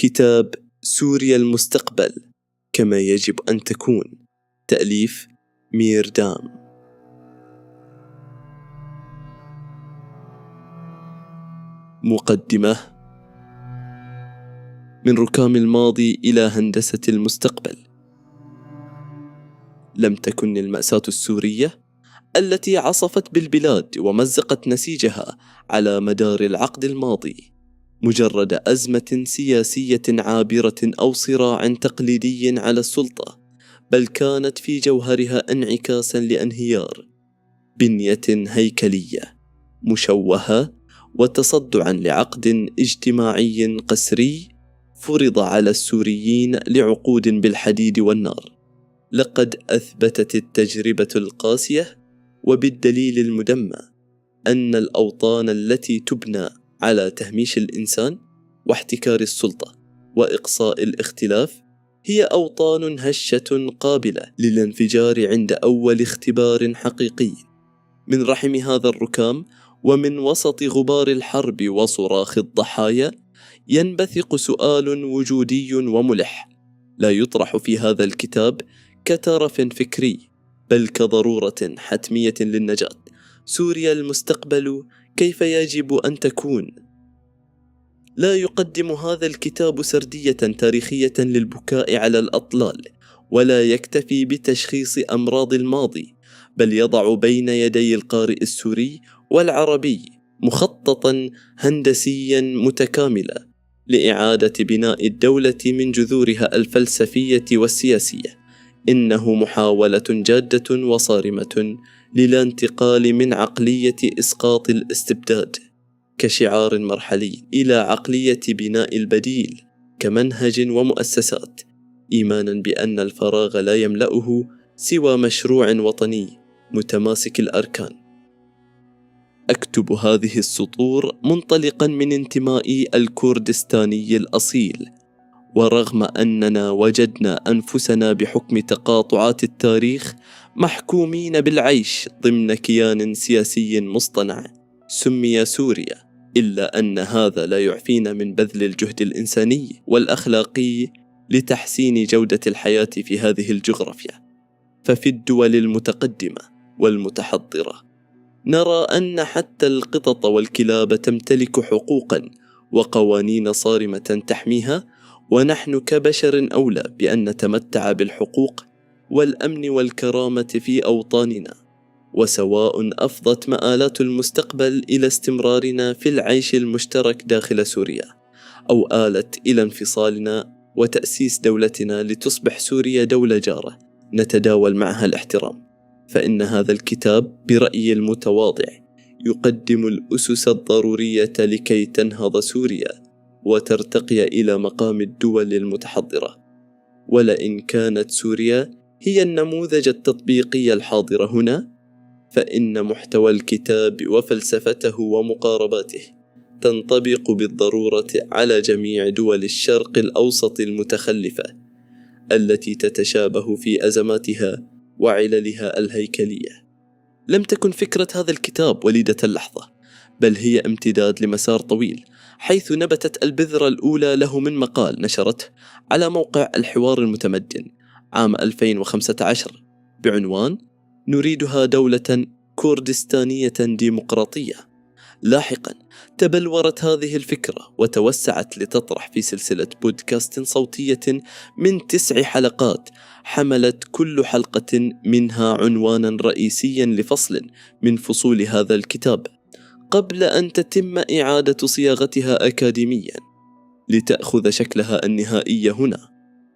كتاب سوريا المستقبل كما يجب أن تكون، تأليف ميردام. مقدمة: من ركام الماضي إلى هندسة المستقبل. لم تكن المأساة السورية التي عصفت بالبلاد ومزقت نسيجها على مدار العقد الماضي مجرد أزمة سياسية عابرة أو صراع تقليدي على السلطة، بل كانت في جوهرها انعكاسا لانهيار بنية هيكلية مشوهة وتصدعا لعقد اجتماعي قسري فرض على السوريين لعقود بالحديد والنار. لقد أثبتت التجربة القاسية وبالدليل المدمى أن الأوطان التي تبنى على تهميش الإنسان واحتكار السلطة وإقصاء الاختلاف هي أوطان هشة قابلة للانفجار عند أول اختبار حقيقي. من رحم هذا الركام ومن وسط غبار الحرب وصراخ الضحايا ينبثق سؤال وجودي وملح لا يطرح في هذا الكتاب كترف فكري بل كضرورة حتمية للنجاة. سوريا المستقبل كيف يجب أن تكون؟ لا يقدم هذا الكتاب سردية تاريخية للبكاء على الأطلال، ولا يكتفي بتشخيص أمراض الماضي، بل يضع بين يدي القارئ السوري والعربي مخططا هندسيا متكاملا لإعادة بناء الدولة من جذورها الفلسفية والسياسية. إنه محاولة جادة وصارمة للانتقال من عقلية إسقاط الاستبداد كشعار مرحلي إلى عقلية بناء البديل كمنهج ومؤسسات، إيمانا بأن الفراغ لا يملأه سوى مشروع وطني متماسك الأركان. أكتب هذه السطور منطلقا من انتمائي الكردستاني الأصيل، ورغم أننا وجدنا أنفسنا بحكم تقاطعات التاريخ محكومين بالعيش ضمن كيان سياسي مصطنع سمي سوريا، إلا أن هذا لا يعفينا من بذل الجهد الإنساني والأخلاقي لتحسين جودة الحياة في هذه الجغرافيا. ففي الدول المتقدمة والمتحضرة نرى أن حتى القطط والكلاب تمتلك حقوقا وقوانين صارمة تحميها، ونحن كبشر أولى بأن نتمتع بالحقوق والأمن والكرامة في أوطاننا. وسواء أفضت مآلات المستقبل إلى استمرارنا في العيش المشترك داخل سوريا، أو آلت إلى انفصالنا وتأسيس دولتنا لتصبح سوريا دولة جارة نتداول معها الاحترام، فإن هذا الكتاب برأيي المتواضع يقدم الأسس الضرورية لكي تنهض سوريا وترتقي إلى مقام الدول المتحضرة. ولئن كانت سوريا هي النموذج التطبيقي الحاضر هنا، فإن محتوى الكتاب وفلسفته ومقارباته تنطبق بالضرورة على جميع دول الشرق الأوسط المتخلفة التي تتشابه في أزماتها وعللها الهيكلية. لم تكن فكرة هذا الكتاب وليدة اللحظة، بل هي امتداد لمسار طويل، حيث نبتت البذرة الأولى له من مقال نشرته على موقع الحوار المتمدن عام 2015 بعنوان نريدها دولة كردستانية ديمقراطية. لاحقا تبلورت هذه الفكرة وتوسعت لتطرح في سلسلة بودكاست صوتية من 9 حلقات، حملت كل حلقة منها عنوانا رئيسيا لفصل من فصول هذا الكتاب، قبل أن تتم إعادة صياغتها أكاديميا لتأخذ شكلها النهائي هنا.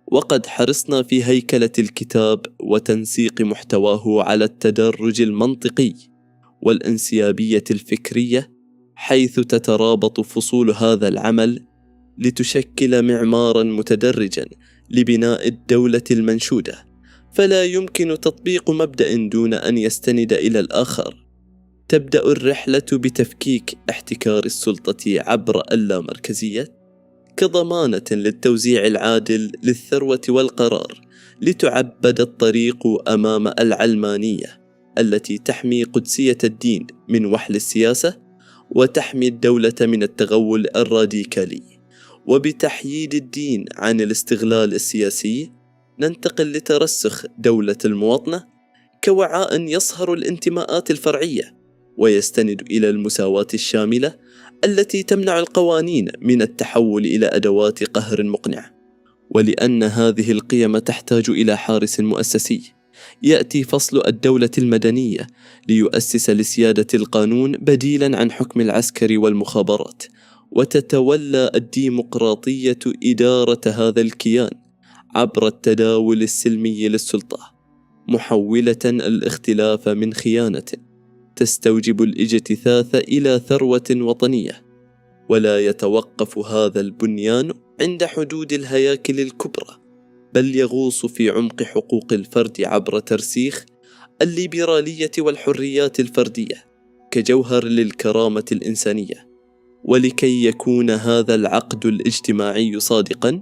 وقد حرصنا في هيكلة الكتاب وتنسيق محتواه على التدرج المنطقي والانسيابية الفكرية، حيث تترابط فصول هذا العمل لتشكل معمارا متدرجا لبناء الدولة المنشودة، فلا يمكن تطبيق مبدأ دون أن يستند إلى الآخر. تبدأ الرحلة بتفكيك احتكار السلطة عبر اللامركزية كضمانة للتوزيع العادل للثروة والقرار، لتعبد الطريق أمام العلمانية التي تحمي قدسية الدين من وحل السياسة وتحمي الدولة من التغول الراديكالي. وبتحييد الدين عن الاستغلال السياسي، ننتقل لترسخ دولة المواطنة كوعاء يصهر الانتماءات الفرعية ويستند إلى المساواة الشاملة التي تمنع القوانين من التحول إلى أدوات قهر مقنعة. ولأن هذه القيم تحتاج إلى حارس مؤسسي، يأتي فصل الدولة المدنية ليؤسس لسيادة القانون بديلاً عن حكم العسكر والمخابرات، وتتولى الديمقراطية إدارة هذا الكيان عبر التداول السلمي للسلطة، محولة الاختلاف من خيانة تستوجب الاجتثاث إلى ثروة وطنية. ولا يتوقف هذا البنيان عند حدود الهياكل الكبرى، بل يغوص في عمق حقوق الفرد عبر ترسيخ الليبرالية والحريات الفردية كجوهر للكرامة الإنسانية. ولكي يكون هذا العقد الاجتماعي صادقاً،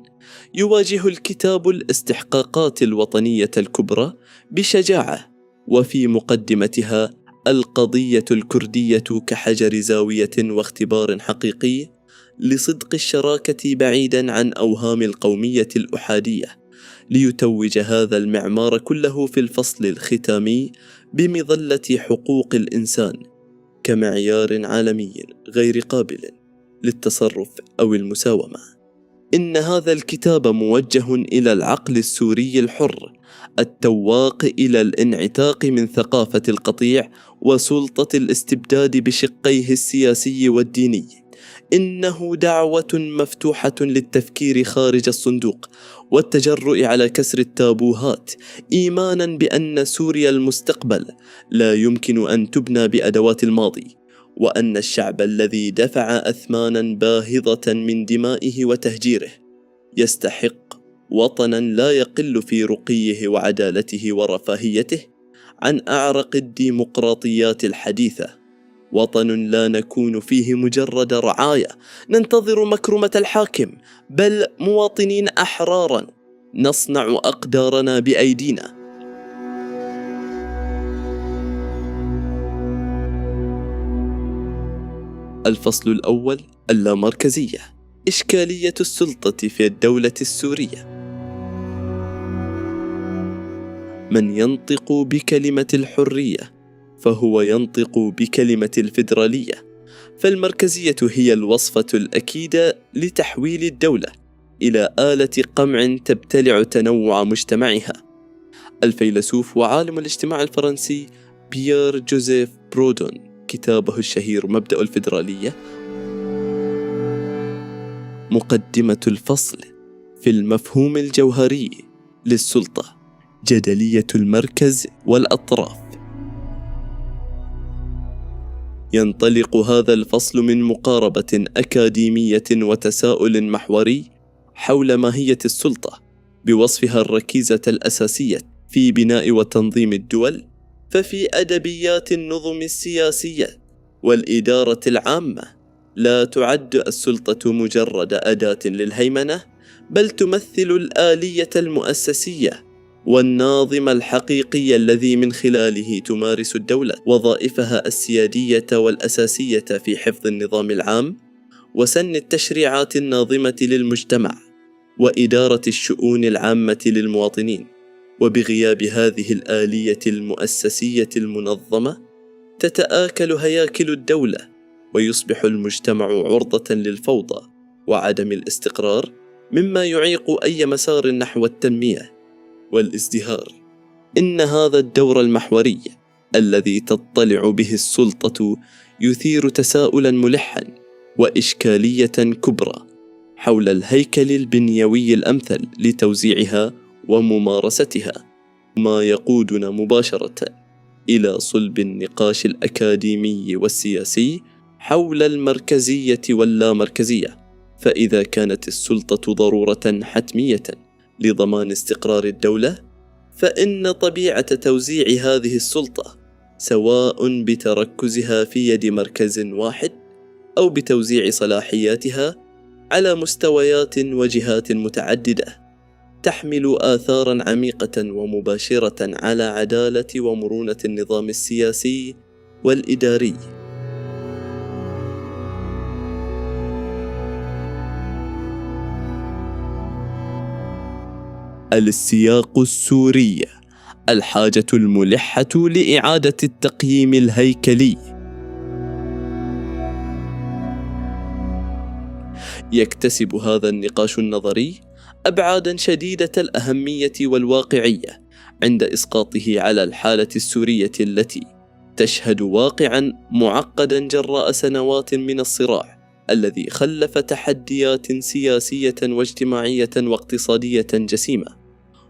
يواجه الكتاب الاستحقاقات الوطنية الكبرى بشجاعة، وفي مقدمتها القضية الكردية كحجر زاوية واختبار حقيقي لصدق الشراكة بعيداً عن أوهام القومية الأحادية، ليتوج هذا المعمار كله في الفصل الختامي بمظلة حقوق الإنسان كمعيار عالمي غير قابل للتصرف أو المساومة. إن هذا الكتاب موجه إلى العقل السوري الحر التواق إلى الانعتاق من ثقافة القطيع وسلطة الاستبداد بشقيه السياسي والديني. إنه دعوة مفتوحة للتفكير خارج الصندوق والتجرؤ على كسر التابوهات، إيمانا بأن سوريا المستقبل لا يمكن أن تبنى بأدوات الماضي، وأن الشعب الذي دفع أثمانا باهظة من دمائه وتهجيره يستحق وطنا لا يقل في رقيه وعدالته ورفاهيته عن أعرق الديمقراطيات الحديثة، وطن لا نكون فيه مجرد رعايا ننتظر مكرمة الحاكم، بل مواطنين أحرارا نصنع أقدارنا بأيدينا. الفصل الأول: اللامركزية، إشكالية السلطة في الدولة السورية. من ينطق بكلمة الحرية فهو ينطق بكلمة الفيدرالية، فالمركزية هي الوصفة الأكيدة لتحويل الدولة إلى آلة قمع تبتلع تنوع مجتمعها. الفيلسوف وعالم الاجتماع الفرنسي بيير جوزيف برودون، كتابه الشهير مبدأ الفيدرالية، مقدمة الفصل في المفهوم الجوهري للسلطة، جدلية المركز والأطراف. ينطلق هذا الفصل من مقاربة أكاديمية وتساؤل محوري حول ماهية السلطة بوصفها الركيزة الأساسية في بناء وتنظيم الدول. ففي أدبيات النظم السياسية والإدارة العامة لا تعد السلطة مجرد أداة للهيمنة، بل تمثل الآلية المؤسسية والناظم الحقيقي الذي من خلاله تمارس الدولة وظائفها السيادية والأساسية في حفظ النظام العام وسن التشريعات الناظمة للمجتمع وإدارة الشؤون العامة للمواطنين. وبغياب هذه الآلية المؤسسية المنظمة تتآكل هياكل الدولة، ويصبح المجتمع عرضة للفوضى وعدم الاستقرار، مما يعيق أي مسار نحو التنمية والازدهار. إن هذا الدور المحوري الذي تطلع به السلطة يثير تساؤلا ملحا وإشكالية كبرى حول الهيكل البنيوي الأمثل لتوزيعها وممارستها، ما يقودنا مباشرة إلى صلب النقاش الأكاديمي والسياسي حول المركزية واللامركزية. فإذا كانت السلطة ضرورة حتمية لضمان استقرار الدولة، فإن طبيعة توزيع هذه السلطة، سواء بتركزها في يد مركز واحد أو بتوزيع صلاحياتها على مستويات وجهات متعددة، تحمل آثاراً عميقة ومباشرة على عدالة ومرونة النظام السياسي والإداري. السياق السوري، الحاجة الملحة لإعادة التقييم الهيكلي. يكتسب هذا النقاش النظري أبعاداً شديدة الأهمية والواقعية عند إسقاطه على الحالة السورية التي تشهد واقعاً معقداً جراء سنوات من الصراع الذي خلف تحديات سياسية واجتماعية واقتصادية جسيمة.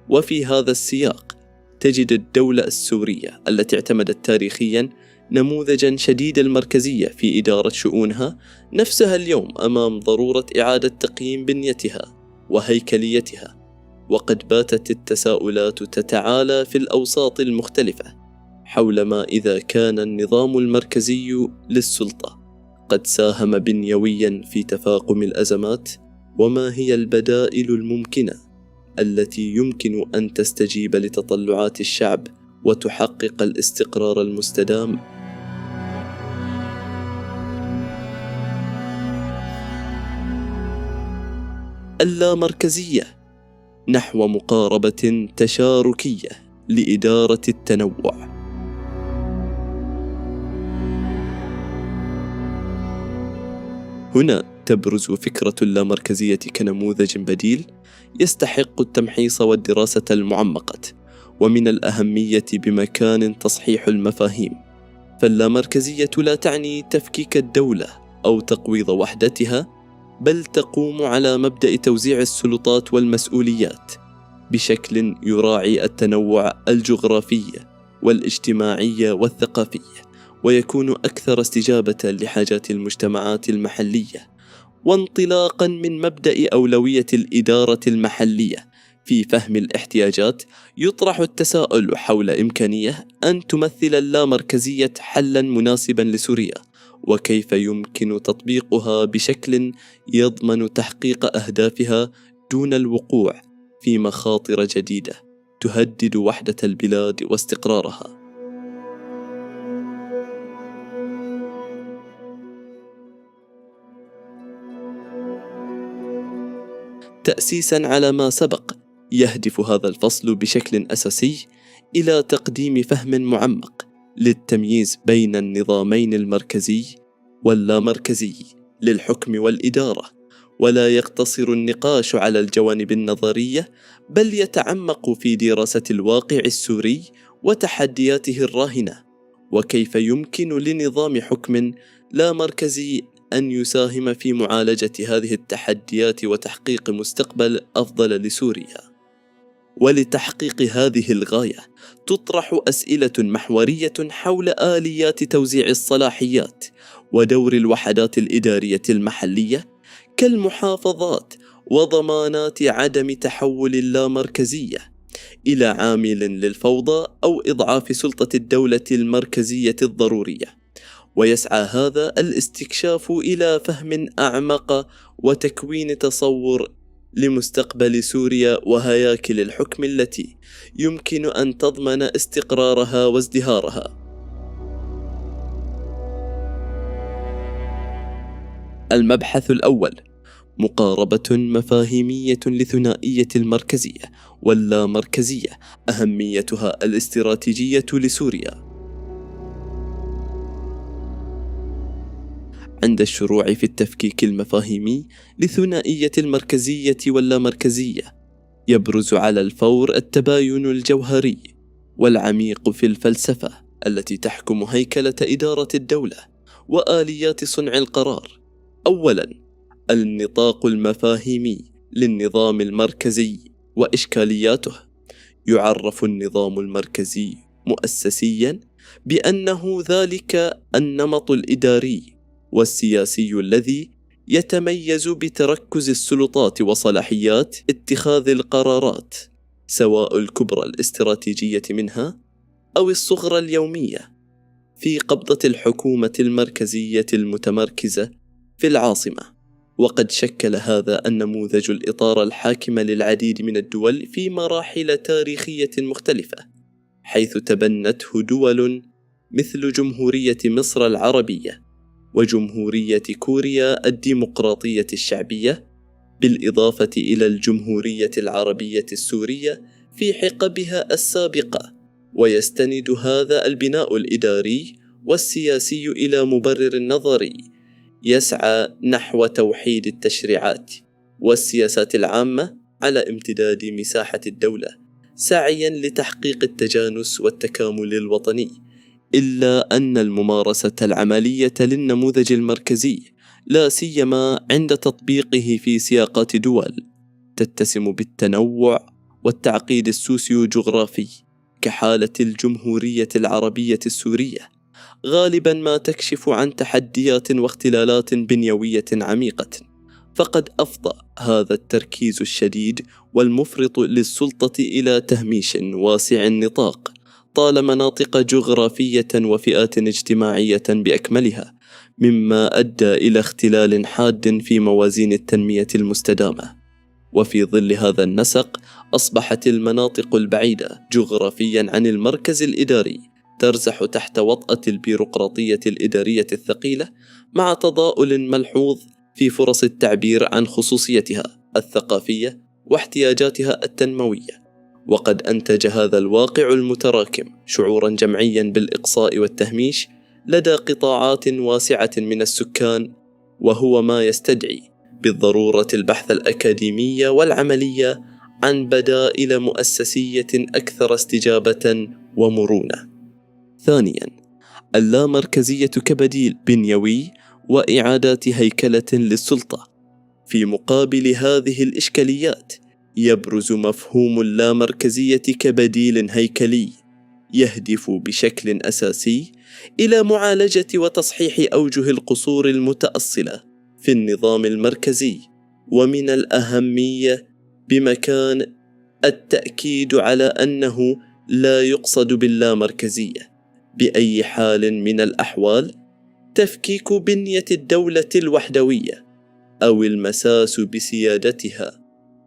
وفي هذا السياق تجد الدولة السورية التي اعتمدت تاريخياً نموذجاً شديد المركزية في إدارة شؤونها نفسها اليوم أمام ضرورة إعادة تقييم بنيتها وهيكليتها. وقد باتت التساؤلات تتعالى في الأوساط المختلفة حول ما إذا كان النظام المركزي للسلطة قد ساهم بنيوياً في تفاقم الأزمات، وما هي البدائل الممكنة التي يمكن أن تستجيب لتطلعات الشعب وتحقق الاستقرار المستدام. اللامركزية نحو مقاربة تشاركية لإدارة التنوع. هنا تبرز فكرة اللامركزية كنموذج بديل يستحق التمحيص والدراسة المعمقة، ومن الأهمية بمكان تصحيح المفاهيم. فاللامركزية لا تعني تفكيك الدولة أو تقويض وحدتها، بل تقوم على مبدأ توزيع السلطات والمسؤوليات بشكل يراعي التنوع الجغرافي والاجتماعي والثقافي، ويكون أكثر استجابة لحاجات المجتمعات المحلية. وانطلاقا من مبدأ أولوية الإدارة المحلية في فهم الاحتياجات، يطرح التساؤل حول إمكانية أن تمثل اللامركزية حلا مناسبا لسوريا، وكيف يمكن تطبيقها بشكل يضمن تحقيق أهدافها دون الوقوع في مخاطر جديدة تهدد وحدة البلاد واستقرارها. تأسيساً على ما سبق، يهدف هذا الفصل بشكل أساسي إلى تقديم فهم معمق للتمييز بين النظامين المركزي واللامركزي للحكم والإدارة، ولا يقتصر النقاش على الجوانب النظرية، بل يتعمق في دراسة الواقع السوري وتحدياته الراهنة، وكيف يمكن لنظام حكم لا مركزي أن يساهم في معالجة هذه التحديات وتحقيق مستقبل أفضل لسوريا. ولتحقيق هذه الغاية تطرح أسئلة محورية حول آليات توزيع الصلاحيات ودور الوحدات الإدارية المحلية كالمحافظات، وضمانات عدم تحول اللامركزية إلى عامل للفوضى أو إضعاف سلطة الدولة المركزية الضرورية. ويسعى هذا الاستكشاف إلى فهم أعمق وتكوين تصور لمستقبل سوريا وهياكل الحكم التي يمكن أن تضمن استقرارها وازدهارها. المبحث الأول: مقاربة مفاهيمية لثنائية المركزية واللامركزية، أهميتها الاستراتيجية لسوريا. عند الشروع في التفكيك المفاهيمي لثنائية المركزية واللامركزية، يبرز على الفور التباين الجوهري والعميق في الفلسفة التي تحكم هيكلة إدارة الدولة وآليات صنع القرار. أولاً، النطاق المفاهيمي للنظام المركزي وإشكالياته. يعرف النظام المركزي مؤسسياً بأنه ذلك النمط الإداري والسياسي الذي يتميز بتركز السلطات وصلاحيات اتخاذ القرارات، سواء الكبرى الاستراتيجية منها أو الصغرى اليومية، في قبضة الحكومة المركزية المتمركزة في العاصمة. وقد شكل هذا النموذج الإطار الحاكم للعديد من الدول في مراحل تاريخية مختلفة، حيث تبنته دول مثل جمهورية مصر العربية وجمهورية كوريا الديمقراطية الشعبية بالإضافة إلى الجمهورية العربية السورية في حقبها السابقة. ويستند هذا البناء الإداري والسياسي إلى مبرر نظري يسعى نحو توحيد التشريعات والسياسات العامة على امتداد مساحة الدولة، سعيا لتحقيق التجانس والتكامل الوطني. إلا أن الممارسة العملية للنموذج المركزي، لا سيما عند تطبيقه في سياقات دول تتسم بالتنوع والتعقيد السوسيو-جغرافي كحالة الجمهورية العربية السورية، غالبا ما تكشف عن تحديات واختلالات بنيوية عميقة. فقد أفضى هذا التركيز الشديد والمفرط للسلطة إلى تهميش واسع النطاق طال مناطق جغرافية وفئات اجتماعية بأكملها، مما أدى إلى اختلال حاد في موازين التنمية المستدامة. وفي ظل هذا النسق أصبحت المناطق البعيدة جغرافيا عن المركز الإداري ترزح تحت وطأة البيروقراطية الإدارية الثقيلة، مع تضاؤل ملحوظ في فرص التعبير عن خصوصيتها الثقافية واحتياجاتها التنموية. وقد أنتج هذا الواقع المتراكم شعورا جمعيا بالإقصاء والتهميش لدى قطاعات واسعة من السكان، وهو ما يستدعي بالضرورة البحث الأكاديمي والعملي عن بدائل مؤسسية أكثر استجابة ومرونة. ثانيا، اللامركزية كبديل بنيوي وإعادة هيكلة للسلطة. في مقابل هذه الإشكاليات يبرز مفهوم اللامركزية كبديل هيكلي يهدف بشكل أساسي إلى معالجة وتصحيح أوجه القصور المتأصلة في النظام المركزي. ومن الأهمية بمكان التأكيد على أنه لا يقصد باللامركزية بأي حال من الأحوال تفكيك بنية الدولة الوحدوية أو المساس بسيادتها،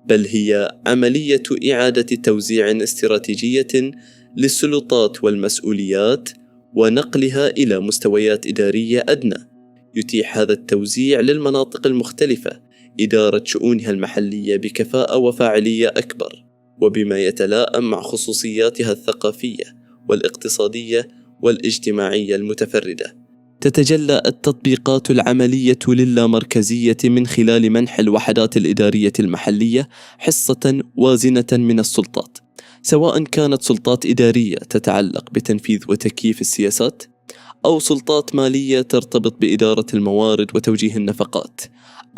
بل هي عملية إعادة توزيع استراتيجية للسلطات والمسؤوليات ونقلها إلى مستويات إدارية أدنى يتيح هذا التوزيع للمناطق المختلفة إدارة شؤونها المحلية بكفاءة وفاعلية أكبر، وبما يتلائم مع خصوصياتها الثقافية والاقتصادية والاجتماعية المتفردة. تتجلى التطبيقات العملية للامركزية من خلال منح الوحدات الإدارية المحلية حصة وازنة من السلطات، سواء كانت سلطات إدارية تتعلق بتنفيذ وتكييف السياسات، أو سلطات مالية ترتبط بإدارة الموارد وتوجيه النفقات،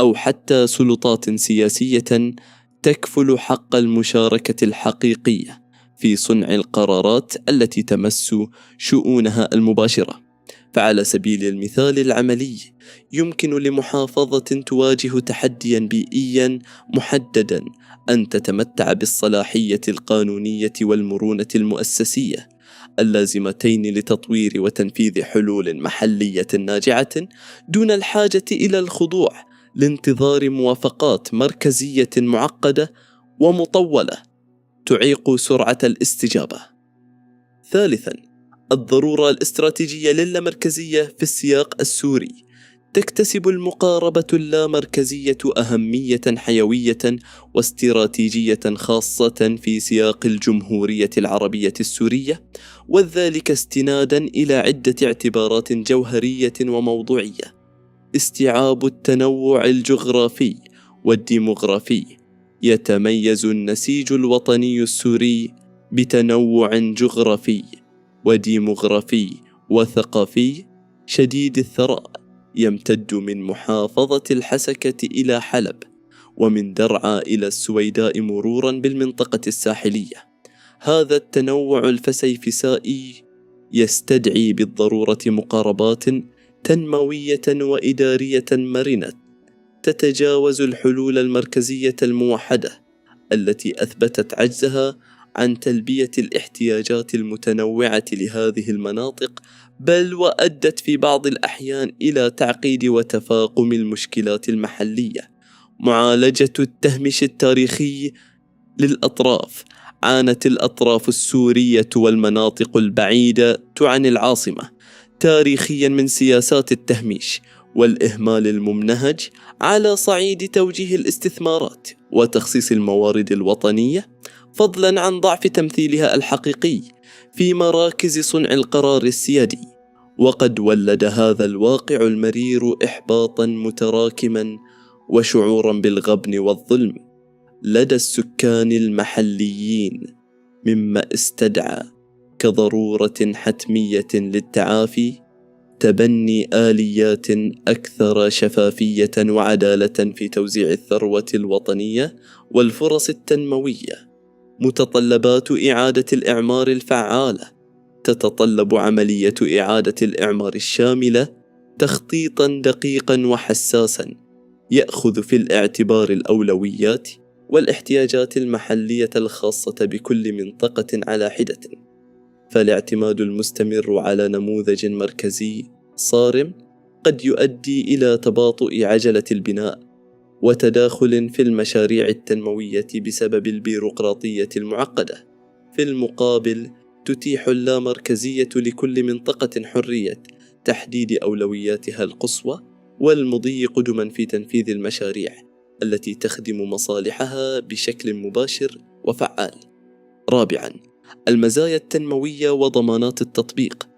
أو حتى سلطات سياسية تكفل حق المشاركة الحقيقية في صنع القرارات التي تمس شؤونها المباشرة. فعلى سبيل المثال العملي، يمكن لمحافظة تواجه تحديا بيئيا محددا أن تتمتع بالصلاحية القانونية والمرونة المؤسسية اللازمتين لتطوير وتنفيذ حلول محلية ناجعة دون الحاجة إلى الخضوع لانتظار موافقات مركزية معقدة ومطولة تعيق سرعة الاستجابة. ثالثا، الضرورة الاستراتيجية للامركزية في السياق السوري. تكتسب المقاربة اللامركزية أهمية حيوية واستراتيجية خاصة في سياق الجمهورية العربية السورية، وذلك استنادا إلى عدة اعتبارات جوهرية وموضوعية. استيعاب التنوع الجغرافي والديموغرافي. يتميز النسيج الوطني السوري بتنوع جغرافي وديموغرافي وثقافي شديد الثراء، يمتد من محافظة الحسكة إلى حلب، ومن درعا إلى السويداء مرورا بالمنطقة الساحلية. هذا التنوع الفسيفسائي يستدعي بالضرورة مقاربات تنموية وإدارية مرنة تتجاوز الحلول المركزية الموحدة التي أثبتت عجزها عن تلبية الاحتياجات المتنوعة لهذه المناطق، بل وأدت في بعض الأحيان إلى تعقيد وتفاقم المشكلات المحلية. معالجة التهميش التاريخي للأطراف. عانت الأطراف السورية والمناطق البعيدة عن العاصمة تاريخيا من سياسات التهميش والإهمال الممنهج على صعيد توجيه الاستثمارات وتخصيص الموارد الوطنية، فضلا عن ضعف تمثيلها الحقيقي في مراكز صنع القرار السيادي. وقد ولد هذا الواقع المرير إحباطا متراكما وشعورا بالغبن والظلم لدى السكان المحليين، مما استدعى كضرورة حتمية للتعافي تبني آليات أكثر شفافية وعدالة في توزيع الثروة الوطنية والفرص التنموية. متطلبات إعادة الإعمار الفعالة تتطلب عملية إعادة الإعمار الشاملة تخطيطا دقيقا وحساسا يأخذ في الاعتبار الأولويات والاحتياجات المحلية الخاصة بكل منطقة على حدة. فالاعتماد المستمر على نموذج مركزي صارم قد يؤدي إلى تباطؤ عجلة البناء وتداخل في المشاريع التنموية بسبب البيروقراطية المعقدة. في المقابل تتيح اللامركزية لكل منطقة حرية تحديد أولوياتها القصوى والمضي قدما في تنفيذ المشاريع التي تخدم مصالحها بشكل مباشر وفعال. رابعا، المزايا التنموية وضمانات التطبيق.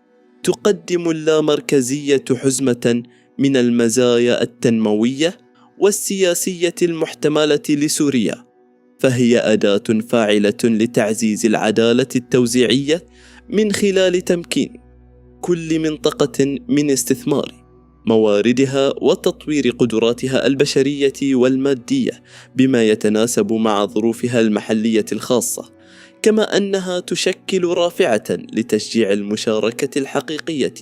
تقدم اللامركزية حزمة من المزايا التنموية والسياسية المحتملة لسوريا، فهي أداة فاعلة لتعزيز العدالة التوزيعية من خلال تمكين كل منطقة من استثمار مواردها وتطوير قدراتها البشرية والمادية بما يتناسب مع ظروفها المحلية الخاصة، كما أنها تشكل رافعة لتشجيع المشاركة الحقيقية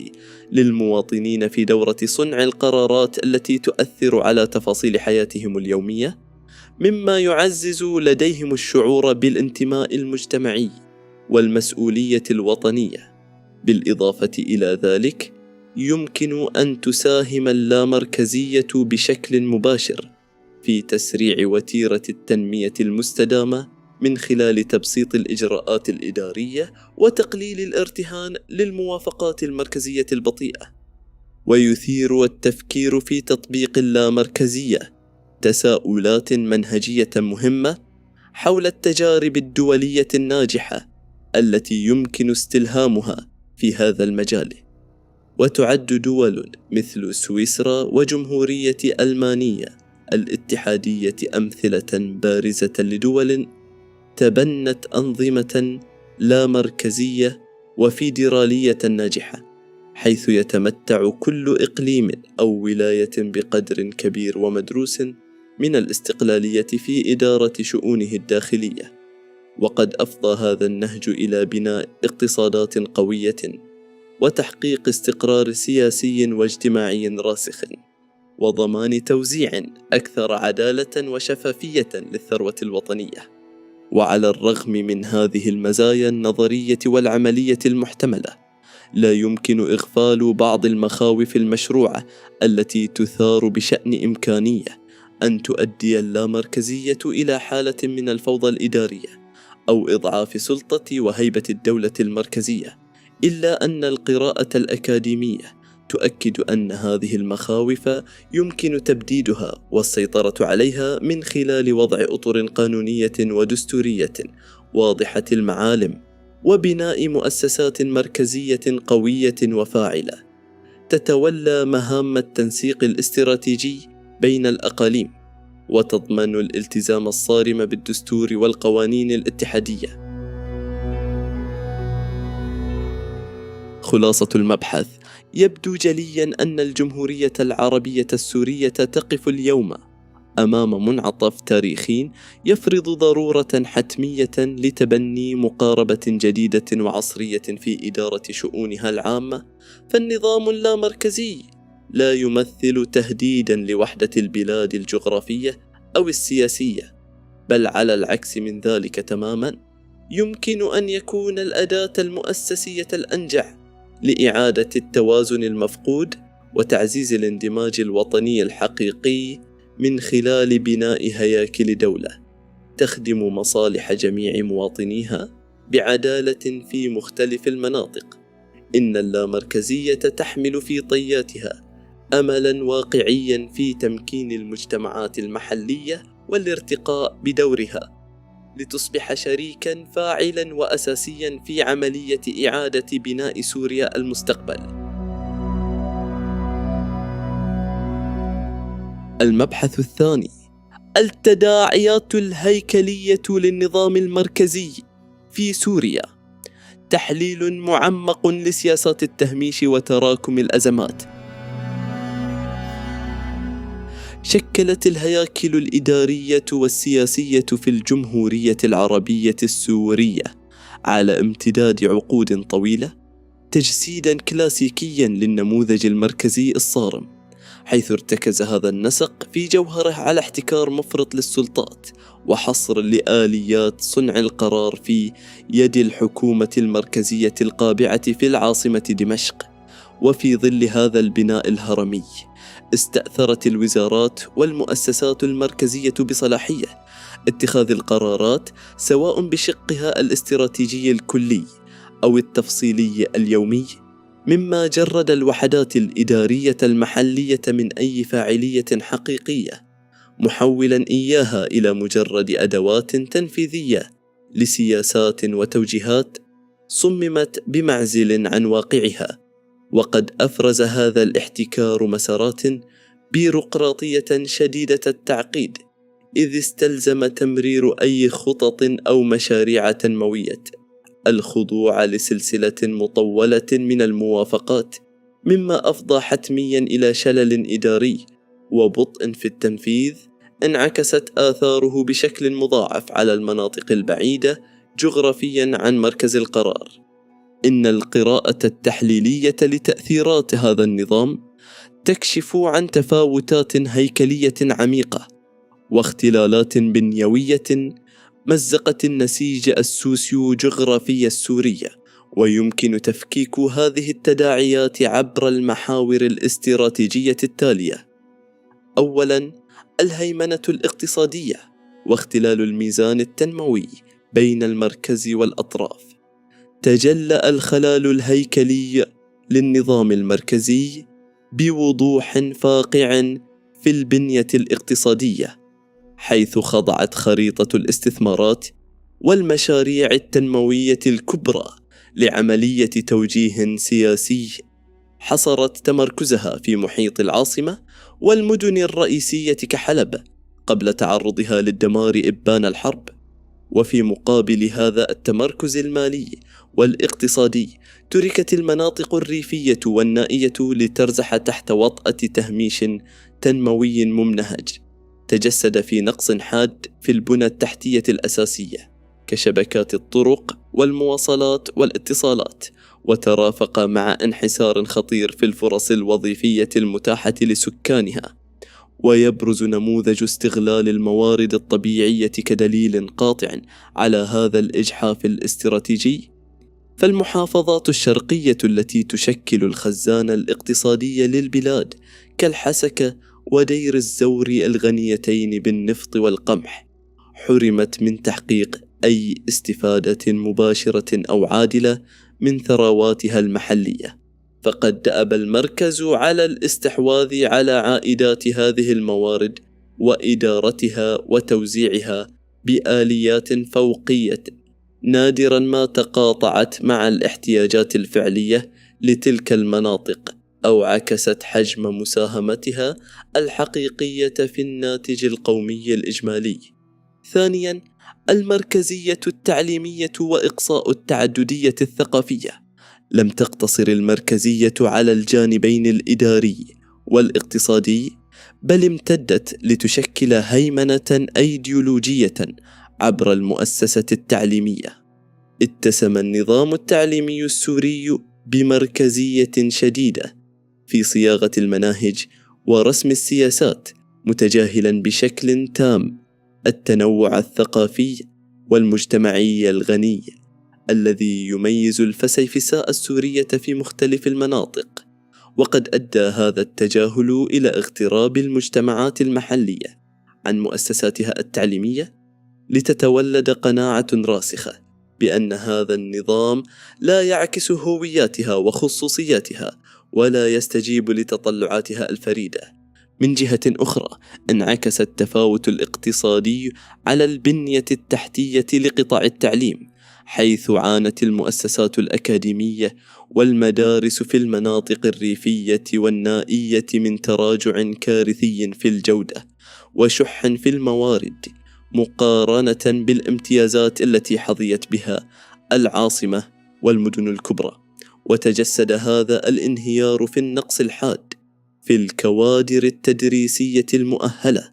للمواطنين في دورة صنع القرارات التي تؤثر على تفاصيل حياتهم اليومية، مما يعزز لديهم الشعور بالانتماء المجتمعي والمسؤولية الوطنية. بالإضافة إلى ذلك، يمكن أن تساهم اللامركزية بشكل مباشر في تسريع وتيرة التنمية المستدامة من خلال تبسيط الإجراءات الإدارية وتقليل الارتهان للموافقات المركزية البطيئة. ويثير التفكير في تطبيق اللامركزية تساؤلات منهجية مهمة حول التجارب الدولية الناجحة التي يمكن استلهامها في هذا المجال. وتعد دول مثل سويسرا وجمهورية ألمانيا الاتحادية أمثلة بارزة لدول تبنت أنظمة لا مركزية وفيدرالية ناجحة، حيث يتمتع كل إقليم أو ولاية بقدر كبير ومدروس من الاستقلالية في إدارة شؤونه الداخلية. وقد أفضى هذا النهج إلى بناء اقتصادات قوية وتحقيق استقرار سياسي واجتماعي راسخ، وضمان توزيع أكثر عدالة وشفافية للثروة الوطنية. وعلى الرغم من هذه المزايا النظرية والعملية المحتملة، لا يمكن إغفال بعض المخاوف المشروعة التي تثار بشأن إمكانية أن تؤدي اللامركزية إلى حالة من الفوضى الإدارية أو إضعاف سلطة وهيبة الدولة المركزية، إلا أن القراءة الأكاديمية تؤكد أن هذه المخاوف يمكن تبديدها والسيطرة عليها من خلال وضع أطر قانونية ودستورية واضحة المعالم، وبناء مؤسسات مركزية قوية وفاعلة تتولى مهام التنسيق الاستراتيجي بين الأقاليم وتضمن الالتزام الصارم بالدستور والقوانين الاتحادية. خلاصة المبحث: يبدو جليا أن الجمهورية العربية السورية تقف اليوم أمام منعطف تاريخي يفرض ضرورة حتمية لتبني مقاربة جديدة وعصرية في إدارة شؤونها العامة. فالنظام اللامركزي لا يمثل تهديدا لوحدة البلاد الجغرافية أو السياسية، بل على العكس من ذلك تماما، يمكن أن يكون الأداة المؤسسية الأنجع لإعادة التوازن المفقود وتعزيز الاندماج الوطني الحقيقي من خلال بناء هياكل دولة تخدم مصالح جميع مواطنيها بعدالة في مختلف المناطق. إن اللامركزية تحمل في طياتها أملاً واقعياً في تمكين المجتمعات المحلية والارتقاء بدورها لتصبح شريكاً فاعلاً وأساسياً في عملية إعادة بناء سوريا المستقبل. المبحث الثاني: التداعيات الهيكلية للنظام المركزي في سوريا. تحليل معمق لسياسات التهميش وتراكم الأزمات. شكلت الهياكل الإدارية والسياسية في الجمهورية العربية السورية على امتداد عقود طويلة تجسيداً كلاسيكياً للنموذج المركزي الصارم، حيث ارتكز هذا النسق في جوهره على احتكار مفرط للسلطات وحصر لآليات صنع القرار في يد الحكومة المركزية القابعة في العاصمة دمشق. وفي ظل هذا البناء الهرمي استأثرت الوزارات والمؤسسات المركزية بصلاحية اتخاذ القرارات، سواء بشقها الاستراتيجي الكلي أو التفصيلي اليومي، مما جرد الوحدات الإدارية المحلية من أي فاعلية حقيقية، محولاً إياها إلى مجرد أدوات تنفيذية لسياسات وتوجيهات صممت بمعزل عن واقعها. وقد أفرز هذا الاحتكار مسارات بيروقراطية شديدة التعقيد، إذ استلزم تمرير أي خطط أو مشاريع تنموية الخضوع لسلسلة مطولة من الموافقات، مما أفضى حتميا إلى شلل إداري وبطء في التنفيذ انعكست آثاره بشكل مضاعف على المناطق البعيدة جغرافيا عن مركز القرار. إن القراءة التحليلية لتأثيرات هذا النظام تكشف عن تفاوتات هيكلية عميقة واختلالات بنيوية مزقت النسيج السوسيو-جغرافي السوري، ويمكن تفكيك هذه التداعيات عبر المحاور الاستراتيجية التالية. أولاً، الهيمنة الاقتصادية واختلال الميزان التنموي بين المركز والأطراف. تجلى الخلال الهيكلي للنظام المركزي بوضوح فاقع في البنية الاقتصادية، حيث خضعت خريطة الاستثمارات والمشاريع التنموية الكبرى لعملية توجيه سياسي حصرت تمركزها في محيط العاصمة والمدن الرئيسية كحلب قبل تعرضها للدمار إبان الحرب. وفي مقابل هذا التمركز المالي والاقتصادي تركت المناطق الريفية والنائية لترزح تحت وطأة تهميش تنموي ممنهج تجسد في نقص حاد في البنى التحتية الأساسية كشبكات الطرق والمواصلات والاتصالات، وترافق مع انحسار خطير في الفرص الوظيفية المتاحة لسكانها. ويبرز نموذج استغلال الموارد الطبيعية كدليل قاطع على هذا الإجحاف الاستراتيجي. فالمحافظات الشرقية التي تشكل الخزان الاقتصادي للبلاد كالحسكة ودير الزور الغنيتين بالنفط والقمح حرمت من تحقيق أي استفادة مباشرة أو عادلة من ثرواتها المحلية، فقد دأب المركز على الاستحواذ على عائدات هذه الموارد وإدارتها وتوزيعها بآليات فوقية نادرا ما تقاطعت مع الاحتياجات الفعلية لتلك المناطق أو عكست حجم مساهمتها الحقيقية في الناتج القومي الإجمالي. ثانيا، المركزية التعليمية وإقصاء التعددية الثقافية. لم تقتصر المركزية على الجانبين الإداري والاقتصادي، بل امتدت لتشكل هيمنة أيديولوجية عبر المؤسسة التعليمية. اتسم النظام التعليمي السوري بمركزية شديدة في صياغة المناهج ورسم السياسات، متجاهلا بشكل تام التنوع الثقافي والمجتمعي الغني الذي يميز الفسيفساء السورية في مختلف المناطق. وقد أدى هذا التجاهل إلى اغتراب المجتمعات المحلية عن مؤسساتها التعليمية، لتتولد قناعة راسخة بأن هذا النظام لا يعكس هوياتها وخصوصياتها، ولا يستجيب لتطلعاتها الفريدة. من جهة أخرى، انعكس التفاوت الاقتصادي على البنية التحتية لقطاع التعليم، حيث عانت المؤسسات الأكاديمية والمدارس في المناطق الريفية والنائية من تراجع كارثي في الجودة وشح في الموارد، مقارنة بالامتيازات التي حظيت بها العاصمة والمدن الكبرى. وتجسد هذا الانهيار في النقص الحاد في الكوادر التدريسية المؤهلة،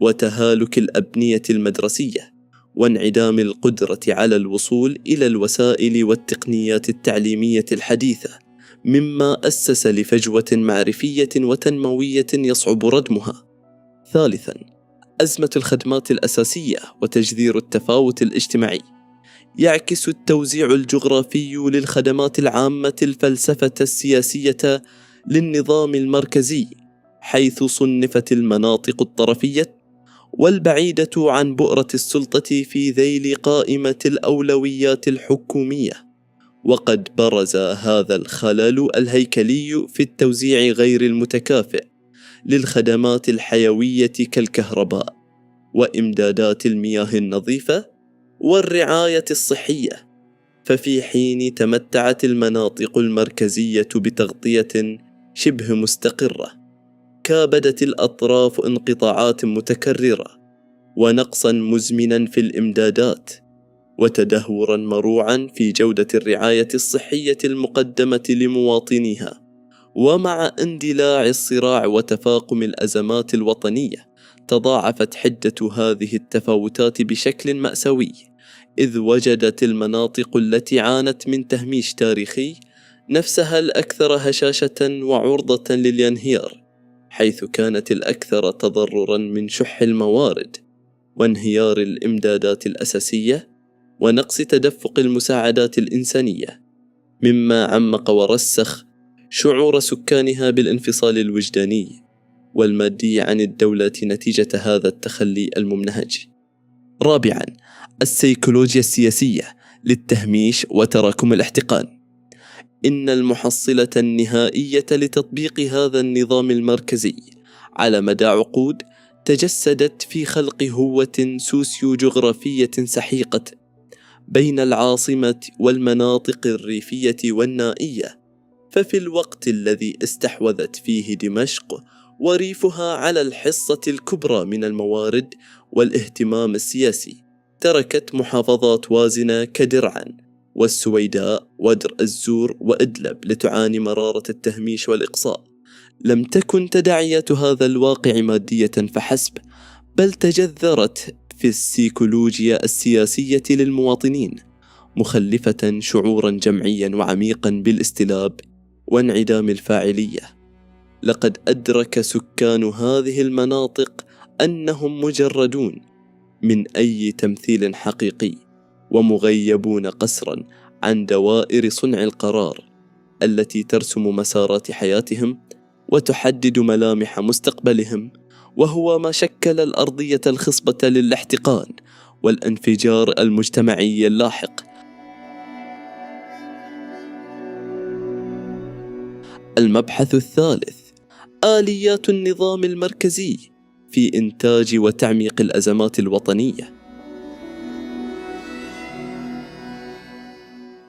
وتهالك الأبنية المدرسية، وانعدام القدرة على الوصول إلى الوسائل والتقنيات التعليمية الحديثة، مما أسس لفجوة معرفية وتنموية يصعب ردمها. ثالثاً، أزمة الخدمات الأساسية وتجذير التفاوت الاجتماعي. يعكس التوزيع الجغرافي للخدمات العامة الفلسفة السياسية للنظام المركزي، حيث صنفت المناطق الطرفية والبعيدة عن بؤرة السلطة في ذيل قائمة الأولويات الحكومية. وقد برز هذا الخلل الهيكلي في التوزيع غير المتكافئ للخدمات الحيوية كالكهرباء وإمدادات المياه النظيفة والرعاية الصحية. ففي حين تمتعت المناطق المركزية بتغطية شبه مستقرة، كابدت الأطراف انقطاعات متكررة ونقصا مزمنا في الإمدادات وتدهورا مروعا في جودة الرعاية الصحية المقدمة لمواطنيها. ومع اندلاع الصراع وتفاقم الأزمات الوطنية، تضاعفت حدة هذه التفاوتات بشكل مأساوي، إذ وجدت المناطق التي عانت من تهميش تاريخي نفسها الأكثر هشاشة وعرضة للانهيار، حيث كانت الأكثر تضرراً من شح الموارد وانهيار الإمدادات الأساسية ونقص تدفق المساعدات الإنسانية، مما عمق ورسخ شعور سكانها بالانفصال الوجداني والمادي عن الدولة نتيجة هذا التخلي الممنهج. رابعاً، السيكولوجيا السياسية للتهميش وتراكم الاحتقان. إن المحصلة النهائية لتطبيق هذا النظام المركزي على مدى عقود تجسدت في خلق هوة سوسيو-جغرافية سحيقة بين العاصمة والمناطق الريفية والنائية. ففي الوقت الذي استحوذت فيه دمشق وريفها على الحصة الكبرى من الموارد والاهتمام السياسي، تركت محافظات وازنة كدرعا والسويداء ودر الزور وإدلب لتعاني مرارة التهميش والإقصاء. لم تكن تداعيات هذا الواقع مادية فحسب، بل تجذرت في السيكولوجيا السياسية للمواطنين، مخلفة شعورا جمعيا وعميقا بالاستلاب وانعدام الفاعلية. لقد أدرك سكان هذه المناطق أنهم مجردون من أي تمثيل حقيقي، ومغيبون قسرا عن دوائر صنع القرار التي ترسم مسارات حياتهم وتحدد ملامح مستقبلهم، وهو ما شكل الأرضية الخصبة للاحتقان والانفجار المجتمعي اللاحق. المبحث الثالث: آليات النظام المركزي في إنتاج وتعميق الأزمات الوطنية.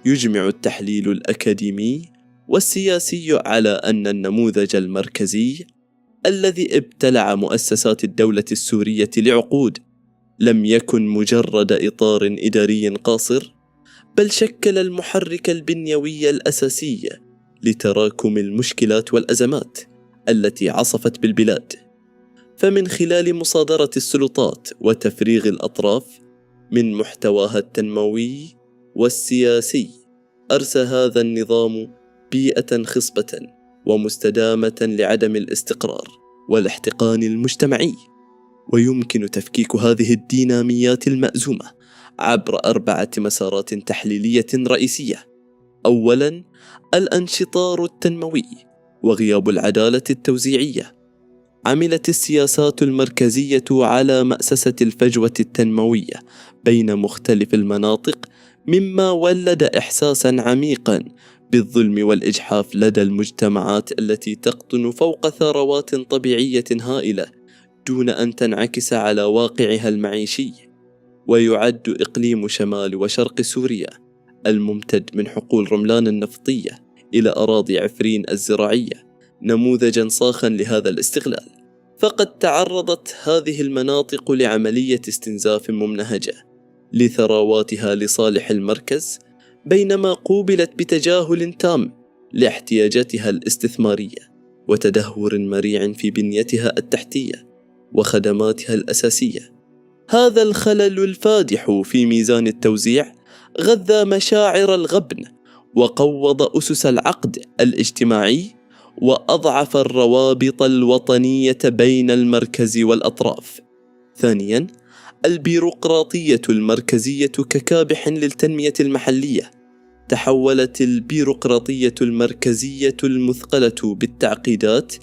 يجمع التحليل الأكاديمي والسياسي على أن النموذج المركزي الذي ابتلع مؤسسات الدولة السورية لعقود لم يكن مجرد إطار إداري قاصر، بل شكل المحرك البنيوي الأساسي لتراكم المشكلات والأزمات التي عصفت بالبلاد. فمن خلال مصادرة السلطات وتفريغ الأطراف من محتواها التنموي والسياسي، أرسى هذا النظام بيئة خصبة ومستدامة لعدم الاستقرار والاحتقان المجتمعي. ويمكن تفكيك هذه الديناميات المأزومة عبر 4 مسارات تحليلية رئيسية. أولاً، الانشطار التنموي وغياب العدالة التوزيعية. عملت السياسات المركزية على مأسسة الفجوة التنموية بين مختلف المناطق، مما ولد إحساساً عميقاً بالظلم والإجحاف لدى المجتمعات التي تقطن فوق ثروات طبيعية هائلة دون أن تنعكس على واقعها المعيشي. ويعد إقليم شمال وشرق سوريا الممتد من حقول رملان النفطية إلى أراضي عفرين الزراعية نموذجا صاخا لهذا الاستغلال، فقد تعرضت هذه المناطق لعملية استنزاف ممنهجة لثرواتها لصالح المركز، بينما قوبلت بتجاهل تام لاحتياجاتها الاستثمارية وتدهور مريع في بنيتها التحتية وخدماتها الأساسية. هذا الخلل الفادح في ميزان التوزيع غذى مشاعر الغبن وقوض أسس العقد الاجتماعي وأضعف الروابط الوطنية بين المركز والأطراف. ثانياً، البيروقراطية المركزية ككابح للتنمية المحلية. تحولت البيروقراطية المركزية المثقلة بالتعقيدات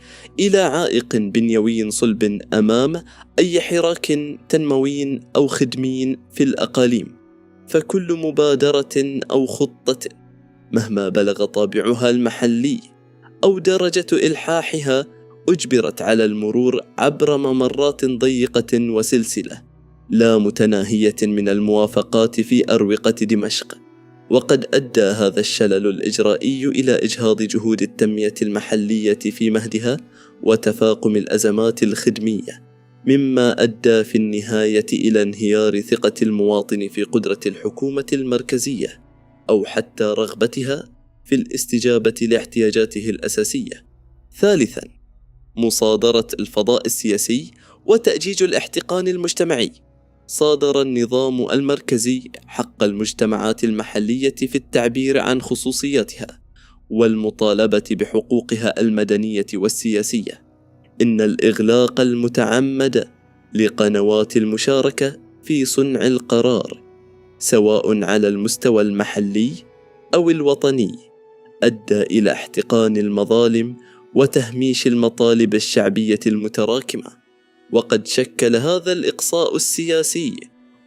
إلى عائق بنيوي صلب أمام أي حراك تنموي أو خدمي في الأقاليم، فكل مبادرة أو خطة مهما بلغ طابعها المحلي أو درجة إلحاحها أجبرت على المرور عبر ممرات ضيقة وسلسلة لا متناهية من الموافقات في أروقة دمشق. وقد أدى هذا الشلل الإجرائي إلى إجهاض جهود التنمية المحلية في مهدها وتفاقم الأزمات الخدمية، مما أدى في النهاية إلى انهيار ثقة المواطن في قدرة الحكومة المركزية أو حتى رغبتها في الاستجابة لاحتياجاته الأساسية. ثالثاً، مصادرة الفضاء السياسي وتأجيج الاحتقان المجتمعي. صادر النظام المركزي حق المجتمعات المحلية في التعبير عن خصوصياتها والمطالبة بحقوقها المدنية والسياسية. إن الإغلاق المتعمد لقنوات المشاركة في صنع القرار سواء على المستوى المحلي أو الوطني أدى إلى احتقان المظالم وتهميش المطالب الشعبية المتراكمة. وقد شكل هذا الإقصاء السياسي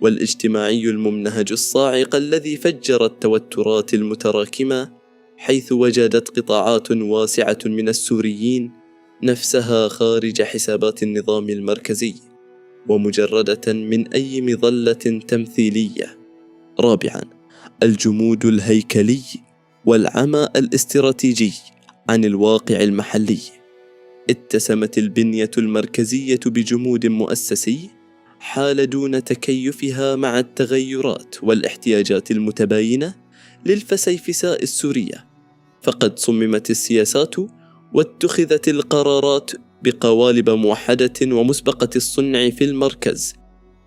والاجتماعي الممنهج الصاعق الذي فجر التوترات المتراكمة، حيث وجدت قطاعات واسعة من السوريين نفسها خارج حسابات النظام المركزي ومجردة من أي مظلة تمثيلية. رابعاً، الجمود الهيكلي والعمى الاستراتيجي عن الواقع المحلي. اتسمت البنية المركزية بجمود مؤسسي حال دون تكيفها مع التغيرات والاحتياجات المتباينة للفسيفساء السورية، فقد صممت السياسات واتخذت القرارات بقوالب موحدة ومسبقة الصنع في المركز،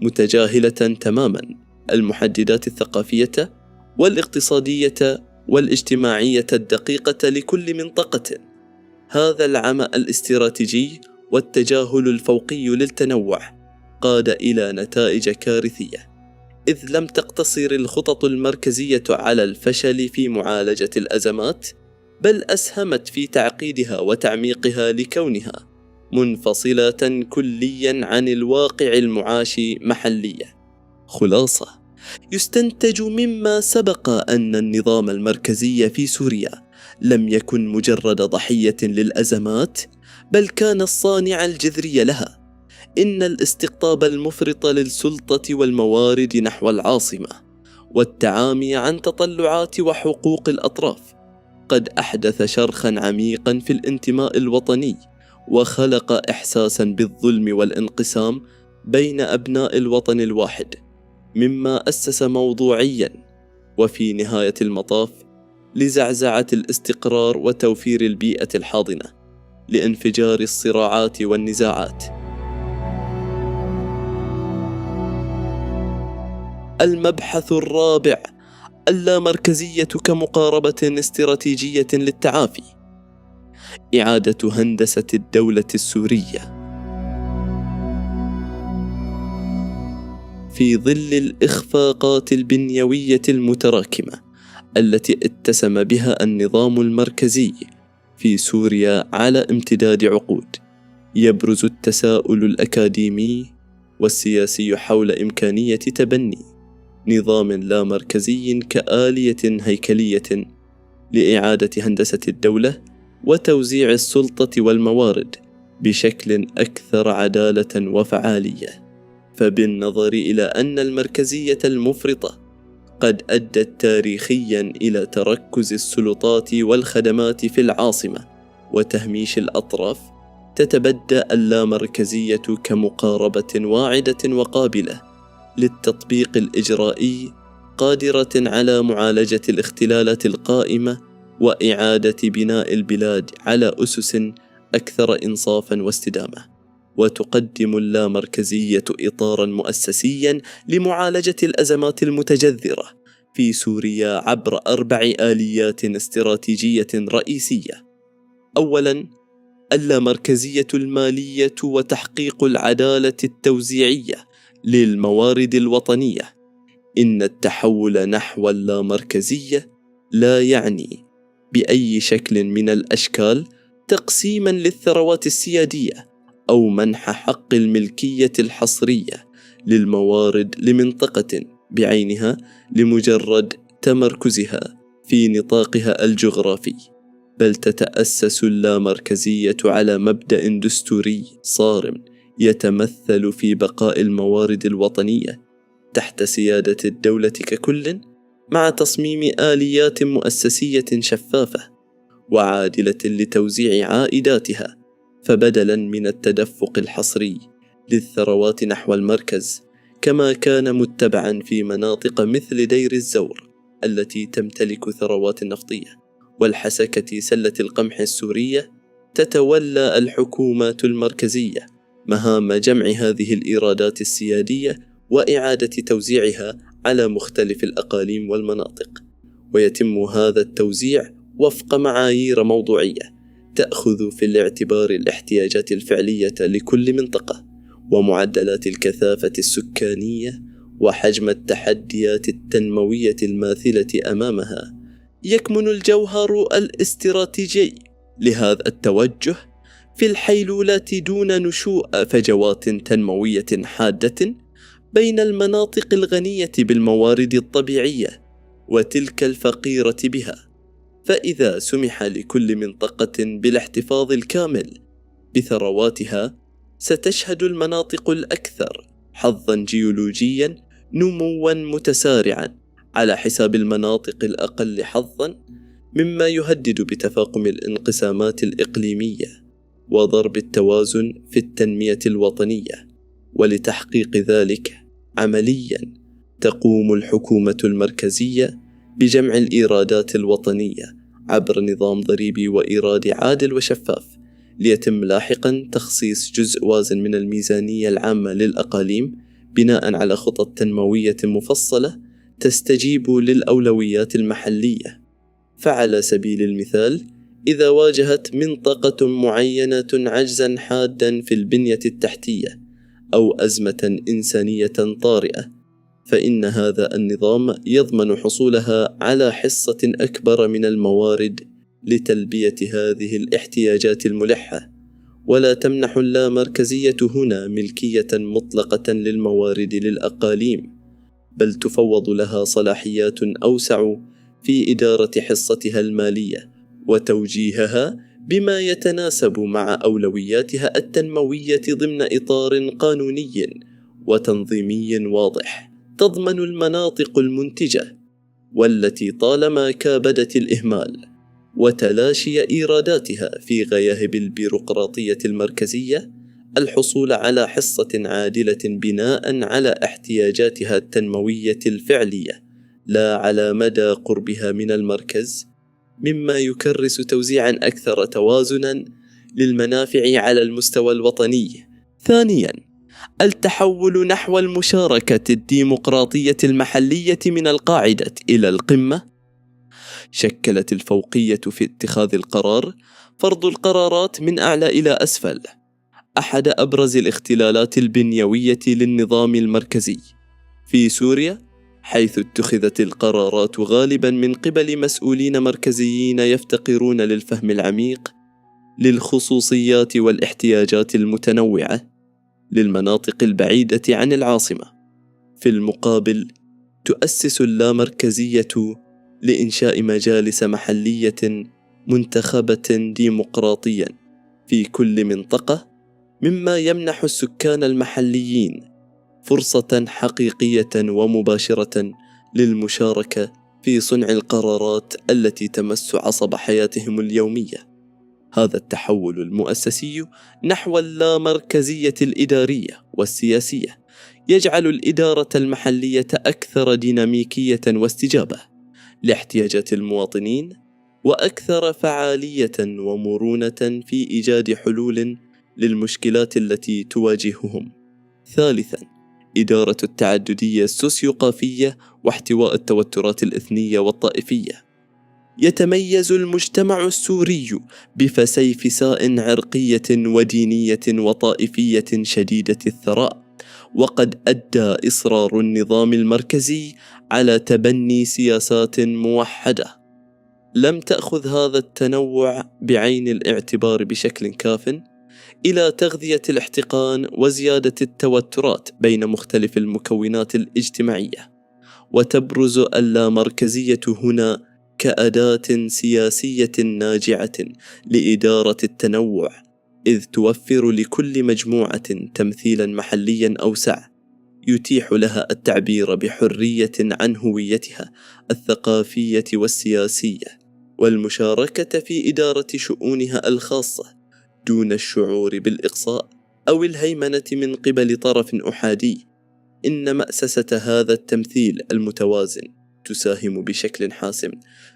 متجاهلة تماما المحددات الثقافية والاقتصادية والاجتماعية الدقيقة لكل منطقة. هذا العمى الاستراتيجي والتجاهل الفوقي للتنوع قاد إلى نتائج كارثية، إذ لم تقتصر الخطط المركزية على الفشل في معالجة الأزمات، بل أسهمت في تعقيدها وتعميقها لكونها منفصلة كليا عن الواقع المعاشي محليا. خلاصة، يستنتج مما سبق أن النظام المركزي في سوريا لم يكن مجرد ضحية للأزمات، بل كان الصانع الجذري لها. إن الاستقطاب المفرط للسلطة والموارد نحو العاصمة والتعامي عن تطلعات وحقوق الأطراف قد أحدث شرخا عميقا في الانتماء الوطني، وخلق إحساسا بالظلم والانقسام بين أبناء الوطن الواحد، مما أسس موضوعيا وفي نهاية المطاف لزعزعة الاستقرار وتوفير البيئة الحاضنة لانفجار الصراعات والنزاعات. المبحث الرابع: اللامركزية كمقاربة استراتيجية للتعافي. إعادة هندسة الدولة السورية. في ظل الإخفاقات البنيوية المتراكمة التي اتسم بها النظام المركزي في سوريا على امتداد عقود، يبرز التساؤل الأكاديمي والسياسي حول إمكانية تبني نظام لا مركزي كآلية هيكلية لإعادة هندسة الدولة وتوزيع السلطة والموارد بشكل أكثر عدالة وفعالية. فبالنظر إلى أن المركزية المفرطة قد أدت تاريخيا إلى تركز السلطات والخدمات في العاصمة وتهميش الأطراف، تتبدأ اللامركزية كمقاربة واعدة وقابلة للتطبيق الإجرائي، قادرة على معالجة الاختلالات القائمة وإعادة بناء البلاد على أسس أكثر إنصافا واستدامة. وتقدم اللامركزية إطارا مؤسسيا لمعالجة الأزمات المتجذرة في سوريا عبر 4 آليات استراتيجية رئيسية. أولا، اللامركزية المالية وتحقيق العدالة التوزيعية للموارد الوطنية. إن التحول نحو اللامركزية لا يعني بأي شكل من الأشكال تقسيما للثروات السيادية أو منح حق الملكية الحصرية للموارد لمنطقة بعينها لمجرد تمركزها في نطاقها الجغرافي، بل تتأسس اللامركزية على مبدأ دستوري صارم يتمثل في بقاء الموارد الوطنية تحت سيادة الدولة ككل، مع تصميم آليات مؤسسية شفافة وعادلة لتوزيع عائداتها. فبدلا من التدفق الحصري للثروات نحو المركز كما كان متبعا في مناطق مثل دير الزور التي تمتلك ثروات نفطية والحسكة سلة القمح السورية، تتولى الحكومات المركزية مهام جمع هذه الإيرادات السيادية وإعادة توزيعها على مختلف الأقاليم والمناطق. ويتم هذا التوزيع وفق معايير موضوعية تأخذ في الاعتبار الاحتياجات الفعلية لكل منطقة ومعدلات الكثافة السكانية وحجم التحديات التنموية الماثلة أمامها. يكمن الجوهر الاستراتيجي لهذا التوجه في الحيلولة دون نشوء فجوات تنموية حادة بين المناطق الغنية بالموارد الطبيعية وتلك الفقيرة بها. فإذا سمح لكل منطقة بالاحتفاظ الكامل بثرواتها، ستشهد المناطق الأكثر حظاً جيولوجياً نمواً متسارعاً على حساب المناطق الأقل حظاً، مما يهدد بتفاقم الانقسامات الإقليمية وضرب التوازن في التنمية الوطنية. ولتحقيق ذلك عملياً تقوم الحكومة المركزية بجمع الإيرادات الوطنية عبر نظام ضريبي وإيرادي عادل وشفاف، ليتم لاحقاً تخصيص جزء وازن من الميزانية العامة للأقاليم بناء على خطط تنموية مفصلة تستجيب للأولويات المحلية. فعلى سبيل المثال، إذا واجهت منطقة معينة عجزاً حاداً في البنية التحتية أو أزمة إنسانية طارئة، فإن هذا النظام يضمن حصولها على حصة أكبر من الموارد لتلبية هذه الاحتياجات الملحة. ولا تمنح اللامركزية هنا ملكية مطلقة للموارد للأقاليم، بل تفوض لها صلاحيات أوسع في إدارة حصتها المالية وتوجيهها بما يتناسب مع أولوياتها التنموية ضمن إطار قانوني وتنظيمي واضح. تضمن المناطق المنتجة والتي طالما كابدت الإهمال وتلاشي إيراداتها في غياهب البيروقراطية المركزية الحصول على حصة عادلة بناء على احتياجاتها التنموية الفعلية لا على مدى قربها من المركز، مما يكرس توزيعا أكثر توازنا للمنافع على المستوى الوطني. ثانيا، التحول نحو المشاركة الديمقراطية المحلية من القاعدة إلى القمة. شكلت الفوقية في اتخاذ القرار، فرض القرارات من أعلى إلى أسفل، أحد أبرز الاختلالات البنيوية للنظام المركزي في سوريا، حيث اتخذت القرارات غالبا من قبل مسؤولين مركزيين يفتقرون للفهم العميق للخصوصيات والاحتياجات المتنوعة للمناطق البعيدة عن العاصمة. في المقابل، تؤسس اللامركزية لإنشاء مجالس محلية منتخبة ديمقراطيا في كل منطقة، مما يمنح السكان المحليين فرصة حقيقية ومباشرة للمشاركة في صنع القرارات التي تمس عصب حياتهم اليومية. هذا التحول المؤسسي نحو اللامركزية الإدارية والسياسية يجعل الإدارة المحلية أكثر ديناميكية واستجابة لاحتياجات المواطنين، وأكثر فعالية ومرونة في إيجاد حلول للمشكلات التي تواجههم. ثالثاً، إدارة التعددية السوسيوغرافية واحتواء التوترات الإثنية والطائفية. يتميز المجتمع السوري بفسيفساء عرقية ودينية وطائفية شديدة الثراء، وقد أدى إصرار النظام المركزي على تبني سياسات موحدة لم تأخذ هذا التنوع بعين الاعتبار بشكل كاف إلى تغذية الاحتقان وزيادة التوترات بين مختلف المكونات الاجتماعية. وتبرز اللامركزية هنا كأداة سياسية ناجعة لإدارة التنوع، إذ توفر لكل مجموعة تمثيلا محليا أوسع يتيح لها التعبير بحرية عن هويتها الثقافية والسياسية، والمشاركة في إدارة شؤونها الخاصة دون الشعور بالإقصاء أو الهيمنة من قبل طرف أحادي. إن مأسسة هذا التمثيل المتوازن تساهم بشكل حاسم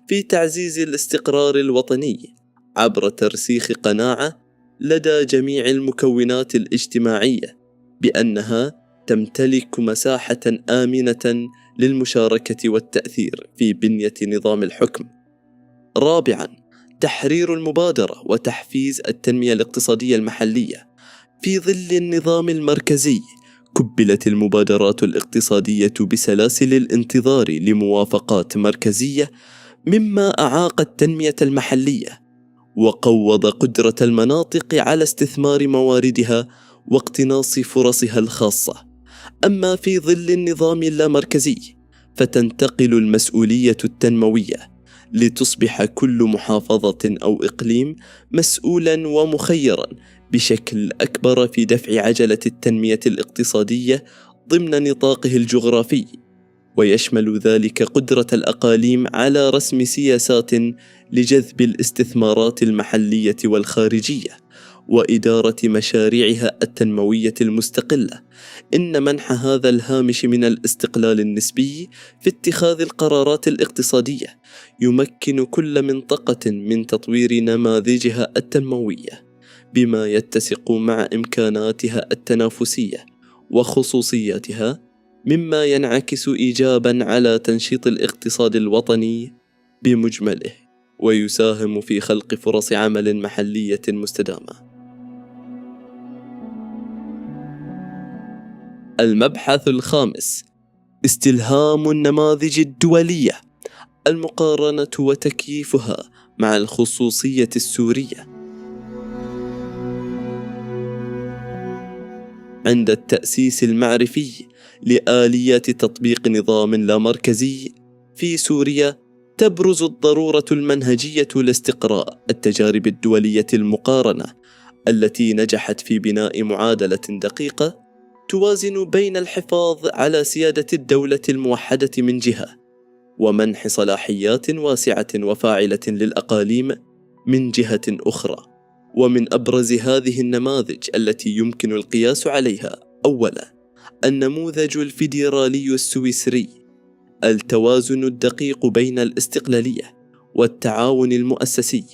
في تعزيز الاستقرار الوطني عبر ترسيخ قناعة لدى جميع المكونات الاجتماعية بأنها تمتلك مساحة آمنة للمشاركة والتأثير في بنية نظام الحكم. رابعاً، تحرير المبادرة وتحفيز التنمية الاقتصادية المحلية. في ظل النظام المركزي كبلت المبادرات الاقتصادية بسلاسل الانتظار لموافقات مركزية، مما أعاق التنمية المحلية وقوض قدرة المناطق على استثمار مواردها واقتناص فرصها الخاصة. أما في ظل النظام اللامركزي فتنتقل المسؤولية التنموية لتصبح كل محافظة أو إقليم مسؤولا ومخيرا بشكل أكبر في دفع عجلة التنمية الاقتصادية ضمن نطاقه الجغرافي، ويشمل ذلك قدرة الأقاليم على رسم سياسات لجذب الاستثمارات المحلية والخارجية وإدارة مشاريعها التنموية المستقلة. إن منح هذا الهامش من الاستقلال النسبي في اتخاذ القرارات الاقتصادية يمكن كل منطقة من تطوير نماذجها التنموية بما يتسق مع إمكاناتها التنافسية وخصوصياتها، مما ينعكس إيجاباً على تنشيط الاقتصاد الوطني بمجمله ويساهم في خلق فرص عمل محلية مستدامة. المبحث الخامس: استلهام النماذج الدولية، المقارنة وتكييفها مع الخصوصية السورية. عند التأسيس المعرفي لآليات تطبيق نظام لا مركزي في سوريا، تبرز الضرورة المنهجية لاستقراء التجارب الدولية المقارنة التي نجحت في بناء معادلة دقيقة توازن بين الحفاظ على سيادة الدولة الموحدة من جهة، ومنح صلاحيات واسعة وفاعلة للأقاليم من جهة أخرى. ومن أبرز هذه النماذج التي يمكن القياس عليها: أولا، النموذج الفيدرالي السويسري، التوازن الدقيق بين الاستقلالية والتعاون المؤسسي.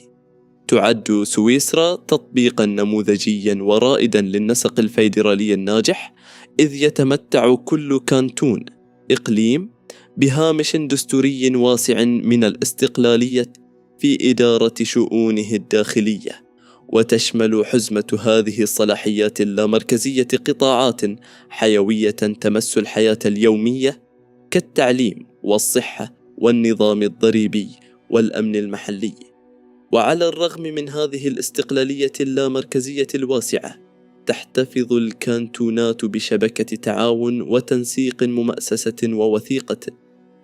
تعد سويسرا تطبيقا نموذجيا ورائدا للنسق الفيدرالي الناجح، إذ يتمتع كل كانتون إقليم بهامش دستوري واسع من الاستقلالية في إدارة شؤونه الداخلية، وتشمل حزمة هذه الصلاحيات اللامركزية قطاعات حيوية تمس الحياة اليومية كالتعليم والصحة والنظام الضريبي والأمن المحلي. وعلى الرغم من هذه الاستقلالية اللامركزية الواسعة، تحتفظ الكانتونات بشبكة تعاون وتنسيق ممأسسة ووثيقة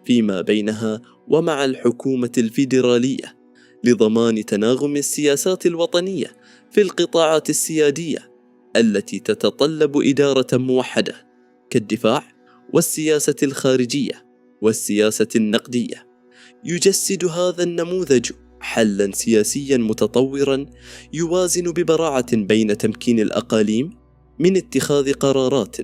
فيما بينها ومع الحكومة الفيدرالية لضمان تناغم السياسات الوطنية في القطاعات السيادية التي تتطلب إدارة موحدة كالدفاع والسياسة الخارجية والسياسة النقدية. يجسد هذا النموذج حلاً سياسياً متطوراً يوازن ببراعة بين تمكين الأقاليم من اتخاذ قرارات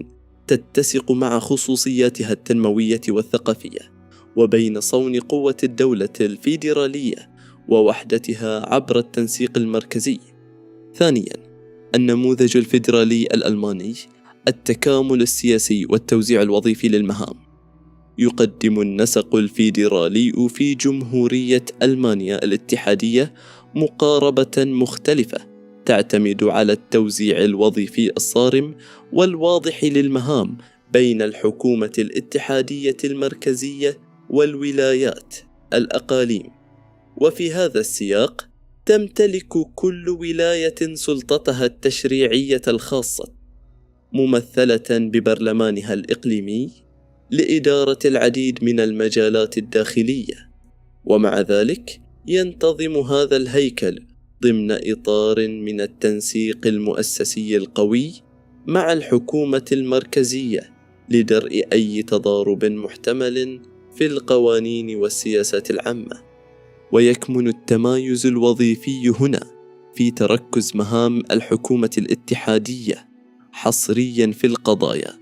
تتسق مع خصوصياتها التنموية والثقافية، وبين صون قوة الدولة الفيدرالية ووحدتها عبر التنسيق المركزي. ثانياً، النموذج الفيدرالي الألماني، التكامل السياسي والتوزيع الوظيفي للمهام. يقدم النسق الفيدرالي في جمهورية ألمانيا الاتحادية مقاربة مختلفة تعتمد على التوزيع الوظيفي الصارم والواضح للمهام بين الحكومة الاتحادية المركزية والولايات الأقاليم. وفي هذا السياق تمتلك كل ولاية سلطتها التشريعية الخاصة ممثلة ببرلمانها الإقليمي لإدارة العديد من المجالات الداخلية. ومع ذلك ينتظم هذا الهيكل ضمن إطار من التنسيق المؤسسي القوي مع الحكومة المركزية لدرء أي تضارب محتمل في القوانين والسياسات العامة. ويكمن التمايز الوظيفي هنا في تركز مهام الحكومة الاتحادية حصرياً في القضايا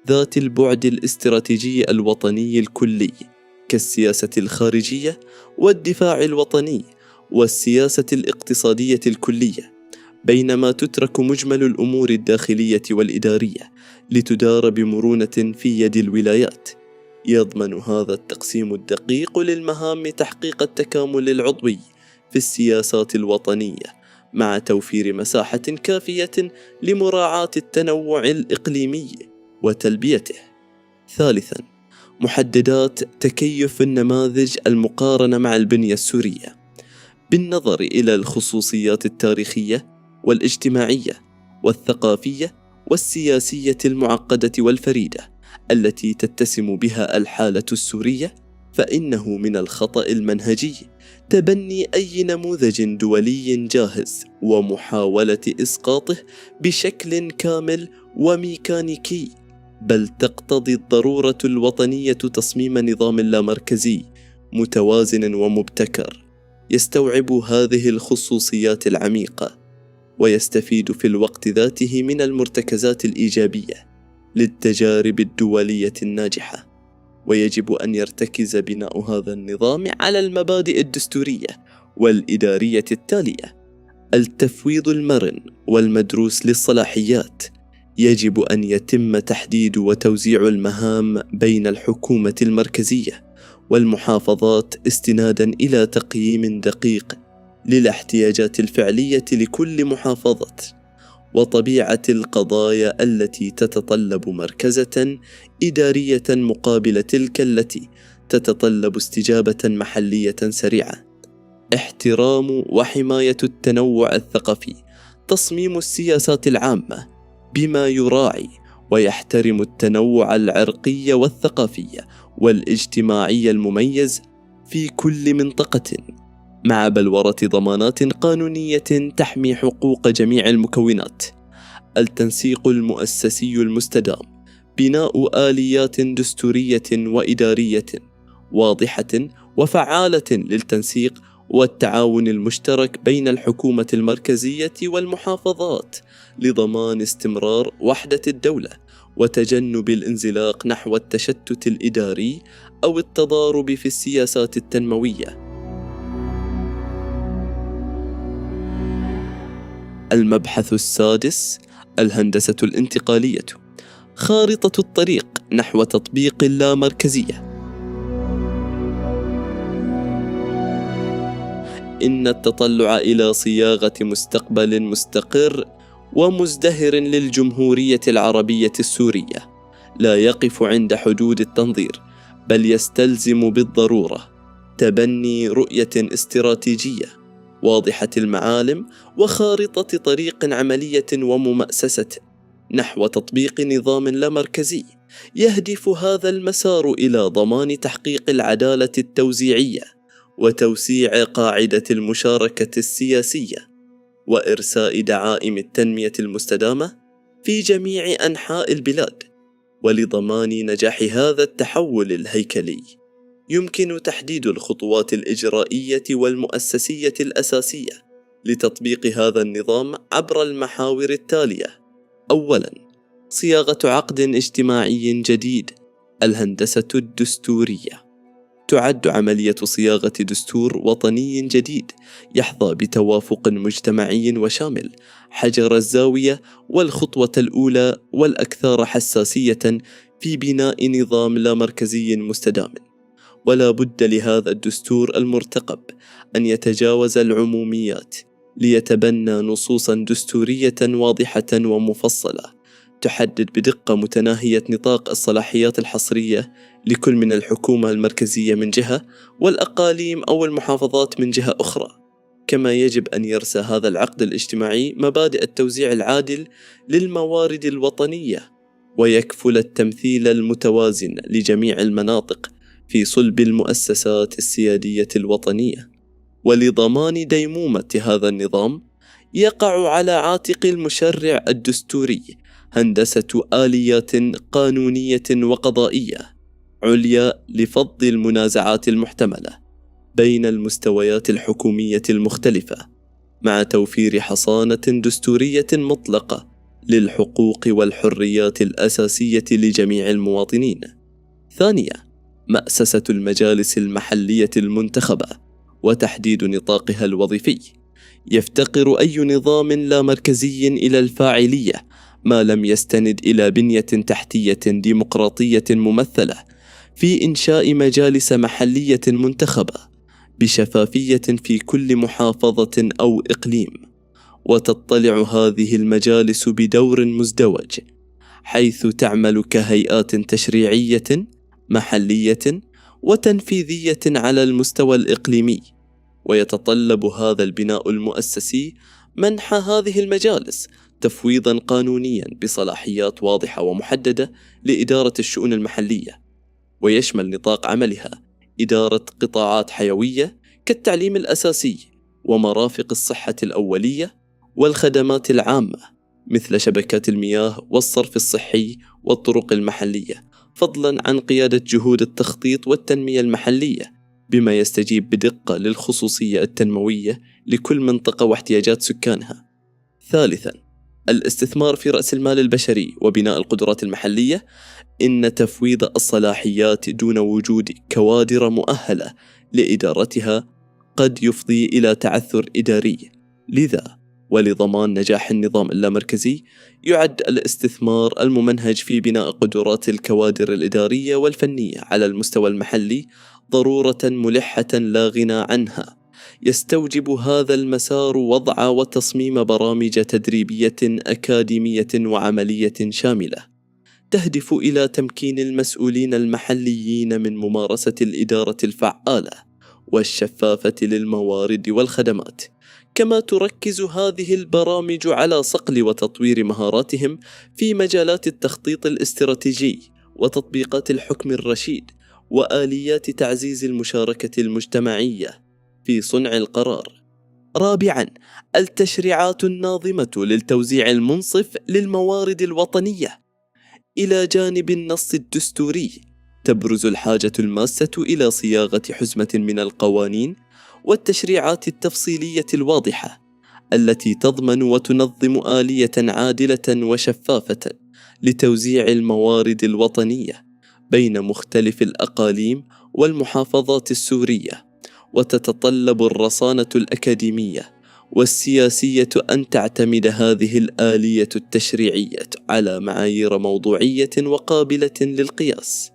ذات البعد الاستراتيجي الوطني الكلي كالسياسة الخارجية والدفاع الوطني والسياسة الاقتصادية الكلية، بينما تترك مجمل الأمور الداخلية والإدارية لتدار بمرونة في يد الولايات. يضمن هذا التقسيم الدقيق للمهام تحقيق التكامل العضوي في السياسات الوطنية مع توفير مساحة كافية لمراعاة التنوع الإقليمي وتلبيته. ثالثاً، محددات تكيف النماذج المقارنة مع البنية السورية بالنظر إلى الخصوصيات التاريخية والاجتماعية والثقافية والسياسية المعقدة والفريدة التي تتسم بها الحالة السورية. فإنه من الخطأ المنهجي تبني أي نموذج دولي جاهز ومحاولة إسقاطه بشكل كامل وميكانيكي، بل تقتضي الضرورة الوطنية تصميم نظام لامركزي متوازن ومبتكر يستوعب هذه الخصوصيات العميقة ويستفيد في الوقت ذاته من المرتكزات الإيجابية للتجارب الدولية الناجحة. ويجب أن يرتكز بناء هذا النظام على المبادئ الدستورية والإدارية التالية: التفويض المرن والمدروس للصلاحيات. يجب أن يتم تحديد وتوزيع المهام بين الحكومة المركزية والمحافظات استناداً إلى تقييم دقيق للاحتياجات الفعلية لكل محافظة وطبيعة القضايا التي تتطلب مركزة إدارية مقابل تلك التي تتطلب استجابة محلية سريعة. احترام وحماية التنوع الثقافي. تصميم السياسات العامة بما يراعي ويحترم التنوع العرقي والثقافي والاجتماعي المميز في كل منطقة، مع بلورة ضمانات قانونية تحمي حقوق جميع المكونات. التنسيق المؤسسي المستدام. بناء آليات دستورية وإدارية واضحة وفعالة للتنسيق والتعاون المشترك بين الحكومة المركزية والمحافظات لضمان استمرار وحدة الدولة وتجنب الانزلاق نحو التشتت الإداري أو التضارب في السياسات التنموية. المبحث السادس: الهندسة الانتقالية، خارطة الطريق نحو تطبيق اللامركزية. إن التطلع إلى صياغة مستقبل مستقر ومزدهر للجمهورية العربية السورية لا يقف عند حدود التنظير، بل يستلزم بالضرورة تبني رؤية استراتيجية واضحة المعالم وخارطة طريق عملية وممأسسة نحو تطبيق نظام لامركزي يهدف هذا المسار إلى ضمان تحقيق العدالة التوزيعية وتوسيع قاعدة المشاركة السياسية وإرساء دعائم التنمية المستدامة في جميع أنحاء البلاد. ولضمان نجاح هذا التحول الهيكلي يمكن تحديد الخطوات الإجرائية والمؤسسية الأساسية لتطبيق هذا النظام عبر المحاور التالية. أولاً، صياغة عقد اجتماعي جديد. الهندسة الدستورية. تعد عملية صياغة دستور وطني جديد يحظى بتوافق مجتمعي وشامل حجر الزاوية والخطوة الأولى والأكثر حساسية في بناء نظام لا مركزي مستدام. ولا بد لهذا الدستور المرتقب أن يتجاوز العموميات ليتبنى نصوصا دستورية واضحة ومفصلة تحدد بدقة متناهية نطاق الصلاحيات الحصرية لكل من الحكومة المركزية من جهة والأقاليم أو المحافظات من جهة أخرى. كما يجب أن يرسى هذا العقد الاجتماعي مبادئ التوزيع العادل للموارد الوطنية ويكفل التمثيل المتوازن لجميع المناطق في صلب المؤسسات السيادية الوطنية. ولضمان ديمومة هذا النظام يقع على عاتق المشرع الدستوري هندسة آليات قانونية وقضائية عليا لفض المنازعات المحتملة بين المستويات الحكومية المختلفة، مع توفير حصانة دستورية مطلقة للحقوق والحريات الأساسية لجميع المواطنين. ثانيا، مأسسة المجالس المحلية المنتخبة وتحديد نطاقها الوظيفي. يفتقر أي نظام لا مركزي إلى الفاعلية ما لم يستند إلى بنية تحتية ديمقراطية ممثلة في إنشاء مجالس محلية منتخبة بشفافية في كل محافظة أو إقليم. وتطلع هذه المجالس بدور مزدوج حيث تعمل كهيئات تشريعية محلية وتنفيذية على المستوى الإقليمي. ويتطلب هذا البناء المؤسسي منح هذه المجالس تفويضا قانونيا بصلاحيات واضحة ومحددة لإدارة الشؤون المحلية، ويشمل نطاق عملها إدارة قطاعات حيوية كالتعليم الأساسي ومرافق الصحة الأولية والخدمات العامة مثل شبكات المياه والصرف الصحي والطرق المحلية، فضلا عن قيادة جهود التخطيط والتنمية المحلية بما يستجيب بدقة للخصوصية التنموية لكل منطقة واحتياجات سكانها. ثالثا، الاستثمار في رأس المال البشري وبناء القدرات المحلية. إن تفويض الصلاحيات دون وجود كوادر مؤهلة لإدارتها قد يفضي إلى تعثر إداري. لذا ولضمان نجاح النظام اللامركزي يعد الاستثمار الممنهج في بناء قدرات الكوادر الإدارية والفنية على المستوى المحلي ضرورة ملحة لا غنى عنها. يستوجب هذا المسار وضع وتصميم برامج تدريبية أكاديمية وعملية شاملة تهدف إلى تمكين المسؤولين المحليين من ممارسة الإدارة الفعالة والشفافة للموارد والخدمات. كما تركز هذه البرامج على صقل وتطوير مهاراتهم في مجالات التخطيط الاستراتيجي وتطبيقات الحكم الرشيد وآليات تعزيز المشاركة المجتمعية في صنع القرار. رابعاً، التشريعات الناظمة للتوزيع المنصف للموارد الوطنية. إلى جانب النص الدستوري تبرز الحاجة الماسة إلى صياغة حزمة من القوانين والتشريعات التفصيلية الواضحة التي تضمن وتنظم آلية عادلة وشفافة لتوزيع الموارد الوطنية بين مختلف الأقاليم والمحافظات السورية. وتتطلب الرصانة الأكاديمية والسياسية أن تعتمد هذه الآلية التشريعية على معايير موضوعية وقابلة للقياس،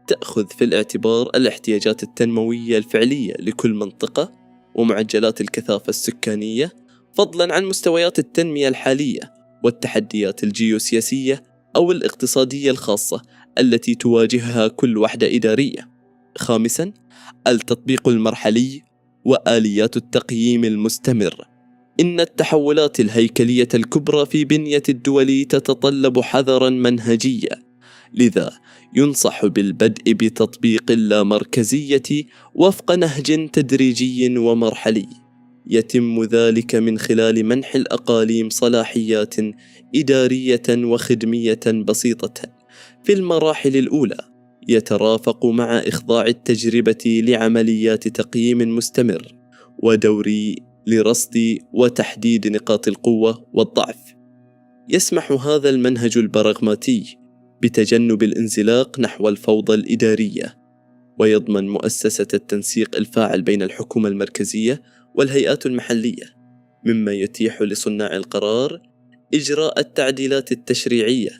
تأخذ في الاعتبار الاحتياجات التنموية الفعلية لكل منطقة ومعجلات الكثافة السكانية، فضلا عن مستويات التنمية الحالية والتحديات الجيوسياسية أو الاقتصادية الخاصة التي تواجهها كل وحدة إدارية. خامسا، التطبيق المرحلي وآليات التقييم المستمر. إن التحولات الهيكلية الكبرى في بنية الدول تتطلب حذرا منهجيا لذا ينصح بالبدء بتطبيق اللامركزية وفق نهج تدريجي ومرحلي، يتم ذلك من خلال منح الأقاليم صلاحيات إدارية وخدمية بسيطة في المراحل الأولى، يترافق مع إخضاع التجربة لعمليات تقييم مستمر ودوري لرصد وتحديد نقاط القوة والضعف. يسمح هذا المنهج البراغماتي بتجنب الانزلاق نحو الفوضى الإدارية، ويضمن مؤسسة التنسيق الفاعل بين الحكومة المركزية والهيئات المحلية، مما يتيح لصناع القرار إجراء التعديلات التشريعية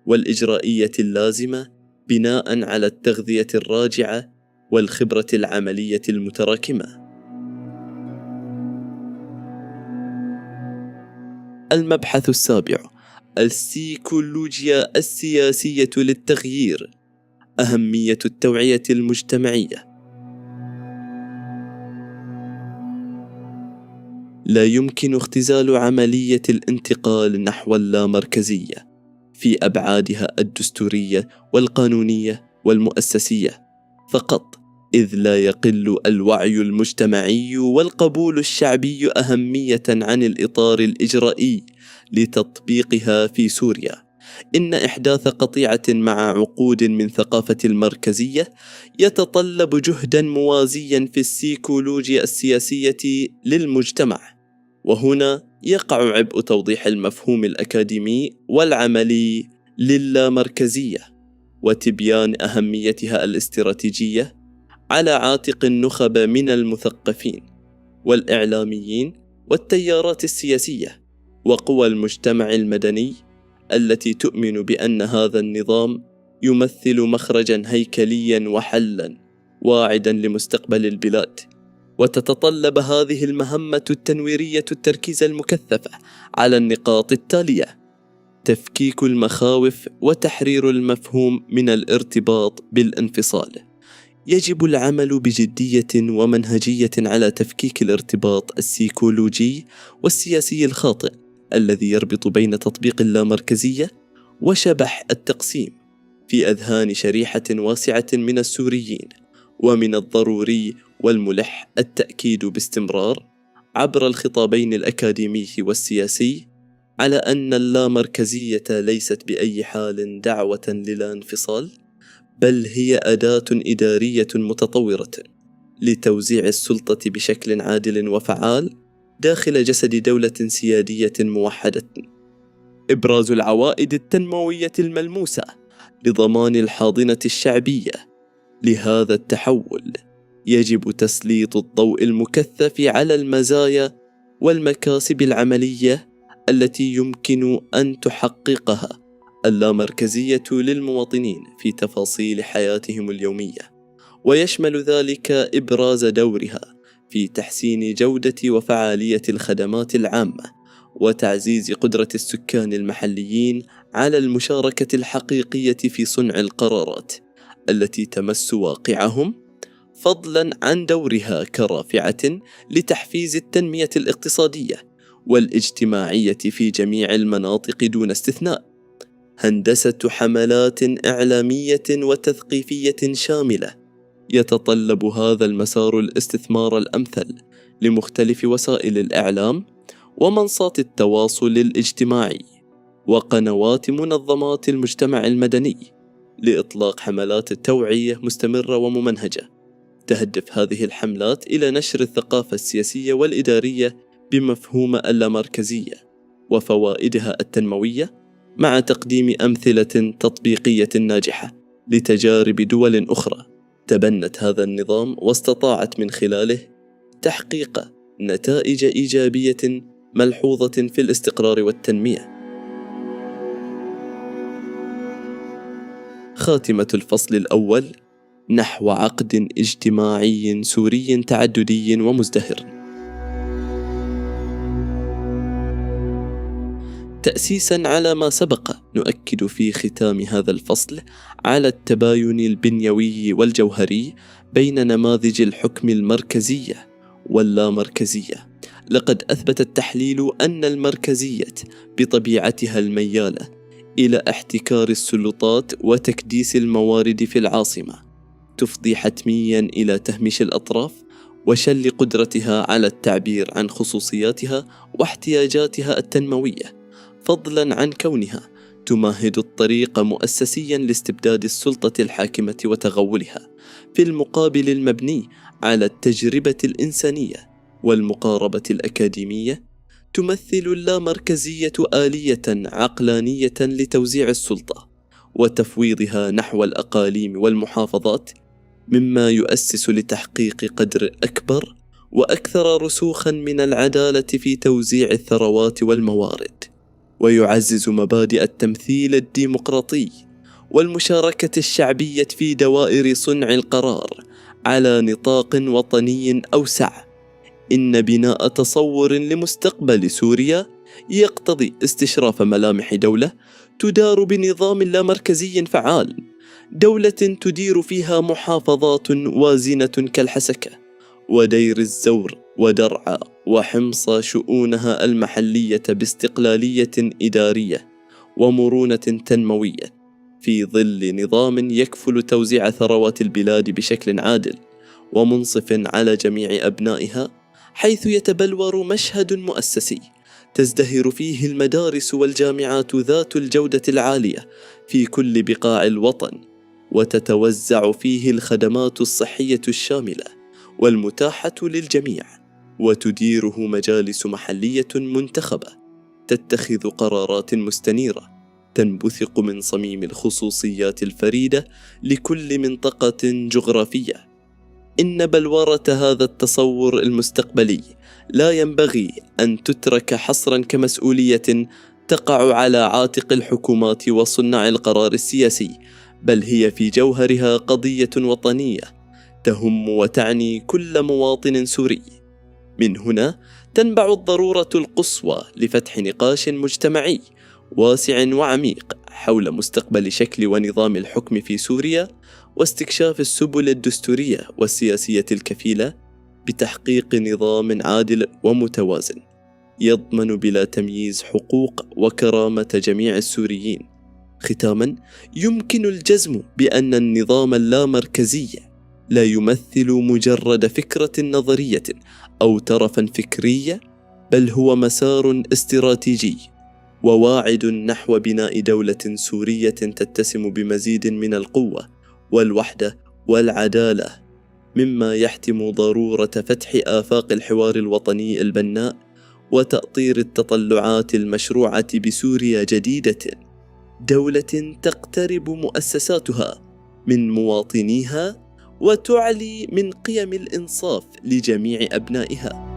والإجرائية اللازمة بناء على التغذية الراجعة والخبرة العملية المتراكمة. المبحث السابع: السيكولوجيا السياسية للتغيير، أهمية التوعية المجتمعية. لا يمكن اختزال عملية الانتقال نحو اللامركزية في أبعادها الدستورية والقانونية والمؤسسية فقط، إذ لا يقل الوعي المجتمعي والقبول الشعبي أهمية عن الإطار الإجرائي لتطبيقها في سوريا. إن إحداث قطيعة مع عقود من ثقافة المركزية يتطلب جهدا موازيا في السيكولوجيا السياسية للمجتمع، وهنا يقع عبء توضيح المفهوم الأكاديمي والعملي للامركزية وتبيان أهميتها الاستراتيجية على عاتق النخب من المثقفين والإعلاميين والتيارات السياسية وقوى المجتمع المدني التي تؤمن بأن هذا النظام يمثل مخرجا هيكليا وحلا واعدا لمستقبل البلاد. وتتطلب هذه المهمة التنويرية التركيز المكثف على النقاط التالية: تفكيك المخاوف وتحرير المفهوم من الارتباط بالانفصال. يجب العمل بجدية ومنهجية على تفكيك الارتباط السيكولوجي والسياسي الخاطئ الذي يربط بين تطبيق اللامركزية وشبح التقسيم في أذهان شريحة واسعة من السوريين. ومن الضروري والملح التأكيد باستمرار عبر الخطابين الأكاديمي والسياسي على أن اللامركزية ليست بأي حال دعوة للا انفصال، بل هي أداة إدارية متطورة لتوزيع السلطة بشكل عادل وفعال داخل جسد دولة سيادية موحدة. إبراز العوائد التنموية الملموسة لضمان الحاضنة الشعبية لهذا التحول، يجب تسليط الضوء المكثف على المزايا والمكاسب العملية التي يمكن أن تحققها اللامركزية للمواطنين في تفاصيل حياتهم اليومية، ويشمل ذلك إبراز دورها في تحسين جودة وفعالية الخدمات العامة وتعزيز قدرة السكان المحليين على المشاركة الحقيقية في صنع القرارات التي تمس واقعهم، فضلا عن دورها كرافعة لتحفيز التنمية الاقتصادية والاجتماعية في جميع المناطق دون استثناء. هندسة حملات إعلامية وتثقيفية شاملة يتطلب هذا المسار الاستثمار الأمثل لمختلف وسائل الإعلام ومنصات التواصل الاجتماعي وقنوات منظمات المجتمع المدني لإطلاق حملات توعية مستمرة وممنهجة. تهدف هذه الحملات إلى نشر الثقافة السياسية والإدارية بمفهوم اللامركزية وفوائدها التنموية، مع تقديم أمثلة تطبيقية ناجحة لتجارب دول أخرى تبنت هذا النظام واستطاعت من خلاله تحقيق نتائج إيجابية ملحوظة في الاستقرار والتنمية. خاتمة الفصل الأول: نحو عقد اجتماعي سوري تعددي ومزدهر. تأسيساً على ما سبق، نؤكد في ختام هذا الفصل على التباين البنيوي والجوهري بين نماذج الحكم المركزية واللامركزية. لقد أثبت التحليل أن المركزية بطبيعتها الميالة إلى احتكار السلطات وتكديس الموارد في العاصمة، تفضي حتميا إلى تهميش الأطراف وشل قدرتها على التعبير عن خصوصياتها واحتياجاتها التنموية، فضلا عن كونها تمهد الطريق مؤسسيا لاستبداد السلطة الحاكمة وتغولها، في المقابل المبني على التجربة الإنسانية والمقاربة الأكاديمية. تمثل اللامركزية آلية عقلانية لتوزيع السلطة وتفويضها نحو الأقاليم والمحافظات، مما يؤسس لتحقيق قدر أكبر وأكثر رسوخا من العدالة في توزيع الثروات والموارد، ويعزز مبادئ التمثيل الديمقراطي والمشاركة الشعبية في دوائر صنع القرار على نطاق وطني أوسع. إن بناء تصور لمستقبل سوريا يقتضي استشراف ملامح دولة تدار بنظام لا مركزي فعال، دولة تدير فيها محافظات وازنة كالحسكة ودير الزور ودرعا وحمص شؤونها المحلية باستقلالية إدارية ومرونة تنموية، في ظل نظام يكفل توزيع ثروات البلاد بشكل عادل ومنصف على جميع أبنائها، حيث يتبلور مشهد مؤسسي تزدهر فيه المدارس والجامعات ذات الجودة العالية في كل بقاع الوطن، وتتوزع فيه الخدمات الصحية الشاملة والمتاحة للجميع، وتديره مجالس محلية منتخبة تتخذ قرارات مستنيرة تنبثق من صميم الخصوصيات الفريدة لكل منطقة جغرافية. إن بلورة هذا التصور المستقبلي لا ينبغي أن تترك حصرا كمسؤولية تقع على عاتق الحكومات وصناع القرار السياسي، بل هي في جوهرها قضية وطنية تهم وتعني كل مواطن سوري. من هنا تنبع الضرورة القصوى لفتح نقاش مجتمعي واسع وعميق حول مستقبل شكل ونظام الحكم في سوريا، واستكشاف السبل الدستورية والسياسية الكفيلة بتحقيق نظام عادل ومتوازن يضمن بلا تمييز حقوق وكرامة جميع السوريين. ختاما، يمكن الجزم بأن النظام اللامركزي لا يمثل مجرد فكرة نظرية أو ترفا فكرية، بل هو مسار استراتيجي وواعد نحو بناء دولة سورية تتسم بمزيد من القوة والوحدة والعدالة، مما يحتم ضرورة فتح آفاق الحوار الوطني البناء وتأطير التطلعات المشروعة بسوريا جديدة، دولة تقترب مؤسساتها من مواطنيها وتعلي من قيم الإنصاف لجميع أبنائها.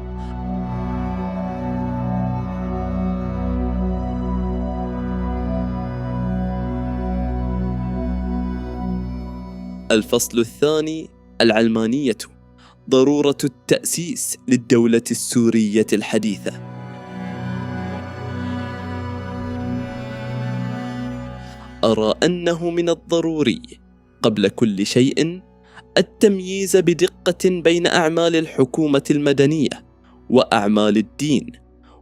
الفصل الثاني: العلمانية، ضرورة التأسيس للدولة السورية الحديثة. أرى أنه من الضروري قبل كل شيء التمييز بدقة بين أعمال الحكومة المدنية وأعمال الدين،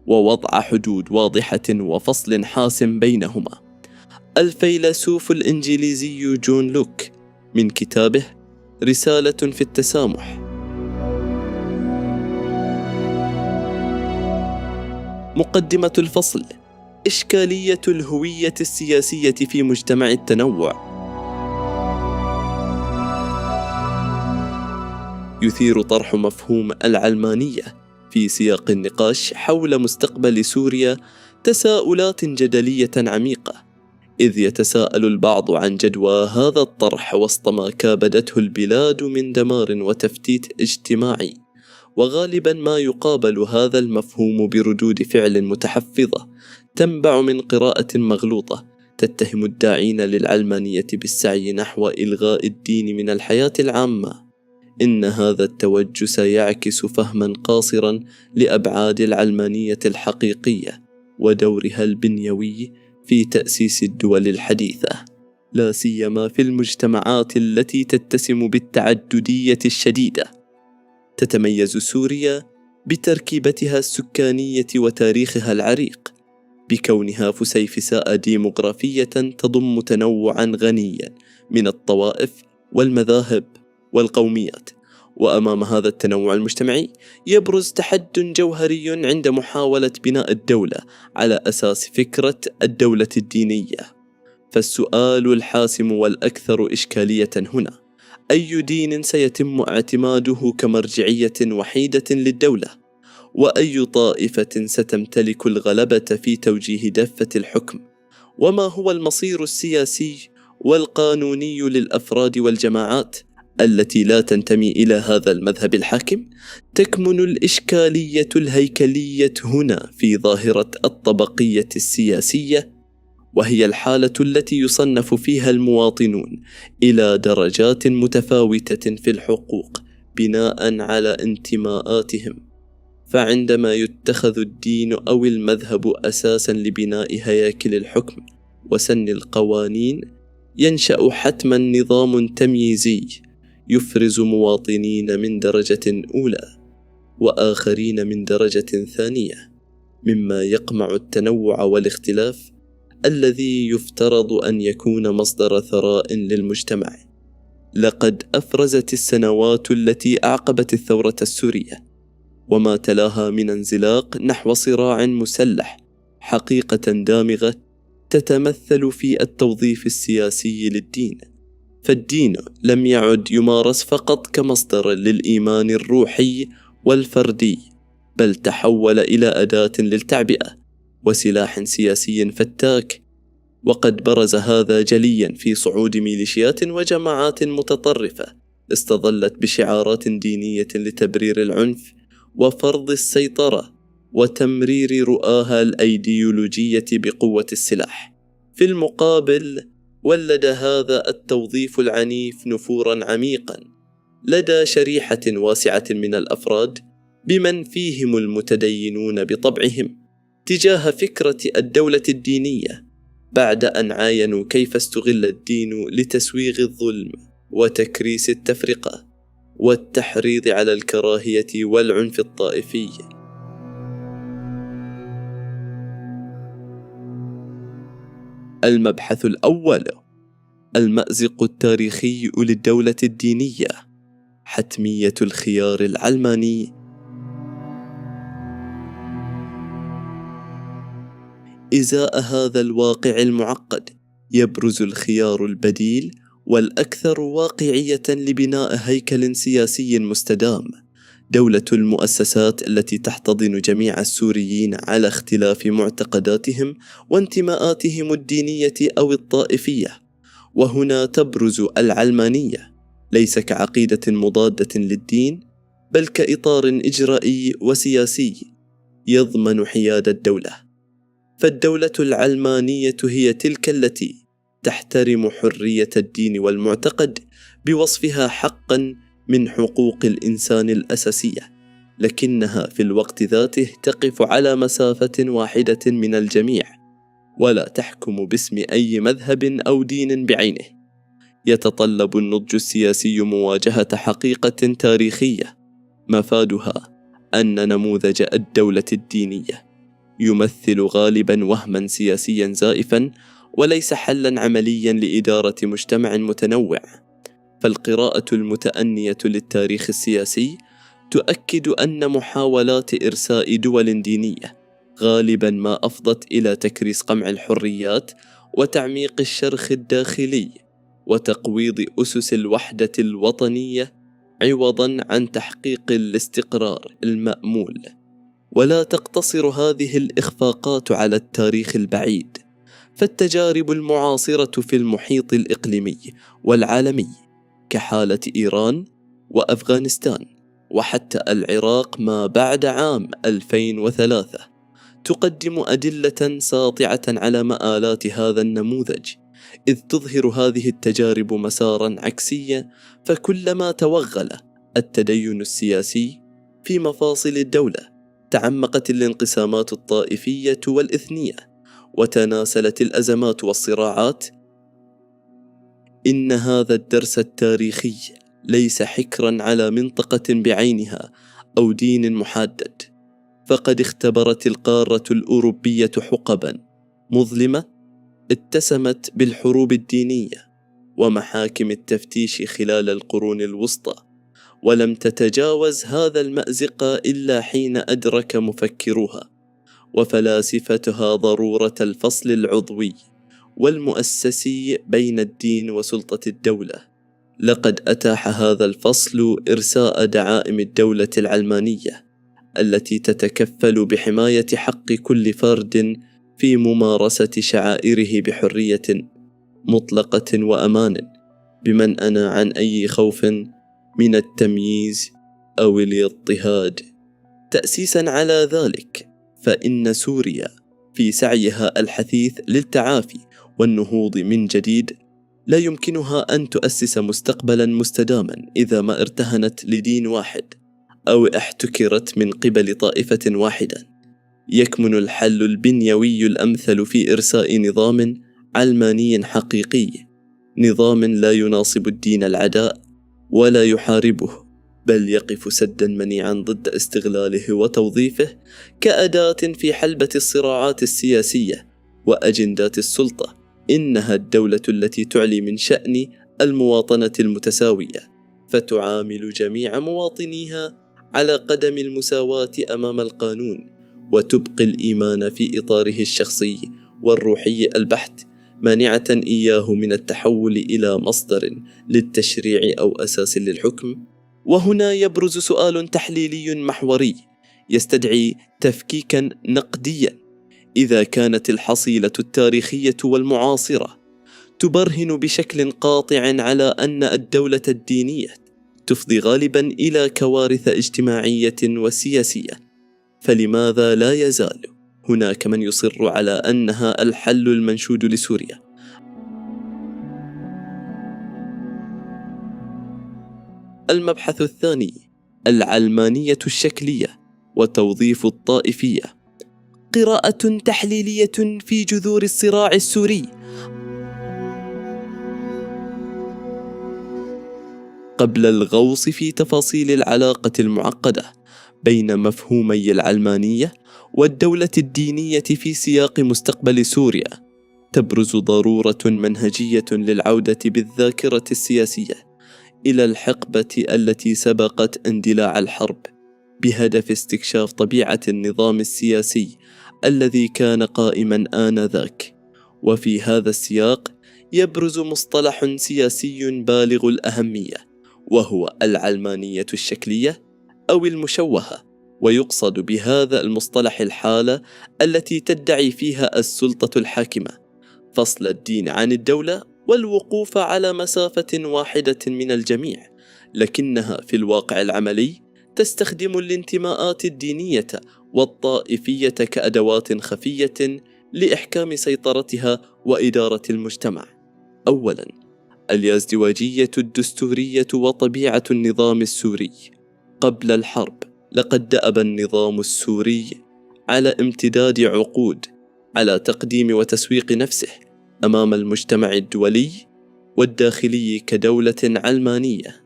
ووضع حدود واضحة وفصل حاسم بينهما. الفيلسوف الإنجليزي جون لوك من كتابه رسالة في التسامح: مقدمة الفصل: إشكالية الهوية السياسية في مجتمع التنوع. يثير طرح مفهوم العلمانية في سياق النقاش حول مستقبل سوريا تساؤلات جدلية عميقة، إذ يتساءل البعض عن جدوى هذا الطرح وسط ما كابدته البلاد من دمار وتفتيت اجتماعي، وغالبا ما يقابل هذا المفهوم بردود فعل متحفظة تنبع من قراءة مغلوطة تتهم الداعين للعلمانية بالسعي نحو إلغاء الدين من الحياة العامة. إن هذا التوجس يعكس فهما قاصرا لأبعاد العلمانية الحقيقية ودورها البنيوي في تأسيس الدول الحديثة، لا سيما في المجتمعات التي تتسم بالتعددية الشديدة. تتميز سوريا بتركيبتها السكانية وتاريخها العريق، بكونها فسيفساء ديمغرافية تضم تنوعا غنيا من الطوائف والمذاهب والقوميات. وأمام هذا التنوع المجتمعي يبرز تحد جوهري عند محاولة بناء الدولة على أساس فكرة الدولة الدينية. فالسؤال الحاسم والأكثر إشكالية هنا: أي دين سيتم اعتماده كمرجعية وحيدة للدولة؟ وأي طائفة ستمتلك الغلبة في توجيه دفة الحكم؟ وما هو المصير السياسي والقانوني للأفراد والجماعات التي لا تنتمي إلى هذا المذهب الحاكم؟ تكمن الإشكالية الهيكلية هنا في ظاهرة الطبقية السياسية، وهي الحالة التي يصنف فيها المواطنون إلى درجات متفاوتة في الحقوق بناء على انتماءاتهم. فعندما يتخذ الدين أو المذهب أساساً لبناء هياكل الحكم وسن القوانين، ينشأ حتماً نظام تمييزي يفرز مواطنين من درجة أولى وآخرين من درجة ثانية، مما يقمع التنوع والاختلاف الذي يفترض أن يكون مصدر ثراء للمجتمع. لقد أفرزت السنوات التي أعقبت الثورة السورية وما تلاها من انزلاق نحو صراع مسلح حقيقة دامغة تتمثل في التوظيف السياسي للدين. فالدين لم يعد يمارس فقط كمصدر للإيمان الروحي والفردي، بل تحول إلى أداة للتعبئة وسلاح سياسي فتاك. وقد برز هذا جليا في صعود ميليشيات وجماعات متطرفة استظلت بشعارات دينية لتبرير العنف وفرض السيطرة وتمرير رؤاها الأيديولوجية بقوة السلاح. في المقابل ولد هذا التوظيف العنيف نفورا عميقا لدى شريحة واسعة من الأفراد، بمن فيهم المتدينون بطبعهم، تجاه فكرة الدولة الدينية، بعد أن عاينوا كيف استغل الدين لتسويغ الظلم وتكريس التفرقة والتحريض على الكراهية والعنف الطائفي. المبحث الأول: المأزق التاريخي للدولة الدينية، حتمية الخيار العلماني. إزاء هذا الواقع المعقد يبرز الخيار البديل والأكثر واقعية لبناء هيكل سياسي مستدام، دولة المؤسسات التي تحتضن جميع السوريين على اختلاف معتقداتهم وانتماءاتهم الدينية أو الطائفية. وهنا تبرز العلمانية ليس كعقيدة مضادة للدين، بل كإطار إجرائي وسياسي يضمن حياد الدولة. فالدولة العلمانية هي تلك التي تحترم حرية الدين والمعتقد بوصفها حقا من حقوق الإنسان الأساسية، لكنها في الوقت ذاته تقف على مسافة واحدة من الجميع ولا تحكم باسم أي مذهب أو دين بعينه. يتطلب النضج السياسي مواجهة حقيقة تاريخية مفادها أن نموذج الدولة الدينية يمثل غالبا وهما سياسيا زائفا وليس حلا عمليا لإدارة مجتمع متنوع. فالقراءة المتأنية للتاريخ السياسي تؤكد أن محاولات إرساء دول دينية غالبا ما أفضت إلى تكريس قمع الحريات وتعميق الشرخ الداخلي وتقويض أسس الوحدة الوطنية عوضا عن تحقيق الاستقرار المأمول. ولا تقتصر هذه الإخفاقات على التاريخ البعيد، فالتجارب المعاصرة في المحيط الإقليمي والعالمي كحالة إيران وأفغانستان وحتى العراق ما بعد عام 2003 تقدم أدلة ساطعة على مآلات هذا النموذج، إذ تظهر هذه التجارب مسارا عكسيا. فكلما توغل التدين السياسي في مفاصل الدولة تعمقت الانقسامات الطائفية والإثنية وتناسلت الأزمات والصراعات. إن هذا الدرس التاريخي ليس حكرا على منطقة بعينها أو دين محدد، فقد اختبرت القارة الأوروبية حقبا مظلمة اتسمت بالحروب الدينية ومحاكم التفتيش خلال القرون الوسطى، ولم تتجاوز هذا المأزق إلا حين أدرك مفكروها وفلاسفتها ضرورة الفصل العضوي والمؤسسي بين الدين وسلطة الدولة. لقد أتاح هذا الفصل إرساء دعائم الدولة العلمانية التي تتكفل بحماية حق كل فرد في ممارسة شعائره بحرية مطلقة وأمان، بمنأى عن أي خوف من التمييز أو الاضطهاد. تأسيسا على ذلك، فإن سوريا في سعيها الحثيث للتعافي والنهوض من جديد لا يمكنها أن تؤسس مستقبلا مستداما إذا ما ارتهنت لدين واحد أو احتكرت من قبل طائفة واحدة. يكمن الحل البنيوي الأمثل في إرساء نظام علماني حقيقي، نظام لا يناصب الدين العداء ولا يحاربه، بل يقف سدا منيعا ضد استغلاله وتوظيفه كأداة في حلبة الصراعات السياسية وأجندات السلطة. إنها الدولة التي تعلي من شأن المواطنة المتساوية، فتعامل جميع مواطنيها على قدم المساواة أمام القانون، وتبقي الإيمان في إطاره الشخصي والروحي البحت، مانعة إياه من التحول إلى مصدر للتشريع أو أساس للحكم. وهنا يبرز سؤال تحليلي محوري يستدعي تفكيكا نقديا. إذا كانت الحصيلة التاريخية والمعاصرة تبرهن بشكل قاطع على أن الدولة الدينية تفضي غالبا إلى كوارث اجتماعية وسياسية، فلماذا لا يزال هناك من يصر على أنها الحل المنشود لسوريا؟ المبحث الثاني: العلمانية الشكلية وتوظيف الطائفية. قراءة تحليلية في جذور الصراع السوري. قبل الغوص في تفاصيل العلاقة المعقدة بين مفهومي العلمانية والدولة الدينية في سياق مستقبل سوريا، تبرز ضرورة منهجية للعودة بالذاكرة السياسية إلى الحقبة التي سبقت اندلاع الحرب، بهدف استكشاف طبيعة النظام السياسي الذي كان قائما آنذاك. وفي هذا السياق يبرز مصطلح سياسي بالغ الأهمية، وهو العلمانية الشكلية أو المشوهة. ويقصد بهذا المصطلح الحالة التي تدعي فيها السلطة الحاكمة فصل الدين عن الدولة والوقوف على مسافة واحدة من الجميع، لكنها في الواقع العملي تستخدم الانتماءات الدينية والطائفية كأدوات خفية لإحكام سيطرتها وإدارة المجتمع. أولاً، الازدواجية الدستورية وطبيعة النظام السوري. قبل الحرب لقد دأب النظام السوري على امتداد عقود على تقديم وتسويق نفسه أمام المجتمع الدولي والداخلي كدولة علمانية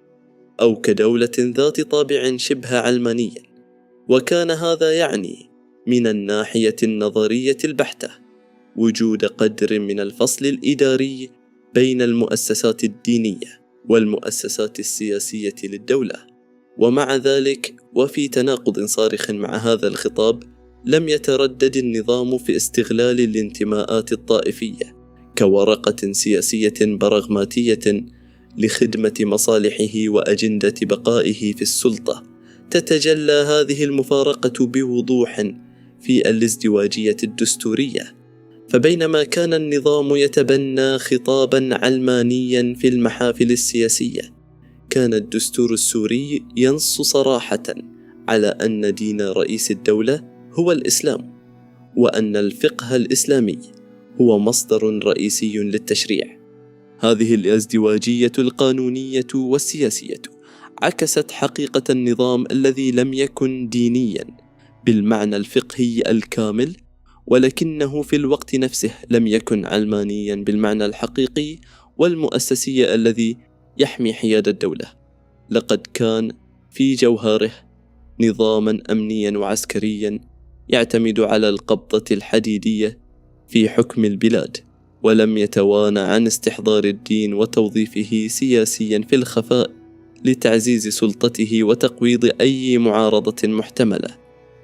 أو كدولة ذات طابع شبه علماني، وكان هذا يعني من الناحية النظرية البحتة وجود قدر من الفصل الإداري بين المؤسسات الدينية والمؤسسات السياسية للدولة. ومع ذلك، وفي تناقض صارخ مع هذا الخطاب، لم يتردد النظام في استغلال الانتماءات الطائفية كورقة سياسية براغماتية لخدمة مصالحه وأجندة بقائه في السلطة. تتجلى هذه المفارقة بوضوح في الازدواجية الدستورية، فبينما كان النظام يتبنى خطابا علمانيا في المحافل السياسية، كان الدستور السوري ينص صراحة على أن دين رئيس الدولة هو الإسلام، وأن الفقه الإسلامي هو مصدر رئيسي للتشريع. هذه الازدواجية القانونية والسياسية عكست حقيقة النظام الذي لم يكن دينيا بالمعنى الفقهي الكامل، ولكنه في الوقت نفسه لم يكن علمانيا بالمعنى الحقيقي والمؤسسي الذي يحمي حياد الدولة. لقد كان في جوهره نظاما أمنيا وعسكريا يعتمد على القبضة الحديدية في حكم البلاد، ولم يتوانى عن استحضار الدين وتوظيفه سياسيا في الخفاء لتعزيز سلطته وتقويض أي معارضة محتملة،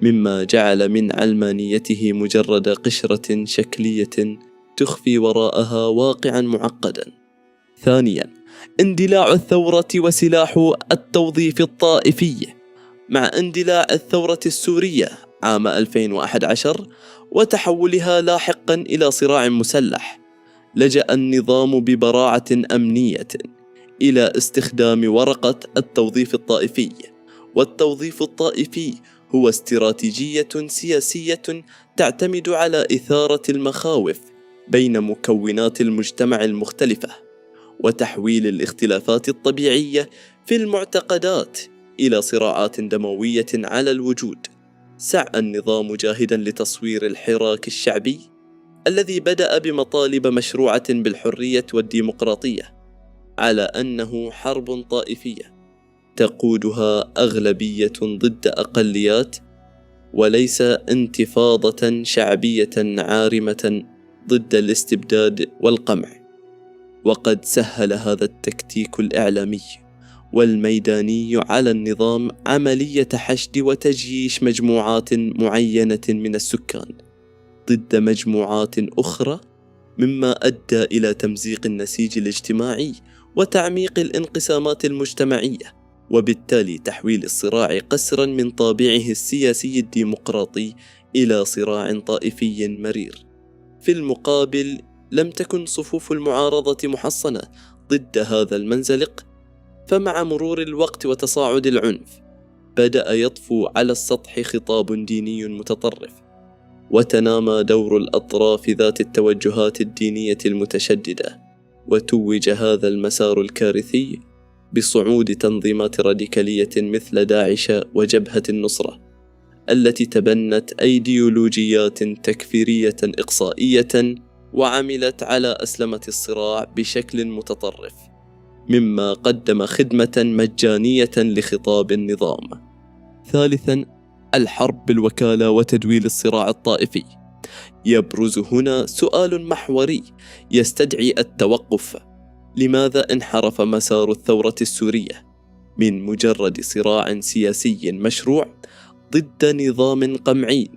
مما جعل من علمانيته مجرد قشرة شكلية تخفي وراءها واقعا معقدا. ثانيا، اندلاع الثورة وسلاح التوظيف الطائفي. مع اندلاع الثورة السورية عام 2011 وتحولها لاحقا إلى صراع مسلح، لجأ النظام ببراعة أمنية إلى استخدام ورقة التوظيف الطائفي. والتوظيف الطائفي هو استراتيجية سياسية تعتمد على إثارة المخاوف بين مكونات المجتمع المختلفة، وتحويل الاختلافات الطبيعية في المعتقدات إلى صراعات دموية على الوجود. سعى النظام جاهدا لتصوير الحراك الشعبي الذي بدأ بمطالب مشروعة بالحرية والديمقراطية على أنه حرب طائفية تقودها أغلبية ضد أقليات، وليس انتفاضة شعبية عارمة ضد الاستبداد والقمع. وقد سهل هذا التكتيك الإعلامي والميداني على النظام عملية حشد وتجييش مجموعات معينة من السكان ضد مجموعات أخرى، مما أدى إلى تمزيق النسيج الاجتماعي وتعميق الانقسامات المجتمعية، وبالتالي تحويل الصراع قسرا من طابعه السياسي الديمقراطي إلى صراع طائفي مرير. في المقابل، لم تكن صفوف المعارضة محصنة ضد هذا المنزلق، فمع مرور الوقت وتصاعد العنف بدأ يطفو على السطح خطاب ديني متطرف، وتنامى دور الأطراف ذات التوجهات الدينية المتشددة، وتوج هذا المسار الكارثي بصعود تنظيمات راديكالية مثل داعش وجبهة النصرة، التي تبنت أيديولوجيات تكفيرية إقصائية وعملت على أسلمة الصراع بشكل متطرف، مما قدم خدمة مجانية لخطاب النظام. ثالثا، الحرب بالوكالة وتدويل الصراع الطائفي. يبرز هنا سؤال محوري يستدعي التوقف: لماذا انحرف مسار الثورة السورية من مجرد صراع سياسي مشروع ضد نظام قمعي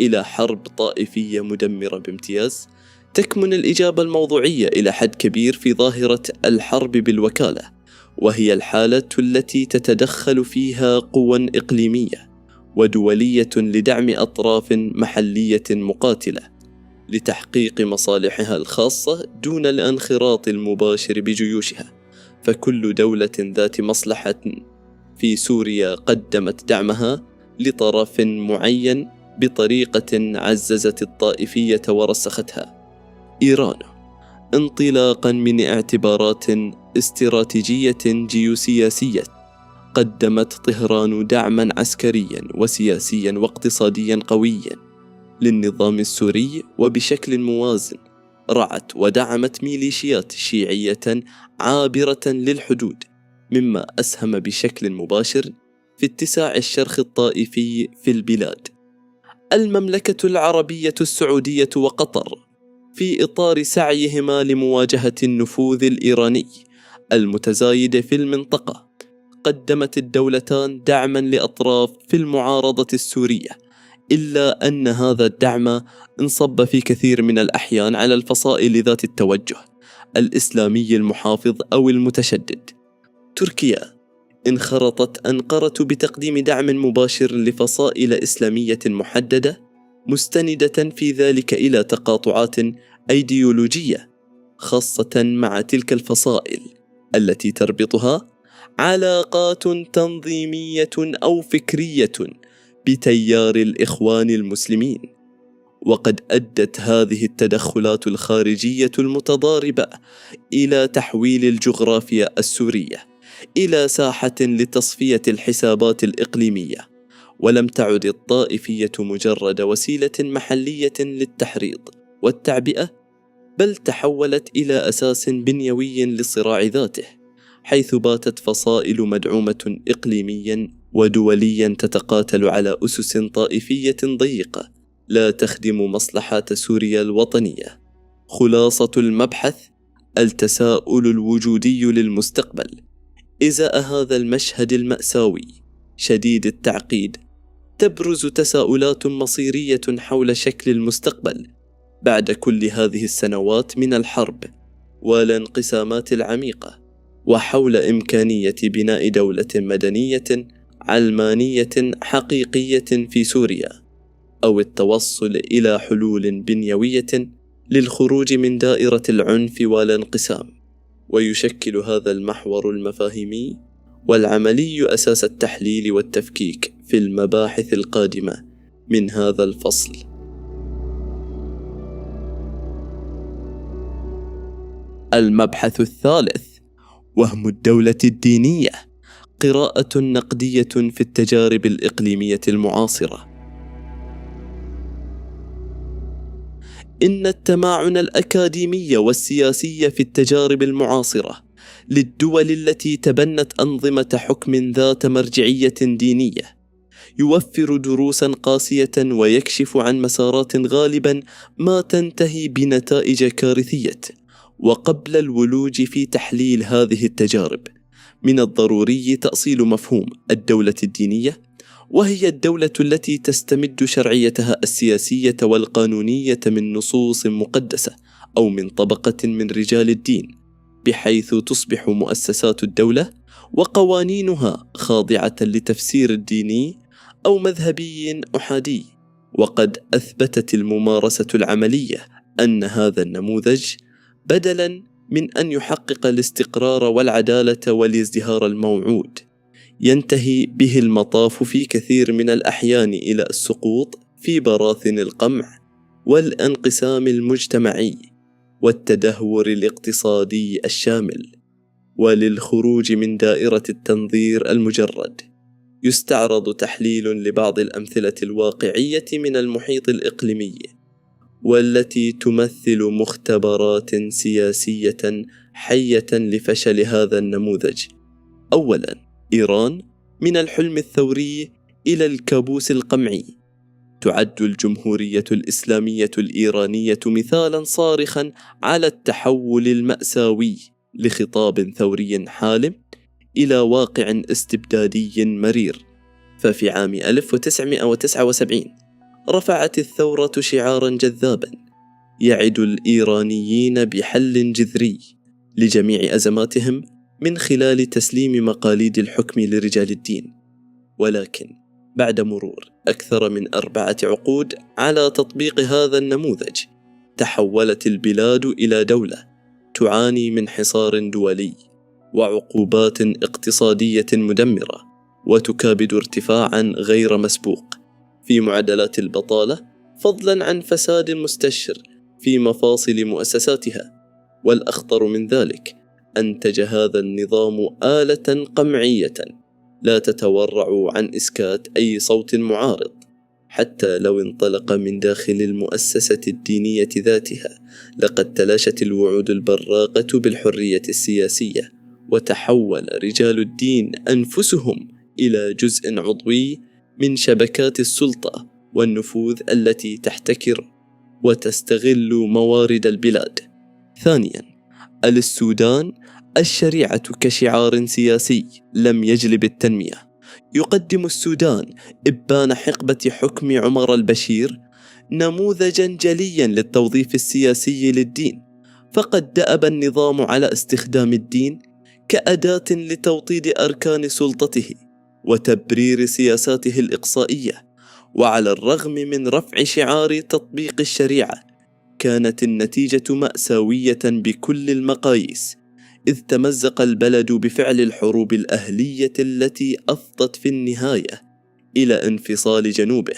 إلى حرب طائفية مدمرة بامتياز؟ تكمن الإجابة الموضوعية إلى حد كبير في ظاهرة الحرب بالوكالة، وهي الحالة التي تتدخل فيها قوى إقليمية ودولية لدعم أطراف محلية مقاتلة لتحقيق مصالحها الخاصة دون الانخراط المباشر بجيوشها. فكل دولة ذات مصلحة في سوريا قدمت دعمها لطرف معين بطريقة عززت الطائفية ورسختها. إيران، انطلاقا من اعتبارات استراتيجية جيوسياسية، قدمت طهران دعما عسكريا وسياسيا واقتصاديا قويا للنظام السوري، وبشكل موازن رعت ودعمت ميليشيات شيعية عابرة للحدود، مما أسهم بشكل مباشر في اتساع الشرخ الطائفي في البلاد. المملكة العربية السعودية وقطر، في إطار سعيهما لمواجهة النفوذ الإيراني المتزايد في المنطقة، قدمت الدولتان دعما لأطراف في المعارضة السورية، إلا أن هذا الدعم انصب في كثير من الأحيان على الفصائل ذات التوجه الإسلامي المحافظ أو المتشدد. تركيا انخرطت أنقرة بتقديم دعم مباشر لفصائل إسلامية محددة، مستندة في ذلك إلى تقاطعات أيديولوجية خاصة مع تلك الفصائل التي تربطها علاقات تنظيمية أو فكرية بتيار الإخوان المسلمين. وقد أدت هذه التدخلات الخارجية المتضاربة إلى تحويل الجغرافيا السورية إلى ساحة لتصفية الحسابات الإقليمية، ولم تعد الطائفية مجرد وسيلة محلية للتحريض والتعبئة، بل تحولت إلى أساس بنيوي للصراع ذاته، حيث باتت فصائل مدعومة إقليميا ودوليا تتقاتل على أسس طائفية ضيقة لا تخدم مصلحة سوريا الوطنية. خلاصة المبحث: التساؤل الوجودي للمستقبل. إزاء هذا المشهد المأساوي شديد التعقيد تبرز تساؤلات مصيرية حول شكل المستقبل بعد كل هذه السنوات من الحرب والانقسامات العميقة، وحول إمكانية بناء دولة مدنية علمانية حقيقية في سوريا، أو التوصل إلى حلول بنيوية للخروج من دائرة العنف والانقسام. ويشكل هذا المحور المفاهيمي والعملي أساس التحليل والتفكيك في المباحث القادمة من هذا الفصل. المبحث الثالث: وهم الدولة الدينية، قراءة نقدية في التجارب الإقليمية المعاصرة. إن التماعن الأكاديمي والسياسي في التجارب المعاصرة للدول التي تبنت أنظمة حكم ذات مرجعية دينية يوفر دروسا قاسية ويكشف عن مسارات غالبا ما تنتهي بنتائج كارثية. وقبل الولوج في تحليل هذه التجارب، من الضروري تأصيل مفهوم الدولة الدينية، وهي الدولة التي تستمد شرعيتها السياسية والقانونية من نصوص مقدسة أو من طبقة من رجال الدين، بحيث تصبح مؤسسات الدولة وقوانينها خاضعة لتفسير ديني أو مذهبي أحادي. وقد أثبتت الممارسة العملية أن هذا النموذج، بدلاً من أن يحقق الاستقرار والعدالة والازدهار الموعود، ينتهي به المطاف في كثير من الأحيان إلى السقوط في براثن القمع والانقسام المجتمعي والتدهور الاقتصادي الشامل، وللخروج من دائرة التنظير المجرد. يستعرض تحليل لبعض الأمثلة الواقعية من المحيط الإقليمي، والتي تمثل مختبرات سياسية حية لفشل هذا النموذج. أولاً، إيران من الحلم الثوري إلى الكابوس القمعي. تعد الجمهورية الإسلامية الإيرانية مثالاً صارخاً على التحول المأساوي لخطاب ثوري حالم إلى واقع استبدادي مرير. ففي عام 1979 رفعت الثورة شعاراً جذاباً يعد الإيرانيين بحل جذري لجميع أزماتهم من خلال تسليم مقاليد الحكم لرجال الدين. ولكن بعد مرور أكثر من 4 عقود على تطبيق هذا النموذج، تحولت البلاد إلى دولة تعاني من حصار دولي وعقوبات اقتصادية مدمرة، وتكابد ارتفاعا غير مسبوق في معدلات البطالة، فضلا عن فساد مستشر في مفاصل مؤسساتها. والأخطر من ذلك، أنتج هذا النظام آلة قمعية لا تتورع عن إسكات أي صوت معارض، حتى لو انطلق من داخل المؤسسة الدينية ذاتها. لقد تلاشت الوعود البراقة بالحرية السياسية، وتحول رجال الدين أنفسهم إلى جزء عضوي من شبكات السلطة والنفوذ التي تحتكر وتستغل موارد البلاد. ثانياً، السودان، الشريعة كشعار سياسي لم يجلب التنمية. يقدم السودان إبان حقبة حكم عمر البشير نموذجاً جلياً للتوظيف السياسي للدين، فقد دأب النظام على استخدام الدين كأداة لتوطيد أركان سلطته وتبرير سياساته الإقصائية. وعلى الرغم من رفع شعار تطبيق الشريعة، كانت النتيجة مأساوية بكل المقاييس، إذ تمزق البلد بفعل الحروب الأهلية التي أفضت في النهاية إلى انفصال جنوبه،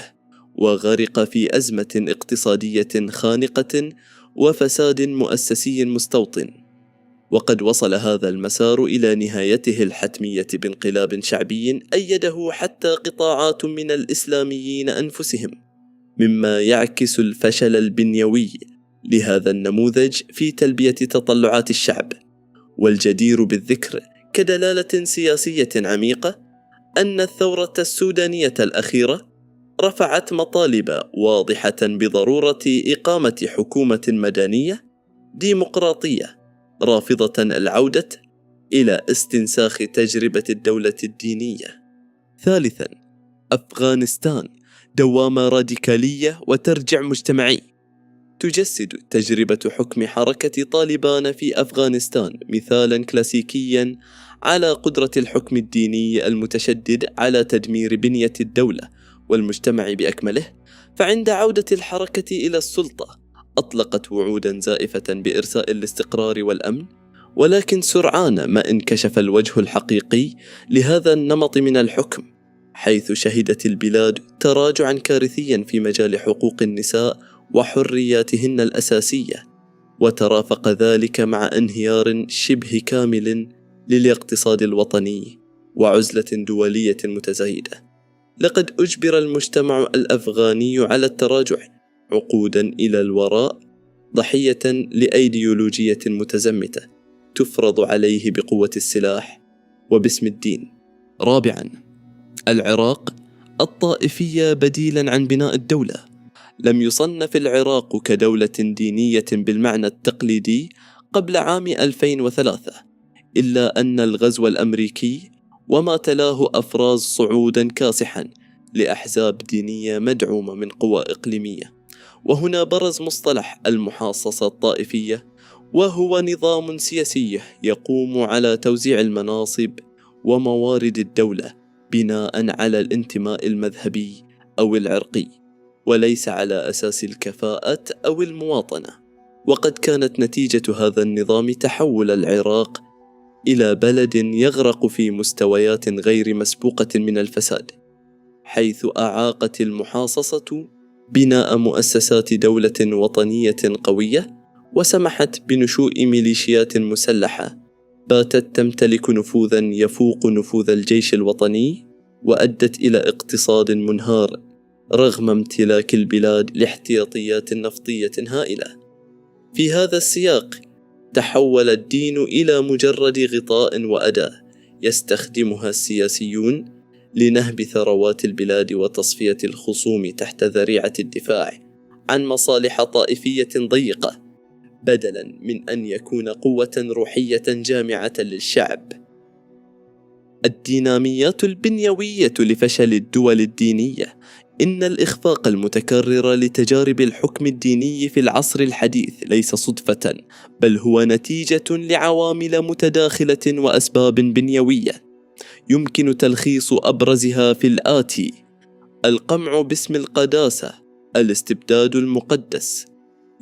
وغرق في أزمة اقتصادية خانقة وفساد مؤسسي مستوطن. وقد وصل هذا المسار إلى نهايته الحتمية بانقلاب شعبي أيده حتى قطاعات من الإسلاميين أنفسهم، مما يعكس الفشل البنيوي لهذا النموذج في تلبية تطلعات الشعب. والجدير بالذكر كدلالة سياسية عميقة أن الثورة السودانية الأخيرة رفعت مطالب واضحة بضرورة إقامة حكومة مدنية ديمقراطية رافضة العودة إلى استنساخ تجربة الدولة الدينية. ثالثاً، أفغانستان دوامة راديكالية وترجع مجتمعي. تجسد تجربة حكم حركة طالبان في أفغانستان مثالاً كلاسيكياً على قدرة الحكم الديني المتشدد على تدمير بنية الدولة والمجتمع بأكمله. فعند عودة الحركة إلى السلطة أطلقت وعوداً زائفة بإرساء الاستقرار والأمن، ولكن سرعان ما انكشف الوجه الحقيقي لهذا النمط من الحكم، حيث شهدت البلاد تراجعاً كارثياً في مجال حقوق النساء وحرياتهن الأساسية، وترافق ذلك مع انهيار شبه كامل للاقتصاد الوطني وعزلة دولية متزايدة. لقد أجبر المجتمع الأفغاني على التراجع عقوداً إلى الوراء ضحية لأيديولوجية متزمتة تفرض عليه بقوة السلاح وباسم الدين. رابعاً، العراق الطائفية بديلاً عن بناء الدولة. لم يصنف العراق كدولة دينية بالمعنى التقليدي قبل عام 2003، إلا أن الغزو الأمريكي وما تلاه أفراز صعوداً كاسحاً لأحزاب دينية مدعومة من قوى إقليمية. وهنا برز مصطلح المحاصصة الطائفية، وهو نظام سياسي يقوم على توزيع المناصب وموارد الدولة بناء على الانتماء المذهبي أو العرقي، وليس على أساس الكفاءة أو المواطنة. وقد كانت نتيجة هذا النظام تحول العراق إلى بلد يغرق في مستويات غير مسبوقة من الفساد، حيث أعاقت المحاصصة بناء مؤسسات دولة وطنية قوية، وسمحت بنشوء ميليشيات مسلحة باتت تمتلك نفوذا يفوق نفوذ الجيش الوطني، وأدت إلى اقتصاد منهار رغم امتلاك البلاد لاحتياطيات نفطية هائلة. في هذا السياق تحول الدين إلى مجرد غطاء وأداة يستخدمها السياسيون لنهب ثروات البلاد وتصفية الخصوم تحت ذريعة الدفاع عن مصالح طائفية ضيقة، بدلاً من أن يكون قوة روحية جامعة للشعب. الديناميات البنيوية لفشل الدول الدينية. إن الإخفاق المتكرر لتجارب الحكم الديني في العصر الحديث ليس صدفة، بل هو نتيجة لعوامل متداخلة وأسباب بنيوية يمكن تلخيص أبرزها في الآتي: القمع باسم القداسة، الاستبداد المقدس.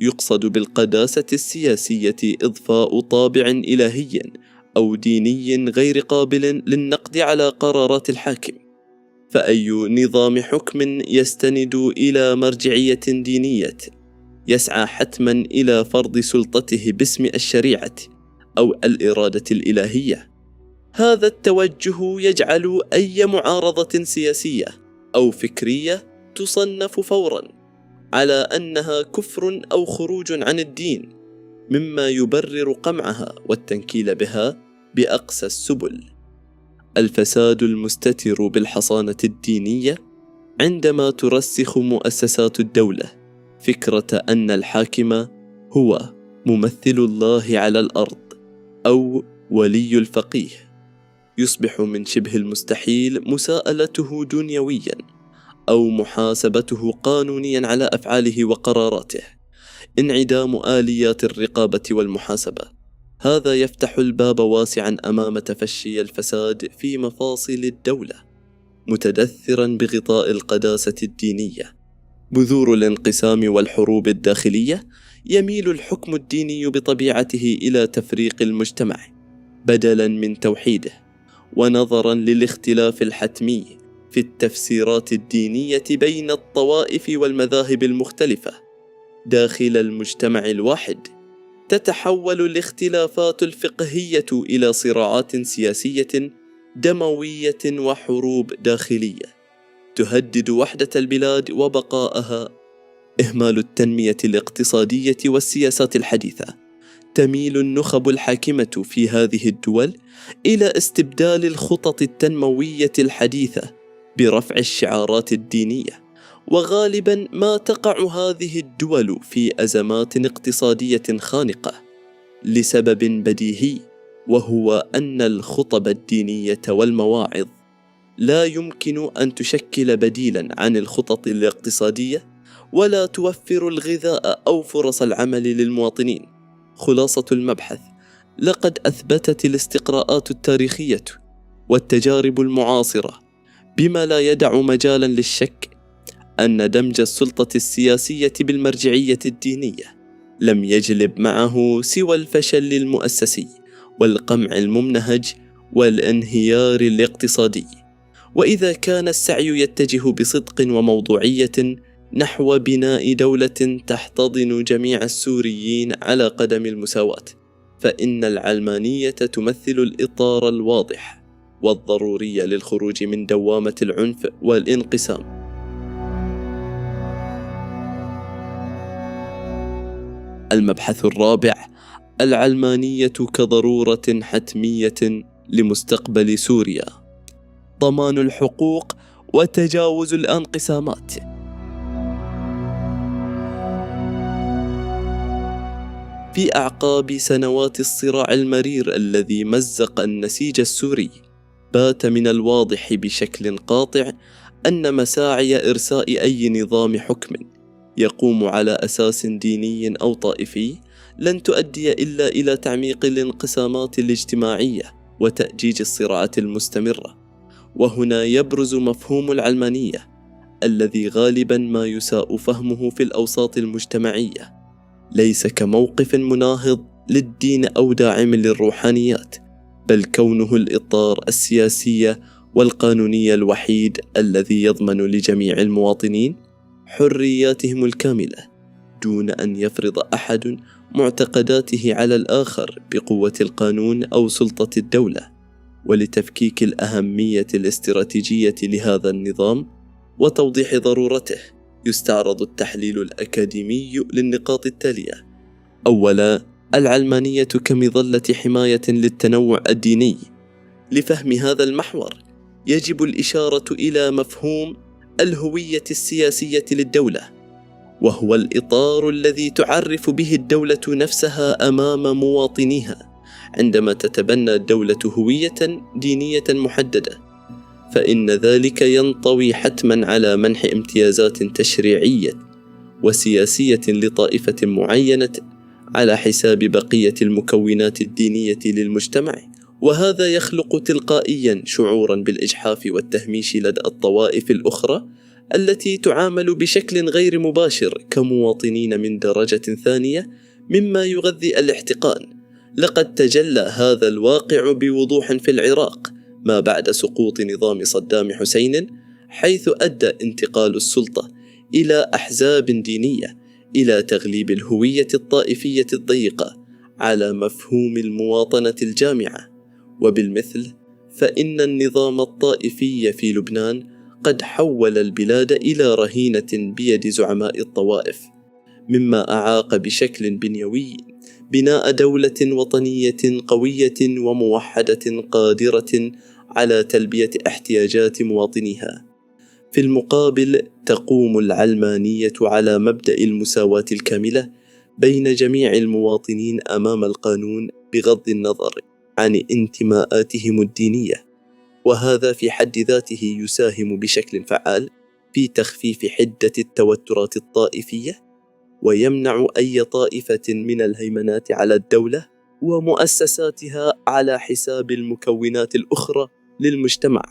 يقصد بالقداسة السياسية إضفاء طابع إلهي أو ديني غير قابل للنقد على قرارات الحاكم. فأي نظام حكم يستند إلى مرجعية دينية يسعى حتما إلى فرض سلطته باسم الشريعة أو الإرادة الإلهية. هذا التوجه يجعل أي معارضة سياسية أو فكرية تصنف فورا على أنها كفر أو خروج عن الدين، مما يبرر قمعها والتنكيل بها بأقصى السبل. الفساد المستتر بالحصانة الدينية. عندما ترسخ مؤسسات الدولة فكرة أن الحاكم هو ممثل الله على الأرض أو ولي الفقيه، يصبح من شبه المستحيل مساءلته دنيويا أو محاسبته قانونيا على أفعاله وقراراته. انعدام آليات الرقابة والمحاسبة. هذا يفتح الباب واسعا أمام تفشي الفساد في مفاصل الدولة، متدثرا بغطاء القداسة الدينية. بذور الانقسام والحروب الداخلية. يميل الحكم الديني بطبيعته إلى تفريق المجتمع بدلا من توحيده، ونظرا للاختلاف الحتمي في التفسيرات الدينية بين الطوائف والمذاهب المختلفة داخل المجتمع الواحد، تتحول الاختلافات الفقهية إلى صراعات سياسية دموية وحروب داخلية تهدد وحدة البلاد وبقائها. إهمال التنمية الاقتصادية والسياسات الحديثة. تميل النخب الحاكمة في هذه الدول إلى استبدال الخطط التنموية الحديثة برفع الشعارات الدينية وغالبا ما تقع هذه الدول في أزمات اقتصادية خانقة لسبب بديهي، وهو أن الخطب الدينية والمواعظ لا يمكن أن تشكل بديلا عن الخطط الاقتصادية، ولا توفر الغذاء أو فرص العمل للمواطنين. خلاصة المبحث: لقد أثبتت الاستقراءات التاريخية والتجارب المعاصرة بما لا يدع مجالا للشك أن دمج السلطة السياسية بالمرجعية الدينية لم يجلب معه سوى الفشل المؤسسي والقمع الممنهج والانهيار الاقتصادي. وإذا كان السعي يتجه بصدق وموضوعية نحو بناء دولة تحتضن جميع السوريين على قدم المساواة، فإن العلمانية تمثل الإطار الواضح والضروري للخروج من دوامة العنف والانقسام. المبحث الرابع: العلمانية كضرورة حتمية لمستقبل سوريا. ضمان الحقوق وتجاوز الانقسامات. في أعقاب سنوات الصراع المرير الذي مزق النسيج السوري، بات من الواضح بشكل قاطع أن مساعي إرساء أي نظام حكم يقوم على أساس ديني أو طائفي لن تؤدي إلا إلى تعميق الانقسامات الاجتماعية وتأجيج الصراعات المستمرة. وهنا يبرز مفهوم العلمانية الذي غالبا ما يساء فهمه في الأوساط المجتمعية، ليس كموقف مناهض للدين أو داعم للروحانيات، بل كونه الإطار السياسي والقانوني الوحيد الذي يضمن لجميع المواطنين حرياتهم الكاملة دون أن يفرض أحد معتقداته على الآخر بقوة القانون أو سلطة الدولة. ولتفكيك الأهمية الاستراتيجية لهذا النظام وتوضيح ضرورته، يستعرض التحليل الأكاديمي للنقاط التالية: أولا، العلمانية كمظلة حماية للتنوع الديني. لفهم هذا المحور يجب الإشارة إلى مفهوم الهوية السياسية للدولة، وهو الإطار الذي تعرف به الدولة نفسها أمام مواطنيها عندما تتبنى الدولة هوية دينية محددة، فإن ذلك ينطوي حتما على منح امتيازات تشريعية وسياسية لطائفة معينة على حساب بقية المكونات الدينية للمجتمع، وهذا يخلق تلقائيا شعورا بالإجحاف والتهميش لدى الطوائف الأخرى التي تعامل بشكل غير مباشر كمواطنين من درجة ثانية، مما يغذي الاحتقان. لقد تجلى هذا الواقع بوضوح في العراق ما بعد سقوط نظام صدام حسين، حيث أدى انتقال السلطة إلى أحزاب دينية إلى تغليب الهوية الطائفية الضيقة على مفهوم المواطنة الجامعة. وبالمثل فإن النظام الطائفي في لبنان قد حول البلاد إلى رهينة بيد زعماء الطوائف، مما أعاق بشكل بنيوي بناء دولة وطنية قوية وموحدة قادرة على تلبية احتياجات مواطنيها. في المقابل تقوم العلمانية على مبدأ المساواة الكاملة بين جميع المواطنين أمام القانون بغض النظر عن انتماءاتهم الدينية، وهذا في حد ذاته يساهم بشكل فعال في تخفيف حدة التوترات الطائفية، ويمنع أي طائفة من الهيمنات على الدولة ومؤسساتها على حساب المكونات الأخرى للمجتمع.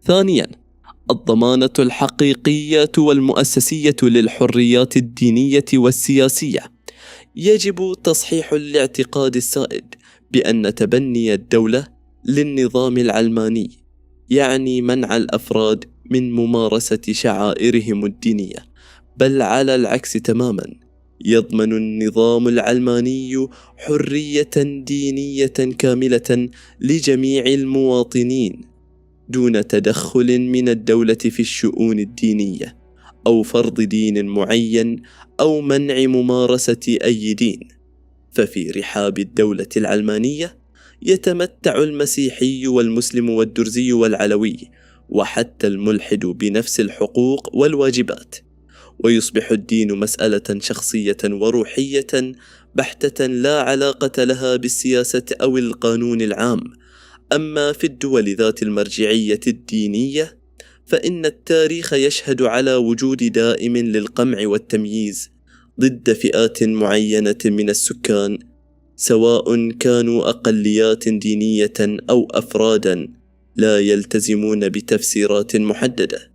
ثانياً، الضمانة الحقيقية والمؤسسية للحريات الدينية والسياسية. يجب تصحيح الاعتقاد السائد بأن تبني الدولة للنظام العلماني يعني منع الأفراد من ممارسة شعائرهم الدينية، بل على العكس تماما، يضمن النظام العلماني حرية دينية كاملة لجميع المواطنين دون تدخل من الدولة في الشؤون الدينية أو فرض دين معين أو منع ممارسة أي دين. ففي رحاب الدولة العلمانية يتمتع المسيحي والمسلم والدرزي والعلوي وحتى الملحد بنفس الحقوق والواجبات، ويصبح الدين مسألة شخصية وروحية بحتة لا علاقة لها بالسياسة أو القانون العام. أما في الدول ذات المرجعية الدينية فإن التاريخ يشهد على وجود دائم للقمع والتمييز ضد فئات معينة من السكان، سواء كانوا أقليات دينية أو أفرادا لا يلتزمون بتفسيرات محددة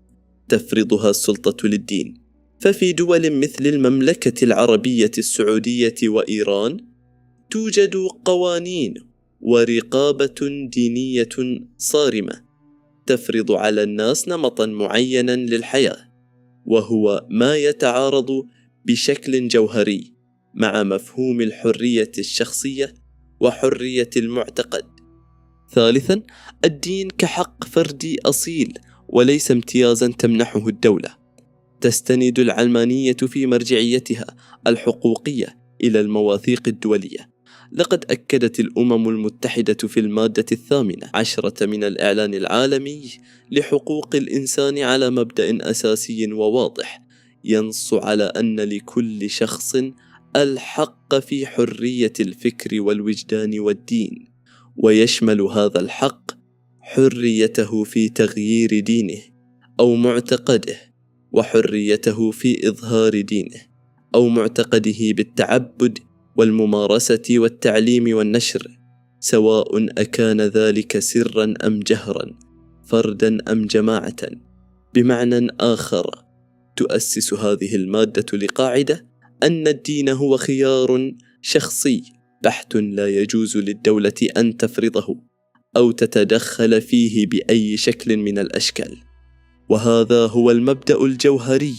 تفرضها السلطة للدين. ففي دول مثل المملكة العربية السعودية وإيران توجد قوانين ورقابة دينية صارمة تفرض على الناس نمطا معينا للحياة، وهو ما يتعارض بشكل جوهري مع مفهوم الحرية الشخصية وحرية المعتقد. ثالثا، الدين كحق فردي أصيل وليس امتيازا تمنحه الدولة. تستند العلمانية في مرجعيتها الحقوقية إلى المواثيق الدولية. لقد أكدت الأمم المتحدة في المادة 18 من الإعلان العالمي لحقوق الإنسان على مبدأ أساسي وواضح ينص على أن لكل شخص الحق في حرية الفكر والوجدان والدين، ويشمل هذا الحق حريته في تغيير دينه أو معتقده، وحريته في إظهار دينه أو معتقده بالتعبد والممارسة والتعليم والنشر، سواء أكان ذلك سرا أم جهرا، فردا أم جماعة. بمعنى آخر، تؤسس هذه المادة لقاعدة أن الدين هو خيار شخصي بحت لا يجوز للدولة أن تفرضه أو تتدخل فيه بأي شكل من الأشكال. وهذا هو المبدأ الجوهري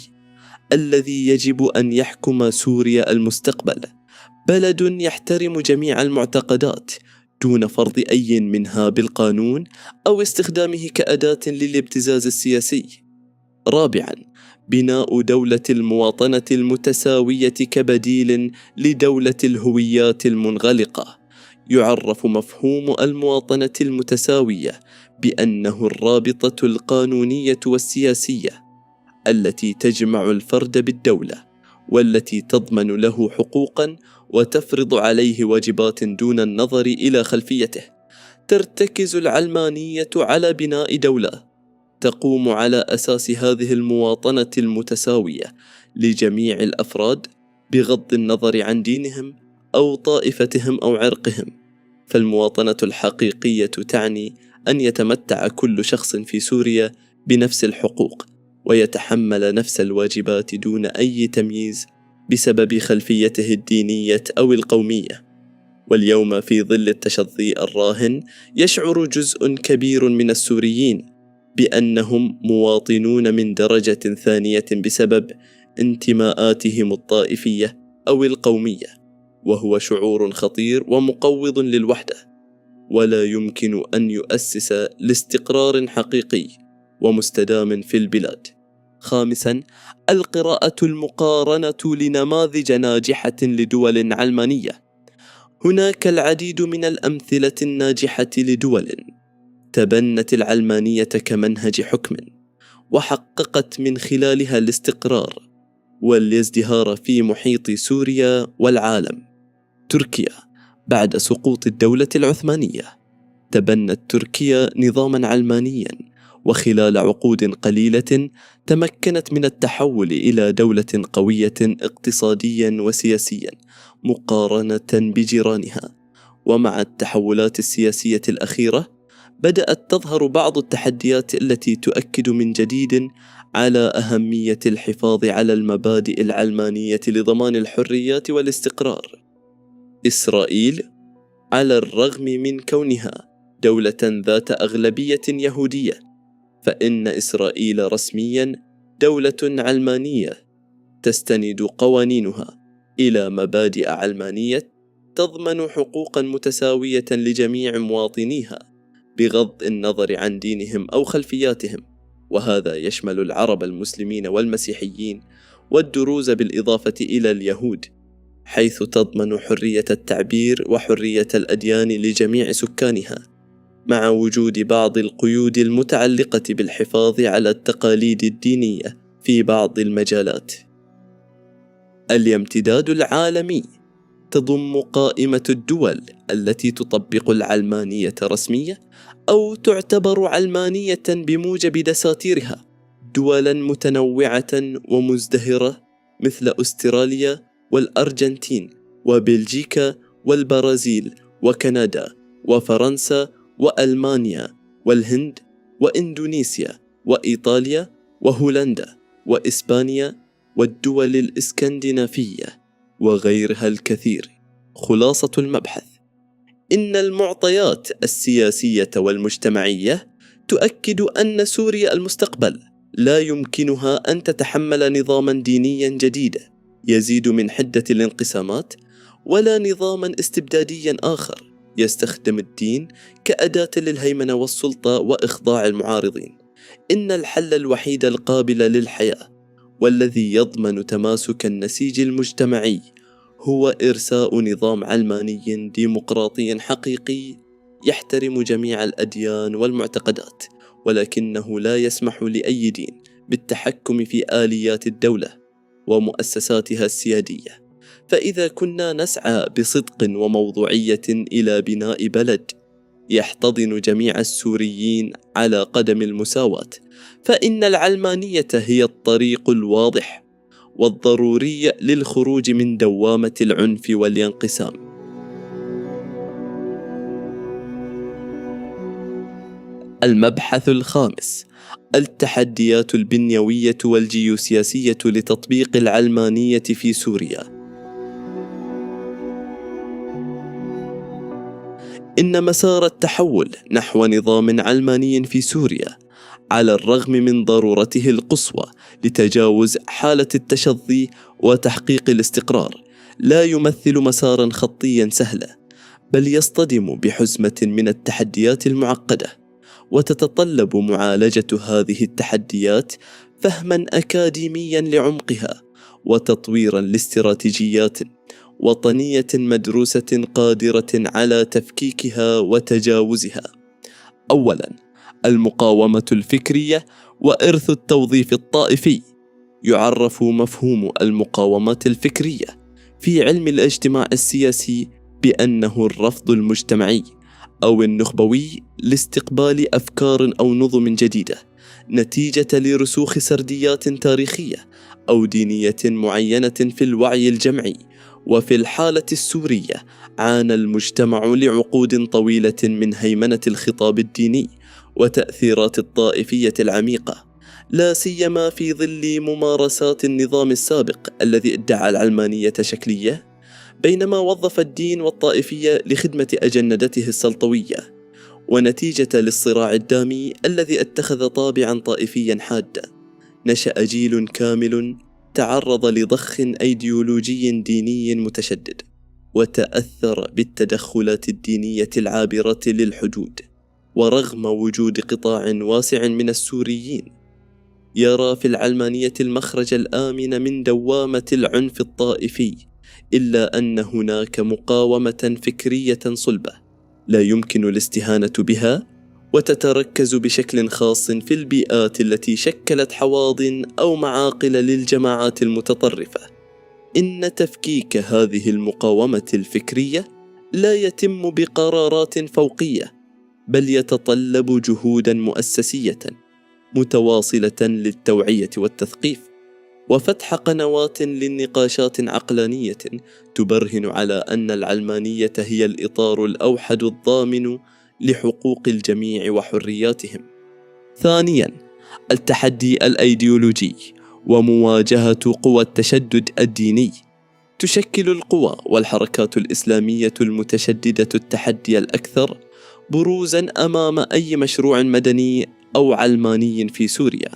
الذي يجب أن يحكم سوريا المستقبل، بلد يحترم جميع المعتقدات دون فرض أي منها بالقانون أو استخدامه كأداة للابتزاز السياسي. رابعا، بناء دولة المواطنة المتساوية كبديل لدولة الهويات المنغلقة. يعرف مفهوم المواطنة المتساوية بأنه الرابطة القانونية والسياسية التي تجمع الفرد بالدولة، والتي تضمن له حقوقا وتفرض عليه واجبات دون النظر إلى خلفيته. ترتكز العلمانية على بناء دولة تقوم على أساس هذه المواطنة المتساوية لجميع الأفراد بغض النظر عن دينهم أو طائفتهم أو عرقهم. فالمواطنة الحقيقية تعني أن يتمتع كل شخص في سوريا بنفس الحقوق ويتحمل نفس الواجبات دون أي تمييز بسبب خلفيته الدينية أو القومية. واليوم في ظل التشظي الراهن يشعر جزء كبير من السوريين بأنهم مواطنون من درجة ثانية بسبب انتماءاتهم الطائفية أو القومية، وهو شعور خطير ومقوض للوحدة، ولا يمكن أن يؤسس لاستقرار حقيقي ومستدام في البلاد. خامسا، القراءة المقارنة لنماذج ناجحة لدول علمانية. هناك العديد من الأمثلة الناجحة لدول تبنت العلمانية كمنهج حكم وحققت من خلالها الاستقرار والازدهار في محيط سوريا والعالم. تركيا بعد سقوط الدولة العثمانية تبنت تركيا نظاما علمانيا، وخلال عقود قليلة تمكنت من التحول إلى دولة قوية اقتصاديا وسياسيا مقارنة بجيرانها. ومع التحولات السياسية الأخيرة بدأت تظهر بعض التحديات التي تؤكد من جديد على أهمية الحفاظ على المبادئ العلمانية لضمان الحريات والاستقرار. إسرائيل على الرغم من كونها دولة ذات أغلبية يهودية، فإن إسرائيل رسميا دولة علمانية تستند قوانينها إلى مبادئ علمانية تضمن حقوقا متساوية لجميع مواطنيها بغض النظر عن دينهم أو خلفياتهم، وهذا يشمل العرب المسلمين والمسيحيين والدروز بالإضافة إلى اليهود، حيث تضمن حرية التعبير وحرية الأديان لجميع سكانها. مع وجود بعض القيود المتعلقة بالحفاظ على التقاليد الدينية في بعض المجالات. الامتداد العالمي تضم قائمة الدول التي تطبق العلمانية رسمية أو تعتبر علمانية بموجب دساتيرها دولا متنوعة ومزدهرة مثل أستراليا والأرجنتين وبلجيكا والبرازيل وكندا وفرنسا وألمانيا والهند وإندونيسيا وإيطاليا وهولندا وإسبانيا والدول الإسكندنافية وغيرها الكثير. خلاصة المبحث: إن المعطيات السياسية والمجتمعية تؤكد أن سوريا المستقبل لا يمكنها أن تتحمل نظاما دينيا جديدا يزيد من حدة الانقسامات، ولا نظاما استبداديا آخر يستخدم الدين كأداة للهيمنة والسلطة وإخضاع المعارضين. إن الحل الوحيد القابل للحياة والذي يضمن تماسك النسيج المجتمعي هو إرساء نظام علماني ديمقراطي حقيقي يحترم جميع الأديان والمعتقدات، ولكنه لا يسمح لأي دين بالتحكم في آليات الدولة ومؤسساتها السيادية. فإذا كنا نسعى بصدق وموضوعية إلى بناء بلد يحتضن جميع السوريين على قدم المساواة، فإن العلمانية هي الطريق الواضح والضروري للخروج من دوامة العنف والانقسام. المبحث الخامس: التحديات البنيوية والجيوسياسية لتطبيق العلمانية في سوريا. إن مسار التحول نحو نظام علماني في سوريا، على الرغم من ضرورته القصوى لتجاوز حالة التشظي وتحقيق الاستقرار، لا يمثل مسارا خطيا سهلا، بل يصطدم بحزمة من التحديات المعقدة، وتتطلب معالجة هذه التحديات فهما أكاديميا لعمقها وتطويرا لاستراتيجيات وطنية مدروسة قادرة على تفكيكها وتجاوزها. أولا، المقاومة الفكرية وإرث التوظيف الطائفي. يعرف مفهوم المقاومة الفكرية في علم الاجتماع السياسي بأنه الرفض المجتمعي أو النخبوي لاستقبال أفكار أو نظم جديدة نتيجة لرسوخ سرديات تاريخية أو دينية معينة في الوعي الجمعي. وفي الحالة السورية عانى المجتمع لعقود طويلة من هيمنة الخطاب الديني وتأثيرات الطائفية العميقة، لا سيما في ظل ممارسات النظام السابق الذي ادعى العلمانية شكلية، بينما وظف الدين والطائفية لخدمة أجندته السلطوية. ونتيجة للصراع الدامي الذي اتخذ طابعا طائفيا حادا، نشأ جيل كامل تعرض لضخ أيديولوجي ديني متشدد، وتأثر بالتدخلات الدينية العابرة للحدود. ورغم وجود قطاع واسع من السوريين يرى في العلمانية المخرج الآمن من دوامة العنف الطائفي، إلا أن هناك مقاومة فكرية صلبة لا يمكن الاستهانة بها، وتتركز بشكل خاص في البيئات التي شكلت حواضن أو معاقل للجماعات المتطرفة. إن تفكيك هذه المقاومة الفكرية لا يتم بقرارات فوقية، بل يتطلب جهودا مؤسسية متواصلة للتوعية والتثقيف، وفتح قنوات للنقاشات عقلانية تبرهن على أن العلمانية هي الإطار الأوحد الضامن لحقوق الجميع وحرياتهم. ثانياً، التحدي الأيديولوجي ومواجهة قوى التشدد الديني. تشكل القوى والحركات الإسلامية المتشددة التحدي الأكثر بروزاً أمام أي مشروع مدني أو علماني في سوريا،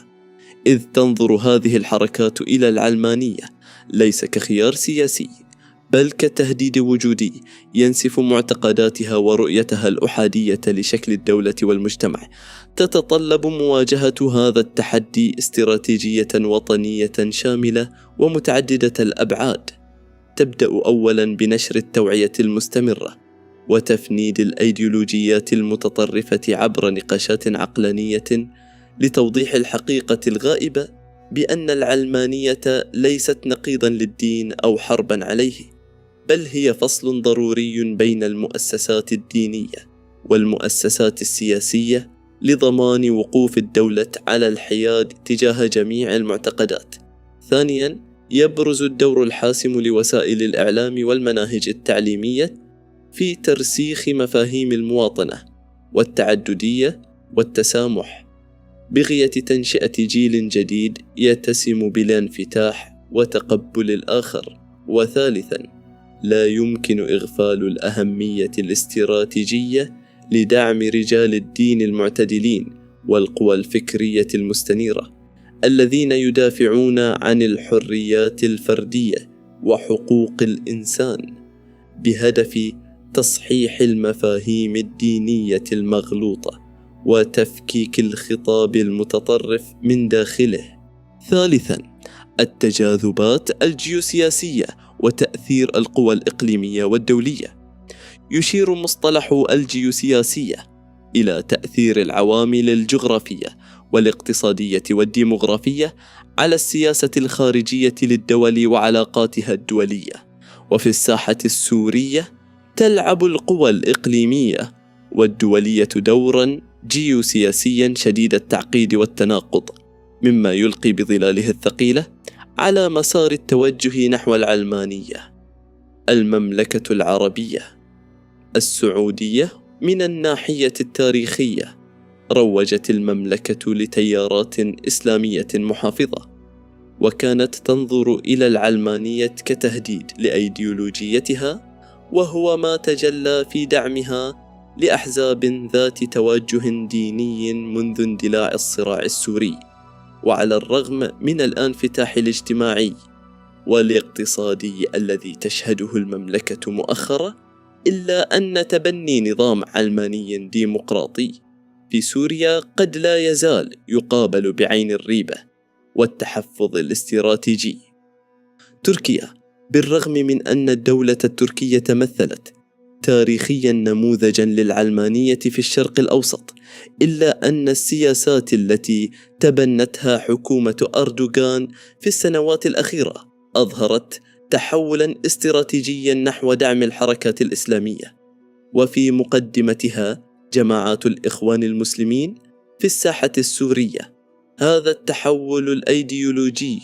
إذ تنظر هذه الحركات إلى العلمانية ليس كخيار سياسي، بل كتهديد وجودي ينسف معتقداتها ورؤيتها الأحادية لشكل الدولة والمجتمع. تتطلب مواجهة هذا التحدي استراتيجية وطنية شاملة ومتعددة الأبعاد، تبدأ أولاً بنشر التوعية المستمرة وتفنيد الأيديولوجيات المتطرفة عبر نقاشات عقلانية لتوضيح الحقيقة الغائبة بأن العلمانية ليست نقيضا للدين أو حربا عليه، بل هي فصل ضروري بين المؤسسات الدينية والمؤسسات السياسية لضمان وقوف الدولة على الحياد تجاه جميع المعتقدات. ثانياً، يبرز الدور الحاسم لوسائل الإعلام والمناهج التعليمية في ترسيخ مفاهيم المواطنة والتعددية والتسامح بغية تنشئة جيل جديد يتسم بالانفتاح وتقبل الآخر. وثالثاً، لا يمكن إغفال الأهمية الاستراتيجية لدعم رجال الدين المعتدلين والقوى الفكرية المستنيرة الذين يدافعون عن الحريات الفردية وحقوق الإنسان بهدف تصحيح المفاهيم الدينية المغلوطة وتفكيك الخطاب المتطرف من داخله. ثالثاً، التجاذبات الجيوسياسية وتأثير القوى الإقليمية والدولية. يشير مصطلح الجيوسياسية إلى تأثير العوامل الجغرافية والاقتصادية والديمغرافية على السياسة الخارجية للدول وعلاقاتها الدولية. وفي الساحة السورية تلعب القوى الإقليمية والدولية دورا جيوسياسيا شديد التعقيد والتناقض، مما يلقي بظلاله الثقيلة على مسار التوجه نحو العلمانية. المملكة العربية السعودية من الناحية التاريخية روجت المملكة لتيارات إسلامية محافظة، وكانت تنظر إلى العلمانية كتهديد لأيديولوجيتها، وهو ما تجلى في دعمها لأحزاب ذات توجه ديني منذ اندلاع الصراع السوري. وعلى الرغم من الانفتاح الاجتماعي والاقتصادي الذي تشهده المملكة مؤخرا، إلا أن تبني نظام علماني ديمقراطي في سوريا قد لا يزال يقابل بعين الريبة والتحفظ الاستراتيجي. تركيا، بالرغم من أن الدولة التركية مثلت تاريخيا نموذجا للعلمانية في الشرق الأوسط، إلا أن السياسات التي تبنتها حكومة أردوغان في السنوات الأخيرة أظهرت تحولا استراتيجيا نحو دعم الحركات الإسلامية، وفي مقدمتها جماعات الإخوان المسلمين في الساحة السورية. هذا التحول الأيديولوجي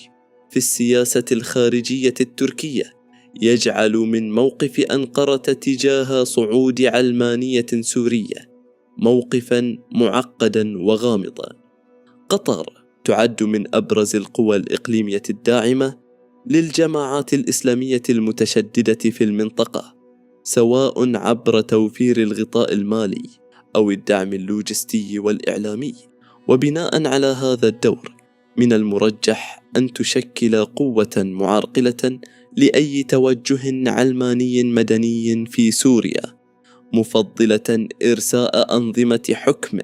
في السياسة الخارجية التركية يجعل من موقف أنقرة تجاه صعود علمانية سورية موقفا معقدا وغامضا. قطر تعد من أبرز القوى الإقليمية الداعمة للجماعات الإسلامية المتشددة في المنطقة، سواء عبر توفير الغطاء المالي أو الدعم اللوجستي والإعلامي. وبناء على هذا الدور، من المرجح أن تشكل قوة معرقلة لأي توجه علماني مدني في سوريا، مفضلة إرساء أنظمة حكم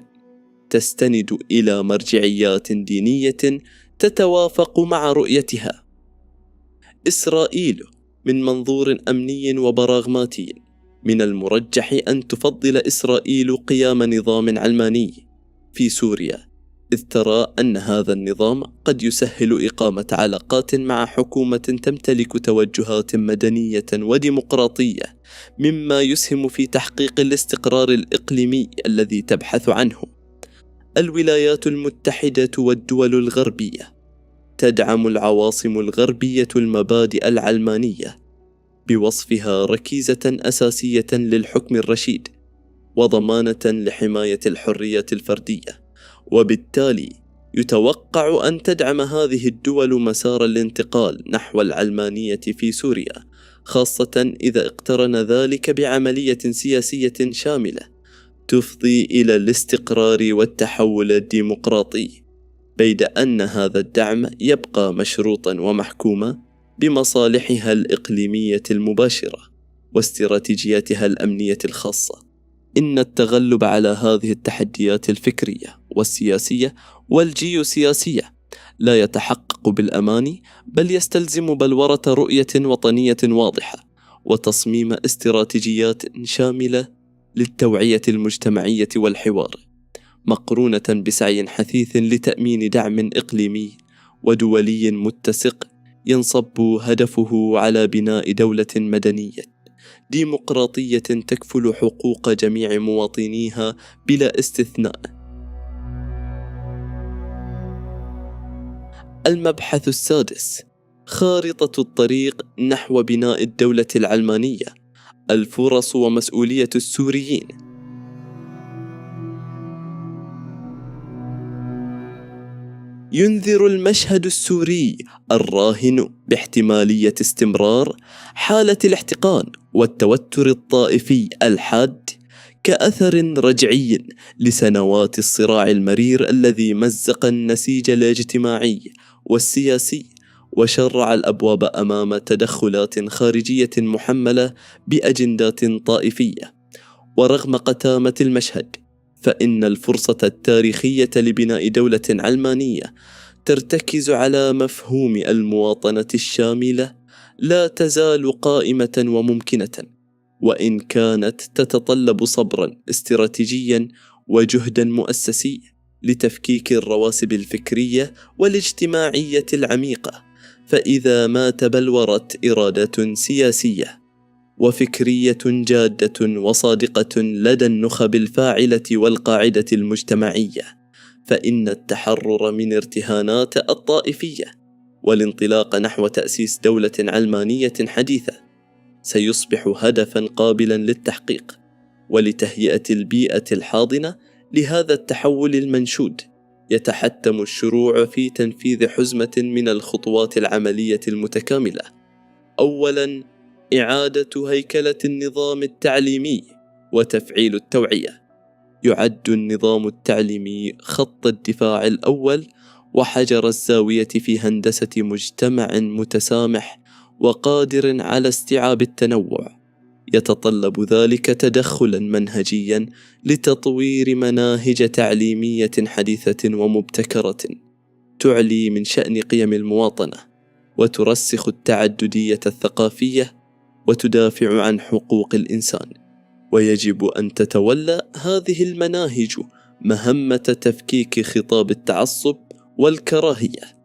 تستند إلى مرجعيات دينية تتوافق مع رؤيتها. إسرائيل من منظور أمني وبراغماتي، من المرجح أن تفضل إسرائيل قيام نظام علماني في سوريا، إذ ترى أن هذا النظام قد يسهل إقامة علاقات مع حكومة تمتلك توجهات مدنية وديمقراطية، مما يسهم في تحقيق الاستقرار الإقليمي الذي تبحث عنه. الولايات المتحدة والدول الغربية تدعم العواصم الغربية المبادئ العلمانية بوصفها ركيزة أساسية للحكم الرشيد وضمانة لحماية الحريات الفردية، وبالتالي يتوقع أن تدعم هذه الدول مسار الانتقال نحو العلمانية في سوريا، خاصة إذا اقترن ذلك بعملية سياسية شاملة تفضي إلى الاستقرار والتحول الديمقراطي، بيد أن هذا الدعم يبقى مشروطا ومحكوما بمصالحها الإقليمية المباشرة واستراتيجياتها الأمنية الخاصة. إن التغلب على هذه التحديات الفكرية والسياسية والجيوسياسية لا يتحقق بالأماني، بل يستلزم بلورة رؤية وطنية واضحة وتصميم استراتيجيات شاملة للتوعية المجتمعية والحوار، مقرونة بسعي حثيث لتأمين دعم إقليمي ودولي متسق ينصب هدفه على بناء دولة مدنية ديمقراطية تكفل حقوق جميع مواطنيها بلا استثناء. المبحث السادس: خارطة الطريق نحو بناء الدولة العلمانية، الفرص ومسؤولية السوريين. ينذر المشهد السوري الراهن باحتمالية استمرار حالة الاحتقان والتوتر الطائفي الحاد كأثر رجعي لسنوات الصراع المرير الذي مزق النسيج الاجتماعي والسياسي وشرع الأبواب أمام تدخلات خارجية محملة بأجندات طائفية. ورغم قتامة المشهد، فإن الفرصة التاريخية لبناء دولة علمانية ترتكز على مفهوم المواطنة الشاملة لا تزال قائمة وممكنة، وإن كانت تتطلب صبراً استراتيجياً وجهداً مؤسسي لتفكيك الرواسب الفكرية والاجتماعية العميقة. فإذا ما تبلورت إرادات سياسية وفكرية جادة وصادقة لدى النخب الفاعلة والقاعدة المجتمعية، فإن التحرر من ارتهانات الطائفية والانطلاق نحو تأسيس دولة علمانية حديثة سيصبح هدفاً قابلاً للتحقيق، ولتهيئة البيئة الحاضنة لهذا التحول المنشود يتحتم الشروع في تنفيذ حزمة من الخطوات العملية المتكاملة. أولاً، إعادة هيكلة النظام التعليمي وتفعيل التوعية. يعد النظام التعليمي خط الدفاع الأول وحجر الزاوية في هندسة مجتمع متسامح وقادر على استيعاب التنوع. يتطلب ذلك تدخلاً منهجياً لتطوير مناهج تعليمية حديثة ومبتكرة تعلي من شأن قيم المواطنة وترسخ التعددية الثقافية وتدافع عن حقوق الإنسان. ويجب أن تتولى هذه المناهج مهمة تفكيك خطاب التعصب والكراهية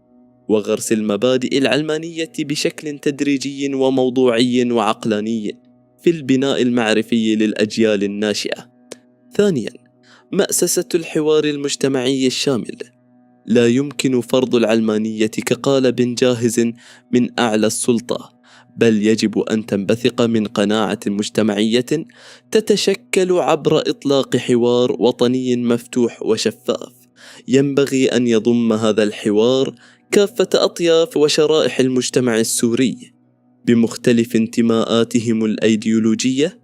وغرس المبادئ العلمانية بشكل تدريجي وموضوعي وعقلاني في البناء المعرفي للأجيال الناشئة. ثانياً، مأسسة الحوار المجتمعي الشامل. لا يمكن فرض العلمانية كقالب جاهز من أعلى السلطة، بل يجب أن تنبثق من قناعة مجتمعية تتشكل عبر إطلاق حوار وطني مفتوح وشفاف. ينبغي أن يضم هذا الحوار كافة أطياف وشرائح المجتمع السوري بمختلف انتماءاتهم الأيديولوجية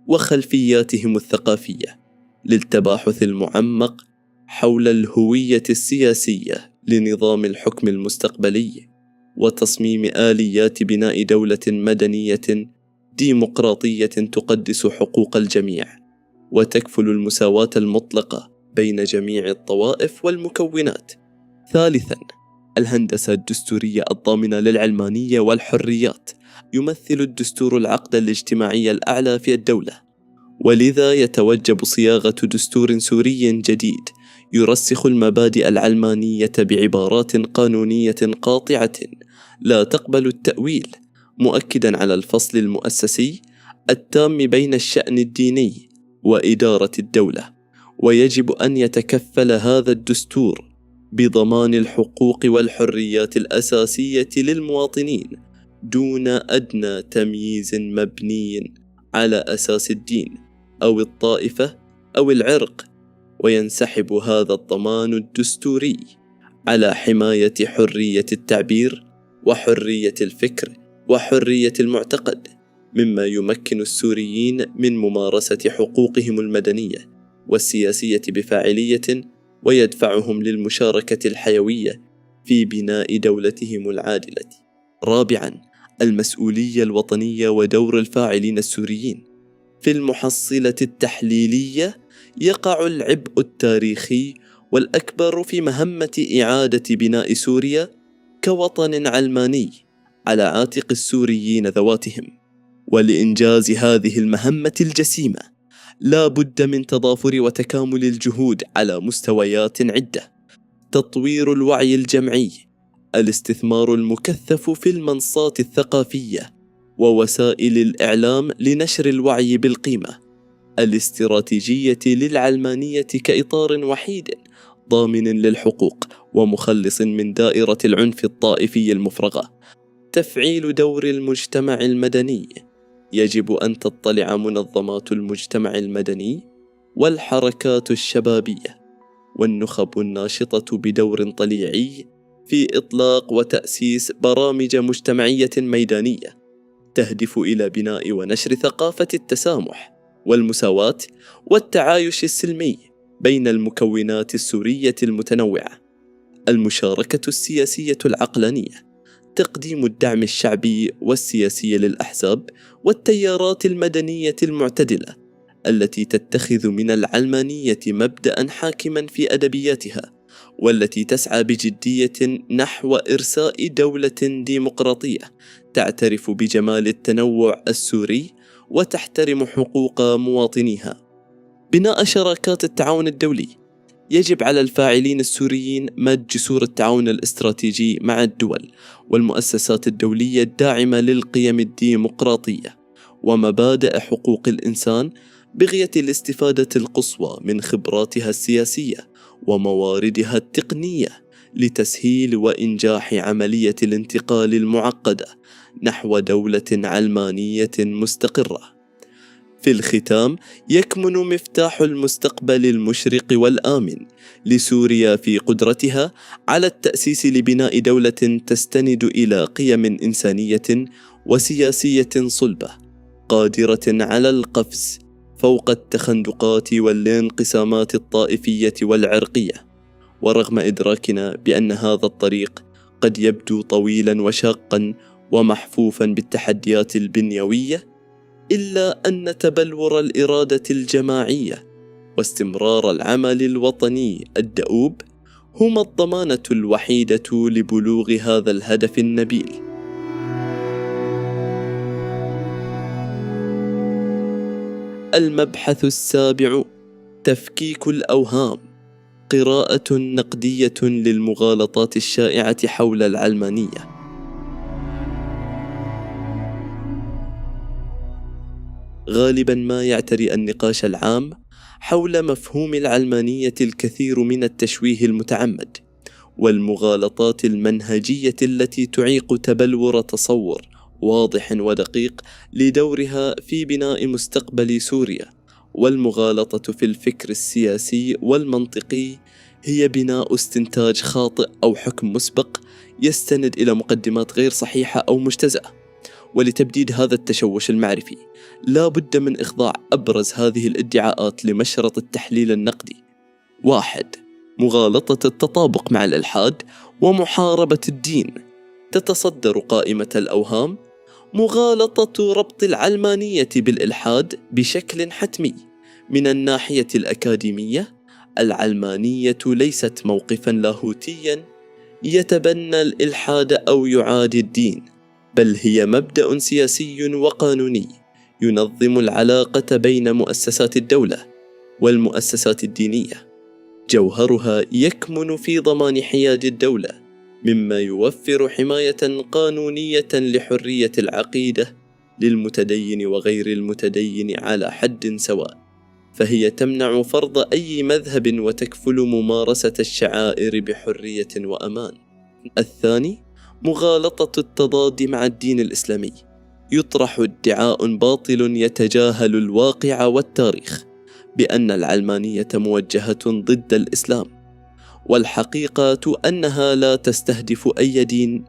وخلفياتهم الثقافية للتباحث المعمق حول الهوية السياسية لنظام الحكم المستقبلي وتصميم آليات بناء دولة مدنية ديمقراطية تقدس حقوق الجميع وتكفل المساواة المطلقة بين جميع الطوائف والمكونات. ثالثاً، الهندسة الدستورية الضامنة للعلمانية والحريات. يمثل الدستور العقد الاجتماعي الأعلى في الدولة، ولذا يتوجب صياغة دستور سوري جديد يرسخ المبادئ العلمانية بعبارات قانونية قاطعة لا تقبل التأويل، مؤكداً على الفصل المؤسسي التام بين الشأن الديني وإدارة الدولة. ويجب أن يتكفل هذا الدستور بضمان الحقوق والحريات الأساسية للمواطنين دون أدنى تمييز مبني على أساس الدين أو الطائفة أو العرق. وينسحب هذا الضمان الدستوري على حماية حرية التعبير وحرية الفكر وحرية المعتقد، مما يمكن السوريين من ممارسة حقوقهم المدنية والسياسية بفاعلية ويدفعهم للمشاركة الحيوية في بناء دولتهم العادلة. رابعاً، المسؤولية الوطنية ودور الفاعلين السوريين. في المحصلة التحليلية يقع العبء التاريخي والأكبر في مهمة إعادة بناء سوريا كوطن علماني على عاتق السوريين ذواتهم، ولإنجاز هذه المهمة الجسيمة لا بد من تضافر وتكامل الجهود على مستويات عدة: تطوير الوعي الجمعي، الاستثمار المكثف في المنصات الثقافية ووسائل الإعلام لنشر الوعي بالقيمة، الاستراتيجية للعلمانية كإطار وحيد ضامن للحقوق ومخلص من دائرة العنف الطائفي المفرغة، تفعيل دور المجتمع المدني. يجب أن تطلع منظمات المجتمع المدني والحركات الشبابية والنخب الناشطة بدور طليعي في إطلاق وتأسيس برامج مجتمعية ميدانية تهدف إلى بناء ونشر ثقافة التسامح والمساواة والتعايش السلمي بين المكونات السورية المتنوعة. المشاركة السياسية العقلانية، تقديم الدعم الشعبي والسياسي للأحزاب والتيارات المدنية المعتدلة التي تتخذ من العلمانية مبدأ حاكما في أدبياتها، والتي تسعى بجدية نحو إرساء دولة ديمقراطية تعترف بجمال التنوع السوري وتحترم حقوق مواطنيها. بناء شراكات التعاون الدولي، يجب على الفاعلين السوريين مد جسور التعاون الاستراتيجي مع الدول والمؤسسات الدولية الداعمة للقيم الديمقراطية ومبادئ حقوق الإنسان بغية الاستفادة القصوى من خبراتها السياسية ومواردها التقنية لتسهيل وإنجاح عملية الانتقال المعقدة نحو دولة علمانية مستقرة. في الختام، يكمن مفتاح المستقبل المشرق والآمن لسوريا في قدرتها على التأسيس لبناء دولة تستند إلى قيم إنسانية وسياسية صلبة، قادرة على القفز فوق التخندقات والانقسامات الطائفية والعرقية. ورغم إدراكنا بأن هذا الطريق قد يبدو طويلا وشاقا ومحفوفا بالتحديات البنيوية، إلا أن تبلور الإرادة الجماعية واستمرار العمل الوطني الدؤوب هما الضمانة الوحيدة لبلوغ هذا الهدف النبيل. المبحث السابع: تفكيك الأوهام، قراءة نقدية للمغالطات الشائعة حول العلمانية. غالبا ما يعتري النقاش العام حول مفهوم العلمانية الكثير من التشويه المتعمد والمغالطات المنهجية التي تعيق تبلور تصور واضح ودقيق لدورها في بناء مستقبل سوريا. والمغالطة في الفكر السياسي والمنطقي هي بناء استنتاج خاطئ أو حكم مسبق يستند إلى مقدمات غير صحيحة أو مجتزأة. ولتبديد هذا التشوش المعرفي لا بد من إخضاع أبرز هذه الادعاءات لمشرط التحليل النقدي. 1. مغالطة التطابق مع الإلحاد ومحاربة الدين. تتصدر قائمة الأوهام مغالطة ربط العلمانية بالإلحاد بشكل حتمي. من الناحية الأكاديمية، العلمانية ليست موقفا لاهوتيا يتبنى الإلحاد أو يعادي الدين، بل هي مبدأ سياسي وقانوني ينظم العلاقة بين مؤسسات الدولة والمؤسسات الدينية. جوهرها يكمن في ضمان حياد الدولة، مما يوفر حماية قانونية لحرية العقيدة للمتدين وغير المتدين على حد سواء، فهي تمنع فرض أي مذهب وتكفل ممارسة الشعائر بحرية وأمان. 2. مغالطة التضاد مع الدين الإسلامي. يطرح ادعاء باطل يتجاهل الواقع والتاريخ بأن العلمانية موجهة ضد الإسلام، والحقيقة أنها لا تستهدف أي دين،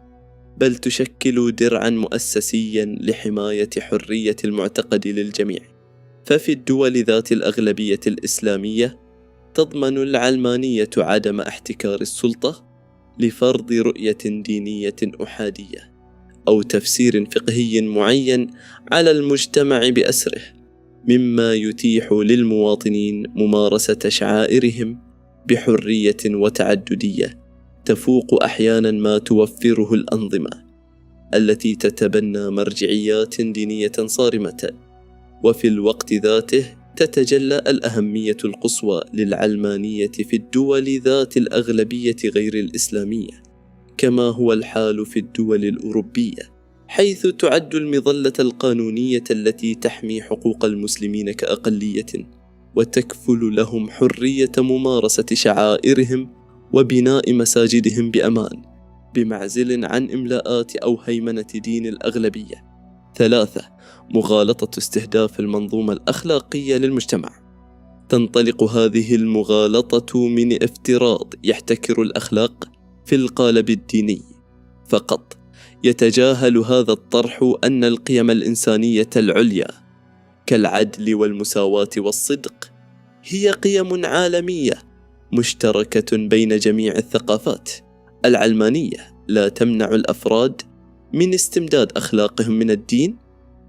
بل تشكل درعا مؤسسيا لحماية حرية المعتقد للجميع. ففي الدول ذات الأغلبية الإسلامية تضمن العلمانية عدم احتكار السلطة لفرض رؤية دينية أحادية أو تفسير فقهي معين على المجتمع بأسره، مما يتيح للمواطنين ممارسة شعائرهم بحرية وتعددية تفوق أحيانا ما توفره الأنظمة. التي تتبنى مرجعيات دينية صارمة. وفي الوقت ذاته تتجلى الأهمية القصوى للعلمانية في الدول ذات الأغلبية غير الإسلامية، كما هو الحال في الدول الأوروبية، حيث تعد المظلة القانونية التي تحمي حقوق المسلمين كأقلية وتكفل لهم حرية ممارسة شعائرهم وبناء مساجدهم بأمان، بمعزل عن إملاءات أو هيمنة دين الأغلبية. 3. مغالطة استهداف المنظومة الأخلاقية للمجتمع. تنطلق هذه المغالطة من افتراض يحتكر الأخلاق في القالب الديني فقط. يتجاهل هذا الطرح أن القيم الإنسانية العليا كالعدل والمساواة والصدق هي قيم عالمية مشتركة بين جميع الثقافات. العلمانية لا تمنع الأفراد من استمداد أخلاقهم من الدين،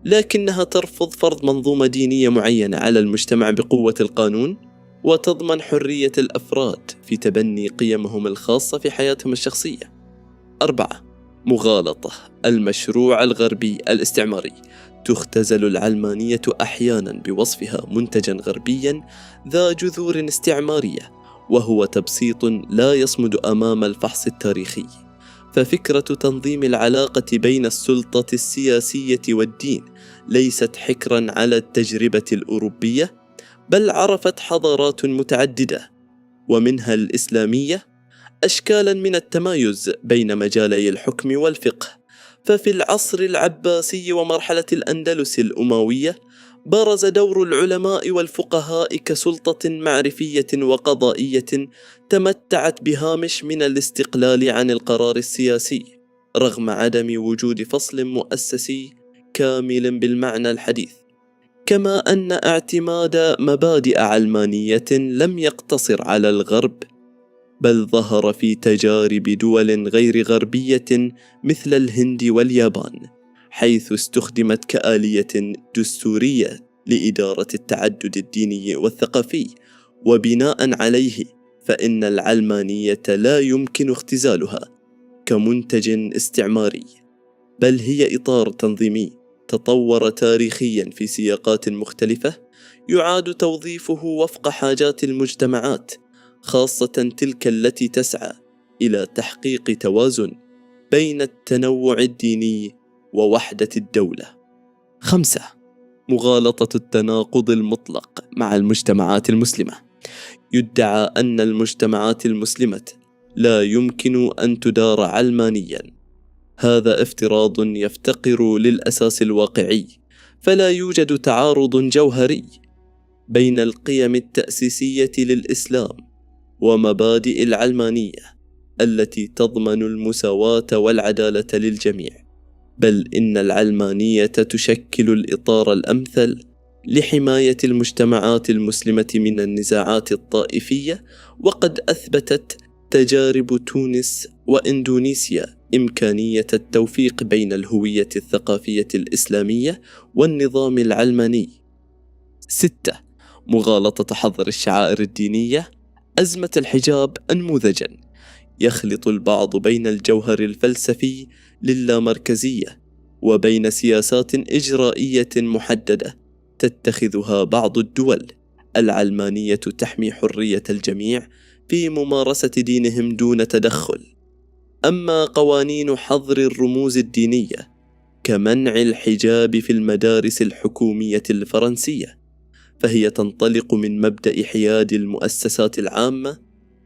لكنها ترفض فرض منظومة دينية معينة على المجتمع بقوة القانون، وتضمن حرية الأفراد في تبني قيمهم الخاصة في حياتهم الشخصية. 4. مغالطة المشروع الغربي الاستعماري. تختزل العلمانية أحيانا بوصفها منتجا غربيا ذا جذور استعمارية، وهو تبسيط لا يصمد أمام الفحص التاريخي. ففكرة تنظيم العلاقة بين السلطة السياسية والدين ليست حكرا على التجربة الأوروبية، بل عرفت حضارات متعددة ومنها الإسلامية أشكالا من التمايز بين مجالي الحكم والفقه. ففي العصر العباسي ومرحلة الأندلس الأموية برز دور العلماء والفقهاء كسلطة معرفية وقضائية تمتعت بهامش من الاستقلال عن القرار السياسي، رغم عدم وجود فصل مؤسسي كامل بالمعنى الحديث. كما أن اعتماد مبادئ علمانية لم يقتصر على الغرب، بل ظهر في تجارب دول غير غربية مثل الهند واليابان، حيث استخدمت كآلية دستورية لإدارة التعدد الديني والثقافي. وبناء عليه فإن العلمانية لا يمكن اختزالها كمنتج استعماري، بل هي إطار تنظيمي تطور تاريخيا في سياقات مختلفة يعاد توظيفه وفق حاجات المجتمعات، خاصة تلك التي تسعى إلى تحقيق توازن بين التنوع الديني ووحدة الدولة. 5. مغالطة التناقض المطلق مع المجتمعات المسلمة. يدعى أن المجتمعات المسلمة لا يمكن أن تدار علمانيا. هذا افتراض يفتقر للأساس الواقعي، فلا يوجد تعارض جوهري بين القيم التأسيسية للإسلام ومبادئ العلمانية التي تضمن المساواة والعدالة للجميع، بل إن العلمانية تشكل الإطار الأمثل لحماية المجتمعات المسلمة من النزاعات الطائفية. وقد أثبتت تجارب تونس وإندونيسيا إمكانية التوفيق بين الهوية الثقافية الإسلامية والنظام العلماني. 6. مغالطة حظر الشعائر الدينية. أزمة الحجاب أنموذجا يخلط البعض بين الجوهر الفلسفي للامركزية وبين سياسات إجرائية محددة تتخذها بعض الدول. العلمانية تحمي حرية الجميع في ممارسة دينهم دون تدخل. أما قوانين حظر الرموز الدينية كمنع الحجاب في المدارس الحكومية الفرنسية، فهي تنطلق من مبدأ حياد المؤسسات العامة،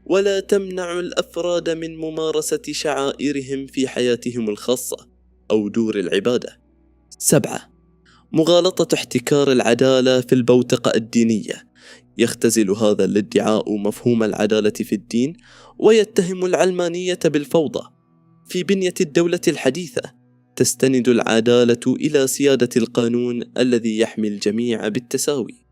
ولا تمنع الأفراد من ممارسة شعائرهم في حياتهم الخاصة أو دور العبادة. 7. مغالطة احتكار العدالة في البوتقة الدينية. يختزل هذا الادعاء مفهوم العدالة في الدين، ويتهم العلمانية بالفوضى. في بنية الدولة الحديثة تستند العدالة إلى سيادة القانون الذي يحمي الجميع بالتساوي.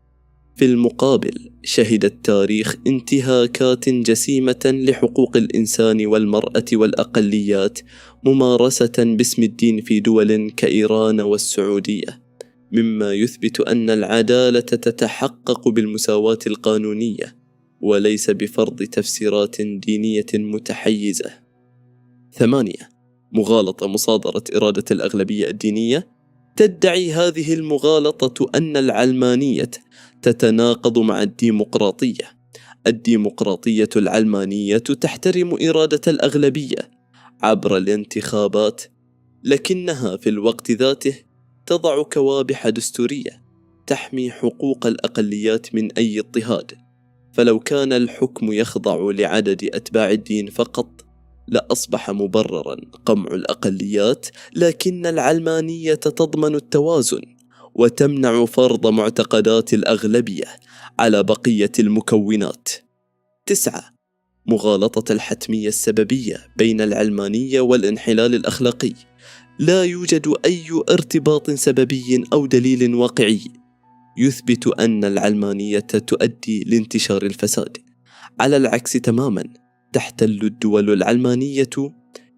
في المقابل شهد التاريخ انتهاكات جسيمة لحقوق الإنسان والمرأة والأقليات ممارسة باسم الدين في دول كإيران والسعودية، مما يثبت أن العدالة تتحقق بالمساواة القانونية وليس بفرض تفسيرات دينية متحيزة. 8. مغالطة مصادرة إرادة الأغلبية الدينية. تدعي هذه المغالطة أن العلمانية تتناقض مع الديمقراطية. الديمقراطية العلمانية تحترم إرادة الأغلبية عبر الانتخابات، لكنها في الوقت ذاته تضع كوابح دستورية تحمي حقوق الأقليات من أي اضطهاد. فلو كان الحكم يخضع لعدد أتباع الدين فقط لأصبح مبرراً قمع الأقليات، لكن العلمانية تضمن التوازن وتمنع فرض معتقدات الأغلبية على بقية المكونات. 9. مغالطة الحتمية السببية بين العلمانية والانحلال الأخلاقي. لا يوجد أي ارتباط سببي أو دليل واقعي يثبت أن العلمانية تؤدي لانتشار الفساد. على العكس تماماً، تحتل الدول العلمانية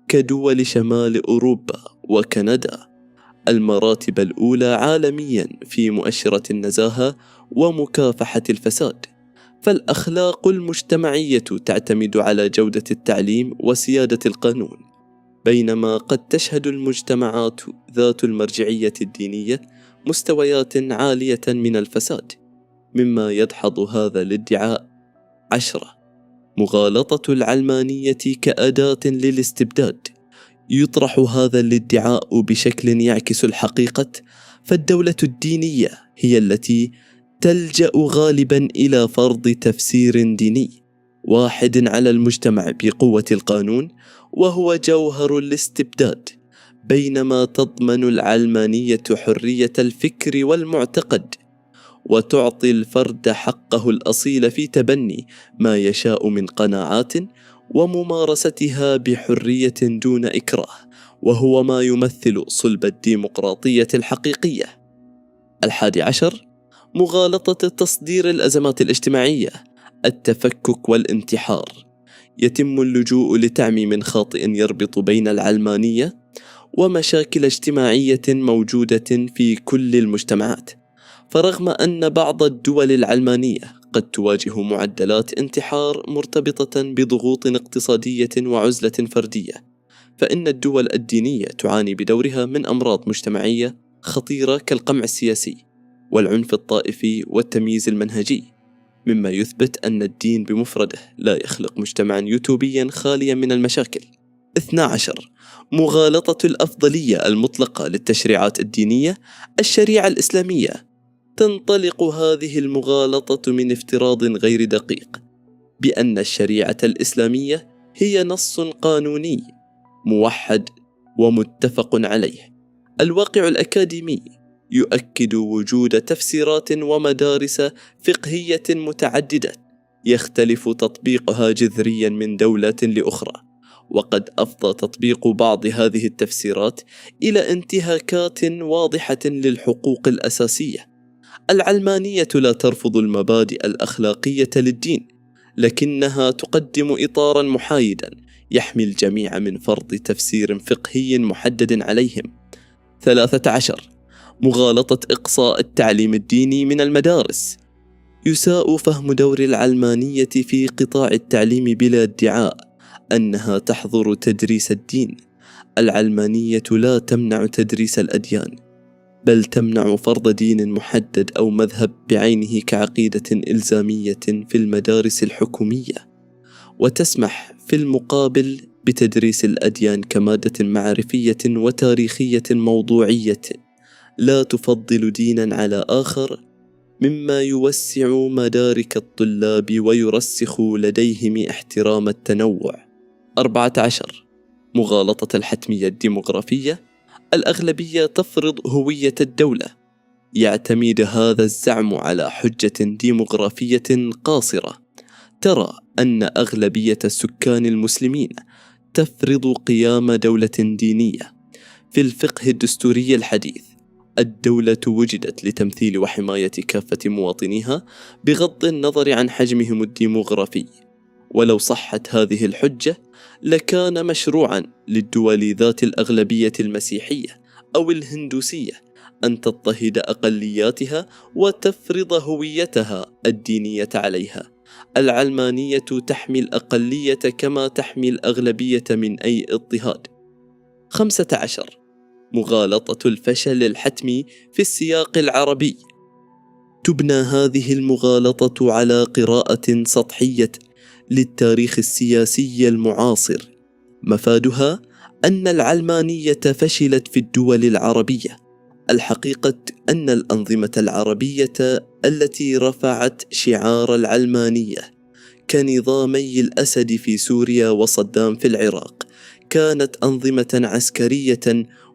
كدول شمال أوروبا وكندا المراتب الأولى عالمياً في مؤشرة النزاهة ومكافحة الفساد. فالأخلاق المجتمعية تعتمد على جودة التعليم وسيادة القانون، بينما قد تشهد المجتمعات ذات المرجعية الدينية مستويات عالية من الفساد، مما يدحض هذا الادعاء. 10. مغالطة العلمانية كأداة للاستبداد. يطرح هذا الادعاء بشكل يعكس الحقيقة، فالدولة الدينية هي التي تلجأ غالبا إلى فرض تفسير ديني واحد على المجتمع بقوة القانون، وهو جوهر الاستبداد، بينما تضمن العلمانية حرية الفكر والمعتقد وتعطي الفرد حقه الأصيل في تبني ما يشاء من قناعات وممارستها بحرية دون إكراه، وهو ما يمثل صلب الديمقراطية الحقيقية. 11. مغالطة تصدير الأزمات الاجتماعية. التفكك والانتحار. يتم اللجوء لتعميم خاطئ يربط بين العلمانية ومشاكل اجتماعية موجودة في كل المجتمعات. فرغم أن بعض الدول العلمانية قد تواجه معدلات انتحار مرتبطة بضغوط اقتصادية وعزلة فردية، فإن الدول الدينية تعاني بدورها من أمراض مجتمعية خطيرة كالقمع السياسي والعنف الطائفي والتمييز المنهجي، مما يثبت أن الدين بمفرده لا يخلق مجتمعا يوتوبيا خاليا من المشاكل. 12. مغالطة الأفضلية المطلقة للتشريعات الدينية. الشريعة الإسلامية. تنطلق هذه المغالطة من افتراض غير دقيق بأن الشريعة الإسلامية هي نص قانوني موحد ومتفق عليه. الواقع الأكاديمي يؤكد وجود تفسيرات ومدارس فقهية متعددة يختلف تطبيقها جذريا من دولة لأخرى، وقد أفضى تطبيق بعض هذه التفسيرات إلى انتهاكات واضحة للحقوق الأساسية. العلمانية لا ترفض المبادئ الأخلاقية للدين، لكنها تقدم إطاراً محايداً يحمي الجميع من فرض تفسير فقهي محدد عليهم. 13. مغالطة إقصاء التعليم الديني من المدارس. يساء فهم دور العلمانية في قطاع التعليم بلا ادعاء أنها تحظر تدريس الدين. العلمانية لا تمنع تدريس الأديان، بل تمنع فرض دين محدد أو مذهب بعينه كعقيدة إلزامية في المدارس الحكومية، وتسمح في المقابل بتدريس الأديان كمادة معرفية وتاريخية موضوعية لا تفضل دينا على آخر، مما يوسع مدارك الطلاب ويرسخ لديهم احترام التنوع. 14. مغالطة الحتمية الديمغرافية. الأغلبية تفرض هوية الدولة. يعتمد هذا الزعم على حجة ديمغرافية قاصرة ترى أن أغلبية السكان المسلمين تفرض قيام دولة دينية. في الفقه الدستوري الحديث، الدولة وجدت لتمثيل وحماية كافة مواطنيها بغض النظر عن حجمهم الديمغرافي. ولو صحت هذه الحجة، لكان مشروعا للدول ذات الأغلبية المسيحية أو الهندوسية أن تضطهد أقلياتها وتفرض هويتها الدينية عليها. العلمانية تحمي الأقلية كما تحمي الأغلبية من أي اضطهاد. 15. مغالطة الفشل الحتمي في السياق العربي. تبنى هذه المغالطة على قراءة سطحية للتاريخ السياسي المعاصر، مفادها أن العلمانية فشلت في الدول العربية. الحقيقة أن الأنظمة العربية التي رفعت شعار العلمانية كنظامي الأسد في سوريا وصدام في العراق كانت أنظمة عسكرية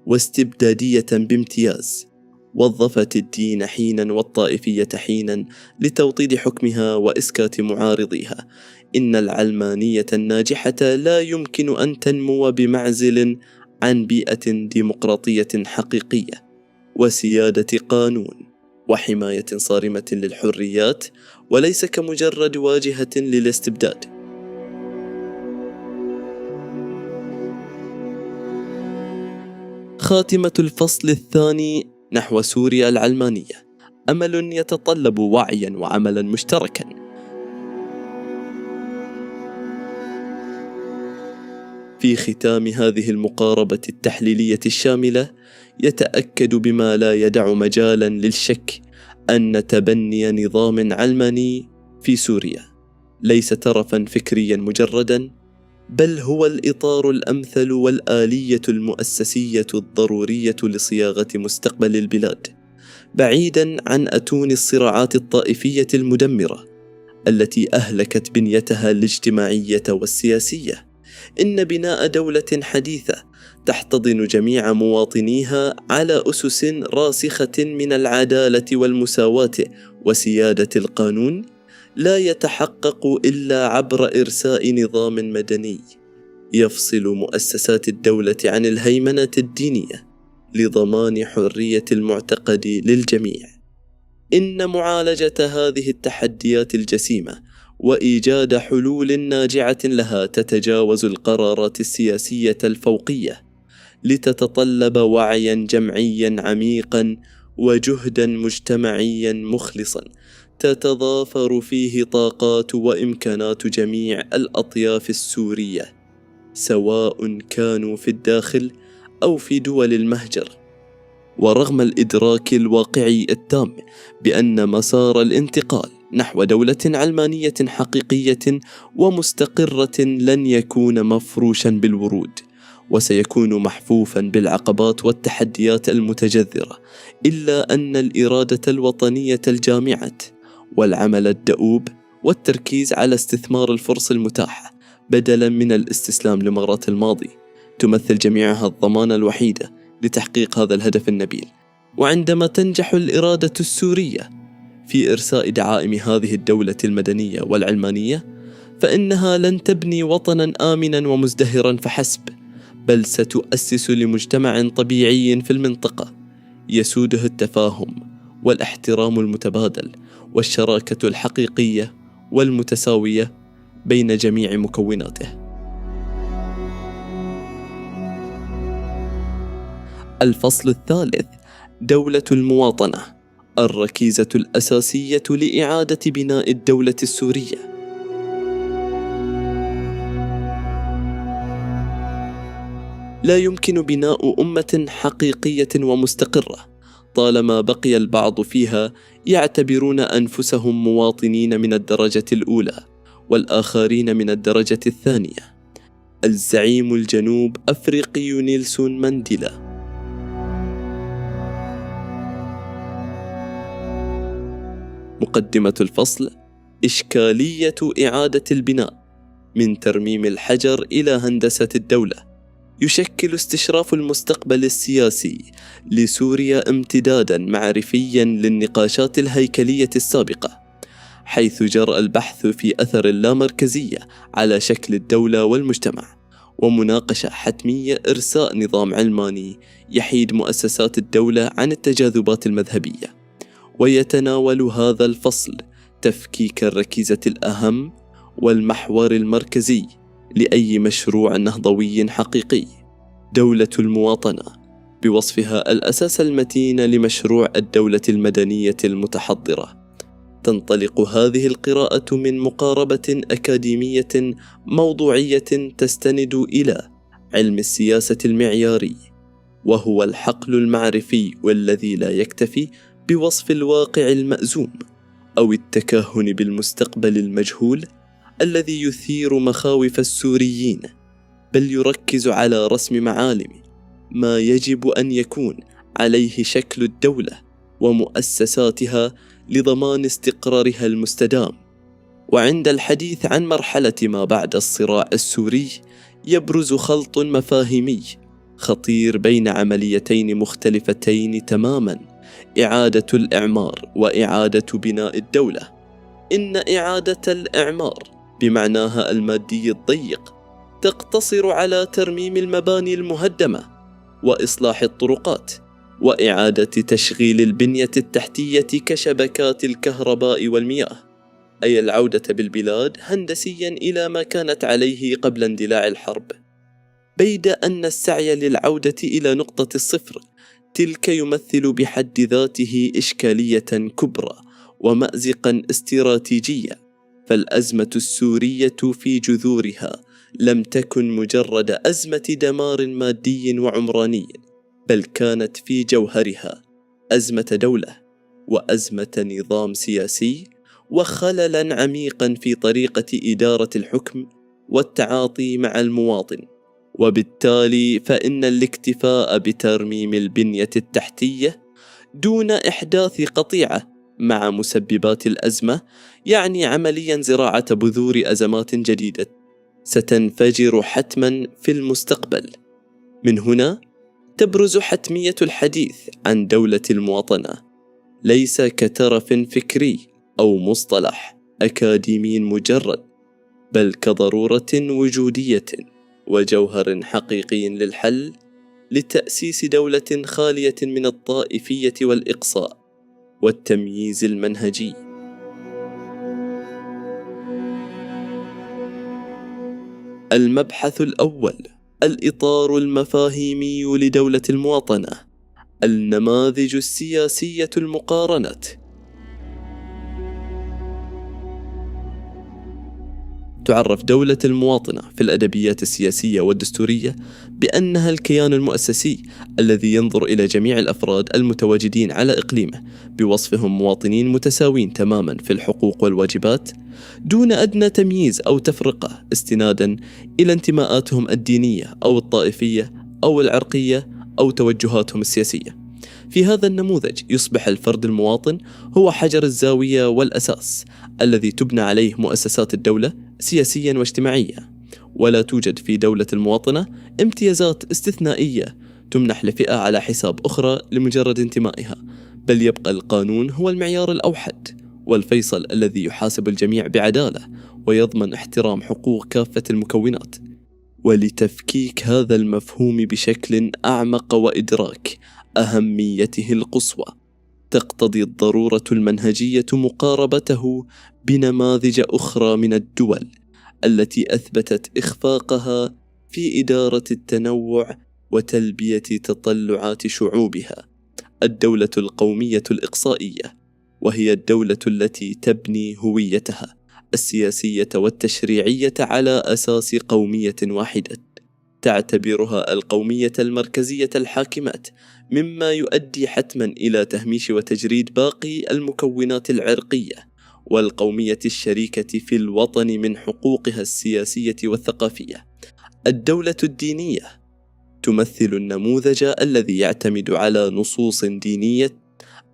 واستبدادية بامتياز، وظفت الدين حينا والطائفية حينا لتوطيد حكمها وإسكات معارضيها. إن العلمانية الناجحة لا يمكن أن تنمو بمعزل عن بيئة ديمقراطية حقيقية وسيادة قانون وحماية صارمة للحريات، وليس كمجرد واجهة للاستبداد. خاتمة الفصل الثاني نحو سوريا العلمانية. أمل يتطلب وعيا وعملا مشتركا. في ختام هذه المقاربة التحليلية الشاملة، يتأكد بما لا يدع مجالا للشك أن تبني نظام علماني في سوريا ليس ترفا فكريا مجردا، بل هو الإطار الأمثل والآلية المؤسسية الضرورية لصياغة مستقبل البلاد، بعيدا عن أتون الصراعات الطائفية المدمرة التي أهلكت بنيتها الاجتماعية والسياسية. إن بناء دولة حديثة تحتضن جميع مواطنيها على أسس راسخة من العدالة والمساواة وسيادة القانون لا يتحقق إلا عبر إرساء نظام مدني يفصل مؤسسات الدولة عن الهيمنة الدينية لضمان حرية المعتقد للجميع. إن معالجة هذه التحديات الجسيمة وإيجاد حلول ناجعة لها تتجاوز القرارات السياسية الفوقية، لتتطلب وعيا جمعيا عميقا وجهدا مجتمعيا مخلصا تتضافر فيه طاقات وإمكانات جميع الأطياف السورية، سواء كانوا في الداخل أو في دول المهجر. ورغم الإدراك الواقعي التام بأن مسار الانتقال نحو دولة علمانية حقيقية ومستقرة لن يكون مفروشا بالورود، وسيكون محفوفا بالعقبات والتحديات المتجذرة، إلا أن الإرادة الوطنية الجامعة والعمل الدؤوب والتركيز على استثمار الفرص المتاحة بدلا من الاستسلام لمغرات الماضي تمثل جميعها الضمانة الوحيدة لتحقيق هذا الهدف النبيل. وعندما تنجح الإرادة السورية في إرساء دعائم هذه الدولة المدنية والعلمانية، فإنها لن تبني وطنا آمنا ومزدهرا فحسب، بل ستؤسس لمجتمع طبيعي في المنطقة يسوده التفاهم والاحترام المتبادل والشراكة الحقيقية والمتساوية بين جميع مكوناته. الفصل الثالث: دولة المواطنة، الركيزة الأساسية لإعادة بناء الدولة السورية. لا يمكن بناء أمة حقيقية ومستقرة طالما بقي البعض فيها يعتبرون أنفسهم مواطنين من الدرجة الأولى والآخرين من الدرجة الثانية. الزعيم الجنوب أفريقي نيلسون مانديلا. مقدمة الفصل: إشكالية إعادة البناء من ترميم الحجر إلى هندسة الدولة. يشكل استشراف المستقبل السياسي لسوريا امتدادا معرفيا للنقاشات الهيكلية السابقة، حيث جرى البحث في أثر اللامركزية على شكل الدولة والمجتمع، ومناقشة حتمية إرساء نظام علماني يحيد مؤسسات الدولة عن التجاذبات المذهبية. ويتناول هذا الفصل تفكيك الركيزة الأهم والمحور المركزي لأي مشروع نهضوي حقيقي، دولة المواطنة، بوصفها الأساس المتين لمشروع الدولة المدنية المتحضرة. تنطلق هذه القراءة من مقاربة أكاديمية موضوعية تستند إلى علم السياسة المعياري، وهو الحقل المعرفي والذي لا يكتفي بوصف الواقع المأزوم أو التكهن بالمستقبل المجهول الذي يثير مخاوف السوريين، بل يركز على رسم معالم ما يجب أن يكون عليه شكل الدولة ومؤسساتها لضمان استقرارها المستدام. وعند الحديث عن مرحلة ما بعد الصراع السوري يبرز خلط مفاهيمي خطير بين عمليتين مختلفتين تماما: إعادة الإعمار وإعادة بناء الدولة. إن إعادة الإعمار بمعناها المادي الضيق تقتصر على ترميم المباني المهدمة وإصلاح الطرقات وإعادة تشغيل البنية التحتية كشبكات الكهرباء والمياه، أي العودة بالبلاد هندسيا إلى ما كانت عليه قبل اندلاع الحرب. بيد أن السعي للعودة إلى نقطة الصفر تلك يمثل بحد ذاته إشكالية كبرى ومأزقا استراتيجيا، فالأزمة السورية في جذورها لم تكن مجرد أزمة دمار مادي وعمراني، بل كانت في جوهرها أزمة دولة وأزمة نظام سياسي وخللا عميقا في طريقة إدارة الحكم والتعاطي مع المواطن. وبالتالي فإن الاكتفاء بترميم البنية التحتية دون إحداث قطيعة مع مسببات الأزمة يعني عمليا زراعة بذور أزمات جديدة ستنفجر حتما في المستقبل. من هنا تبرز حتمية الحديث عن دولة المواطنة ليس كترف فكري أو مصطلح أكاديمي مجرد، بل كضرورة وجودية وجوهر حقيقي للحل لتأسيس دولة خالية من الطائفية والإقصاء والتمييز المنهجي. المبحث الأول: الإطار المفاهيمي لدولة المواطنة، النماذج السياسية المقارنة. تعرف دولة المواطنة في الأدبيات السياسية والدستورية بأنها الكيان المؤسسي الذي ينظر إلى جميع الأفراد المتواجدين على إقليمه بوصفهم مواطنين متساوين تماما في الحقوق والواجبات دون أدنى تمييز أو تفرقة، استنادا إلى انتماءاتهم الدينية أو الطائفية أو العرقية أو توجهاتهم السياسية. في هذا النموذج يصبح الفرد المواطن هو حجر الزاوية والأساس الذي تبنى عليه مؤسسات الدولة سياسيا واجتماعيا، ولا توجد في دولة المواطنة امتيازات استثنائية تمنح لفئة على حساب أخرى لمجرد انتمائها، بل يبقى القانون هو المعيار الأوحد والفيصل الذي يحاسب الجميع بعدالة ويضمن احترام حقوق كافة المكونات. ولتفكيك هذا المفهوم بشكل أعمق وإدراك أهميته القصوى تقتضي الضرورة المنهجية مقاربته بنماذج أخرى من الدول التي أثبتت إخفاقها في إدارة التنوع وتلبية تطلعات شعوبها. الدولة القومية الإقصائية، وهي الدولة التي تبني هويتها السياسية والتشريعية على أساس قومية واحدة، تعتبرها القومية المركزية الحاكمات، مما يؤدي حتما إلى تهميش وتجريد باقي المكونات العرقية والقومية الشريكة في الوطن من حقوقها السياسية والثقافية. الدولة الدينية تمثل النموذج الذي يعتمد على نصوص دينية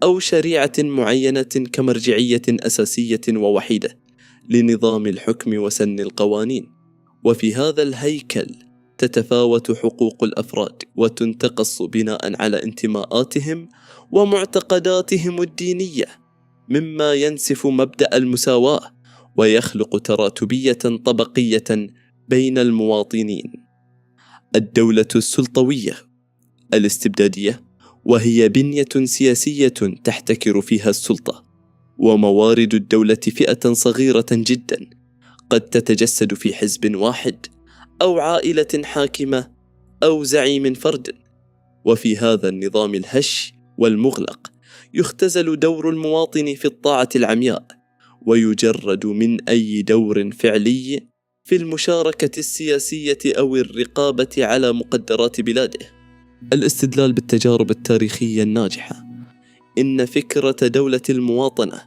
أو شريعة معينة كمرجعية أساسية ووحيدة لنظام الحكم وسن القوانين. وفي هذا الهيكل تتفاوت حقوق الأفراد وتنتقص بناء على انتماءاتهم ومعتقداتهم الدينية، مما ينسف مبدأ المساواة ويخلق تراتبية طبقية بين المواطنين. الدولة السلطوية الاستبدادية، وهي بنية سياسية تحتكر فيها السلطة، وموارد الدولة فئة صغيرة جدا قد تتجسد في حزب واحد أو عائلة حاكمة أو زعيم فرد. وفي هذا النظام الهش والمغلق يختزل دور المواطن في الطاعة العمياء، ويجرد من أي دور فعلي في المشاركة السياسية أو الرقابة على مقدرات بلاده. الاستدلال بالتجارب التاريخية الناجحة. إن فكرة دولة المواطنة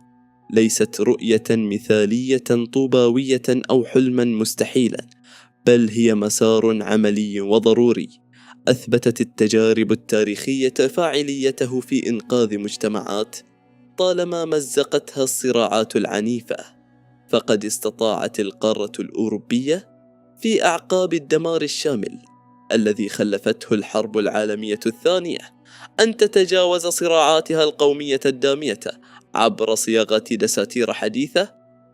ليست رؤية مثالية طوباوية أو حلما مستحيلا، بل هي مسار عملي وضروري أثبتت التجارب التاريخية فاعليته في إنقاذ مجتمعات طالما مزقتها الصراعات العنيفة. فقد استطاعت القارة الأوروبية في أعقاب الدمار الشامل الذي خلفته الحرب العالمية الثانية أن تتجاوز صراعاتها القومية الدامية عبر صياغة دساتير حديثة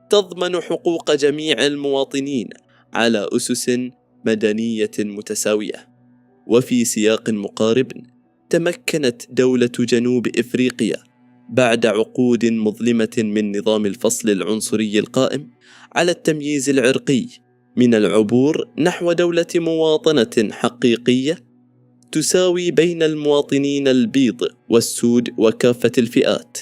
تضمن حقوق جميع المواطنين على أسس مدنية متساوية. وفي سياق مقارب، تمكنت دولة جنوب إفريقيا بعد عقود مظلمة من نظام الفصل العنصري القائم على التمييز العرقي من العبور نحو دولة مواطنة حقيقية تساوي بين المواطنين البيض والسود وكافة الفئات،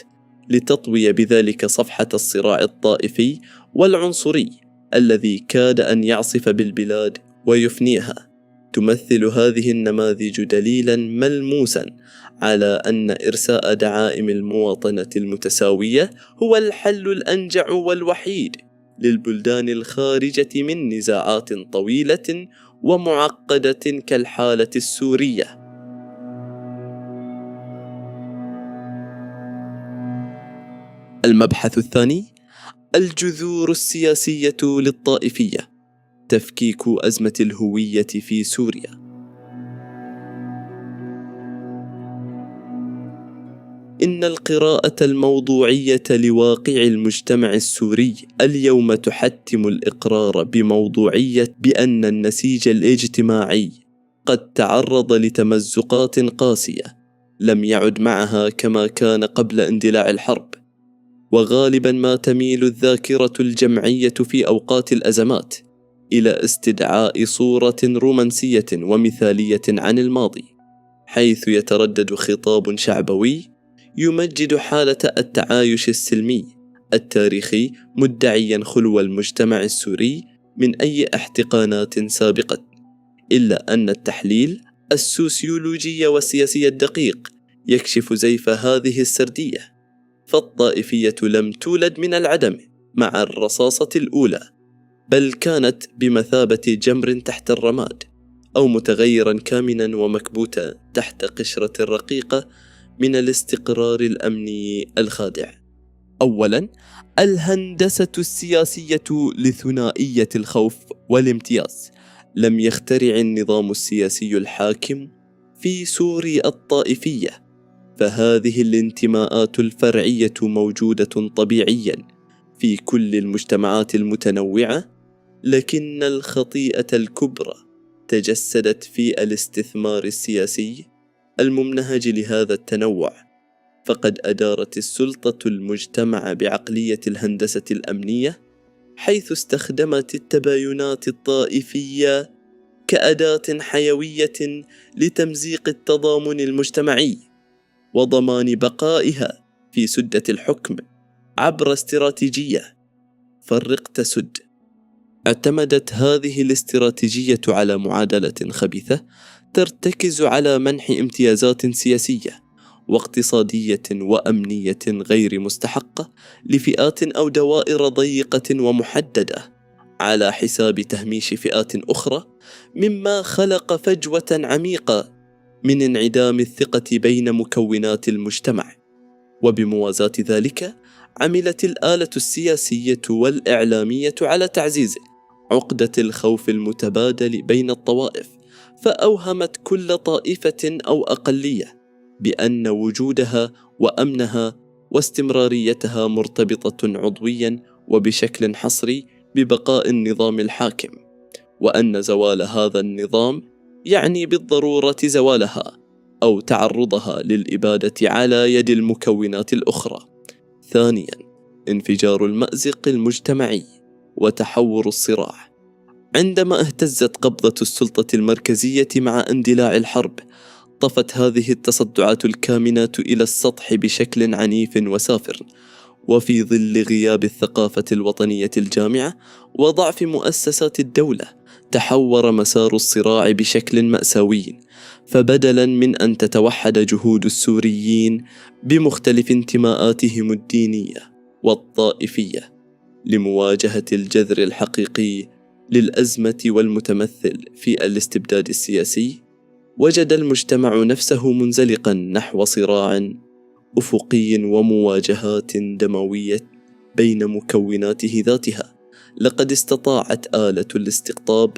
لتطوي بذلك صفحة الصراع الطائفي والعنصري الذي كاد أن يعصف بالبلاد ويفنيها. تمثل هذه النماذج دليلا ملموسا على أن إرساء دعائم المواطنة المتساوية هو الحل الأنجع والوحيد للبلدان الخارجة من نزاعات طويلة ومعقدة كالحالة السورية. المبحث الثاني: الجذور السياسية للطائفية، تفكيك أزمة الهوية في سوريا. إن القراءة الموضوعية لواقع المجتمع السوري اليوم تحتم الإقرار بموضوعية بأن النسيج الاجتماعي قد تعرض لتمزقات قاسية لم يعد معها كما كان قبل اندلاع الحرب. وغالبا ما تميل الذاكرة الجمعية في أوقات الأزمات إلى استدعاء صورة رومانسية ومثالية عن الماضي، حيث يتردد خطاب شعبوي يمجد حالة التعايش السلمي التاريخي، مدعيا خلو المجتمع السوري من أي احتقانات سابقة. إلا أن التحليل السوسيولوجي والسياسي الدقيق يكشف زيف هذه السردية. فالطائفية لم تولد من العدم مع الرصاصة الأولى، بل كانت بمثابة جمر تحت الرماد، أو متغيرا كامنا ومكبوتا تحت قشرة رقيقة من الاستقرار الأمني الخادع. أولا، الهندسة السياسية لثنائية الخوف والامتياز. لم يخترع النظام السياسي الحاكم في سوريا الطائفية، فهذه الانتماءات الفرعية موجودة طبيعيا في كل المجتمعات المتنوعة، لكن الخطيئة الكبرى تجسدت في الاستثمار السياسي الممنهج لهذا التنوع. فقد أدارت السلطة المجتمع بعقلية الهندسة الأمنية، حيث استخدمت التباينات الطائفية كأداة حيوية لتمزيق التضامن المجتمعي وضمان بقائها في سدة الحكم عبر استراتيجية فرق تسد. اعتمدت هذه الاستراتيجية على معادلة خبيثة ترتكز على منح امتيازات سياسية واقتصادية وأمنية غير مستحقة لفئات أو دوائر ضيقة ومحددة على حساب تهميش فئات أخرى، مما خلق فجوة عميقة من انعدام الثقة بين مكونات المجتمع. وبموازاة ذلك، عملت الآلة السياسية والإعلامية على تعزيز عقدة الخوف المتبادل بين الطوائف، فأوهمت كل طائفة أو أقلية بأن وجودها وأمنها واستمراريتها مرتبطة عضويا وبشكل حصري ببقاء النظام الحاكم، وأن زوال هذا النظام يعني بالضرورة زوالها أو تعرضها للإبادة على يد المكونات الأخرى. ثانيا، انفجار المأزق المجتمعي وتحور الصراع. عندما اهتزت قبضة السلطة المركزية مع اندلاع الحرب، طفت هذه التصدعات الكامنات إلى السطح بشكل عنيف وسافر، وفي ظل غياب الثقافة الوطنية الجامعة وضعف مؤسسات الدولة، تحور مسار الصراع بشكل مأساوي. فبدلاً من أن تتوحد جهود السوريين بمختلف انتماءاتهم الدينية والطائفية لمواجهة الجذر الحقيقي للأزمة والمتمثل في الاستبداد السياسي، وجد المجتمع نفسه منزلقاً نحو صراع أفقي ومواجهات دموية بين مكوناته ذاتها. لقد استطاعت آلة الاستقطاب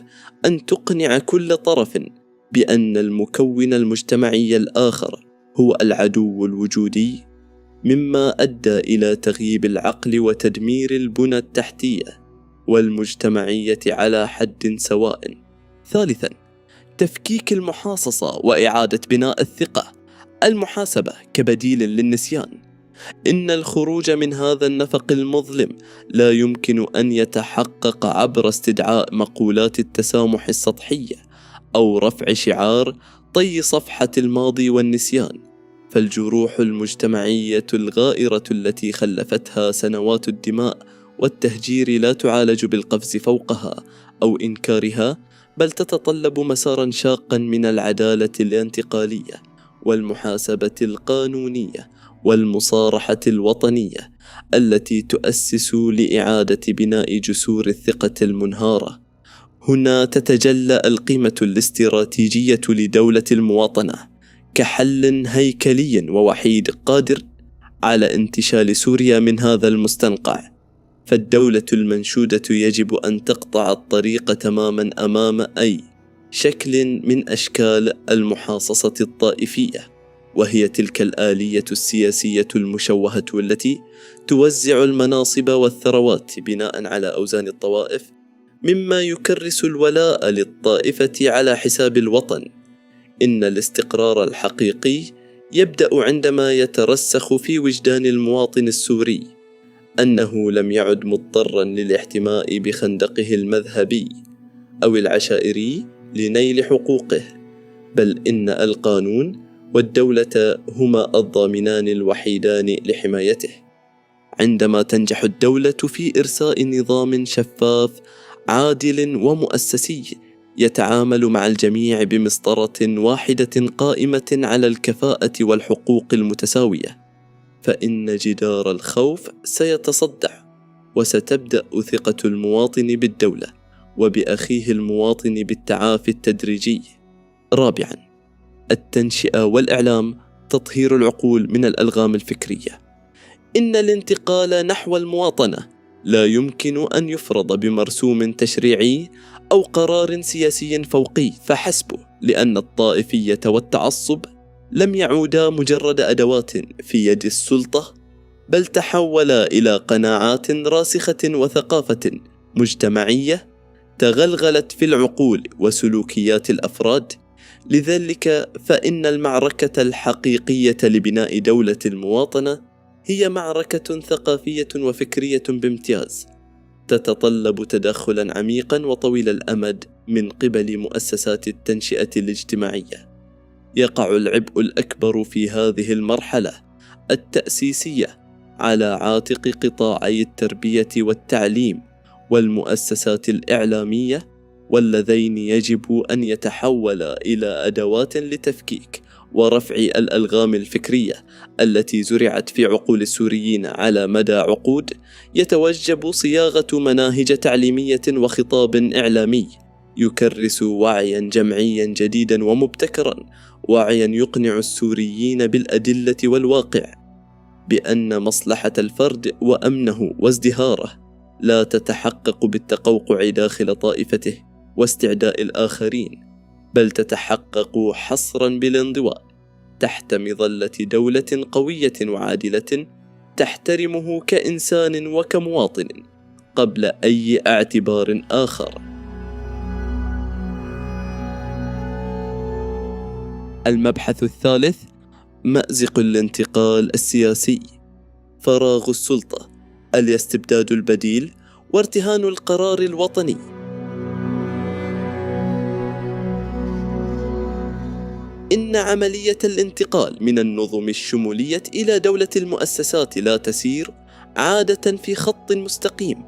أن تقنع كل طرف بأن المكون المجتمعي الآخر هو العدو الوجودي، مما أدى إلى تغييب العقل وتدمير البنى التحتية والمجتمعية على حد سواء. ثالثاً، تفكيك المحاصصة وإعادة بناء الثقة. المحاسبة كبديل للنسيان. إن الخروج من هذا النفق المظلم لا يمكن أن يتحقق عبر استدعاء مقولات التسامح السطحية أو رفع شعار طي صفحة الماضي والنسيان، فالجروح المجتمعية الغائرة التي خلفتها سنوات الدماء والتهجير لا تعالج بالقفز فوقها أو إنكارها، بل تتطلب مسارا شاقا من العدالة الانتقالية والمحاسبة القانونية والمصارحة الوطنية التي تؤسس لإعادة بناء جسور الثقة المنهارة. هنا تتجلى القيمة الاستراتيجية لدولة المواطنة كحل هيكلي ووحيد قادر على انتشال سوريا من هذا المستنقع. فالدولة المنشودة يجب أن تقطع الطريق تماما أمام أي شكل من أشكال المحاصصة الطائفية، وهي تلك الآلية السياسية المشوهة التي توزع المناصب والثروات بناء على أوزان الطوائف، مما يكرس الولاء للطائفة على حساب الوطن. إن الاستقرار الحقيقي يبدأ عندما يترسخ في وجدان المواطن السوري أنه لم يعد مضطرا للاحتماء بخندقه المذهبي أو العشائري لنيل حقوقه، بل إن القانون والدولة هما الضامنان الوحيدان لحمايته. عندما تنجح الدولة في إرساء نظام شفاف عادل ومؤسسي يتعامل مع الجميع بمسطرة واحدة قائمة على الكفاءة والحقوق المتساوية، فإن جدار الخوف سيتصدع، وستبدأ ثقة المواطن بالدولة وبأخيه المواطن بالتعافي التدريجي. رابعاً، التنشئة والإعلام، تطهير العقول من الألغام الفكرية. إن الانتقال نحو المواطنة لا يمكن أن يفرض بمرسوم تشريعي أو قرار سياسي فوقي فحسب، لأن الطائفية والتعصب لم يعودا مجرد أدوات في يد السلطة، بل تحولا إلى قناعات راسخة وثقافة مجتمعية تغلغلت في العقول وسلوكيات الأفراد. لذلك فإن المعركة الحقيقية لبناء دولة المواطنة هي معركة ثقافية وفكرية بامتياز، تتطلب تدخلا عميقا وطويل الأمد من قبل مؤسسات التنشئة الاجتماعية. يقع العبء الأكبر في هذه المرحلة التأسيسية على عاتق قطاعي التربية والتعليم والمؤسسات الإعلامية، واللذين يجب أن يتحولا إلى أدوات لتفكيك ورفع الألغام الفكرية التي زرعت في عقول السوريين على مدى عقود. يتوجب صياغة مناهج تعليمية وخطاب إعلامي يكرس وعيا جمعيا جديدا ومبتكرا، وعيا يقنع السوريين بالأدلة والواقع بأن مصلحة الفرد وأمنه وازدهاره لا تتحقق بالتقوقع داخل طائفته واستعداء الآخرين، بل تتحقق حصرا بالانضواء تحت مظلة دولة قوية وعادلة تحترمه كإنسان وكمواطن قبل أي اعتبار آخر. المبحث الثالث: مأزق الانتقال السياسي، فراغ السلطة، الاستبداد البديل، وارتهان القرار الوطني. إن عملية الانتقال من النظم الشمولية إلى دولة المؤسسات لا تسير عادة في خط مستقيم،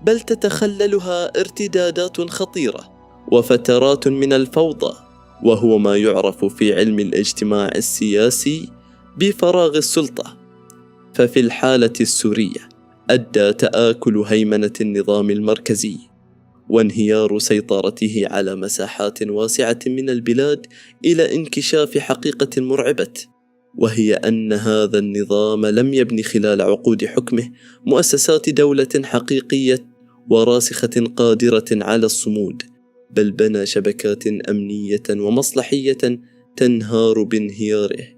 بل تتخللها ارتدادات خطيرة وفترات من الفوضى، وهو ما يعرف في علم الاجتماع السياسي بفراغ السلطة. ففي الحالة السورية أدى تآكل هيمنة النظام المركزي وانهيار سيطرته على مساحات واسعة من البلاد إلى انكشاف حقيقة مرعبة، وهي أن هذا النظام لم يبني خلال عقود حكمه مؤسسات دولة حقيقية وراسخة قادرة على الصمود، بل بنى شبكات أمنية ومصلحية تنهار بانهياره.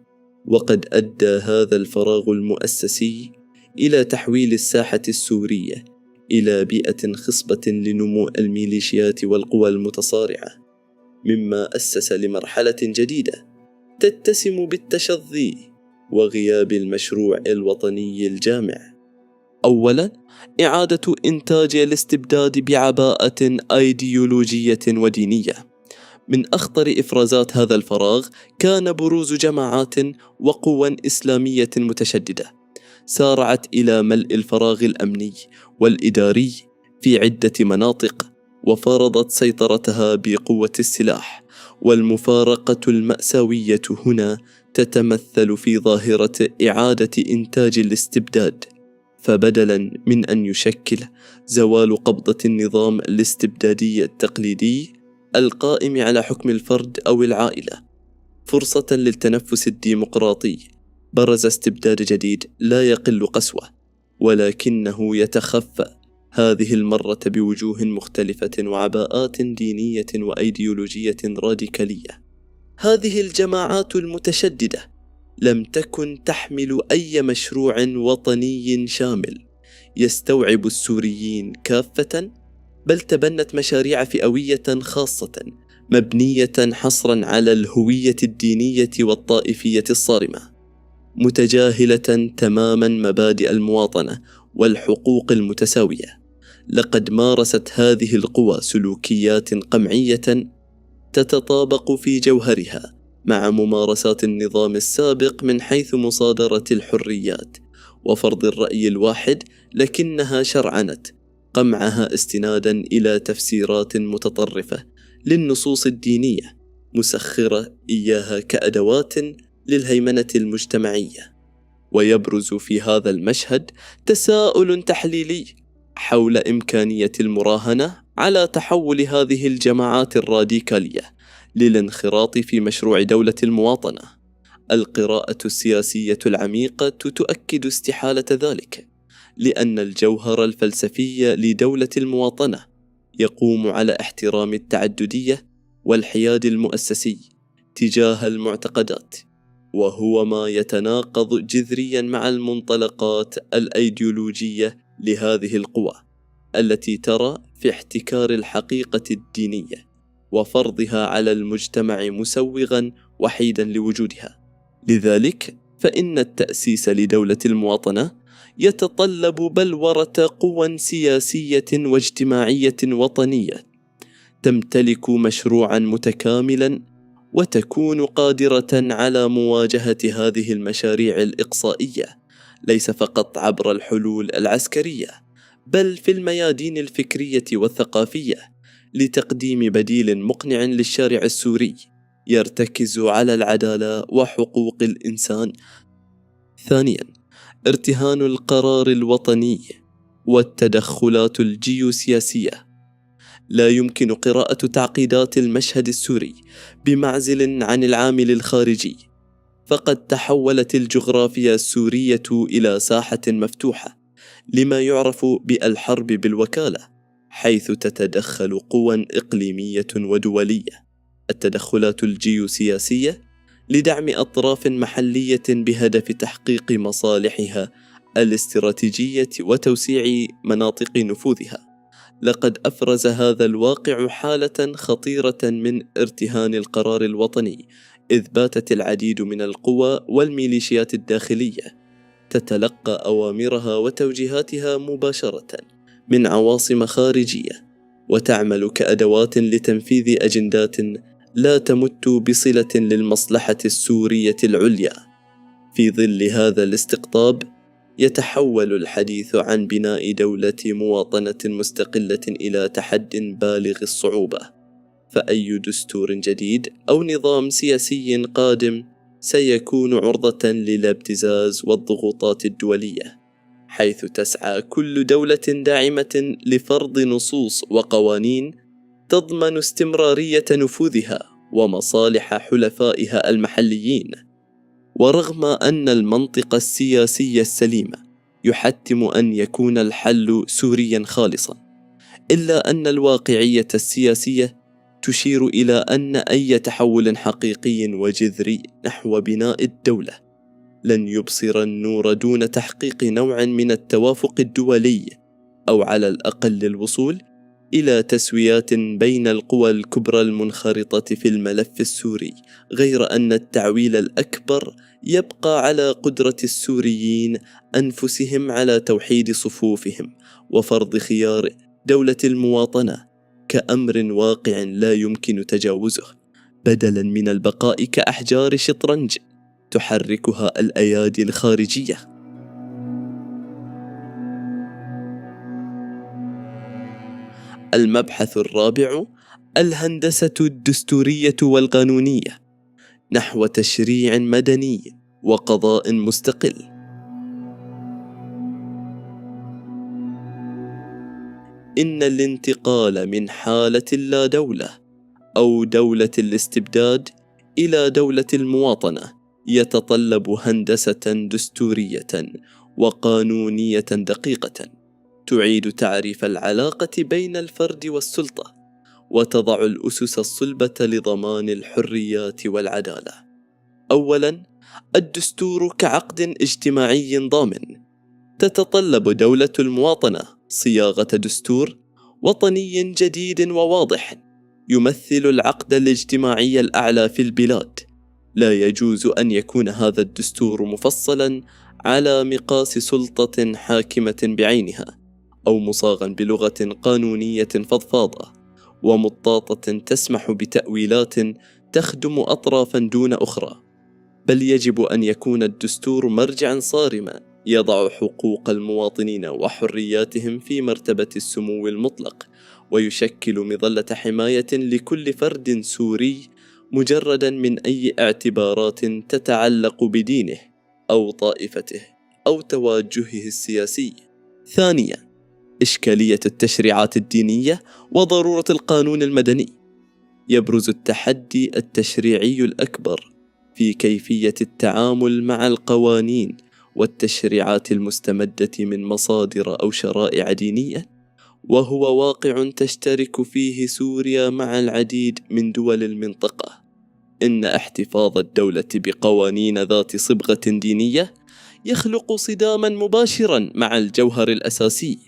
وقد أدى هذا الفراغ المؤسسي إلى تحويل الساحة السورية إلى بيئة خصبة لنمو الميليشيات والقوى المتصارعة، مما أسس لمرحلة جديدة تتسم بالتشظي وغياب المشروع الوطني الجامع. أولاً، إعادة إنتاج الاستبداد بعباءة أيديولوجية ودينية. من أخطر إفرازات هذا الفراغ كان بروز جماعات وقوى إسلامية متشددة سارعت إلى ملء الفراغ الأمني والإداري في عدة مناطق، وفرضت سيطرتها بقوة السلاح. والمفارقة المأساوية هنا تتمثل في ظاهرة إعادة إنتاج الاستبداد، فبدلاً من أن يشكل زوال قبضة النظام الاستبدادي التقليدي القائم على حكم الفرد أو العائلة فرصة للتنفس الديمقراطي، برز استبداد جديد لا يقل قسوة، ولكنه يتخفى هذه المرة بوجوه مختلفة وعباءات دينية وأيديولوجية راديكالية. هذه الجماعات المتشددة لم تكن تحمل أي مشروع وطني شامل يستوعب السوريين كافة، بل تبنت مشاريع فئوية خاصة مبنية حصرا على الهوية الدينية والطائفية الصارمة، متجاهلة تماما مبادئ المواطنة والحقوق المتساوية. لقد مارست هذه القوى سلوكيات قمعية تتطابق في جوهرها مع ممارسات النظام السابق من حيث مصادرة الحريات وفرض الرأي الواحد، لكنها شرعنت قمعها استنادا إلى تفسيرات متطرفة للنصوص الدينية، مسخرة إياها كأدوات للهيمنة المجتمعية. ويبرز في هذا المشهد تساؤل تحليلي حول إمكانية المراهنة على تحول هذه الجماعات الراديكالية للانخراط في مشروع دولة المواطنة. القراءة السياسية العميقة تؤكد استحالة ذلك، لأن الجوهر الفلسفي لدولة المواطنة يقوم على احترام التعددية والحياد المؤسسي تجاه المعتقدات، وهو ما يتناقض جذريا مع المنطلقات الأيديولوجية لهذه القوى التي ترى في احتكار الحقيقة الدينية وفرضها على المجتمع مسوغا وحيدا لوجودها. لذلك فإن التأسيس لدولة المواطنة يتطلب بلورة قوى سياسية واجتماعية وطنية تمتلك مشروعا متكاملا وتكون قادرة على مواجهة هذه المشاريع الإقصائية، ليس فقط عبر الحلول العسكرية، بل في الميادين الفكرية والثقافية، لتقديم بديل مقنع للشارع السوري يرتكز على العدالة وحقوق الإنسان. ثانياً، ارتهان القرار الوطني والتدخلات الجيوسياسية. لا يمكن قراءة تعقيدات المشهد السوري بمعزل عن العامل الخارجي، فقد تحولت الجغرافيا السورية إلى ساحة مفتوحة لما يعرف بالحرب بالوكالة، حيث تتدخل قوى إقليمية ودولية. التدخلات الجيوسياسية لدعم أطراف محلية بهدف تحقيق مصالحها الاستراتيجية وتوسيع مناطق نفوذها. لقد أفرز هذا الواقع حالة خطيرة من ارتهان القرار الوطني، إذ باتت العديد من القوى والميليشيات الداخلية تتلقى أوامرها وتوجيهاتها مباشرة من عواصم خارجية، وتعمل كأدوات لتنفيذ أجندات لا تمت بصلة للمصلحة السورية العليا. في ظل هذا الاستقطاب، يتحول الحديث عن بناء دولة مواطنة مستقلة إلى تحد بالغ الصعوبة، فأي دستور جديد أو نظام سياسي قادم سيكون عرضة للابتزاز والضغوطات الدولية، حيث تسعى كل دولة داعمة لفرض نصوص وقوانين تضمن استمرارية نفوذها ومصالح حلفائها المحليين. ورغم أن المنطق السياسي السليم يحتم أن يكون الحل سوريا خالصا، إلا أن الواقعية السياسية تشير إلى أن أي تحول حقيقي وجذري نحو بناء الدولة لن يبصر النور دون تحقيق نوع من التوافق الدولي، أو على الأقل الوصول إلى تسويات بين القوى الكبرى المنخرطة في الملف السوري، غير أن التعويل الأكبر يبقى على قدرة السوريين أنفسهم على توحيد صفوفهم وفرض خيار دولة المواطنة كأمر واقع لا يمكن تجاوزه، بدلا من البقاء كأحجار شطرنج تحركها الأيادي الخارجية. المبحث الرابع: الهندسة الدستورية والقانونية نحو تشريع مدني وقضاء مستقل. إن الانتقال من حالة اللا دولة أو دولة الاستبداد إلى دولة المواطنة يتطلب هندسة دستورية وقانونية دقيقة تعيد تعريف العلاقة بين الفرد والسلطة، وتضع الأسس الصلبة لضمان الحريات والعدالة. أولاً، الدستور كعقد اجتماعي ضامن. تتطلب دولة المواطنة صياغة دستور وطني جديد وواضح يمثل العقد الاجتماعي الأعلى في البلاد. لا يجوز أن يكون هذا الدستور مفصلاً على مقاس سلطة حاكمة بعينها، أو مصاغاً بلغة قانونية فضفاضة ومطاطة تسمح بتأويلات تخدم أطرافاً دون أخرى، بل يجب أن يكون الدستور مرجعاً صارماً يضع حقوق المواطنين وحرياتهم في مرتبة السمو المطلق، ويشكل مظلة حماية لكل فرد سوري مجرداً من أي اعتبارات تتعلق بدينه أو طائفته أو توجهه السياسي. ثانياً، إشكالية التشريعات الدينية وضرورة القانون المدني. يبرز التحدي التشريعي الأكبر في كيفية التعامل مع القوانين والتشريعات المستمدة من مصادر أو شرائع دينية، وهو واقع تشترك فيه سوريا مع العديد من دول المنطقة. إن احتفاظ الدولة بقوانين ذات صبغة دينية يخلق صداماً مباشراً مع الجوهر الأساسي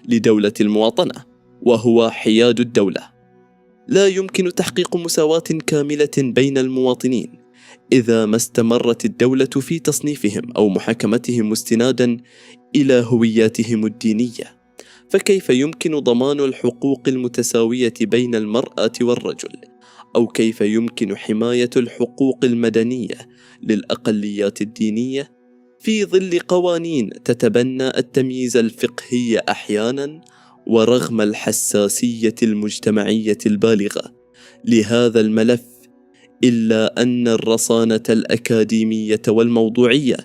لدولة المواطنة، وهو حياد الدولة. لا يمكن تحقيق مساواة كاملة بين المواطنين إذا ما استمرت الدولة في تصنيفهم أو محاكمتهم استناداً إلى هوياتهم الدينية. فكيف يمكن ضمان الحقوق المتساوية بين المرأة والرجل؟ أو كيف يمكن حماية الحقوق المدنية للأقليات الدينية في ظل قوانين تتبنى التمييز الفقهي أحياناً ورغم الحساسية المجتمعية البالغة لهذا الملف؟ إلا أن الرصانة الأكاديمية والموضوعية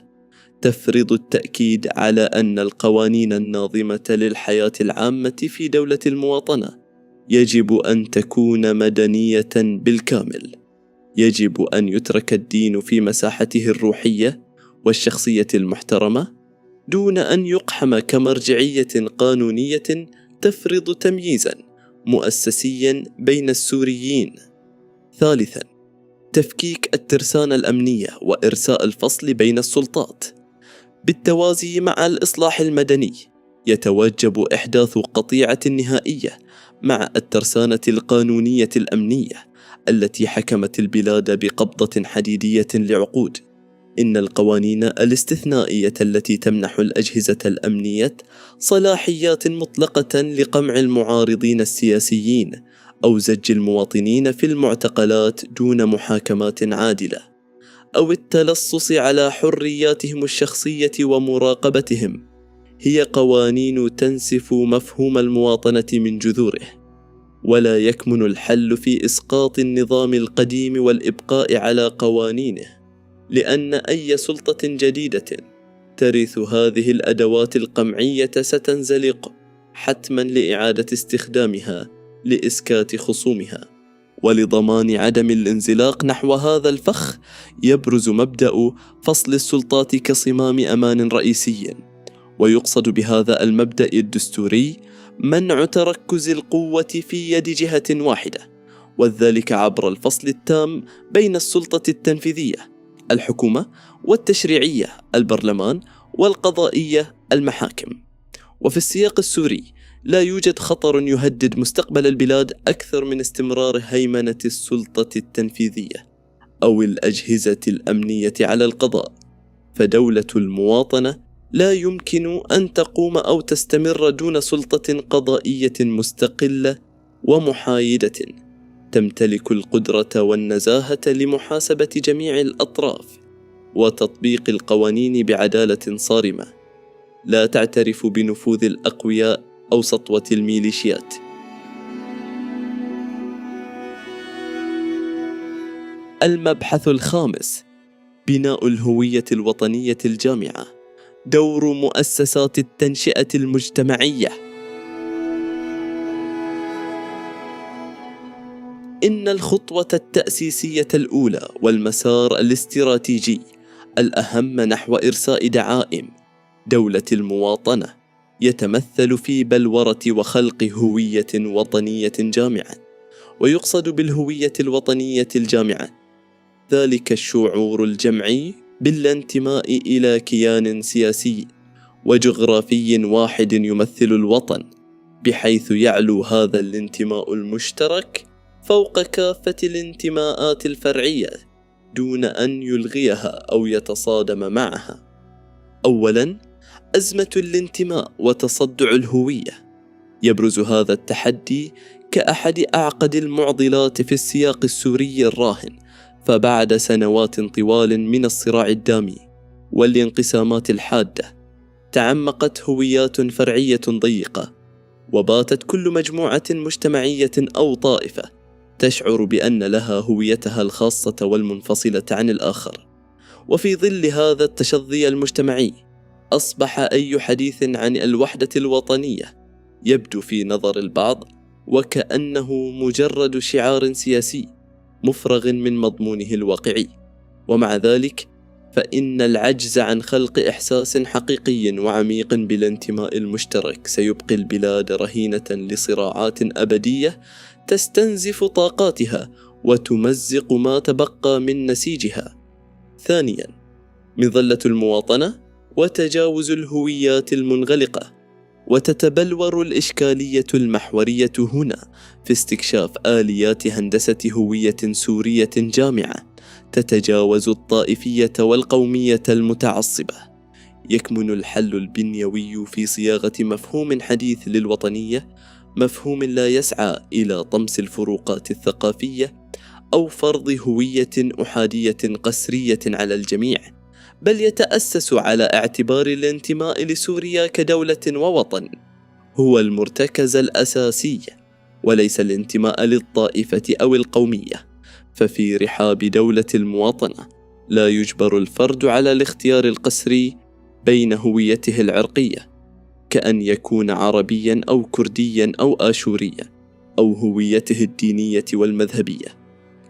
تفرض التأكيد على أن القوانين الناظمة للحياة العامة في دولة المواطنة يجب أن تكون مدنية بالكامل. يجب أن يترك الدين في مساحته الروحية والشخصية المحترمة دون أن يقحم كمرجعية قانونية تفرض تمييزاً مؤسسياً بين السوريين. ثالثاً، تفكيك الترسانة الأمنية وإرساء الفصل بين السلطات. بالتوازي مع الإصلاح المدني يتوجب إحداث قطيعة نهائية مع الترسانة القانونية الأمنية التي حكمت البلاد بقبضة حديدية لعقود. إن القوانين الاستثنائية التي تمنح الأجهزة الأمنية صلاحيات مطلقة لقمع المعارضين السياسيين أو زج المواطنين في المعتقلات دون محاكمات عادلة، أو التلصص على حرياتهم الشخصية ومراقبتهم، هي قوانين تنسف مفهوم المواطنة من جذوره. ولا يكمن الحل في إسقاط النظام القديم والإبقاء على قوانينه، لأن أي سلطة جديدة ترث هذه الأدوات القمعية ستنزلق حتما لإعادة استخدامها لإسكات خصومها. ولضمان عدم الانزلاق نحو هذا الفخ يبرز مبدأ فصل السلطات كصمام أمان رئيسي، ويقصد بهذا المبدأ الدستوري منع تركز القوة في يد جهة واحدة، وذلك عبر الفصل التام بين السلطة التنفيذية الحكومة والتشريعية البرلمان والقضائية المحاكم. وفي السياق السوري لا يوجد خطر يهدد مستقبل البلاد أكثر من استمرار هيمنة السلطة التنفيذية أو الأجهزة الأمنية على القضاء، فدولة المواطنة لا يمكن أن تقوم أو تستمر دون سلطة قضائية مستقلة ومحايدة تمتلك القدرة والنزاهة لمحاسبة جميع الأطراف وتطبيق القوانين بعدالة صارمة، لا تعترف بنفوذ الأقوياء أو سطوة الميليشيات. المبحث الخامس: بناء الهوية الوطنية الجامعة، دور مؤسسات التنشئة المجتمعية. إن الخطوة التأسيسية الأولى والمسار الاستراتيجي الأهم نحو إرساء دعائم دولة المواطنة يتمثل في بلورة وخلق هوية وطنية جامعة. ويقصد بالهوية الوطنية الجامعة ذلك الشعور الجمعي بالانتماء إلى كيان سياسي وجغرافي واحد يمثل الوطن، بحيث يعلو هذا الانتماء المشترك فوق كافة الانتماءات الفرعية دون أن يلغيها أو يتصادم معها. أولاً، أزمة الانتماء وتصدع الهوية. يبرز هذا التحدي كأحد أعقد المعضلات في السياق السوري الراهن، فبعد سنوات طوال من الصراع الدامي والانقسامات الحادة تعمقت هويات فرعية ضيقة، وباتت كل مجموعة مجتمعية أو طائفة تشعر بأن لها هويتها الخاصة والمنفصلة عن الآخر. وفي ظل هذا التشظي المجتمعي أصبح أي حديث عن الوحدة الوطنية يبدو في نظر البعض وكأنه مجرد شعار سياسي مفرغ من مضمونه الواقعي. ومع ذلك فإن العجز عن خلق إحساس حقيقي وعميق بالانتماء المشترك سيبقي البلاد رهينة لصراعات أبدية تستنزف طاقاتها وتمزق ما تبقى من نسيجها. ثانياً، مظلة المواطنة وتجاوز الهويات المنغلقة. وتتبلور الإشكالية المحورية هنا في استكشاف آليات هندسة هوية سورية جامعة تتجاوز الطائفية والقومية المتعصبة. يكمن الحل البنيوي في صياغة مفهوم حديث للوطنية، مفهوم لا يسعى إلى طمس الفروقات الثقافية أو فرض هوية أحادية قسرية على الجميع، بل يتأسس على اعتبار الانتماء لسوريا كدولة ووطن هو المرتكز الأساسي، وليس الانتماء للطائفة أو القومية. ففي رحاب دولة المواطنة لا يجبر الفرد على الاختيار القسري بين هويته العرقية، كأن يكون عربيا أو كرديا أو آشوريا، أو هويته الدينية والمذهبية،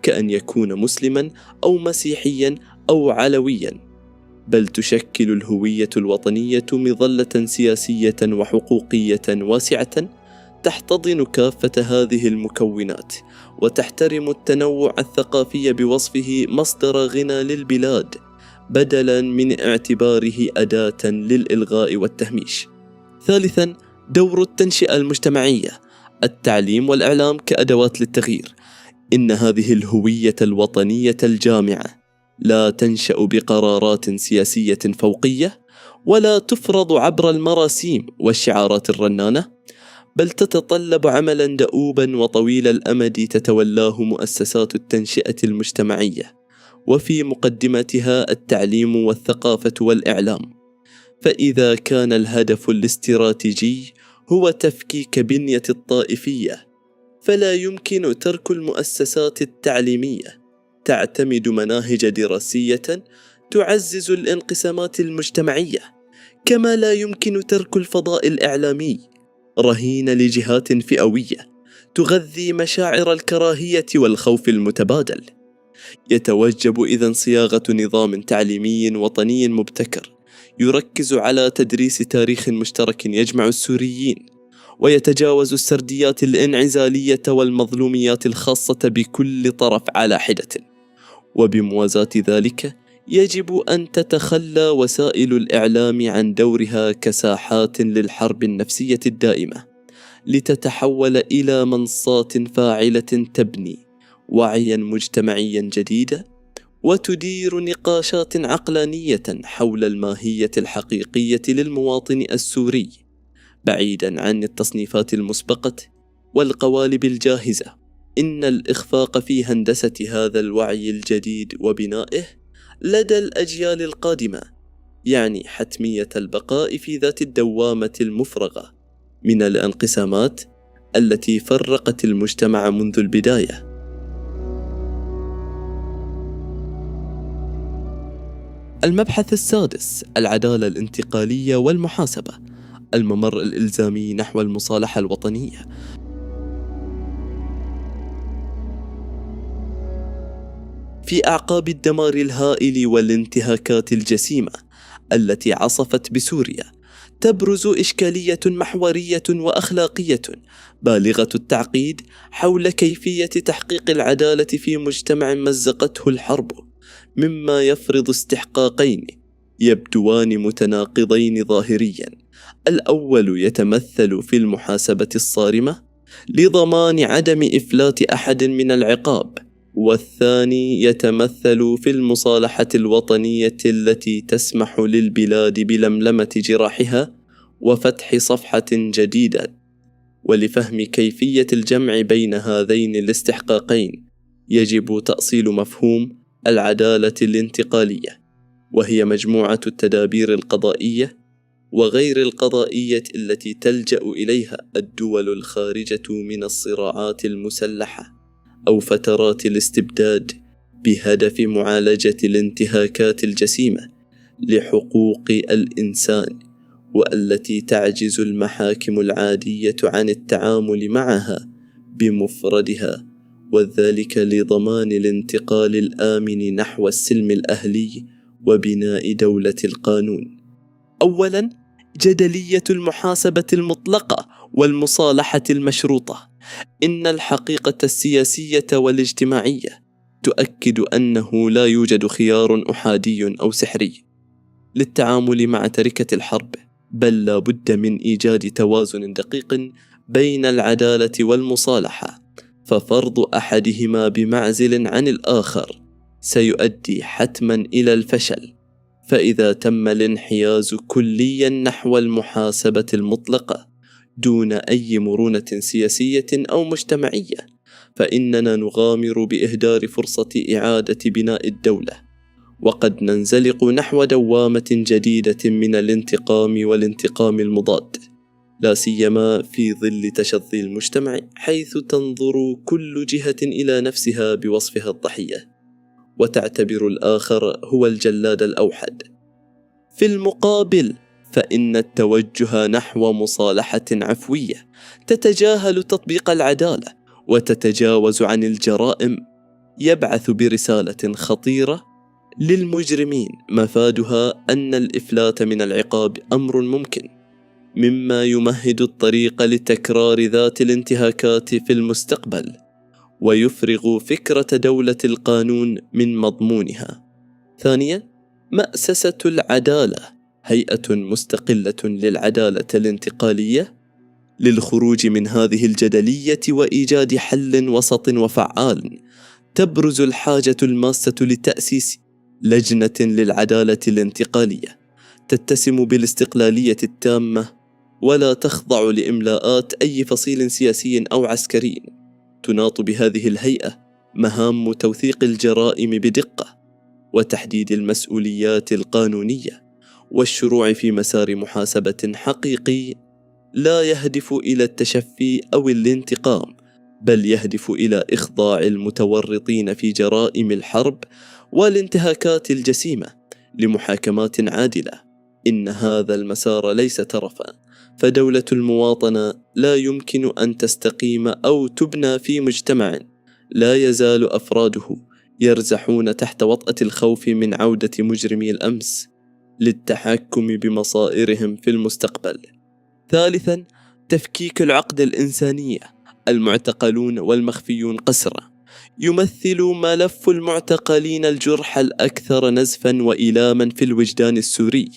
كأن يكون مسلما أو مسيحيا أو علويا، بل تشكل الهوية الوطنية مظلة سياسية وحقوقية واسعة تحتضن كافة هذه المكونات وتحترم التنوع الثقافي بوصفه مصدر غنى للبلاد بدلاً من اعتباره أداة للإلغاء والتهميش. ثالثاً، دور التنشئة المجتمعية، التعليم والإعلام كأدوات للتغيير. إن هذه الهوية الوطنية الجامعة لا تنشأ بقرارات سياسية فوقية ولا تفرض عبر المراسيم والشعارات الرنانة، بل تتطلب عملا دؤوبا وطويل الأمد تتولاه مؤسسات التنشئة المجتمعية وفي مقدمتها التعليم والثقافة والإعلام. فإذا كان الهدف الاستراتيجي هو تفكيك بنية الطائفية، فلا يمكن ترك المؤسسات التعليمية تعتمد مناهج دراسية تعزز الانقسامات المجتمعية، كما لا يمكن ترك الفضاء الإعلامي رهين لجهات فئوية تغذي مشاعر الكراهية والخوف المتبادل. يتوجب إذن صياغة نظام تعليمي وطني مبتكر يركز على تدريس تاريخ مشترك يجمع السوريين، ويتجاوز السرديات الانعزالية والمظلوميات الخاصة بكل طرف على حدة. وبموازاة ذلك يجب أن تتخلى وسائل الإعلام عن دورها كساحات للحرب النفسية الدائمة، لتتحول إلى منصات فاعلة تبني وعيا مجتمعيا جديدا وتدير نقاشات عقلانية حول الماهية الحقيقية للمواطن السوري، بعيدا عن التصنيفات المسبقة والقوالب الجاهزة. إن الإخفاق في هندسة هذا الوعي الجديد وبنائه لدى الأجيال القادمة يعني حتمية البقاء في ذات الدوامة المفرغة من الانقسامات التي فرقت المجتمع منذ البداية. المبحث السادس: العدالة الانتقالية والمحاسبة، الممر الإلزامي نحو المصالحة الوطنية. في أعقاب الدمار الهائل والانتهاكات الجسيمة التي عصفت بسوريا، تبرز إشكالية محورية وأخلاقية بالغة التعقيد حول كيفية تحقيق العدالة في مجتمع مزقته الحرب، مما يفرض استحقاقين يبدوان متناقضين ظاهريا. الأول يتمثل في المحاسبة الصارمة لضمان عدم إفلات أحد من العقاب، والثاني يتمثل في المصالحة الوطنية التي تسمح للبلاد بلملمة جراحها وفتح صفحة جديدة. ولفهم كيفية الجمع بين هذين الاستحقاقين يجب تأصيل مفهوم العدالة الانتقالية، وهي مجموعة التدابير القضائية وغير القضائية التي تلجأ إليها الدول الخارجة من الصراعات المسلحة أو فترات الاستبداد بهدف معالجة الانتهاكات الجسيمة لحقوق الإنسان، والتي تعجز المحاكم العادية عن التعامل معها بمفردها، وذلك لضمان الانتقال الآمن نحو السلم الأهلي وبناء دولة القانون. أولاً، جدلية المحاسبة المطلقة والمصالحة المشروطة. إن الحقيقة السياسية والاجتماعية تؤكد أنه لا يوجد خيار أحادي أو سحري للتعامل مع تركة الحرب، بل لا بد من إيجاد توازن دقيق بين العدالة والمصالحة، ففرض أحدهما بمعزل عن الآخر سيؤدي حتما إلى الفشل. فإذا تم الانحياز كليا نحو المحاسبة المطلقة دون أي مرونة سياسية أو مجتمعية، فإننا نغامر بإهدار فرصة إعادة بناء الدولة، وقد ننزلق نحو دوامة جديدة من الانتقام والانتقام المضاد، لا سيما في ظل تشظي المجتمع، حيث تنظر كل جهة إلى نفسها بوصفها الضحية، وتعتبر الآخر هو الجلاد الأوحد. في المقابل، فإن التوجه نحو مصالحة عفوية تتجاهل تطبيق العدالة وتتجاوز عن الجرائم يبعث برسالة خطيرة للمجرمين مفادها أن الإفلات من العقاب أمر ممكن، مما يمهد الطريق لتكرار ذات الانتهاكات في المستقبل، ويفرغ فكرة دولة القانون من مضمونها. ثانياً، مؤسسة العدالة، هيئة مستقلة للعدالة الانتقالية للخروج من هذه الجدلية وإيجاد حل وسط وفعال. تبرز الحاجة الماسة لتأسيس لجنة للعدالة الانتقالية تتسم بالاستقلالية التامة ولا تخضع لإملاءات أي فصيل سياسي أو عسكري. تناط بهذه الهيئة مهام توثيق الجرائم بدقة وتحديد المسؤوليات القانونية، والشروع في مسار محاسبة حقيقي لا يهدف إلى التشفي أو الانتقام، بل يهدف إلى إخضاع المتورطين في جرائم الحرب والانتهاكات الجسيمة لمحاكمات عادلة. إن هذا المسار ليس ترفا، فدولة المواطنة لا يمكن أن تستقيم أو تبنى في مجتمع لا يزال أفراده يرزحون تحت وطأة الخوف من عودة مجرمي الأمس للتحكم بمصائرهم في المستقبل. ثالثاً، تفكيك العقد الإنسانية. المعتقلون والمخفيون قسرة يمثل ملف المعتقلين الجرح الأكثر نزفاً وإيلاما في الوجدان السوري،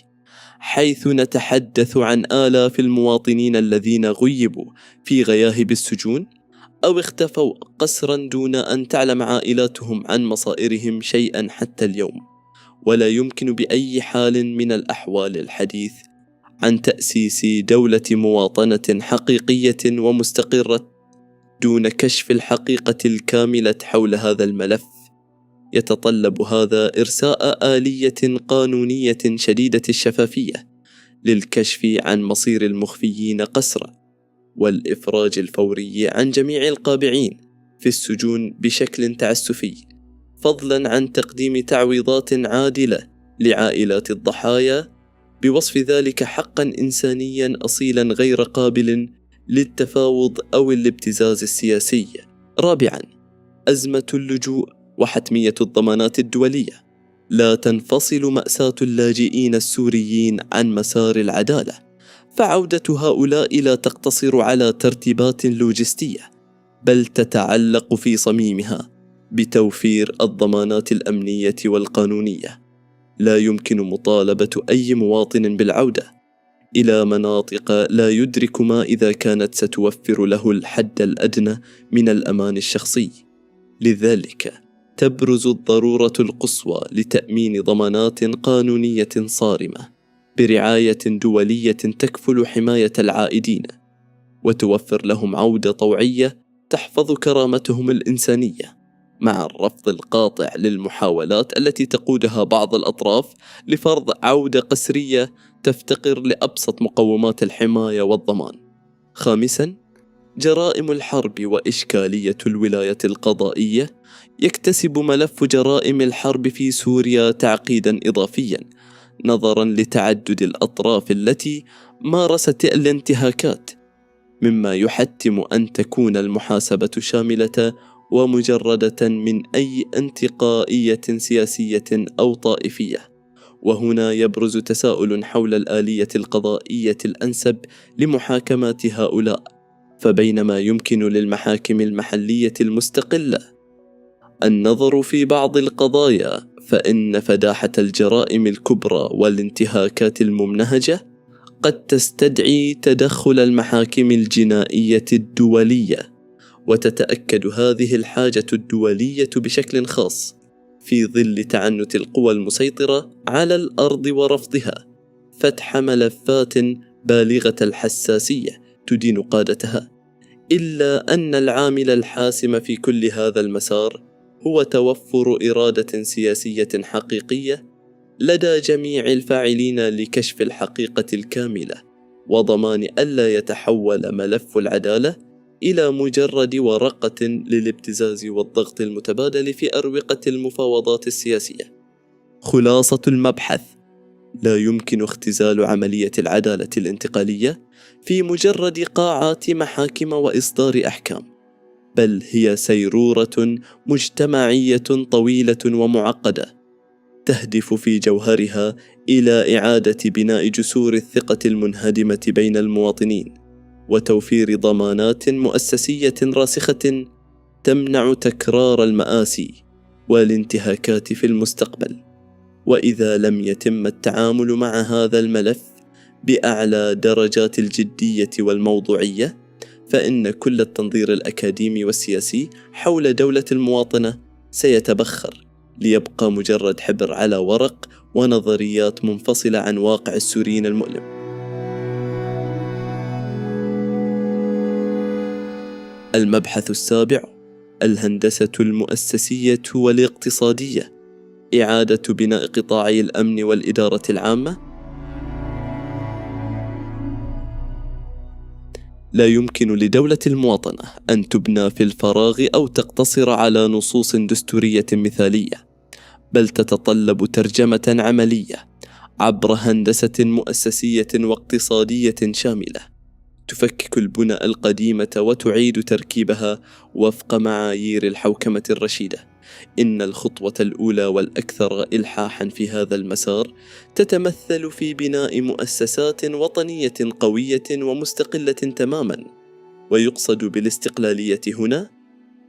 حيث نتحدث عن آلاف المواطنين الذين غيبوا في غياهب السجون أو اختفوا قسراً دون أن تعلم عائلاتهم عن مصائرهم شيئاً حتى اليوم. ولا يمكن بأي حال من الأحوال الحديث عن تأسيس دولة مواطنة حقيقية ومستقرة دون كشف الحقيقة الكاملة حول هذا الملف. يتطلب هذا إرساء آلية قانونية شديدة الشفافية للكشف عن مصير المخفيين قسرا، والإفراج الفوري عن جميع القابعين في السجون بشكل تعسفي، فضلا عن تقديم تعويضات عادلة لعائلات الضحايا بوصف ذلك حقا إنسانيا أصيلا غير قابل للتفاوض أو الابتزاز السياسي. رابعا، أزمة اللجوء وحتمية الضمانات الدولية. لا تنفصل مأساة اللاجئين السوريين عن مسار العدالة، فعودة هؤلاء لا تقتصر على ترتيبات لوجستية، بل تتعلق في صميمها بتوفير الضمانات الأمنية والقانونية. لا يمكن مطالبة أي مواطن بالعودة إلى مناطق لا يدرك ما إذا كانت ستوفر له الحد الأدنى من الأمان الشخصي. لذلك تبرز الضرورة القصوى لتأمين ضمانات قانونية صارمة برعاية دولية تكفل حماية العائدين، وتوفر لهم عودة طوعية تحفظ كرامتهم الإنسانية، مع الرفض القاطع للمحاولات التي تقودها بعض الأطراف لفرض عودة قسرية تفتقر لأبسط مقومات الحماية والضمان. خامساً، جرائم الحرب وإشكالية الولاية القضائية. يكتسب ملف جرائم الحرب في سوريا تعقيداً إضافياً نظراً لتعدد الأطراف التي مارست الانتهاكات، مما يحتم أن تكون المحاسبة شاملة ومجردة من أي انتقائية سياسية أو طائفية. وهنا يبرز تساؤل حول الآلية القضائية الأنسب لمحاكمة هؤلاء، فبينما يمكن للمحاكم المحلية المستقلة النظر في بعض القضايا، فإن فداحة الجرائم الكبرى والانتهاكات الممنهجة قد تستدعي تدخل المحاكم الجنائية الدولية، وتتأكد هذه الحاجة الدولية بشكل خاص في ظل تعنت القوى المسيطرة على الأرض ورفضها فتح ملفات بالغة الحساسية تدين قادتها. إلا أن العامل الحاسم في كل هذا المسار هو توفر إرادة سياسية حقيقية لدى جميع الفاعلين لكشف الحقيقة الكاملة، وضمان ألا يتحول ملف العدالة إلى مجرد ورقة للابتزاز والضغط المتبادل في أروقة المفاوضات السياسية. خلاصة المبحث: لا يمكن اختزال عملية العدالة الانتقالية في مجرد قاعات محاكم وإصدار أحكام، بل هي سيرورة مجتمعية طويلة ومعقدة تهدف في جوهرها إلى إعادة بناء جسور الثقة المنهدمة بين المواطنين، وتوفير ضمانات مؤسسية راسخة تمنع تكرار المآسي والانتهاكات في المستقبل. وإذا لم يتم التعامل مع هذا الملف بأعلى درجات الجدية والموضوعية، فإن كل التنظير الأكاديمي والسياسي حول دولة المواطنة سيتبخر ليبقى مجرد حبر على ورق ونظريات منفصلة عن واقع السوريين المؤلم. المبحث السابع: الهندسة المؤسسية والاقتصادية. إعادة بناء قطاعي الأمن والإدارة العامة. لا يمكن لدولة المواطنة أن تبنى في الفراغ أو تقتصر على نصوص دستورية مثالية، بل تتطلب ترجمة عملية عبر هندسة مؤسسية واقتصادية شاملة تفكك البنى القديمة وتعيد تركيبها وفق معايير الحوكمة الرشيدة. إن الخطوة الأولى والأكثر إلحاحاً في هذا المسار تتمثل في بناء مؤسسات وطنية قوية ومستقلة تماماً، ويقصد بالاستقلالية هنا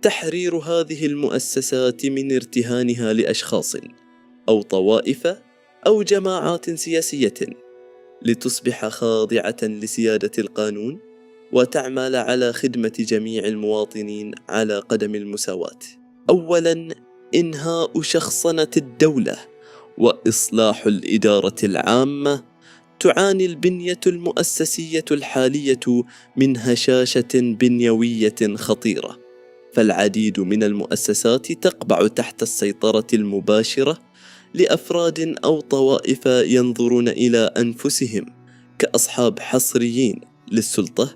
تحرير هذه المؤسسات من ارتهانها لأشخاص أو طوائف أو جماعات سياسية، لتصبح خاضعة لسيادة القانون وتعمل على خدمة جميع المواطنين على قدم المساواة. أولاً، إنهاء شخصنة الدولة وإصلاح الإدارة العامة. تعاني البنية المؤسسية الحالية من هشاشة بنيوية خطيرة، فالعديد من المؤسسات تقبع تحت السيطرة المباشرة لأفراد أو طوائف ينظرون إلى أنفسهم كأصحاب حصريين للسلطة،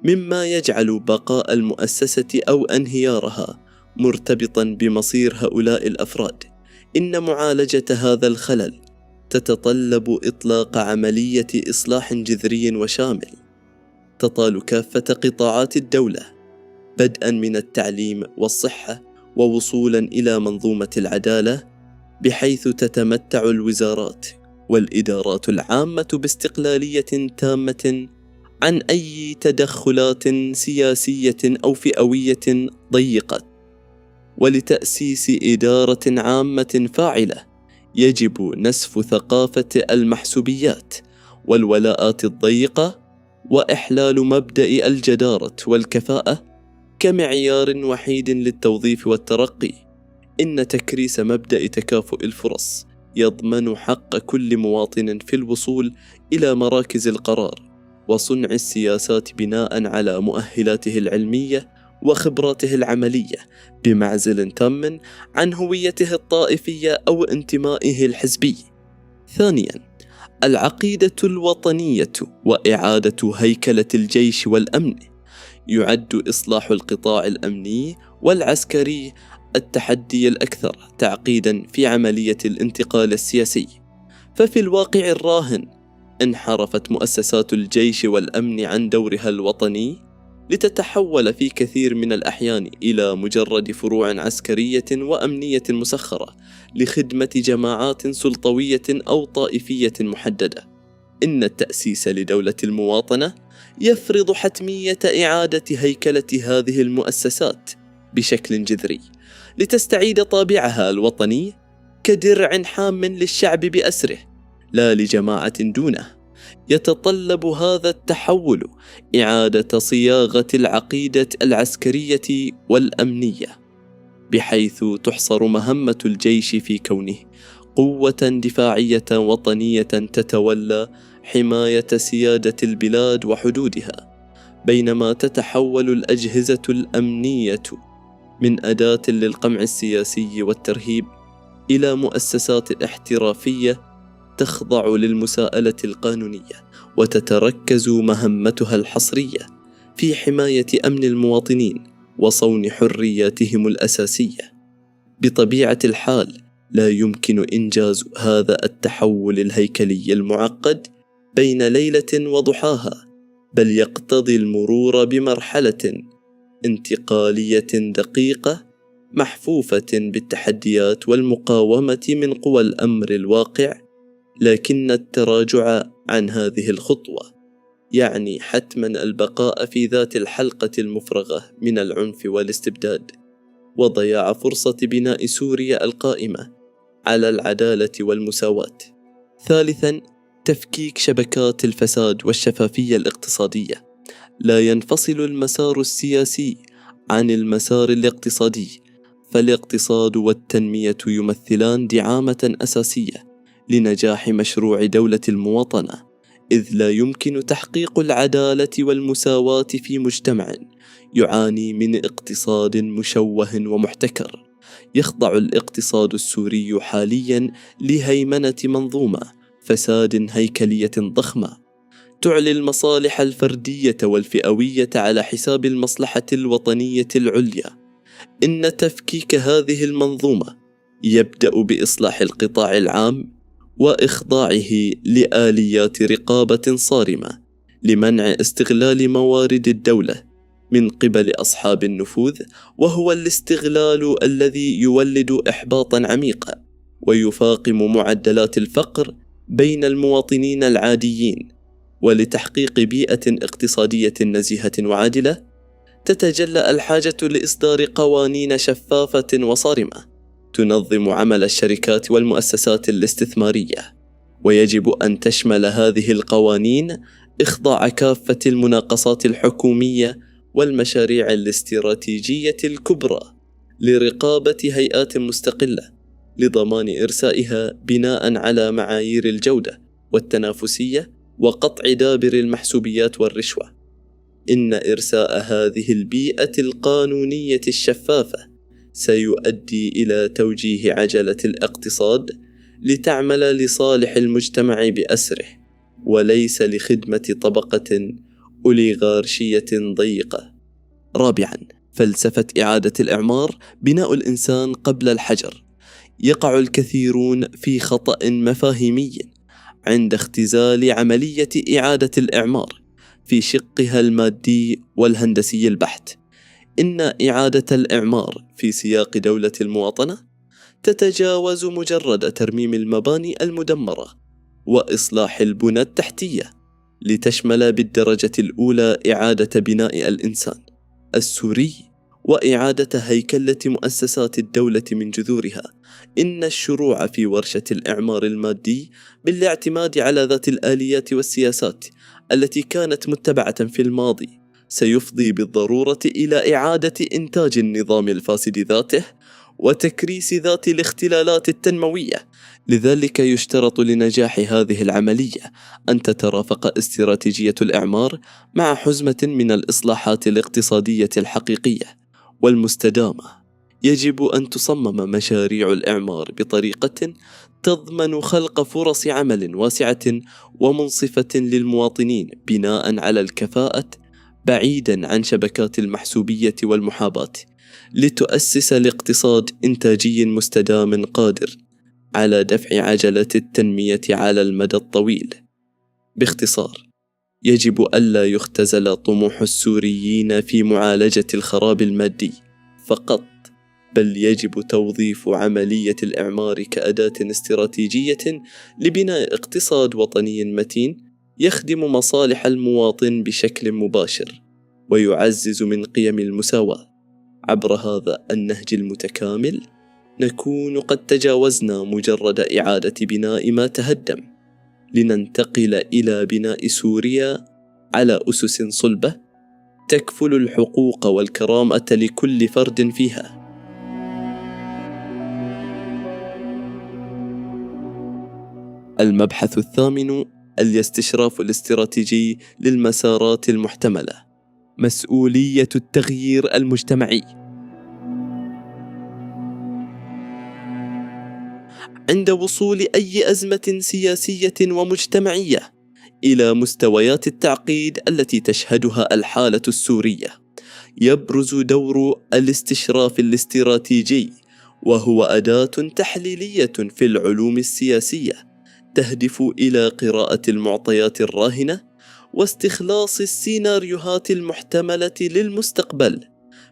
مما يجعل بقاء المؤسسة أو انهيارها مرتبطا بمصير هؤلاء الأفراد. إن معالجة هذا الخلل تتطلب إطلاق عملية إصلاح جذري وشامل تطال كافة قطاعات الدولة، بدءا من التعليم والصحة ووصولا إلى منظومة العدالة، بحيث تتمتع الوزارات والإدارات العامة باستقلالية تامة عن أي تدخلات سياسية أو فئوية ضيقة. ولتأسيس إدارة عامة فاعلة يجب نسف ثقافة المحسوبيات والولاءات الضيقة، وإحلال مبدأ الجدارة والكفاءة كمعيار وحيد للتوظيف والترقي. إن تكريس مبدأ تكافؤ الفرص يضمن حق كل مواطن في الوصول إلى مراكز القرار وصنع السياسات بناء على مؤهلاته العلمية وخبراته العملية، بمعزل تام عن هويته الطائفية أو انتمائه الحزبي. ثانياً، العقيدة الوطنية وإعادة هيكلة الجيش والأمن. يعد إصلاح القطاع الأمني والعسكري التحدي الأكثر تعقيداً في عملية الانتقال السياسي، ففي الواقع الراهن انحرفت مؤسسات الجيش والأمن عن دورها الوطني لتتحول في كثير من الأحيان إلى مجرد فروع عسكرية وأمنية مسخرة لخدمة جماعات سلطوية أو طائفية محددة. إن التأسيس لدولة المواطنة يفرض حتمية إعادة هيكلة هذه المؤسسات بشكل جذري لتستعيد طابعها الوطني كدرع حام للشعب بأسره، لا لجماعة دونه. يتطلب هذا التحول إعادة صياغة العقيدة العسكرية والأمنية، بحيث تحصر مهمة الجيش في كونه قوة دفاعية وطنية تتولى حماية سيادة البلاد وحدودها، بينما تتحول الأجهزة الأمنية من أداة للقمع السياسي والترهيب إلى مؤسسات احترافية تخضع للمساءلة القانونية، وتتركز مهمتها الحصرية في حماية أمن المواطنين وصون حرياتهم الأساسية. بطبيعة الحال لا يمكن إنجاز هذا التحول الهيكلي المعقد بين ليلة وضحاها، بل يقتضي المرور بمرحلة انتقالية دقيقة محفوفة بالتحديات والمقاومة من قوى الأمر الواقع. لكن التراجع عن هذه الخطوة يعني حتما البقاء في ذات الحلقة المفرغة من العنف والاستبداد، وضياع فرصة بناء سوريا القائمة على العدالة والمساواة. ثالثا، تفكيك شبكات الفساد والشفافية الاقتصادية. لا ينفصل المسار السياسي عن المسار الاقتصادي، فالاقتصاد والتنمية يمثلان دعامة أساسية لنجاح مشروع دولة المواطنة، إذ لا يمكن تحقيق العدالة والمساواة في مجتمع يعاني من اقتصاد مشوه ومحتكر يخضع الاقتصاد السوري حاليا لهيمنة منظومة فساد هيكلية ضخمة تعلي المصالح الفردية والفئوية على حساب المصلحة الوطنية العليا. إن تفكيك هذه المنظومة يبدأ بإصلاح القطاع العام وإخضاعه لآليات رقابة صارمة لمنع استغلال موارد الدولة من قبل أصحاب النفوذ، وهو الاستغلال الذي يولد إحباطا عميقا ويفاقم معدلات الفقر بين المواطنين العاديين. ولتحقيق بيئة اقتصادية نزيهة وعادلة تتجلى الحاجة لإصدار قوانين شفافة وصارمة تنظم عمل الشركات والمؤسسات الاستثمارية، ويجب أن تشمل هذه القوانين إخضاع كافة المناقصات الحكومية والمشاريع الاستراتيجية الكبرى لرقابة هيئات مستقلة لضمان إرسائها بناء على معايير الجودة والتنافسية وقطع دابر المحسوبيات والرشوة. إن إرساء هذه البيئة القانونية الشفافة سيؤدي إلى توجيه عجلة الاقتصاد لتعمل لصالح المجتمع بأسره، وليس لخدمة طبقة أوليغارشية ضيقة. رابعاً، فلسفة إعادة الإعمار بناء الإنسان قبل الحجر. يقع الكثيرون في خطأ مفاهيمي عند اختزال عملية إعادة الإعمار في شقها المادي والهندسي البحت. إن إعادة الإعمار في سياق دولة المواطنة تتجاوز مجرد ترميم المباني المدمرة وإصلاح البنى التحتية، لتشمل بالدرجة الأولى إعادة بناء الإنسان السوري وإعادة هيكلة مؤسسات الدولة من جذورها. إن الشروع في ورشة الإعمار المادي بالاعتماد على ذات الآليات والسياسات التي كانت متبعة في الماضي سيفضي بالضرورة إلى إعادة إنتاج النظام الفاسد ذاته وتكريس ذات الاختلالات التنموية. لذلك يشترط لنجاح هذه العملية أن تترافق استراتيجية الإعمار مع حزمة من الإصلاحات الاقتصادية الحقيقية والمستدامة. يجب أن تصمم مشاريع الإعمار بطريقة تضمن خلق فرص عمل واسعة ومنصفة للمواطنين بناء على الكفاءة بعيدا عن شبكات المحسوبية والمحاباة، لتؤسس الاقتصاد إنتاجي مستدام قادر على دفع عجلة التنمية على المدى الطويل. باختصار، يجب ألا يختزل طموح السوريين في معالجة الخراب المادي فقط، بل يجب توظيف عملية الإعمار كأداة استراتيجية لبناء اقتصاد وطني متين يخدم مصالح المواطن بشكل مباشر ويعزز من قيم المساواة. عبر هذا النهج المتكامل نكون قد تجاوزنا مجرد إعادة بناء ما تهدم، لننتقل إلى بناء سوريا على أسس صلبة تكفل الحقوق والكرامة لكل فرد فيها. المبحث الثامن: الاستشراف الاستراتيجي للمسارات المحتملة. مسؤولية التغيير المجتمعي. عند وصول أي أزمة سياسية ومجتمعية إلى مستويات التعقيد التي تشهدها الحالة السورية، يبرز دور الاستشراف الاستراتيجي، وهو أداة تحليلية في العلوم السياسية تهدف إلى قراءة المعطيات الراهنة واستخلاص السيناريوهات المحتملة للمستقبل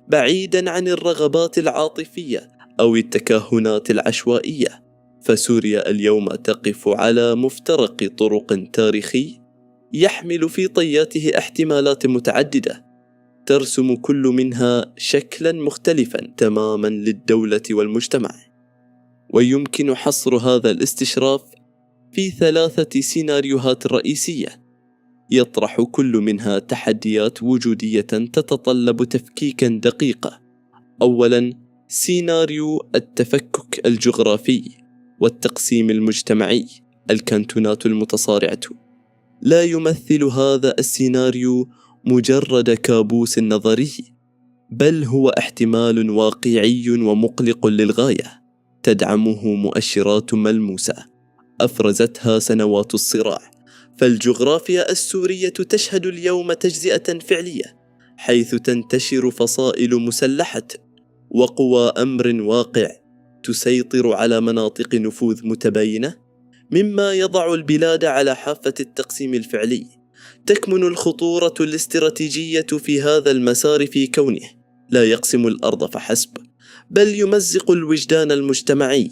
بعيداً عن الرغبات العاطفية أو التكهنات العشوائية. فسوريا اليوم تقف على مفترق طرق تاريخي يحمل في طياته احتمالات متعددة ترسم كل منها شكلاً مختلفاً تماماً للدولة والمجتمع. ويمكن حصر هذا الاستشراف في 3 سيناريوهات رئيسية يطرح كل منها تحديات وجودية تتطلب تفكيكا دقيقا. أولا، سيناريو التفكك الجغرافي والتقسيم المجتمعي، الكانتونات المتصارعة. لا يمثل هذا السيناريو مجرد كابوس نظري، بل هو احتمال واقعي ومقلق للغاية، تدعمه مؤشرات ملموسة أفرزتها سنوات الصراع. فالجغرافيا السورية تشهد اليوم تجزئة فعلية، حيث تنتشر فصائل مسلحة وقوى أمر واقع تسيطر على مناطق نفوذ متباينة، مما يضع البلاد على حافة التقسيم الفعلي. تكمن الخطورة الاستراتيجية في هذا المسار في كونه لا يقسم الأرض فحسب، بل يمزق الوجدان المجتمعي،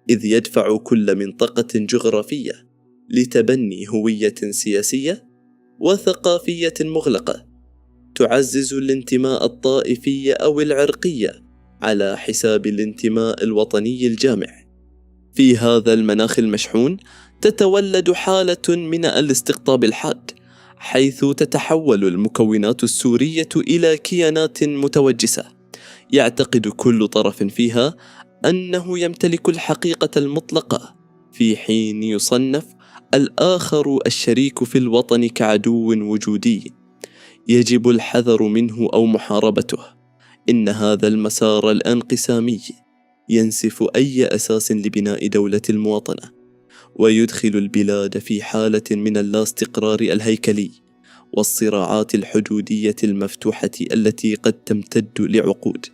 إذ يدفع كل منطقة جغرافية لتبني هوية سياسية وثقافية مغلقة تعزز الانتماء الطائفي أو العرقي على حساب الانتماء الوطني الجامع. في هذا المناخ المشحون تتولد حالة من الاستقطاب الحاد، حيث تتحول المكونات السورية إلى كيانات متوجسة يعتقد كل طرف فيها أنه يمتلك الحقيقة المطلقة، في حين يصنف الآخر الشريك في الوطن كعدو وجودي يجب الحذر منه أو محاربته. إن هذا المسار الانقسامي ينسف أي أساس لبناء دولة المواطنة، ويدخل البلاد في حالة من اللا استقرار الهيكلي والصراعات الحدودية المفتوحة التي قد تمتد لعقود.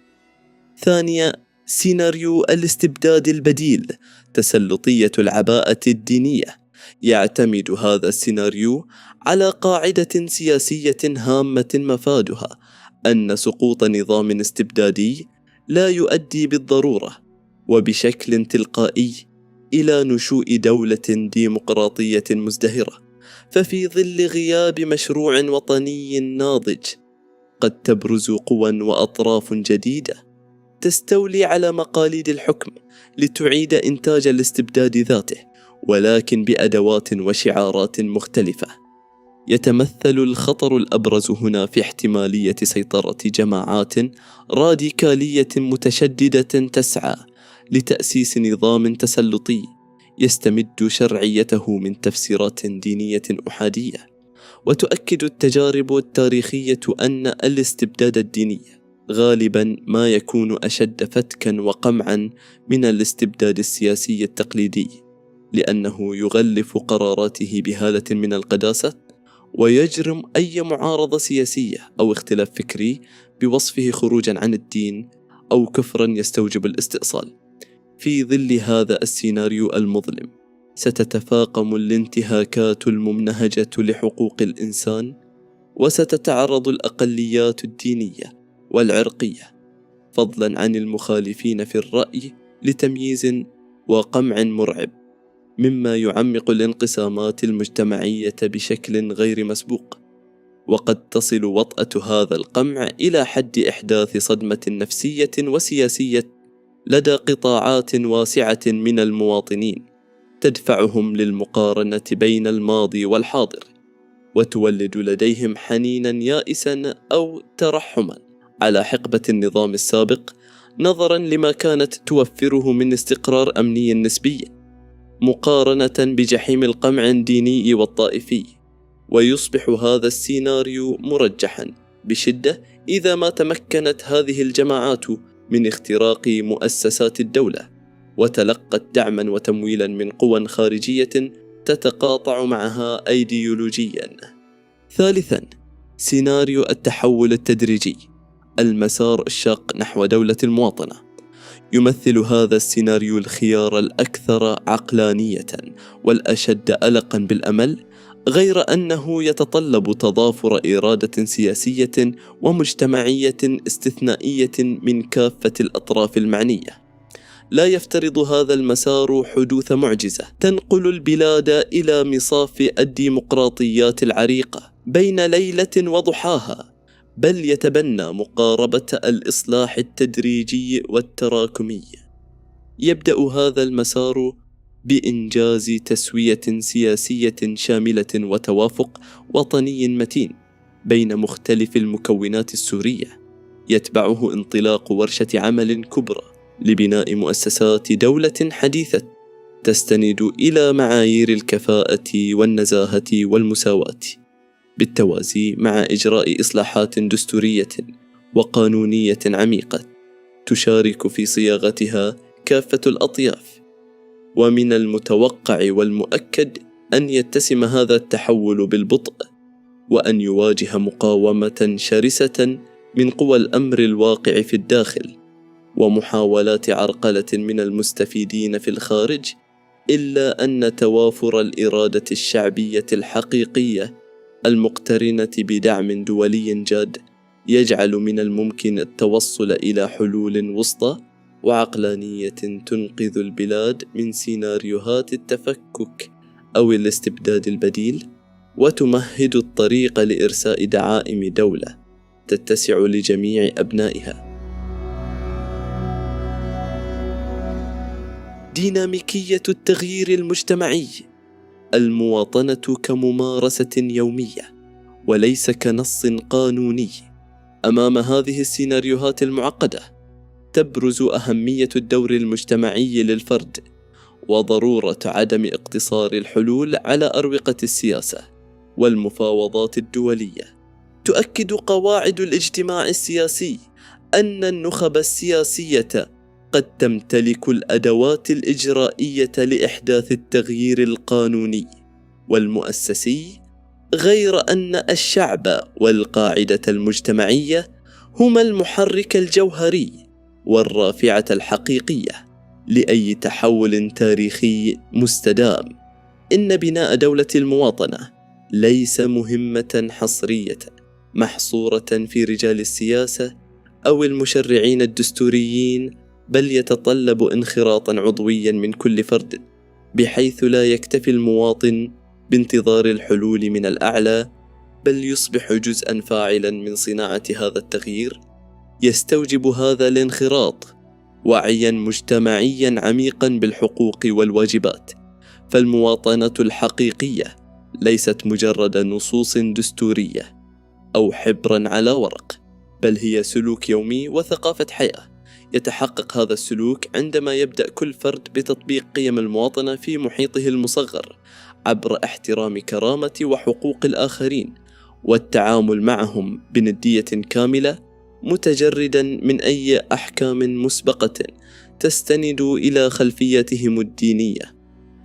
ثانيا، سيناريو الاستبداد البديل، تسلطية العباءة الدينية. يعتمد هذا السيناريو على قاعدة سياسية هامة مفادها أن سقوط نظام استبدادي لا يؤدي بالضرورة وبشكل تلقائي إلى نشوء دولة ديمقراطية مزدهرة، ففي ظل غياب مشروع وطني ناضج قد تبرز قوى وأطراف جديدة تستولي على مقاليد الحكم لتعيد إنتاج الاستبداد ذاته، ولكن بأدوات وشعارات مختلفة. يتمثل الخطر الأبرز هنا في احتمالية سيطرة جماعات راديكالية متشددة تسعى لتأسيس نظام تسلطي يستمد شرعيته من تفسيرات دينية أحادية. وتؤكد التجارب التاريخية أن الاستبداد الديني غالبا ما يكون أشد فتكا وقمعا من الاستبداد السياسي التقليدي، لأنه يغلف قراراته بهالة من القداسة ويجرم أي معارضة سياسية أو اختلاف فكري بوصفه خروجا عن الدين أو كفرا يستوجب الاستئصال. في ظل هذا السيناريو المظلم ستتفاقم الانتهاكات الممنهجة لحقوق الإنسان، وستتعرض الأقليات الدينية والعرقية فضلا عن المخالفين في الرأي لتمييز وقمع مرعب، مما يعمق الانقسامات المجتمعية بشكل غير مسبوق. وقد تصل وطأة هذا القمع إلى حد إحداث صدمة نفسية وسياسية لدى قطاعات واسعة من المواطنين، تدفعهم للمقارنة بين الماضي والحاضر، وتولد لديهم حنينا يائسا أو ترحما على حقبة النظام السابق، نظرا لما كانت توفره من استقرار أمني نسبي، مقارنة بجحيم القمع الديني والطائفي. ويصبح هذا السيناريو مرجحا بشدة إذا ما تمكنت هذه الجماعات من اختراق مؤسسات الدولة وتلقت دعما وتمويلا من قوى خارجية تتقاطع معها أيديولوجيا. ثالثا، سيناريو التحول التدريجي، المسار الشاق نحو دولة المواطنة. يمثل هذا السيناريو الخيار الأكثر عقلانية والأشد ألقا بالأمل، غير أنه يتطلب تضافر إرادة سياسية ومجتمعية استثنائية من كافة الأطراف المعنية. لا يفترض هذا المسار حدوث معجزة تنقل البلاد إلى مصاف الديمقراطيات العريقة بين ليلة وضحاها، بل يتبنى مقاربة الإصلاح التدريجي والتراكمي. يبدأ هذا المسار بإنجاز تسوية سياسية شاملة وتوافق وطني متين بين مختلف المكونات السورية، يتبعه انطلاق ورشة عمل كبرى لبناء مؤسسات دولة حديثة تستند إلى معايير الكفاءة والنزاهة والمساواة، بالتوازي مع إجراء إصلاحات دستورية وقانونية عميقة تشارك في صياغتها كافة الأطياف. ومن المتوقع والمؤكد أن يتسم هذا التحول بالبطء، وأن يواجه مقاومة شرسة من قوى الأمر الواقع في الداخل ومحاولات عرقلة من المستفيدين في الخارج، إلا أن توافر الإرادة الشعبية الحقيقية المقترنة بدعم دولي جاد يجعل من الممكن التوصل إلى حلول وسطى وعقلانية تنقذ البلاد من سيناريوهات التفكك أو الاستبداد البديل، وتمهد الطريق لإرساء دعائم دولة تتسع لجميع أبنائها. ديناميكية التغيير المجتمعي: المواطنة كممارسة يومية وليس كنص قانوني. أمام هذه السيناريوهات المعقدة تبرز أهمية الدور المجتمعي للفرد وضرورة عدم اقتصار الحلول على أروقة السياسة والمفاوضات الدولية. تؤكد قواعد الاجتماع السياسي أن النخب السياسية قد تمتلك الأدوات الإجرائية لإحداث التغيير القانوني والمؤسسي، غير أن الشعب والقاعدة المجتمعية هما المحرك الجوهري والرافعة الحقيقية لأي تحول تاريخي مستدام. إن بناء دولة المواطنة ليس مهمة حصرية محصورة في رجال السياسة أو المشرعين الدستوريين، بل يتطلب انخراطا عضويا من كل فرد، بحيث لا يكتفي المواطن بانتظار الحلول من الأعلى، بل يصبح جزءا فاعلا من صناعة هذا التغيير. يستوجب هذا الانخراط وعيا مجتمعيا عميقا بالحقوق والواجبات، فالمواطنة الحقيقية ليست مجرد نصوص دستورية أو حبرا على ورق، بل هي سلوك يومي وثقافة حياة. يتحقق هذا السلوك عندما يبدأ كل فرد بتطبيق قيم المواطنة في محيطه المصغر عبر احترام كرامة وحقوق الآخرين والتعامل معهم بندية كاملة، متجردا من أي أحكام مسبقة تستند إلى خلفيتهم الدينية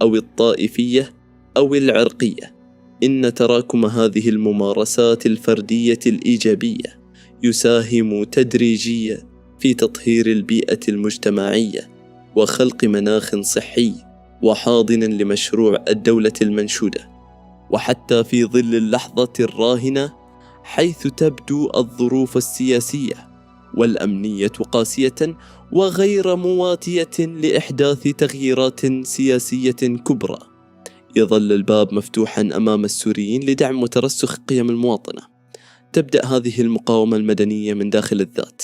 أو الطائفية أو العرقية. إن تراكم هذه الممارسات الفردية الإيجابية يساهم تدريجيا في تطهير البيئة المجتمعية وخلق مناخ صحي وحاضن لمشروع الدولة المنشودة. وحتى في ظل اللحظة الراهنة حيث تبدو الظروف السياسية والأمنية قاسية وغير مواتية لإحداث تغييرات سياسية كبرى، يظل الباب مفتوحا أمام السوريين لدعم وترسخ قيم المواطنة. تبدأ هذه المقاومة المدنية من داخل الذات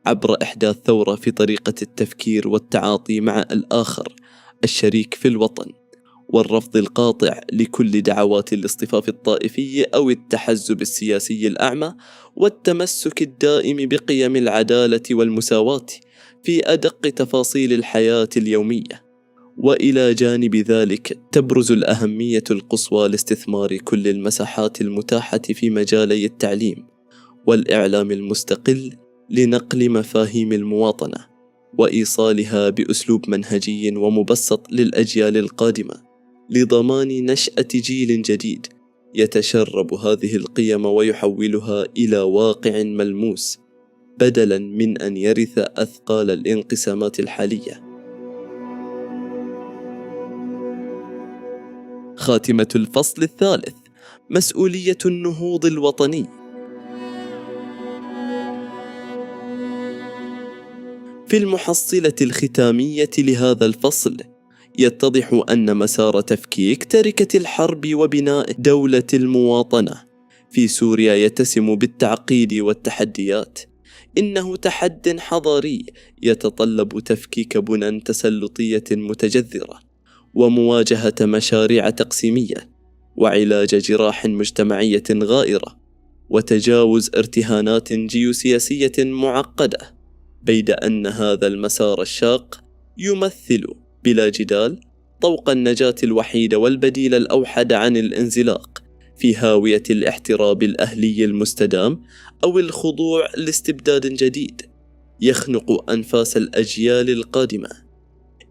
عبر إحداث ثورة في طريقة التفكير والتعاطي مع الآخر الشريك في الوطن، والرفض القاطع لكل دعوات الاصطفاف الطائفي أو التحزب السياسي الأعمى، والتمسك الدائم بقيم العدالة والمساواة في أدق تفاصيل الحياة اليومية. وإلى جانب ذلك تبرز الأهمية القصوى لاستثمار كل المساحات المتاحة في مجالي التعليم والإعلام المستقل لنقل مفاهيم المواطنة وإيصالها بأسلوب منهجي ومبسط للأجيال القادمة، لضمان نشأة جيل جديد يتشرب هذه القيم ويحولها إلى واقع ملموس، بدلا من أن يرث أثقال الانقسامات الحالية. خاتمة الفصل الثالث: مسؤولية النهوض الوطني. في المحصلة الختامية لهذا الفصل يتضح أن مسار تفكيك تركة الحرب وبناء دولة المواطنة في سوريا يتسم بالتعقيد والتحديات. إنه تحد حضاري يتطلب تفكيك بنى تسلطية متجذرة ومواجهة مشاريع تقسيمية وعلاج جراح مجتمعية غائرة وتجاوز ارتهانات جيوسياسية معقدة، بيد أن هذا المسار الشاق يمثل بلا جدال طوق النجاة الوحيد والبديل الأوحد عن الانزلاق في هاوية الاحتراب الأهلي المستدام أو الخضوع لاستبداد جديد يخنق أنفاس الأجيال القادمة.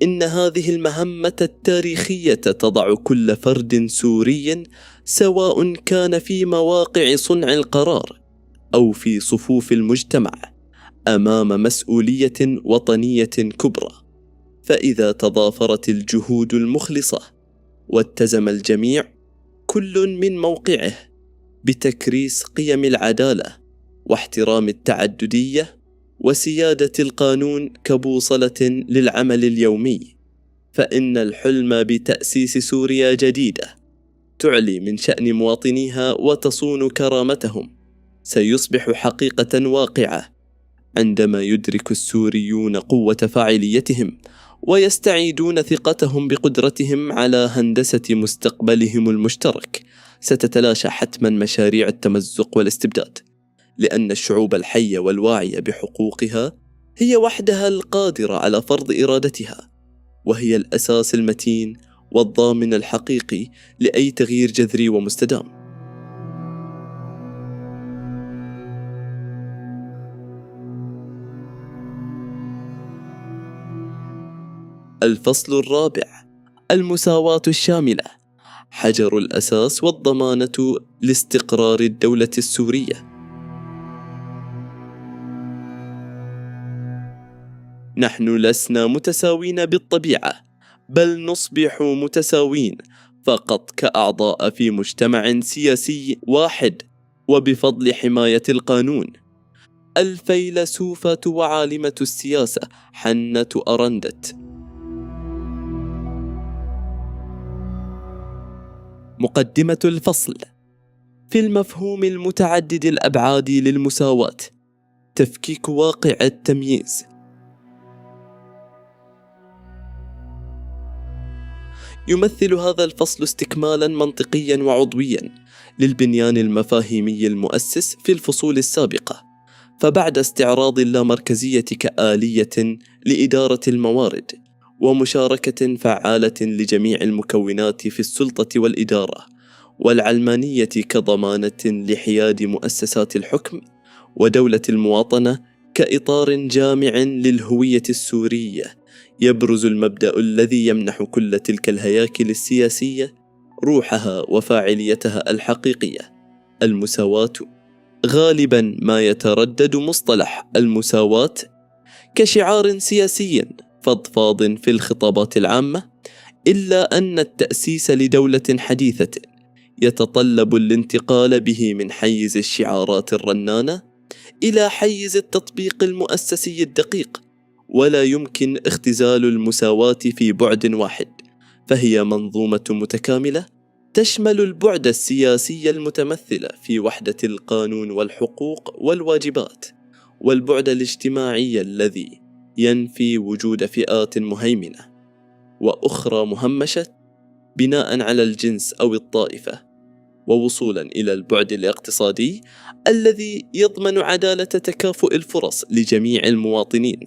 إن هذه المهمة التاريخية تضع كل فرد سوري، سواء كان في مواقع صنع القرار أو في صفوف المجتمع، أمام مسؤولية وطنية كبرى. فإذا تضافرت الجهود المخلصة والتزم الجميع كل من موقعه بتكريس قيم العدالة واحترام التعددية وسيادة القانون كبوصلة للعمل اليومي، فإن الحلم بتأسيس سوريا جديدة تعلي من شأن مواطنيها وتصون كرامتهم سيصبح حقيقة واقعة عندما يدرك السوريون قوة فاعليتهم ويستعيدون ثقتهم بقدرتهم على هندسة مستقبلهم المشترك. ستتلاشى حتما مشاريع التمزق والاستبداد، لأن الشعوب الحية والواعية بحقوقها هي وحدها القادرة على فرض إرادتها، وهي الأساس المتين والضامن الحقيقي لأي تغيير جذري ومستدام. الفصل الرابع: المساواة الشاملة، حجر الأساس والضمانة لاستقرار الدولة السورية. نحن لسنا متساوين بالطبيعة، بل نصبح متساوين فقط كأعضاء في مجتمع سياسي واحد وبفضل حماية القانون. الفيلسوفة وعالمة السياسة حنة أرندت. مقدمة الفصل: في المفهوم المتعدد الأبعاد للمساواة، تفكيك واقع التمييز. يمثل هذا الفصل استكمالا منطقيا وعضويا للبنيان المفاهيمي المؤسس في الفصول السابقة، فبعد استعراض اللامركزية كآلية لإدارة الموارد ومشاركة فعالة لجميع المكونات في السلطة والإدارة، والعلمانية كضمانة لحياد مؤسسات الحكم، ودولة المواطنة كإطار جامع للهوية السورية، يبرز المبدأ الذي يمنح كل تلك الهياكل السياسية روحها وفاعليتها الحقيقية: المساواة. غالبا ما يتردد مصطلح المساواة كشعار سياسي فضفاض في الخطابات العامة، إلا أن التأسيس لدولة حديثة يتطلب الانتقال به من حيز الشعارات الرنانة إلى حيز التطبيق المؤسسي الدقيق، ولا يمكن اختزال المساواة في بعد واحد، فهي منظومة متكاملة تشمل البعد السياسي المتمثل في وحدة القانون والحقوق والواجبات، والبعد الاجتماعي الذي ينفي وجود فئات مهيمنة وأخرى مهمشة بناء على الجنس أو الطائفة، ووصولا إلى البعد الاقتصادي الذي يضمن عدالة تكافؤ الفرص لجميع المواطنين.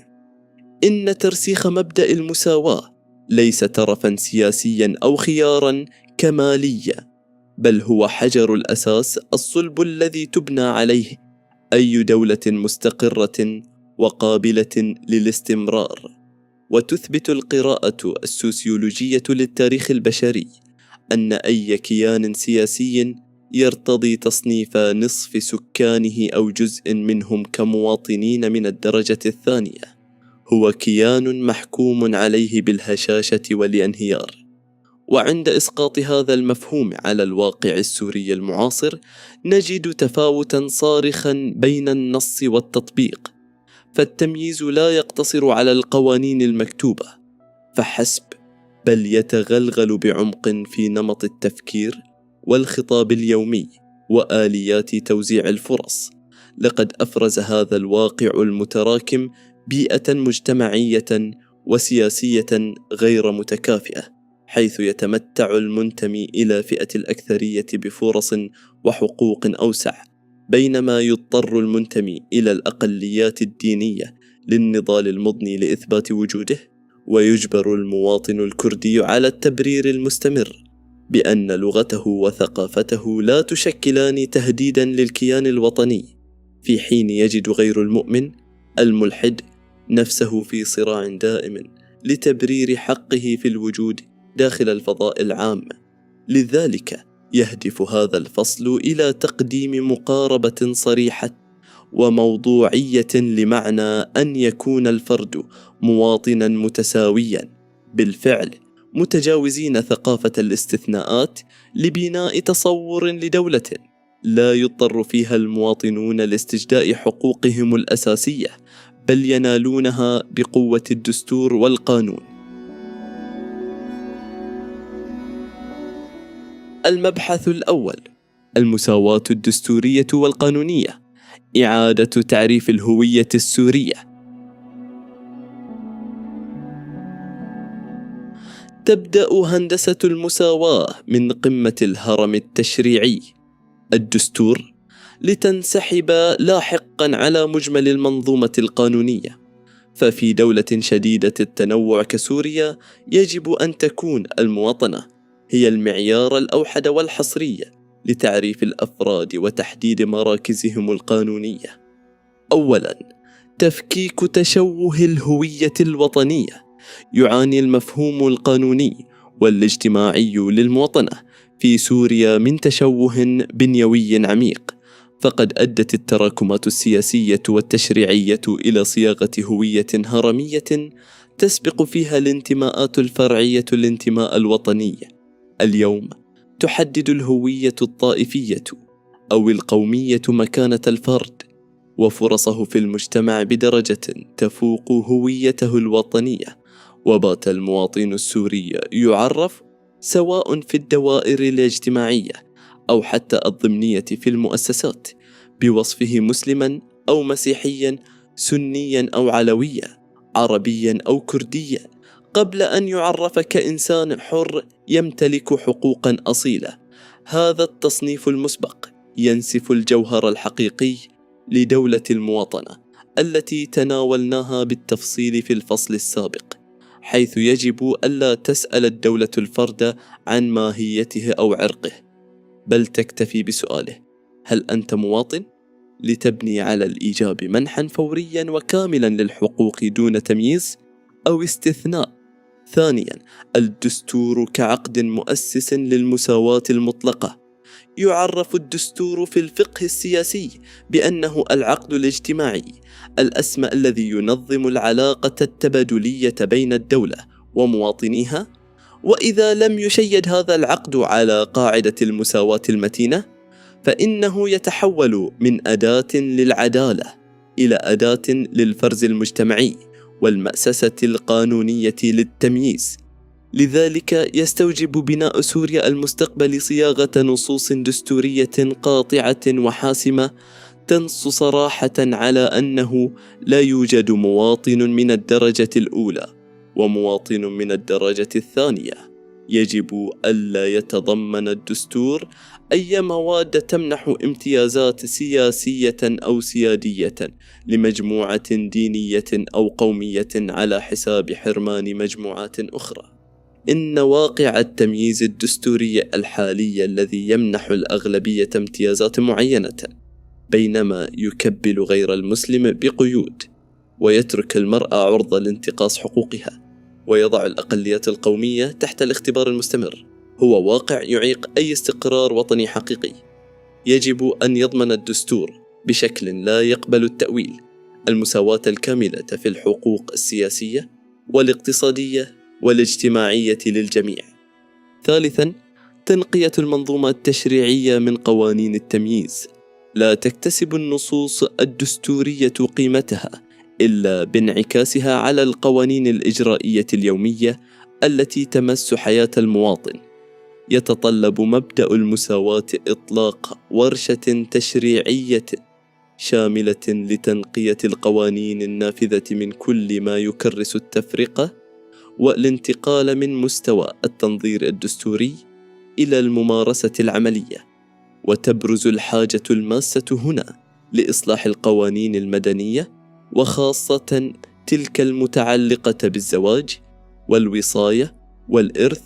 إن ترسيخ مبدأ المساواة ليس ترفا سياسيا أو خيارا كماليا، بل هو حجر الأساس الصلب الذي تبنى عليه أي دولة مستقرة وقابلة للاستمرار. وتثبت القراءة السوسيولوجية للتاريخ البشري أن أي كيان سياسي يرتضي تصنيف نصف سكانه أو جزء منهم كمواطنين من الدرجة الثانية هو كيان محكوم عليه بالهشاشة والانهيار. وعند إسقاط هذا المفهوم على الواقع السوري المعاصر نجد تفاوتا صارخا بين النص والتطبيق، فالتمييز لا يقتصر على القوانين المكتوبة فحسب، بل يتغلغل بعمق في نمط التفكير والخطاب اليومي وآليات توزيع الفرص. لقد أفرز هذا الواقع المتراكم بيئة مجتمعية وسياسية غير متكافئة، حيث يتمتع المنتمي إلى فئة الأكثرية بفرص وحقوق أوسع، بينما يضطر المنتمي إلى الأقليات الدينية للنضال المضني لإثبات وجوده، ويجبر المواطن الكردي على التبرير المستمر بأن لغته وثقافته لا تشكلان تهديدا للكيان الوطني، في حين يجد غير المؤمن الملحد نفسه في صراع دائم لتبرير حقه في الوجود داخل الفضاء العام. لذلك يهدف هذا الفصل إلى تقديم مقاربة صريحة وموضوعية لمعنى أن يكون الفرد مواطنا متساويا بالفعل، متجاوزين ثقافة الاستثناءات لبناء تصور لدولة لا يضطر فيها المواطنون لاستجداء حقوقهم الأساسية، بل ينالونها بقوة الدستور والقانون. المبحث الأول: المساواة الدستورية والقانونية، إعادة تعريف الهوية السورية. تبدأ هندسة المساواة من قمة الهرم التشريعي الدستور لتنسحب لاحقا على مجمل المنظومة القانونية. ففي دولة شديدة التنوع كسوريا يجب أن تكون المواطنة هي المعيار الأوحد والحصري لتعريف الأفراد وتحديد مراكزهم القانونية. أولا، تفكيك تشوه الهوية الوطنية. يعاني المفهوم القانوني والاجتماعي للمواطنة في سوريا من تشوه بنيوي عميق، فقد أدت التراكمات السياسية والتشريعية إلى صياغة هوية هرمية تسبق فيها الانتماءات الفرعية الانتماء الوطني. اليوم تحدد الهوية الطائفية أو القومية مكانة الفرد وفرصه في المجتمع بدرجة تفوق هويته الوطنية، وبات المواطن السوري يعرف سواء في الدوائر الاجتماعية أو حتى الضمنية في المؤسسات بوصفه مسلما أو مسيحيا، سنيا أو علويا، عربيا أو كرديا، قبل أن يعرف كإنسان حر يمتلك حقوقا أصيلة. هذا التصنيف المسبق ينسف الجوهر الحقيقي لدولة المواطنة التي تناولناها بالتفصيل في الفصل السابق، حيث يجب ألا تسأل الدولة الفرد عن ماهيته أو عرقه، بل تكتفي بسؤاله: هل أنت مواطن؟ لتبني على الإيجاب منحا فوريا وكاملا للحقوق دون تمييز أو استثناء. ثانيا، الدستور كعقد مؤسس للمساواة المطلقة. يعرف الدستور في الفقه السياسي بأنه العقد الاجتماعي الأسمى الذي ينظم العلاقة التبادلية بين الدولة ومواطنيها، وإذا لم يشيد هذا العقد على قاعدة المساواة المتينة فإنه يتحول من أداة للعدالة إلى أداة للفرز المجتمعي والمأسسة القانونية للتمييز. لذلك يستوجب بناء سوريا المستقبل صياغة نصوص دستورية قاطعة وحاسمة تنص صراحة على أنه لا يوجد مواطن من الدرجة الأولى ومواطن من الدرجة الثانية. يجب ألا يتضمن الدستور أي مواد تمنح امتيازات سياسية أو سيادية لمجموعة دينية أو قومية على حساب حرمان مجموعات أخرى. إن واقع التمييز الدستوري الحالي الذي يمنح الأغلبية امتيازات معينة بينما يكبل غير المسلم بقيود ويترك المرأة عرضة لانتقاص حقوقها ويضع الأقليات القومية تحت الاختبار المستمر هو واقع يعيق أي استقرار وطني حقيقي. يجب أن يضمن الدستور بشكل لا يقبل التأويل المساواة الكاملة في الحقوق السياسية والاقتصادية والاجتماعية للجميع. ثالثا، تنقية المنظومة التشريعية من قوانين التمييز. لا تكتسب النصوص الدستورية قيمتها إلا بانعكاسها على القوانين الإجرائية اليومية التي تمس حياة المواطن. يتطلب مبدأ المساواة إطلاق ورشة تشريعية شاملة لتنقية القوانين النافذة من كل ما يكرس التفرقة والانتقال من مستوى التنظير الدستوري إلى الممارسة العملية. وتبرز الحاجة الماسة هنا لإصلاح القوانين المدنية وخاصة تلك المتعلقة بالزواج والوصاية والإرث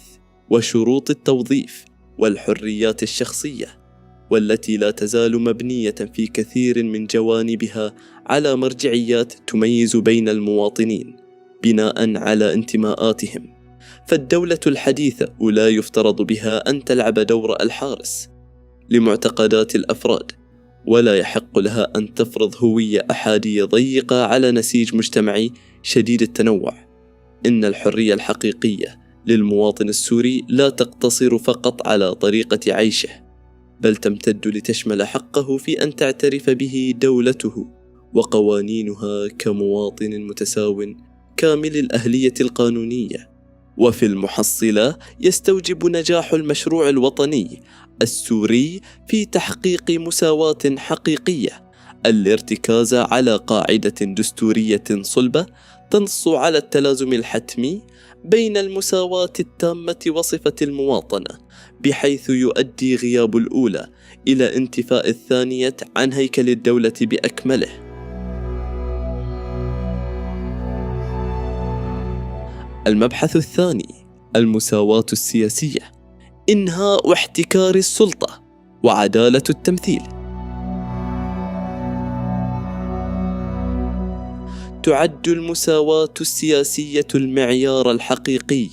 وشروط التوظيف والحريات الشخصية، والتي لا تزال مبنية في كثير من جوانبها على مرجعيات تميز بين المواطنين بناء على انتماءاتهم. فالدولة الحديثة لا يفترض بها أن تلعب دور الحارس لمعتقدات الأفراد، ولا يحق لها أن تفرض هوية أحادية ضيقة على نسيج مجتمعي شديد التنوع. إن الحرية الحقيقية للمواطن السوري لا تقتصر فقط على طريقة عيشه، بل تمتد لتشمل حقه في أن تعترف به دولته وقوانينها كمواطن متساو كامل الأهلية القانونية. وفي المحصلة يستوجب نجاح المشروع الوطني السوري في تحقيق مساواة حقيقية الارتكاز على قاعدة دستورية صلبة تنص على التلازم الحتمي بين المساواة التامة وصفة المواطنة، بحيث يؤدي غياب الأولى إلى انتفاء الثانية عن هيكل الدولة بأكمله. المبحث الثاني: المساواة السياسية، إنهاء احتكار السلطة وعدالة التمثيل. تعد المساواة السياسية المعيار الحقيقي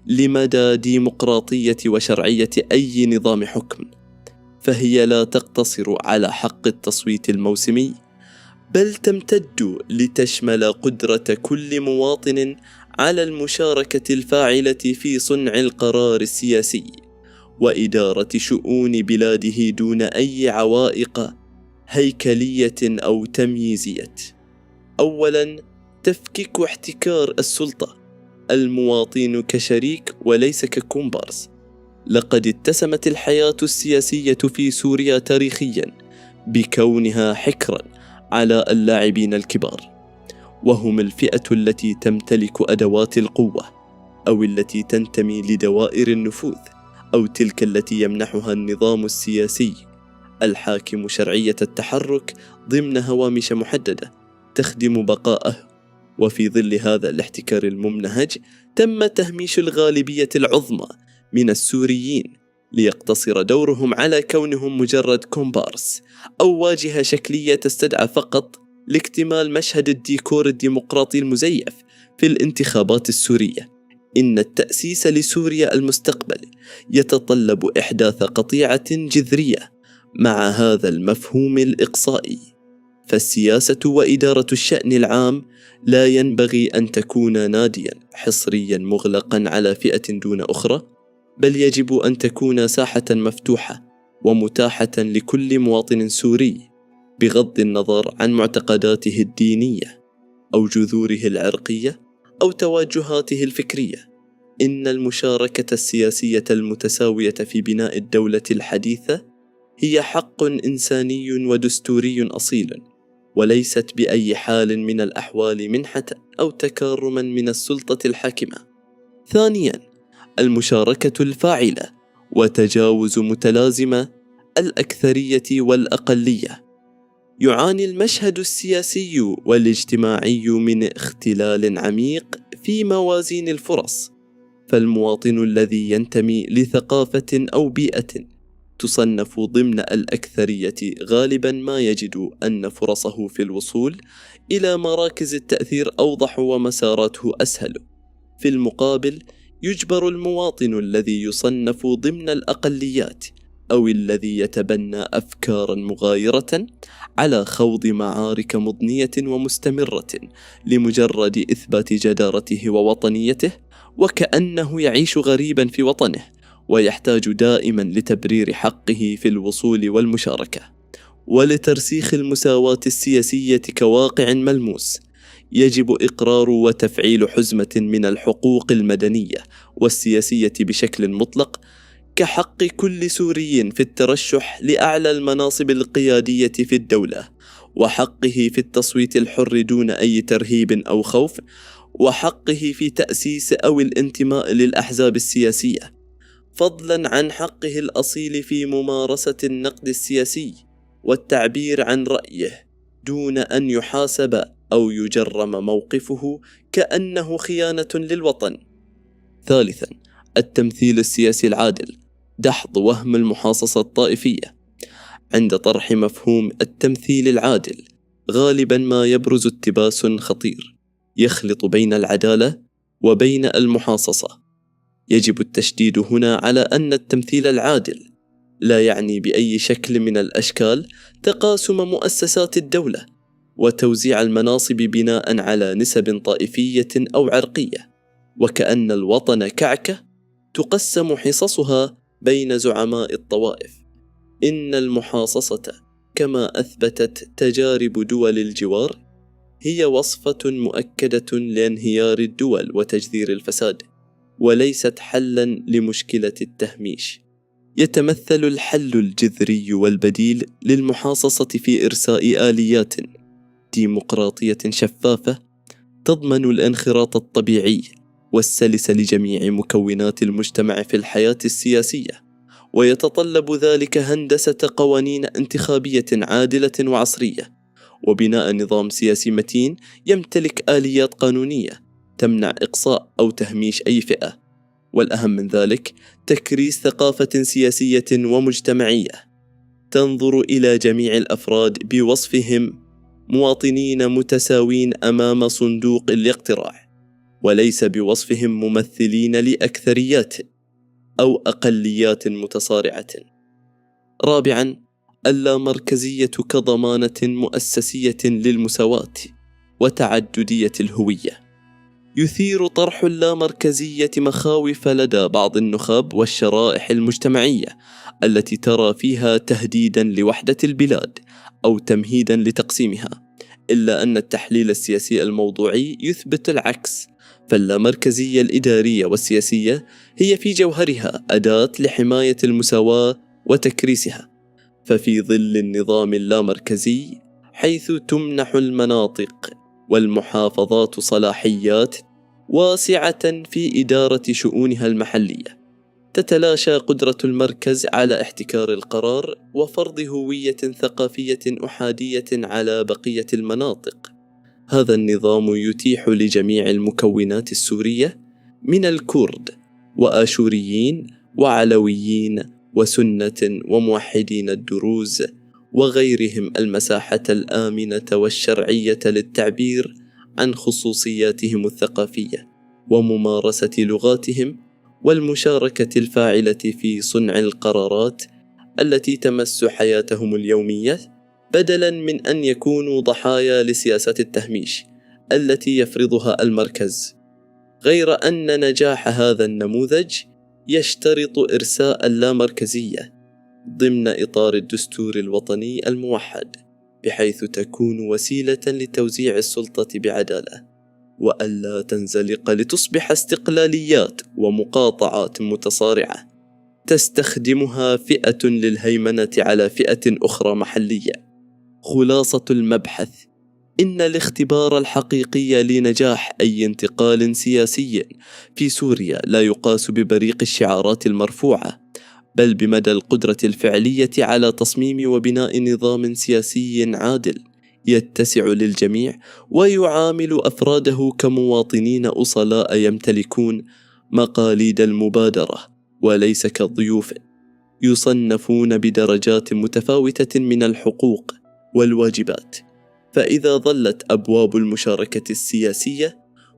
لمدى ديمقراطية وشرعية أي نظام حكم، فهي لا تقتصر على حق التصويت الموسمي، بل تمتد لتشمل قدرة كل مواطن على المشاركة الفاعلة في صنع القرار السياسي وإدارة شؤون بلاده دون أي عوائق هيكلية أو تمييزية. أولاً، تفكيك احتكار السلطة، المواطن كشريك وليس ككومبارس. لقد اتسمت الحياة السياسية في سوريا تاريخياً بكونها حكراً على اللاعبين الكبار، وهم الفئة التي تمتلك أدوات القوة، أو التي تنتمي لدوائر النفوذ، أو تلك التي يمنحها النظام السياسي الحاكم شرعية التحرك ضمن هوامش محددة تخدم بقاءه. وفي ظل هذا الاحتكار الممنهج تم تهميش الغالبية العظمى من السوريين ليقتصر دورهم على كونهم مجرد كومبارس أو واجهة شكلية تستدعى فقط لاكتمال مشهد الديكور الديمقراطي المزيف في الانتخابات السورية. إن التأسيس لسوريا المستقبل يتطلب إحداث قطيعة جذرية مع هذا المفهوم الإقصائي، فالسياسة وإدارة الشأن العام لا ينبغي أن تكون ناديا حصريا مغلقا على فئة دون أخرى، بل يجب أن تكون ساحة مفتوحة ومتاحة لكل مواطن سوري بغض النظر عن معتقداته الدينية أو جذوره العرقية أو توجهاته الفكرية. إن المشاركة السياسية المتساوية في بناء الدولة الحديثة هي حق إنساني ودستوري أصيل، وليست بأي حال من الأحوال منحة أو تكرما من السلطة الحاكمة. ثانياً، المشاركة الفاعلة وتجاوز متلازمة الأكثرية والأقلية. يعاني المشهد السياسي والاجتماعي من اختلال عميق في موازين الفرص، فالمواطن الذي ينتمي لثقافة أو بيئة تصنف ضمن الأكثرية غالبا ما يجد أن فرصه في الوصول إلى مراكز التأثير أوضح ومساراته أسهل. في المقابل، يجبر المواطن الذي يصنف ضمن الأقليات أو الذي يتبنى أفكارا مغايرة على خوض معارك مضنية ومستمرة لمجرد إثبات جدارته ووطنيته، وكأنه يعيش غريبا في وطنه ويحتاج دائما لتبرير حقه في الوصول والمشاركة. ولترسيخ المساواة السياسية كواقع ملموس، يجب إقرار وتفعيل حزمة من الحقوق المدنية والسياسية بشكل مطلق، كحق كل سوري في الترشح لأعلى المناصب القيادية في الدولة، وحقه في التصويت الحر دون أي ترهيب أو خوف، وحقه في تأسيس أو الانتماء للأحزاب السياسية، فضلا عن حقه الأصيل في ممارسة النقد السياسي والتعبير عن رأيه دون أن يحاسب أو يجرم موقفه كأنه خيانة للوطن. ثالثا، التمثيل السياسي العادل، دحض وهم المحاصصة الطائفية. عند طرح مفهوم التمثيل العادل غالبا ما يبرز التباس خطير يخلط بين العدالة وبين المحاصصة. يجب التشديد هنا على أن التمثيل العادل لا يعني بأي شكل من الأشكال تقاسم مؤسسات الدولة وتوزيع المناصب بناء على نسب طائفية أو عرقية، وكأن الوطن كعكة تقسم حصصها بين زعماء الطوائف. إن المحاصصة كما أثبتت تجارب دول الجوار هي وصفة مؤكدة لانهيار الدول وتجذير الفساد، وليست حلا لمشكلة التهميش. يتمثل الحل الجذري والبديل للمحاصصة في إرساء آليات ديمقراطية شفافة تضمن الانخراط الطبيعي والسلس لجميع مكونات المجتمع في الحياة السياسية، ويتطلب ذلك هندسة قوانين انتخابية عادلة وعصرية، وبناء نظام سياسي متين يمتلك آليات قانونية تمنع إقصاء أو تهميش أي فئة، والأهم من ذلك تكريس ثقافة سياسية ومجتمعية تنظر إلى جميع الأفراد بوصفهم مواطنين متساوين أمام صندوق الاقتراع، وليس بوصفهم ممثلين لأكثريات أو أقليات متصارعة. رابعاً، اللامركزية كضمانة مؤسسية للمساواة وتعددية الهوية. يثير طرح اللامركزية مخاوف لدى بعض النخب والشرائح المجتمعية التي ترى فيها تهديداً لوحدة البلاد أو تمهيداً لتقسيمها، إلا أن التحليل السياسي الموضوعي يثبت العكس، فاللامركزية الإدارية والسياسية هي في جوهرها أداة لحماية المساواة وتكريسها. ففي ظل النظام اللامركزي، حيث تمنح المناطق والمحافظات صلاحيات واسعة في إدارة شؤونها المحلية، تتلاشى قدرة المركز على احتكار القرار وفرض هوية ثقافية أحادية على بقية المناطق. هذا النظام يتيح لجميع المكونات السورية من الكرد وآشوريين وعلويين وسنة وموحدين الدروز وغيرهم المساحة الآمنة والشرعية للتعبير عن خصوصياتهم الثقافية وممارسة لغاتهم والمشاركة الفاعلة في صنع القرارات التي تمس حياتهم اليومية، بدلاً من أن يكونوا ضحايا لسياسات التهميش التي يفرضها المركز. غير أن نجاح هذا النموذج يشترط إرساء اللامركزية ضمن إطار الدستور الوطني الموحد، بحيث تكون وسيلة لتوزيع السلطة بعدالة، وألا تنزلق لتصبح استقلاليات ومقاطعات متصارعة تستخدمها فئة للهيمنة على فئة أخرى محلية. خلاصة المبحث: إن الاختبار الحقيقي لنجاح أي انتقال سياسي في سوريا لا يقاس ببريق الشعارات المرفوعة، بل بمدى القدرة الفعلية على تصميم وبناء نظام سياسي عادل يتسع للجميع ويعامل أفراده كمواطنين أصلاء يمتلكون مقاليد المبادرة وليس كضيوف يصنفون بدرجات متفاوتة من الحقوق والواجبات. فإذا ظلت أبواب المشاركة السياسية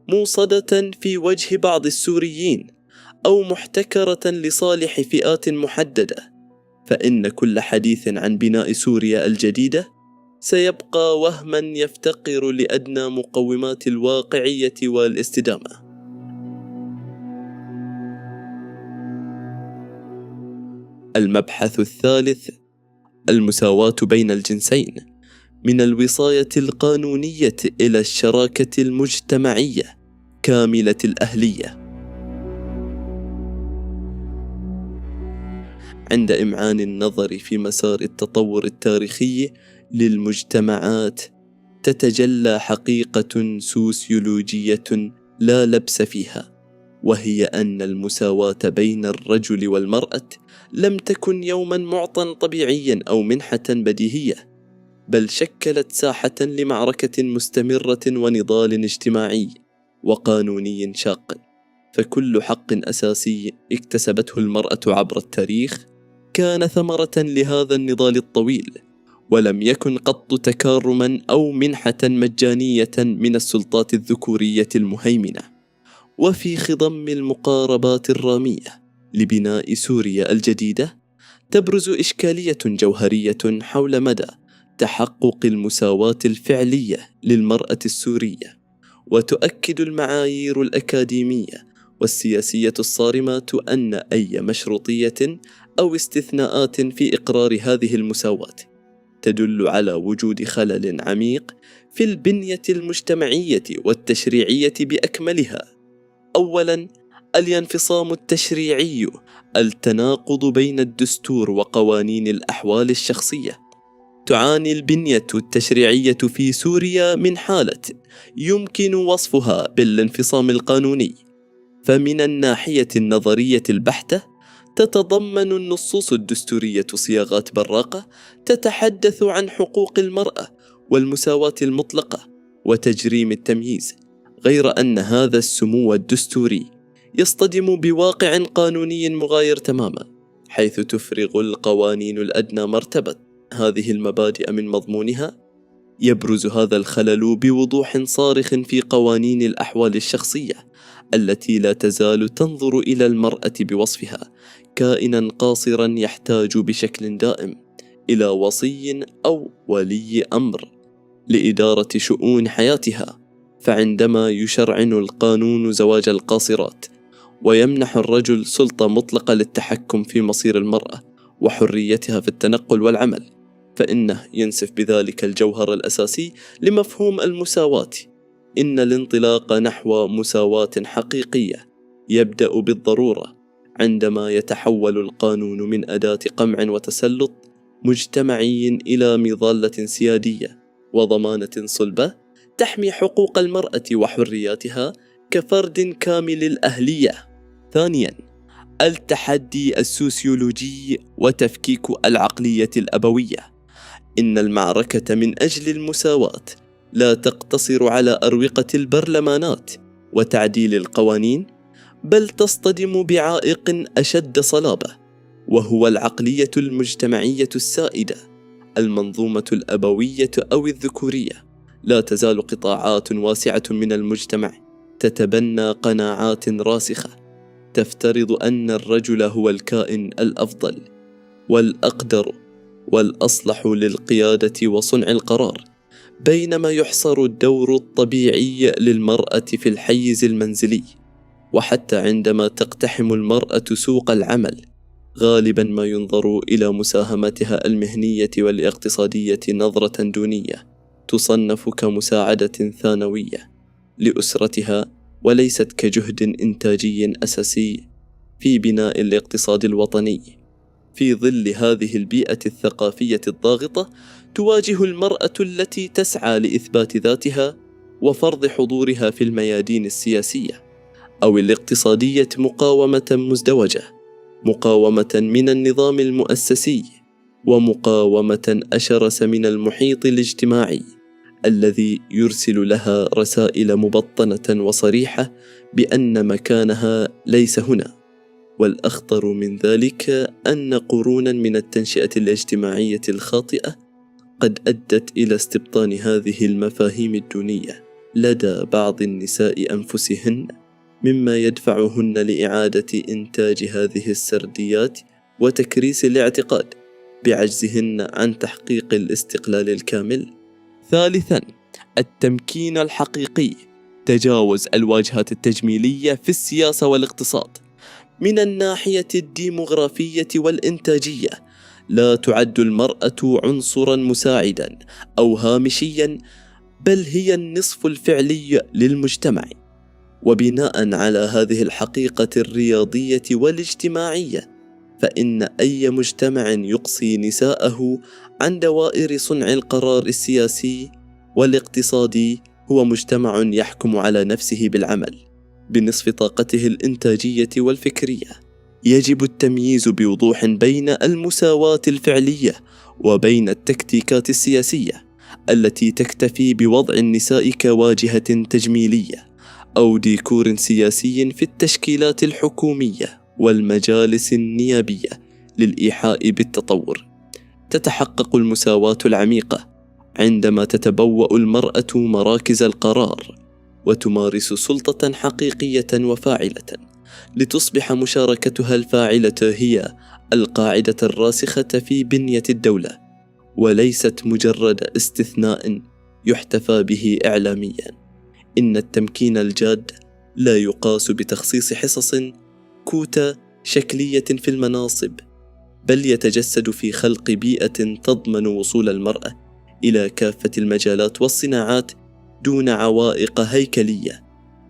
موصدة في وجه بعض السوريين أو محتكرة لصالح فئات محددة، فإن كل حديث عن بناء سوريا الجديدة سيبقى وهما يفتقر لأدنى مقومات الواقعية والاستدامة. المبحث الثالث: المساواة بين الجنسين، من الوصاية القانونية إلى الشراكة المجتمعية كاملة الأهلية. عند إمعان النظر في مسار التطور التاريخي للمجتمعات، تتجلى حقيقة سوسيولوجية لا لبس فيها، وهي أن المساواة بين الرجل والمرأة لم تكن يوما معطى طبيعيا أو منحة بديهية، بل شكلت ساحة لمعركة مستمرة ونضال اجتماعي وقانوني شاق. فكل حق أساسي اكتسبته المرأة عبر التاريخ كان ثمرة لهذا النضال الطويل، ولم يكن قط تكارما أو منحة مجانية من السلطات الذكورية المهيمنة. وفي خضم المقاربات الرامية لبناء سوريا الجديدة تبرز إشكالية جوهرية حول مدى تحقق المساواة الفعلية للمرأة السورية. وتؤكد المعايير الأكاديمية والسياسية الصارمة أن أي مشروطية أو استثناءات في إقرار هذه المساواة تدل على وجود خلل عميق في البنية المجتمعية والتشريعية بأكملها. أولاً، الانفصام التشريعي، التناقض بين الدستور وقوانين الأحوال الشخصية. تعاني البنية التشريعية في سوريا من حالة يمكن وصفها بالانفصام القانوني، فمن الناحية النظرية البحتة تتضمن النصوص الدستورية صياغات براقة تتحدث عن حقوق المرأة والمساواة المطلقة وتجريم التمييز، غير أن هذا السمو الدستوري يصطدم بواقع قانوني مغاير تماما، حيث تفرغ القوانين الأدنى مرتبة هذه المبادئ من مضمونها. يبرز هذا الخلل بوضوح صارخ في قوانين الأحوال الشخصية التي لا تزال تنظر إلى المرأة بوصفها كائنا قاصرا يحتاج بشكل دائم إلى وصي أو ولي أمر لإدارة شؤون حياتها. فعندما يشرعن القانون زواج القاصرات ويمنح الرجل سلطة مطلقة للتحكم في مصير المرأة وحريتها في التنقل والعمل، فإنه ينسف بذلك الجوهر الأساسي لمفهوم المساواة. إن الانطلاق نحو مساواة حقيقية يبدأ بالضرورة عندما يتحول القانون من أداة قمع وتسلط مجتمعي إلى مظلة سيادية وضمانة صلبة تحمي حقوق المرأة وحرياتها كفرد كامل الأهلية. ثانياً، التحدي السوسيولوجي وتفكيك العقلية الأبوية. إن المعركة من أجل المساواة لا تقتصر على أروقة البرلمانات وتعديل القوانين، بل تصطدم بعائق أشد صلابة، وهو العقلية المجتمعية السائدة. المنظومة الأبوية أو الذكورية لا تزال قطاعات واسعة من المجتمع تتبنى قناعات راسخة تفترض أن الرجل هو الكائن الأفضل والأقدر والأصلح للقيادة وصنع القرار، بينما يحصر الدور الطبيعي للمرأة في الحيز المنزلي. وحتى عندما تقتحم المرأة سوق العمل غالبا ما ينظر إلى مساهمتها المهنية والاقتصادية نظرة دونية، تصنف كمساعدة ثانوية لأسرتها وليست كجهد إنتاجي أساسي في بناء الاقتصاد الوطني. في ظل هذه البيئة الثقافية الضاغطة تواجه المرأة التي تسعى لإثبات ذاتها وفرض حضورها في الميادين السياسية أو الاقتصادية مقاومة مزدوجة، مقاومة من النظام المؤسسي ومقاومة أشرس من المحيط الاجتماعي الذي يرسل لها رسائل مبطنة وصريحة بأن مكانها ليس هنا. والأخطر من ذلك أن قرونا من التنشئة الاجتماعية الخاطئة قد أدت إلى استبطان هذه المفاهيم الدونية لدى بعض النساء أنفسهن، مما يدفعهن لإعادة إنتاج هذه السرديات وتكريس الاعتقاد بعجزهن عن تحقيق الاستقلال الكامل. ثالثاً، التمكين الحقيقي، تجاوز الواجهات التجميلية في السياسة والاقتصاد. من الناحية الديموغرافية والإنتاجية لا تعد المرأة عنصراً مساعداً أو هامشياً، بل هي النصف الفعلي للمجتمع. وبناء على هذه الحقيقة الرياضية والاجتماعية، فإن أي مجتمع يقصي نساءه عن دوائر صنع القرار السياسي والاقتصادي هو مجتمع يحكم على نفسه بالعمل بنصف طاقته الإنتاجية والفكرية. يجب التمييز بوضوح بين المساواة الفعلية وبين التكتيكات السياسية التي تكتفي بوضع النساء كواجهة تجميلية أو ديكور سياسي في التشكيلات الحكومية والمجالس النيابية للإيحاء بالتطور. تتحقق المساواة العميقة عندما تتبوأ المرأة مراكز القرار وتمارس سلطة حقيقية وفاعلة، لتصبح مشاركتها الفاعلة هي القاعدة الراسخة في بنية الدولة، وليست مجرد استثناء يحتفى به إعلاميا. إن التمكين الجاد لا يقاس بتخصيص حصص كوتا شكلية في المناصب، بل يتجسد في خلق بيئة تضمن وصول المرأة إلى كافة المجالات والصناعات دون عوائق هيكلية،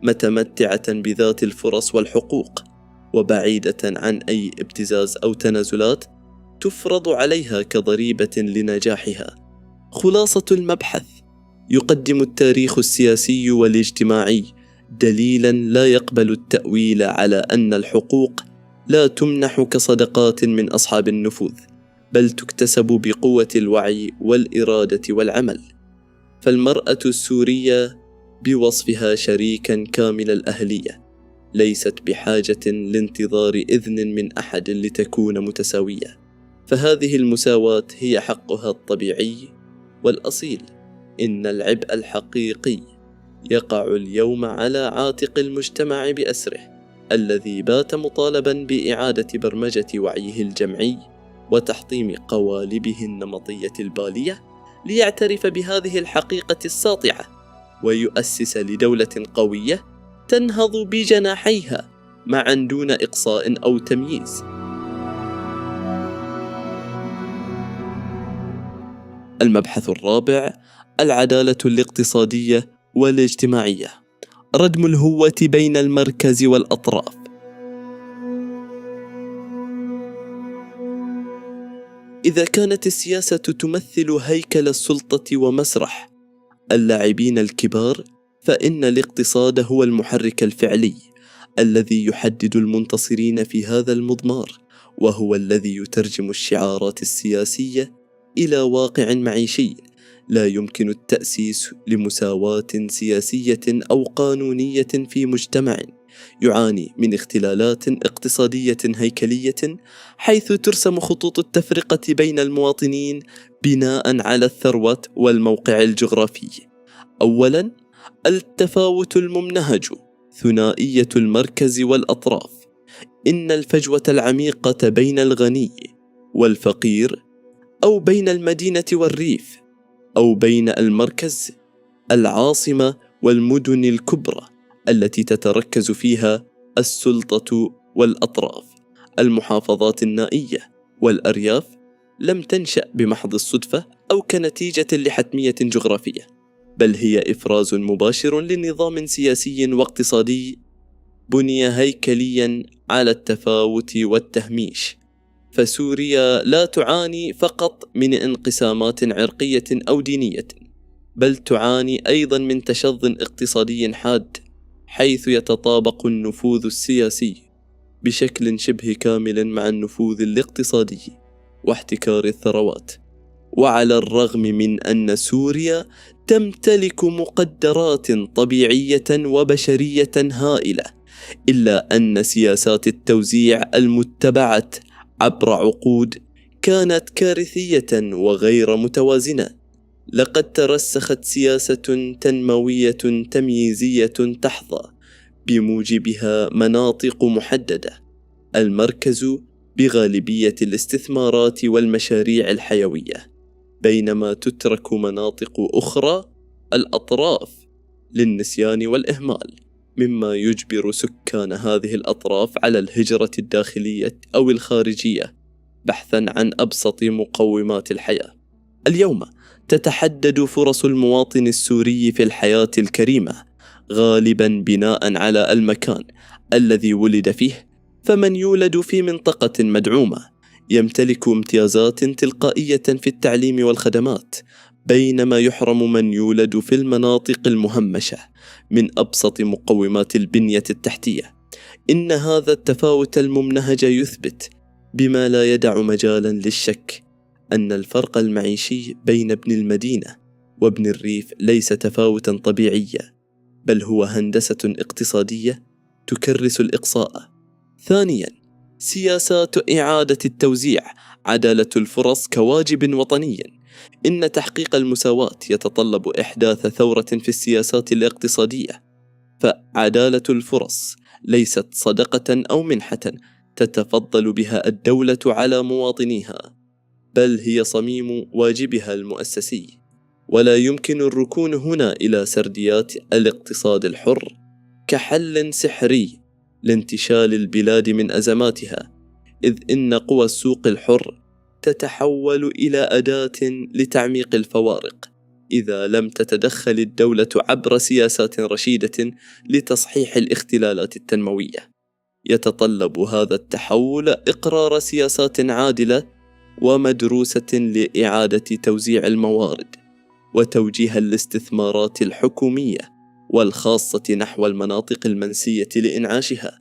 متمتعة بذات الفرص والحقوق، وبعيدة عن أي ابتزاز أو تنازلات تفرض عليها كضريبة لنجاحها. خلاصة المبحث: يقدم التاريخ السياسي والاجتماعي دليلا لا يقبل التأويل على أن الحقوق لا تمنح كصدقات من أصحاب النفوذ، بل تكتسب بقوة الوعي والإرادة والعمل. فالمرأة السورية بوصفها شريكا كامل الأهلية ليست بحاجة لانتظار إذن من أحد لتكون متساوية، فهذه المساواة هي حقها الطبيعي والأصيل. إن العبء الحقيقي يقع اليوم على عاتق المجتمع بأسره، الذي بات مطالبا بإعادة برمجة وعيه الجمعي وتحطيم قوالبه النمطية البالية، ليعترف بهذه الحقيقة الساطعة ويؤسس لدولة قوية تنهض بجناحيها معا دون إقصاء أو تمييز. المبحث الرابع: العدالة الاقتصادية والاجتماعية. ردم الهوة بين المركز والأطراف. إذا كانت السياسة تمثل هيكل السلطة ومسرح اللاعبين الكبار، فإن الاقتصاد هو المحرك الفعلي الذي يحدد المنتصرين في هذا المضمار، وهو الذي يترجم الشعارات السياسية إلى واقع معيشي. لا يمكن التأسيس لمساواة سياسية أو قانونية في مجتمع يعاني من اختلالات اقتصادية هيكلية، حيث ترسم خطوط التفرقة بين المواطنين بناء على الثروة والموقع الجغرافي. أولاً، التفاوت الممنهج ثنائية المركز والأطراف. إن الفجوة العميقة بين الغني والفقير، أو بين المدينة والريف، أو بين المركز العاصمة والمدن الكبرى التي تتركز فيها السلطة، والأطراف المحافظات النائية والأرياف، لم تنشأ بمحض الصدفة أو كنتيجة لحتمية جغرافية، بل هي إفراز مباشر لنظام سياسي واقتصادي بني هيكليا على التفاوت والتهميش. فسوريا لا تعاني فقط من انقسامات عرقية أو دينية، بل تعاني أيضا من تشظ اقتصادي حاد، حيث يتطابق النفوذ السياسي بشكل شبه كامل مع النفوذ الاقتصادي واحتكار الثروات. وعلى الرغم من أن سوريا تمتلك مقدرات طبيعية وبشرية هائلة، إلا أن سياسات التوزيع المتبعة عبر عقود كانت كارثية وغير متوازنة. لقد ترسخت سياسة تنموية تمييزية تحظى بموجبها مناطق محددة، المركز بغالبية الاستثمارات والمشاريع الحيوية، بينما تترك مناطق أخرى الأطراف للنسيان والإهمال، مما يجبر سكان هذه الأطراف على الهجرة الداخلية أو الخارجية بحثا عن أبسط مقومات الحياة. اليوم تتحدد فرص المواطن السوري في الحياة الكريمة غالبا بناء على المكان الذي ولد فيه، فمن يولد في منطقة مدعومة يمتلك امتيازات تلقائية في التعليم والخدمات، بينما يحرم من يولد في المناطق المهمشة من أبسط مقومات البنية التحتية. إن هذا التفاوت الممنهج يثبت بما لا يدع مجالا للشك أن الفرق المعيشي بين ابن المدينة وابن الريف ليس تفاوتا طبيعيا، بل هو هندسة اقتصادية تكرس الإقصاء. ثانياً، سياسات إعادة التوزيع، عدالة الفرص كواجب وطني. إن تحقيق المساواة يتطلب إحداث ثورة في السياسات الاقتصادية، فعدالة الفرص ليست صدقة أو منحة تتفضل بها الدولة على مواطنيها، بل هي صميم واجبها المؤسسي. ولا يمكن الركون هنا إلى سرديات الاقتصاد الحر كحل سحري لانتشال البلاد من أزماتها، إذ إن قوى السوق الحر تتحول إلى أداة لتعميق الفوارق إذا لم تتدخل الدولة عبر سياسات رشيدة لتصحيح الاختلالات التنموية. يتطلب هذا التحول إقرار سياسات عادلة ومدروسة لإعادة توزيع الموارد وتوجيه الاستثمارات الحكومية والخاصة نحو المناطق المنسية لإنعاشها،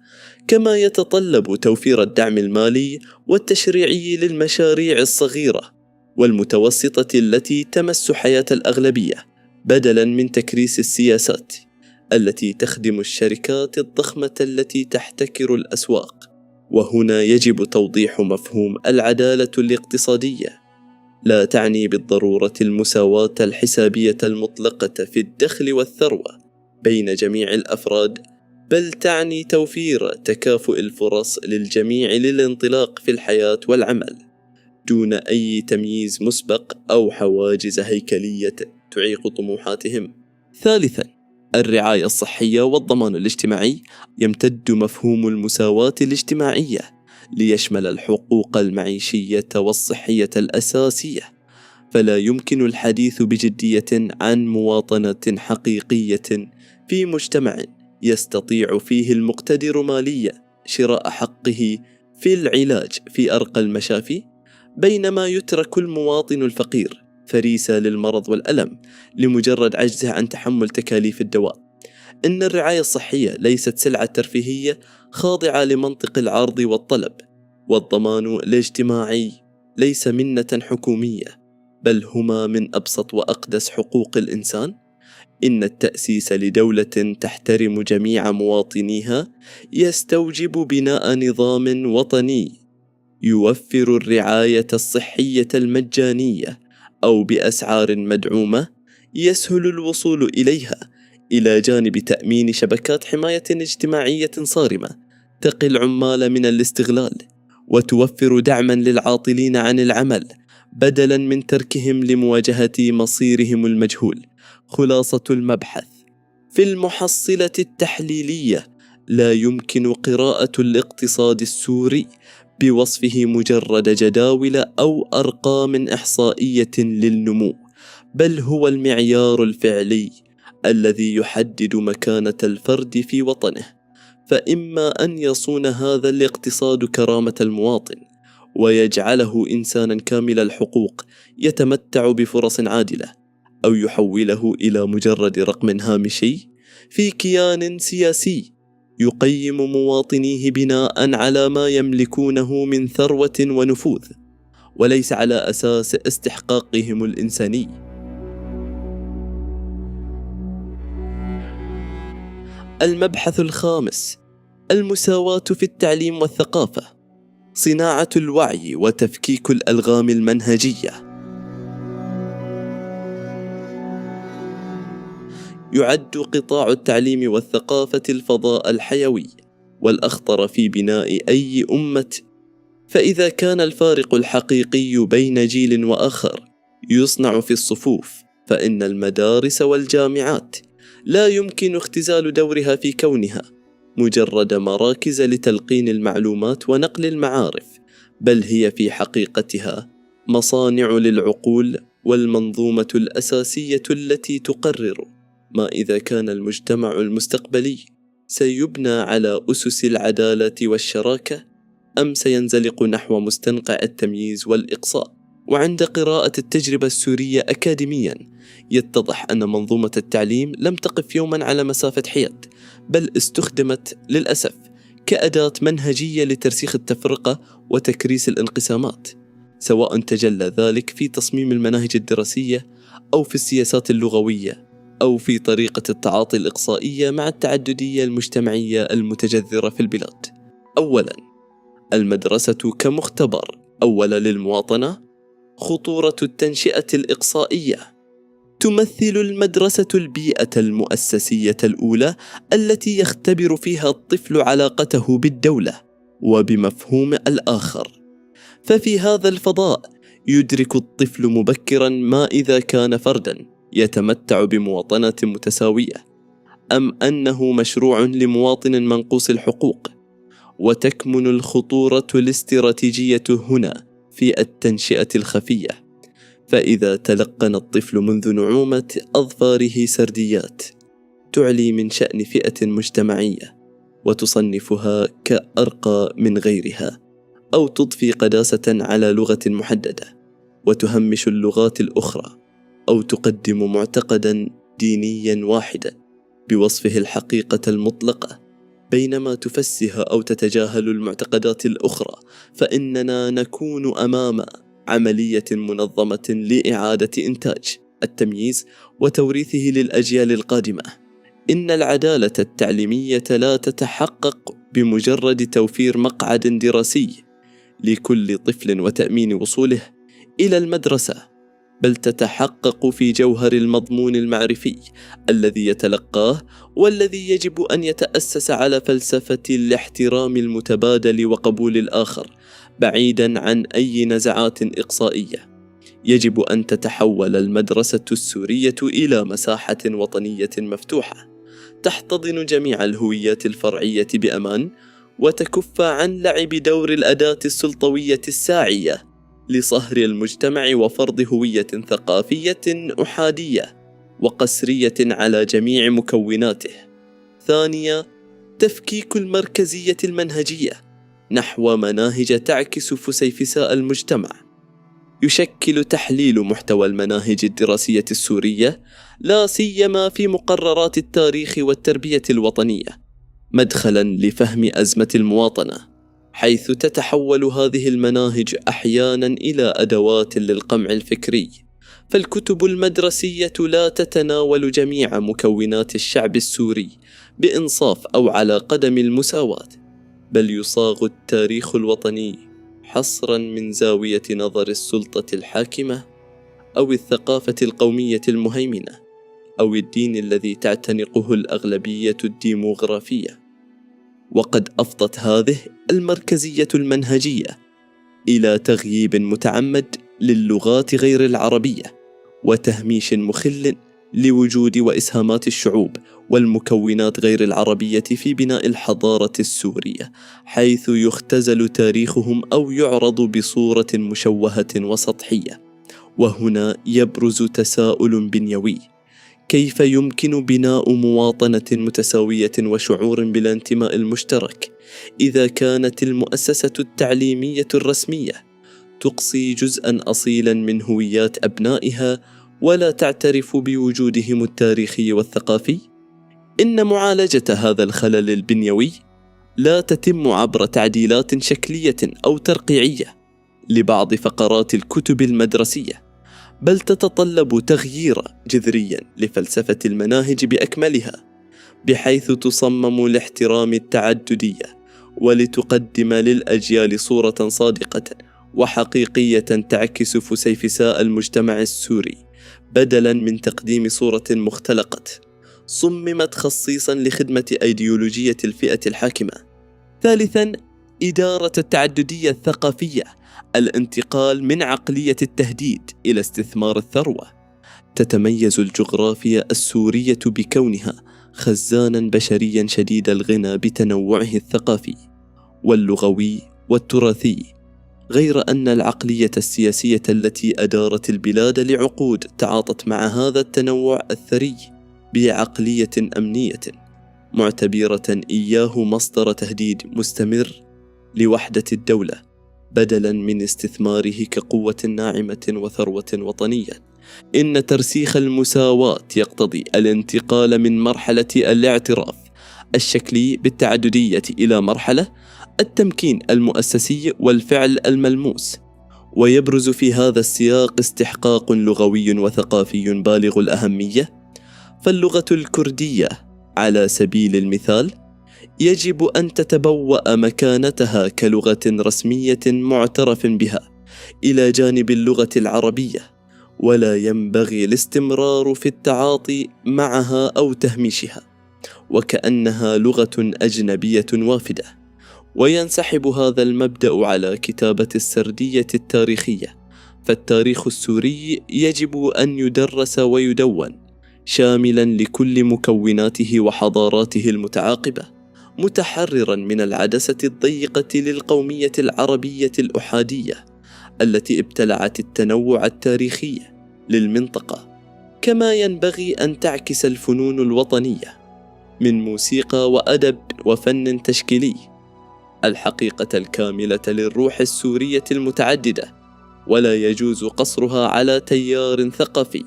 كما يتطلب توفير الدعم المالي والتشريعي للمشاريع الصغيرة والمتوسطة التي تمس حياة الأغلبية، بدلاً من تكريس السياسات التي تخدم الشركات الضخمة التي تحتكر الأسواق. وهنا يجب توضيح مفهوم العدالة الاقتصادية. لا تعني بالضرورة المساواة الحسابية المطلقة في الدخل والثروة بين جميع الأفراد، بل تعني توفير تكافؤ الفرص للجميع للانطلاق في الحياة والعمل دون أي تمييز مسبق أو حواجز هيكلية تعيق طموحاتهم. ثالثاً، الرعاية الصحية والضمان الاجتماعي. يمتد مفهوم المساواة الاجتماعية ليشمل الحقوق المعيشية والصحية الأساسية، فلا يمكن الحديث بجدية عن مواطنة حقيقية في مجتمع يستطيع فيه المقتدر ماليا شراء حقه في العلاج في أرقى المشافي، بينما يترك المواطن الفقير فريسة للمرض والألم لمجرد عجزه عن تحمل تكاليف الدواء. إن الرعاية الصحية ليست سلعة ترفيهية خاضعة لمنطق العرض والطلب، والضمان الاجتماعي ليس منة حكومية، بل هما من أبسط وأقدس حقوق الإنسان. إن التأسيس لدولة تحترم جميع مواطنيها يستوجب بناء نظام وطني يوفر الرعاية الصحية المجانية أو بأسعار مدعومة يسهل الوصول إليها، إلى جانب تأمين شبكات حماية اجتماعية صارمة تقي العمال من الاستغلال وتوفر دعما للعاطلين عن العمل بدلا من تركهم لمواجهة مصيرهم المجهول. خلاصة المبحث: في المحصلة التحليلية لا يمكن قراءة الاقتصاد السوري بوصفه مجرد جداول أو أرقام إحصائية للنمو، بل هو المعيار الفعلي الذي يحدد مكانة الفرد في وطنه. فإما أن يصون هذا الاقتصاد كرامة المواطن ويجعله إنسانا كامل الحقوق يتمتع بفرص عادلة، أو يحوله إلى مجرد رقم هامشي في كيان سياسي يقيم مواطنيه بناء على ما يملكونه من ثروة ونفوذ وليس على أساس استحقاقهم الإنساني. المبحث الخامس: المساواة في التعليم والثقافة، صناعة الوعي وتفكيك الألغام المنهجية. يعد قطاع التعليم والثقافة الفضاء الحيوي والأخطر في بناء أي أمة، فإذا كان الفارق الحقيقي بين جيل وآخر يصنع في الصفوف، فإن المدارس والجامعات لا يمكن اختزال دورها في كونها مجرد مراكز لتلقين المعلومات ونقل المعارف، بل هي في حقيقتها مصانع للعقول والمنظومة الأساسية التي تقرر ما إذا كان المجتمع المستقبلي سيبنى على أسس العدالة والشراكة أم سينزلق نحو مستنقع التمييز والإقصاء. وعند قراءة التجربة السورية أكاديميا يتضح أن منظومة التعليم لم تقف يوما على مسافة حياد، بل استخدمت للأسف كأداة منهجية لترسيخ التفرقة وتكريس الانقسامات، سواء تجلى ذلك في تصميم المناهج الدراسية أو في السياسات اللغوية أو في طريقة التعاطي الإقصائية مع التعددية المجتمعية المتجذرة في البلاد. أولاً، المدرسة كمختبر أولا للمواطنة. خطورة التنشئة الإقصائية: تمثل المدرسة البيئة المؤسسية الأولى التي يختبر فيها الطفل علاقته بالدولة وبمفهوم الآخر، ففي هذا الفضاء يدرك الطفل مبكراً ما إذا كان فرداً يتمتع بمواطنة متساوية أم أنه مشروع لمواطن منقوص الحقوق. وتكمن الخطورة الاستراتيجية هنا في التنشئة الخفية، فإذا تلقن الطفل منذ نعومة أظفاره سرديات تعلي من شأن فئة مجتمعية وتصنفها كأرقى من غيرها، أو تضفي قداسة على لغة محددة وتهمش اللغات الأخرى، أو تقدم معتقدا دينيا واحدا بوصفه الحقيقة المطلقة بينما تفسها أو تتجاهل المعتقدات الأخرى، فإننا نكون أمام عملية منظمة لإعادة إنتاج التمييز وتوريثه للأجيال القادمة. إن العدالة التعليمية لا تتحقق بمجرد توفير مقعد دراسي لكل طفل وتأمين وصوله إلى المدرسة، بل تتحقق في جوهر المضمون المعرفي الذي يتلقاه، والذي يجب أن يتأسس على فلسفة الاحترام المتبادل وقبول الآخر بعيداً عن أي نزعات إقصائية. يجب أن تتحول المدرسة السورية إلى مساحة وطنية مفتوحة تحتضن جميع الهويات الفرعية بأمان، وتكف عن لعب دور الأداة السلطوية الساعية لصهر المجتمع وفرض هوية ثقافية أحادية وقسرية على جميع مكوناته. ثانيا، تفكيك المركزية المنهجية نحو مناهج تعكس فسيفساء المجتمع. يشكل تحليل محتوى المناهج الدراسية السورية لا سيما في مقررات التاريخ والتربية الوطنية مدخلا لفهم أزمة المواطنة، حيث تتحول هذه المناهج أحيانا إلى أدوات للقمع الفكري. فالكتب المدرسية لا تتناول جميع مكونات الشعب السوري بإنصاف أو على قدم المساواة، بل يصاغ التاريخ الوطني حصرا من زاوية نظر السلطة الحاكمة أو الثقافة القومية المهيمنة أو الدين الذي تعتنقه الأغلبية الديموغرافية. وقد أفضت هذه المركزية المنهجية إلى تغييب متعمد للغات غير العربية وتهميش مخل لوجود وإسهامات الشعوب والمكونات غير العربية في بناء الحضارة السورية، حيث يختزل تاريخهم أو يعرض بصورة مشوهة وسطحية. وهنا يبرز تساؤل بنيوي: كيف يمكن بناء مواطنة متساوية وشعور بالانتماء المشترك إذا كانت المؤسسة التعليمية الرسمية تقصي جزءاً أصيلاً من هويات أبنائها ولا تعترف بوجودهم التاريخي والثقافي؟ إن معالجة هذا الخلل البنيوي لا تتم عبر تعديلات شكلية أو ترقيعية لبعض فقرات الكتب المدرسية، بل تتطلب تغييرا جذريا لفلسفة المناهج بأكملها، بحيث تصمم لاحترام التعددية ولتقدم للأجيال صورة صادقة وحقيقية تعكس فسيفساء المجتمع السوري، بدلا من تقديم صورة مختلقة صممت خصيصا لخدمة أيديولوجية الفئة الحاكمة. ثالثا، إدارة التعددية الثقافية، الانتقال من عقلية التهديد إلى استثمار الثروة. تتميز الجغرافيا السورية بكونها خزانا بشريا شديد الغنى بتنوعه الثقافي واللغوي والتراثي، غير أن العقلية السياسية التي أدارت البلاد لعقود تعاطت مع هذا التنوع الثري بعقلية أمنية معتبرة إياه مصدر تهديد مستمر لوحدة الدولة، بدلا من استثماره كقوة ناعمة وثروة وطنية. إن ترسيخ المساواة يقتضي الانتقال من مرحلة الاعتراف الشكلي بالتعددية إلى مرحلة التمكين المؤسسي والفعل الملموس. ويبرز في هذا السياق استحقاق لغوي وثقافي بالغ الأهمية، فاللغة الكردية على سبيل المثال يجب أن تتبوأ مكانتها كلغة رسمية معترف بها إلى جانب اللغة العربية، ولا ينبغي الاستمرار في التعاطي معها أو تهميشها وكأنها لغة أجنبية وافدة. وينسحب هذا المبدأ على كتابة السردية التاريخية، فالتاريخ السوري يجب أن يدرس ويدون شاملا لكل مكوناته وحضاراته المتعاقبة، متحررا من العدسة الضيقة للقومية العربية الأحادية التي ابتلعت التنوع التاريخي للمنطقة. كما ينبغي أن تعكس الفنون الوطنية من موسيقى وأدب وفن تشكيلي الحقيقة الكاملة للروح السورية المتعددة، ولا يجوز قصرها على تيار ثقافي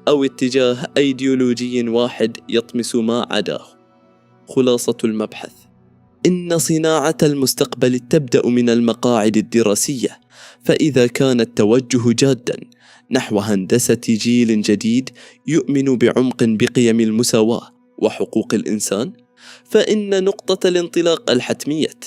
أو اتجاه أيديولوجي واحد يطمس ما عداه. خلاصة المبحث: إن صناعة المستقبل تبدأ من المقاعد الدراسية، فإذا كان التوجه جاداً نحو هندسة جيل جديد يؤمن بعمق بقيم المساواة وحقوق الإنسان، فإن نقطة الانطلاق الحتمية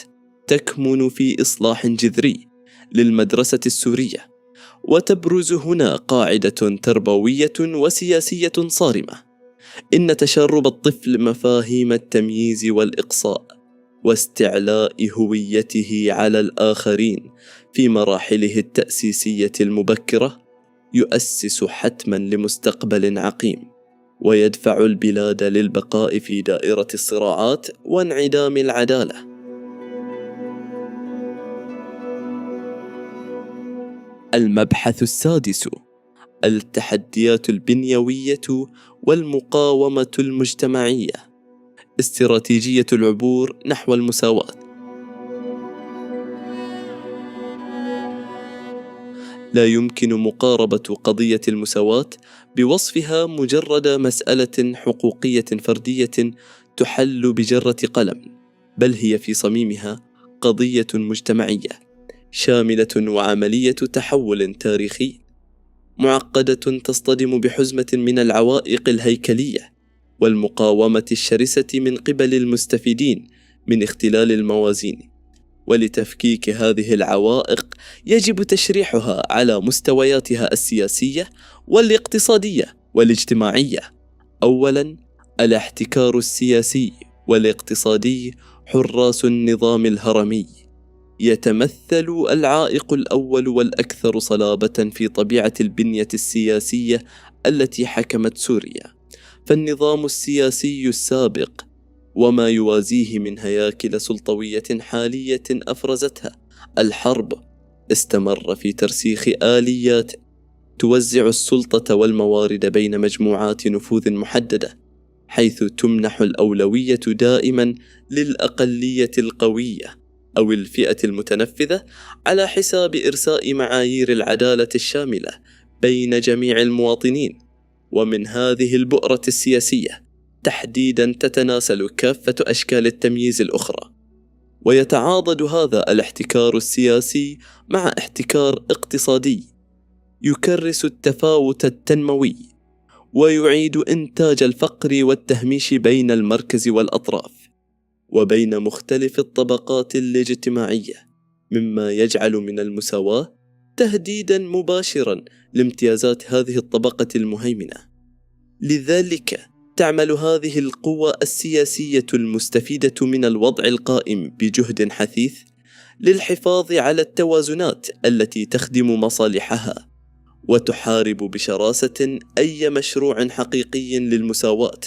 تكمن في إصلاح جذري للمدرسة السورية، وتبرز هنا قاعدة تربوية وسياسية صارمة: إن تشرب الطفل مفاهيم التمييز والإقصاء واستعلاء هويته على الآخرين في مراحله التأسيسية المبكرة يؤسس حتما لمستقبل عقيم، ويدفع البلاد للبقاء في دائرة الصراعات وانعدام العدالة. المبحث السادس: التحديات البنيوية والمقاومة المجتمعية، استراتيجية العبور نحو المساواة. لا يمكن مقاربة قضية المساواة بوصفها مجرد مسألة حقوقية فردية تحل بجرة قلم، بل هي في صميمها قضية مجتمعية شاملة وعملية تحول تاريخي معقدة تصطدم بحزمة من العوائق الهيكلية والمقاومة الشرسة من قبل المستفيدين من اختلال الموازين. ولتفكيك هذه العوائق يجب تشريحها على مستوياتها السياسية والاقتصادية والاجتماعية. أولاً، الاحتكار السياسي والاقتصادي حراس النظام الهرمي. يتمثل العائق الأول والأكثر صلابة في طبيعة البنية السياسية التي حكمت سوريا، فالنظام السياسي السابق وما يوازيه من هياكل سلطوية حالية أفرزتها الحرب استمر في ترسيخ آليات توزع السلطة والموارد بين مجموعات نفوذ محددة، حيث تمنح الأولوية دائما للأقلية القوية أو الفئة المتنفذة على حساب إرساء معايير العدالة الشاملة بين جميع المواطنين. ومن هذه البؤرة السياسية تحديدا تتناسل كافة أشكال التمييز الأخرى، ويتعاضد هذا الاحتكار السياسي مع احتكار اقتصادي يكرس التفاوت التنموي ويعيد إنتاج الفقر والتهميش بين المركز والأطراف وبين مختلف الطبقات الاجتماعية، مما يجعل من المساواة تهديدا مباشرا لامتيازات هذه الطبقة المهيمنة. لذلك تعمل هذه القوى السياسية المستفيدة من الوضع القائم بجهد حثيث للحفاظ على التوازنات التي تخدم مصالحها، وتحارب بشراسة أي مشروع حقيقي للمساواة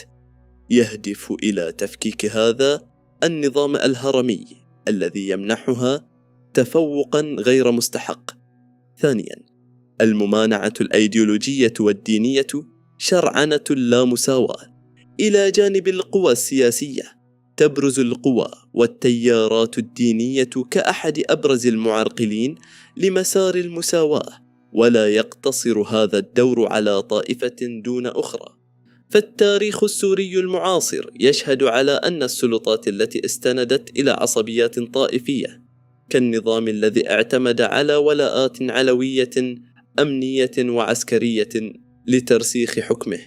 يهدف إلى تفكيك هذا النظام الهرمي الذي يمنحها تفوقا غير مستحق. ثانيا، الممانعة الأيديولوجية والدينية شرعنة لا مساواة. إلى جانب القوى السياسية تبرز القوى والتيارات الدينية كأحد أبرز المعرقلين لمسار المساواة، ولا يقتصر هذا الدور على طائفة دون أخرى. فالتاريخ السوري المعاصر يشهد على أن السلطات التي استندت إلى عصبيات طائفية كالنظام الذي اعتمد على ولاءات علوية أمنية وعسكرية لترسيخ حكمه،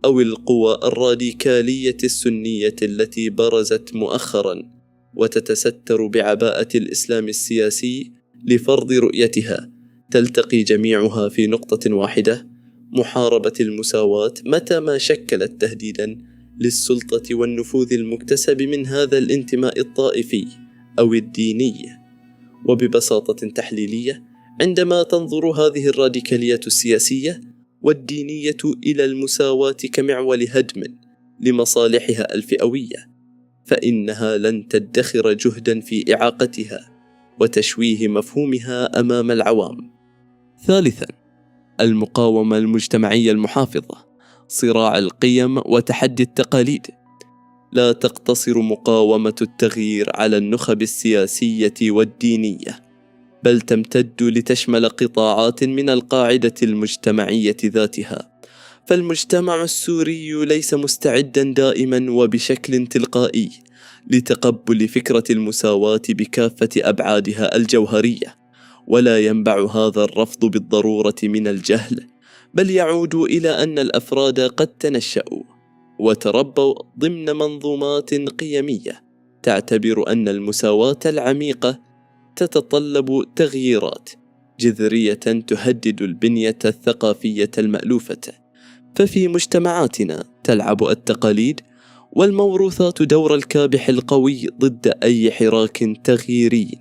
أو القوى الراديكالية السنية التي برزت مؤخرا وتتستر بعباءة الإسلام السياسي لفرض رؤيتها، تلتقي جميعها في نقطة واحدة: محاربة المساواة متى ما شكلت تهديدا للسلطة والنفوذ المكتسب من هذا الانتماء الطائفي أو الديني. وببساطة تحليلية، عندما تنظر هذه الراديكالية السياسية والدينية إلى المساواة كمعول هدم لمصالحها الفئوية، فإنها لن تدخر جهدا في إعاقتها وتشويه مفهومها أمام العوام. ثالثا، المقاومة المجتمعية المحافظة، صراع القيم وتحدي التقاليد. لا تقتصر مقاومة التغيير على النخب السياسية والدينية، بل تمتد لتشمل قطاعات من القاعدة المجتمعية ذاتها. فالمجتمع السوري ليس مستعدا دائما وبشكل تلقائي لتقبل فكرة المساواة بكافة أبعادها الجوهرية، ولا ينبع هذا الرفض بالضرورة من الجهل، بل يعود إلى أن الأفراد قد تنشأوا وتربوا ضمن منظومات قيمية تعتبر أن المساواة العميقة تتطلب تغييرات جذرية تهدد البنية الثقافية المألوفة. ففي مجتمعاتنا تلعب التقاليد والموروثات دور الكابح القوي ضد أي حراك تغييري،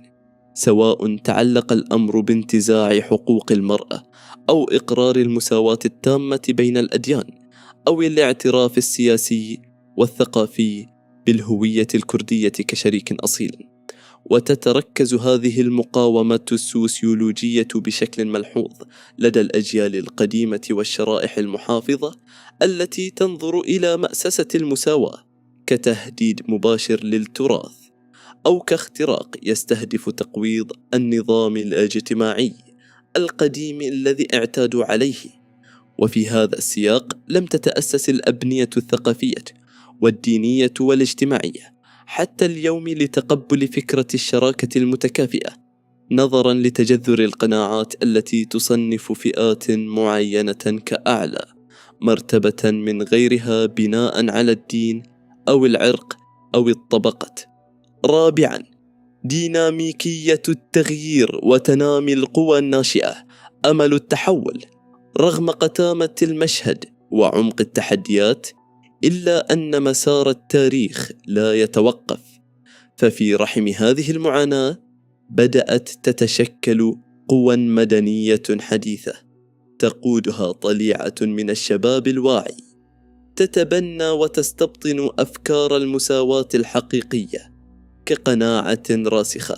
سواء تعلق الأمر بانتزاع حقوق المرأة أو إقرار المساواة التامة بين الأديان أو الاعتراف السياسي والثقافي بالهوية الكردية كشريك أصيل. وتتركز هذه المقاومة السوسيولوجية بشكل ملحوظ لدى الأجيال القديمة والشرائح المحافظة التي تنظر إلى مأسسة المساواة كتهديد مباشر للتراث أو كاختراق يستهدف تقويض النظام الاجتماعي القديم الذي اعتادوا عليه. وفي هذا السياق لم تتأسس الأبنية الثقافية والدينية والاجتماعية حتى اليوم لتقبل فكرة الشراكة المتكافئة، نظرا لتجذر القناعات التي تصنف فئات معينة كأعلى مرتبة من غيرها بناء على الدين أو العرق أو الطبقة. رابعا، ديناميكية التغيير وتنامي القوى الناشئة. أمل التحول رغم قتامة المشهد وعمق التحديات، إلا أن مسار التاريخ لا يتوقف. ففي رحم هذه المعاناة بدأت تتشكل قوى مدنية حديثة تقودها طليعة من الشباب الواعي، تتبنى وتستبطن أفكار المساواة الحقيقية كقناعة راسخة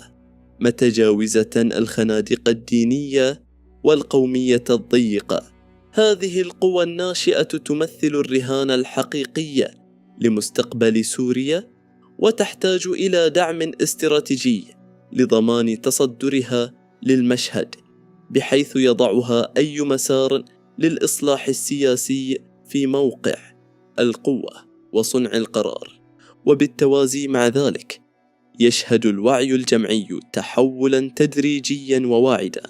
متجاوزة الخنادق الدينية والقومية الضيقة. هذه القوى الناشئة تمثل الرهان الحقيقي لمستقبل سوريا، وتحتاج إلى دعم استراتيجي لضمان تصدرها للمشهد، بحيث يضعها أي مسار للإصلاح السياسي في موقع القوة وصنع القرار. وبالتوازي مع ذلك يشهد الوعي الجمعي تحولا تدريجيا وواعدا،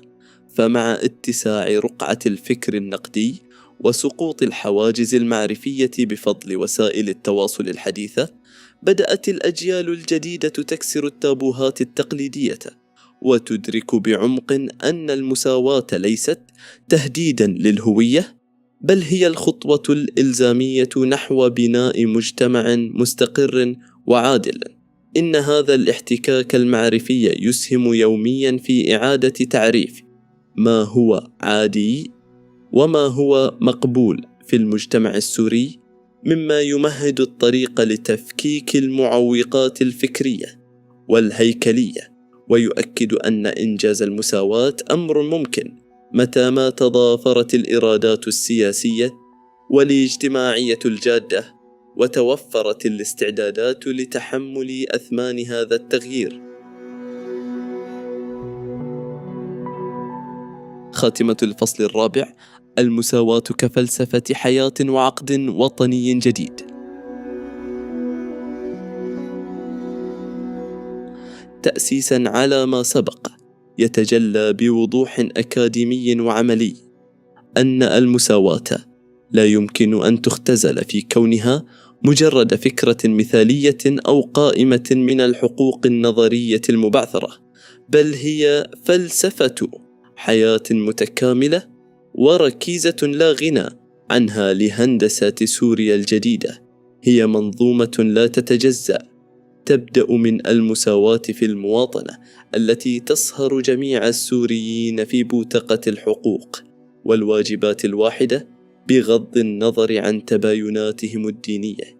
فمع اتساع رقعة الفكر النقدي وسقوط الحواجز المعرفية بفضل وسائل التواصل الحديثة، بدأت الأجيال الجديدة تكسر التابوهات التقليدية وتدرك بعمق أن المساواة ليست تهديدا للهوية، بل هي الخطوة الإلزامية نحو بناء مجتمع مستقر وعادل. إن هذا الاحتكاك المعرفي يسهم يوميا في إعادة تعريف ما هو عادي وما هو مقبول في المجتمع السوري، مما يمهد الطريق لتفكيك المعوقات الفكرية والهيكلية، ويؤكد أن إنجاز المساواة أمر ممكن متى ما تضافرت الإرادات السياسية والاجتماعية الجادة وتوفرت الاستعدادات لتحمل أثمان هذا التغيير. خاتمة الفصل الرابع: المساواة كفلسفة حياة وعقد وطني جديد. تأسيسا على ما سبق، يتجلى بوضوح أكاديمي وعملي أن المساواة لا يمكن أن تختزل في كونها مجرد فكرة مثالية أو قائمة من الحقوق النظرية المبعثرة، بل هي فلسفة حياة متكاملة وركيزة لا غنى عنها لهندسة سوريا الجديدة. هي منظومة لا تتجزأ، تبدأ من المساواة في المواطنة التي تصهر جميع السوريين في بوتقة الحقوق والواجبات الواحدة بغض النظر عن تبايناتهم الدينية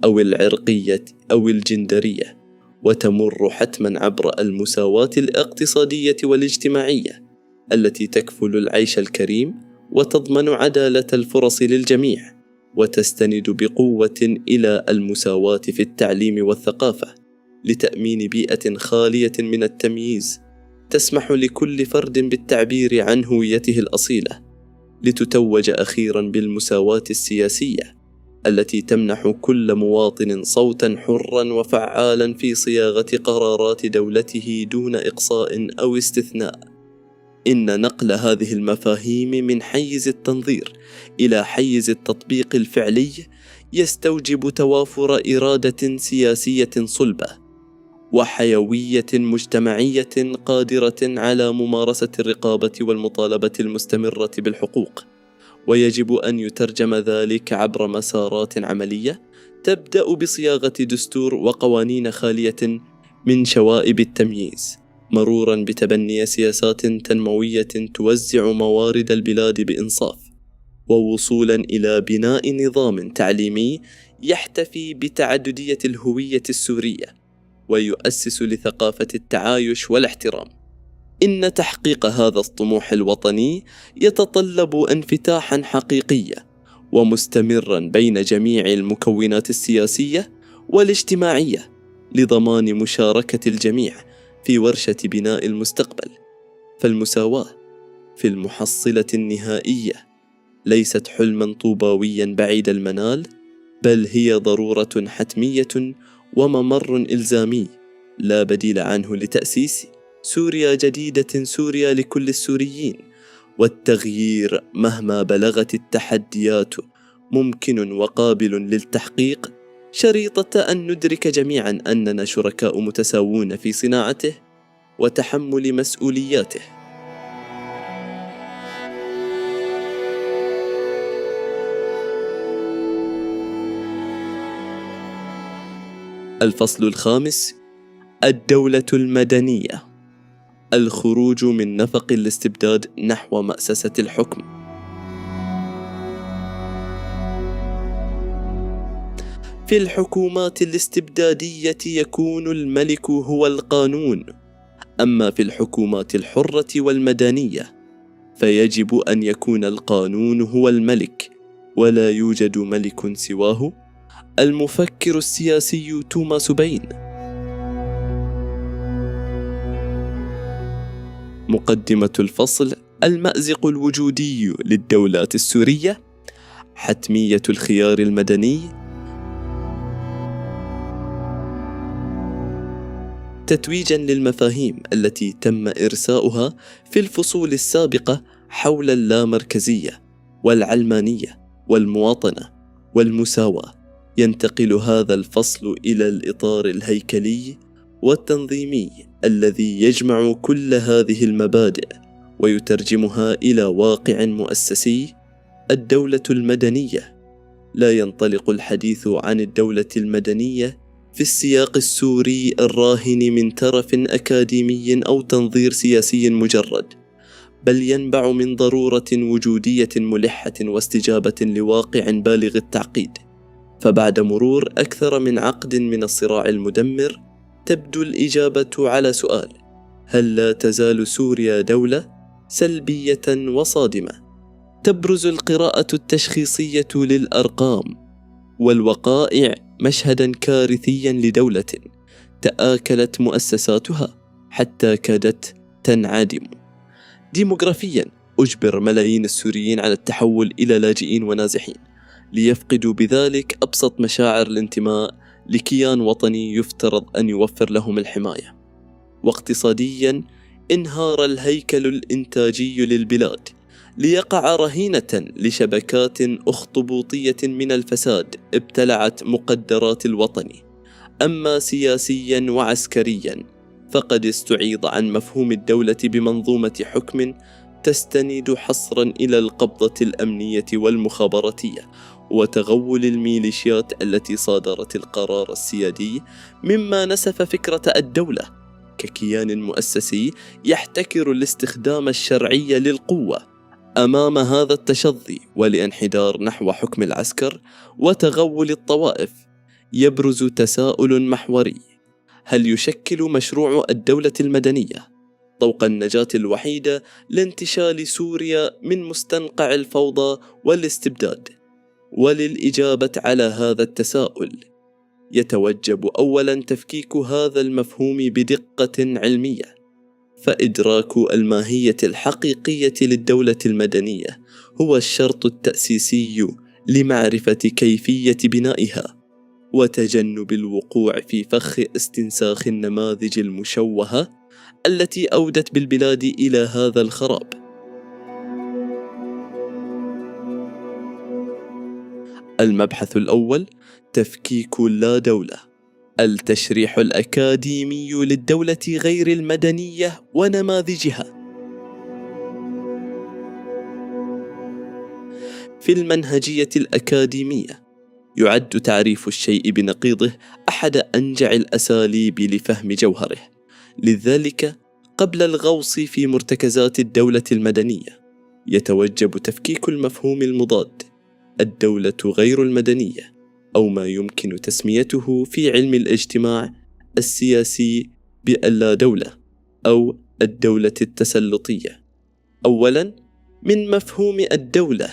أو العرقية أو الجندرية، وتمر حتما عبر المساواة الاقتصادية والاجتماعية التي تكفل العيش الكريم وتضمن عدالة الفرص للجميع، وتستند بقوة إلى المساواة في التعليم والثقافة لتأمين بيئة خالية من التمييز تسمح لكل فرد بالتعبير عن هويته الأصيلة، لتتوج أخيرا بالمساواة السياسية التي تمنح كل مواطن صوتا حرا وفعالا في صياغة قرارات دولته دون إقصاء أو استثناء. إن نقل هذه المفاهيم من حيز التنظير إلى حيز التطبيق الفعلي يستوجب توافر إرادة سياسية صلبة وحيوية مجتمعية قادرة على ممارسة الرقابة والمطالبة المستمرة بالحقوق، ويجب أن يترجم ذلك عبر مسارات عملية تبدأ بصياغة دستور وقوانين خالية من شوائب التمييز، مرورا بتبني سياسات تنموية توزع موارد البلاد بإنصاف، ووصولا إلى بناء نظام تعليمي يحتفي بتعددية الهوية السورية ويؤسس لثقافة التعايش والاحترام. إن تحقيق هذا الطموح الوطني يتطلب انفتاحا حقيقيا ومستمرا بين جميع المكونات السياسية والاجتماعية لضمان مشاركة الجميع في ورشة بناء المستقبل. فالمساواة في المحصلة النهائية ليست حلما طوباويا بعيد المنال، بل هي ضرورة حتمية وممر إلزامي لا بديل عنه لتأسيس سوريا جديدة، سوريا لكل السوريين. والتغيير مهما بلغت التحديات ممكن وقابل للتحقيق، شريطة أن ندرك جميعا أننا شركاء متساوون في صناعته وتحمل مسؤولياته. الفصل الخامس: الدولة المدنية، الخروج من نفق الاستبداد نحو مأسسة الحكم. في الحكومات الاستبدادية يكون الملك هو القانون، أما في الحكومات الحرة والمدنية فيجب أن يكون القانون هو الملك ولا يوجد ملك سواه. المفكر السياسي توماس بين. مقدمة الفصل: المأزق الوجودي للدولات السورية، حتمية الخيار المدني. تتويجا للمفاهيم التي تم إرساؤها في الفصول السابقة حول اللامركزية والعلمانية والمواطنة والمساواة، ينتقل هذا الفصل إلى الإطار الهيكلي والتنظيمي الذي يجمع كل هذه المبادئ ويترجمها إلى واقع مؤسسي. الدولة المدنية. لا ينطلق الحديث عن الدولة المدنية في السياق السوري الراهن من ترف أكاديمي أو تنظير سياسي مجرد، بل ينبع من ضرورة وجودية ملحة واستجابة لواقع بالغ التعقيد. فبعد مرور أكثر من عقد من الصراع المدمر تبدو الإجابة على سؤال: هل لا تزال سوريا دولة؟ سلبية وصادمة. تبرز القراءة التشخيصية للأرقام والوقائع مشهدا كارثيا لدولة تآكلت مؤسساتها حتى كادت تنعدم. ديموغرافيا أجبر ملايين السوريين على التحول إلى لاجئين ونازحين ليفقدوا بذلك أبسط مشاعر الانتماء لكيان وطني يفترض أن يوفر لهم الحماية. واقتصاديا انهار الهيكل الإنتاجي للبلاد ليقع رهينة لشبكات أخطبوطية من الفساد ابتلعت مقدرات الوطن. أما سياسيا وعسكريا فقد استعيض عن مفهوم الدولة بمنظومة حكم تستند حصرا إلى القبضة الأمنية والمخابراتية وتغول الميليشيات التي صادرت القرار السيادي، مما نسف فكرة الدولة ككيان مؤسسي يحتكر الاستخدام الشرعي للقوة. أمام هذا التشظي والانحدار نحو حكم العسكر وتغول الطوائف يبرز تساؤل محوري: هل يشكل مشروع الدولة المدنية طوق النجاة الوحيدة لانتشال سوريا من مستنقع الفوضى والاستبداد؟ وللإجابة على هذا التساؤل يتوجب أولاً تفكيك هذا المفهوم بدقة علمية، فإدراك الماهية الحقيقية للدولة المدنية هو الشرط التأسيسي لمعرفة كيفية بنائها وتجنب الوقوع في فخ استنساخ النماذج المشوهة التي أودت بالبلاد إلى هذا الخراب. المبحث الأول: تفكيك لا دولة. التشريح الأكاديمي للدولة غير المدنية ونماذجها. في المنهجية الأكاديمية يعد تعريف الشيء بنقيضه أحد أنجع الأساليب لفهم جوهره، لذلك قبل الغوص في مرتكزات الدولة المدنية يتوجب تفكيك المفهوم المضاد: الدولة غير المدنية، أو ما يمكن تسميته في علم الاجتماع السياسي باللا دولة أو الدولة التسلطية. أولاً، من مفهوم الدولة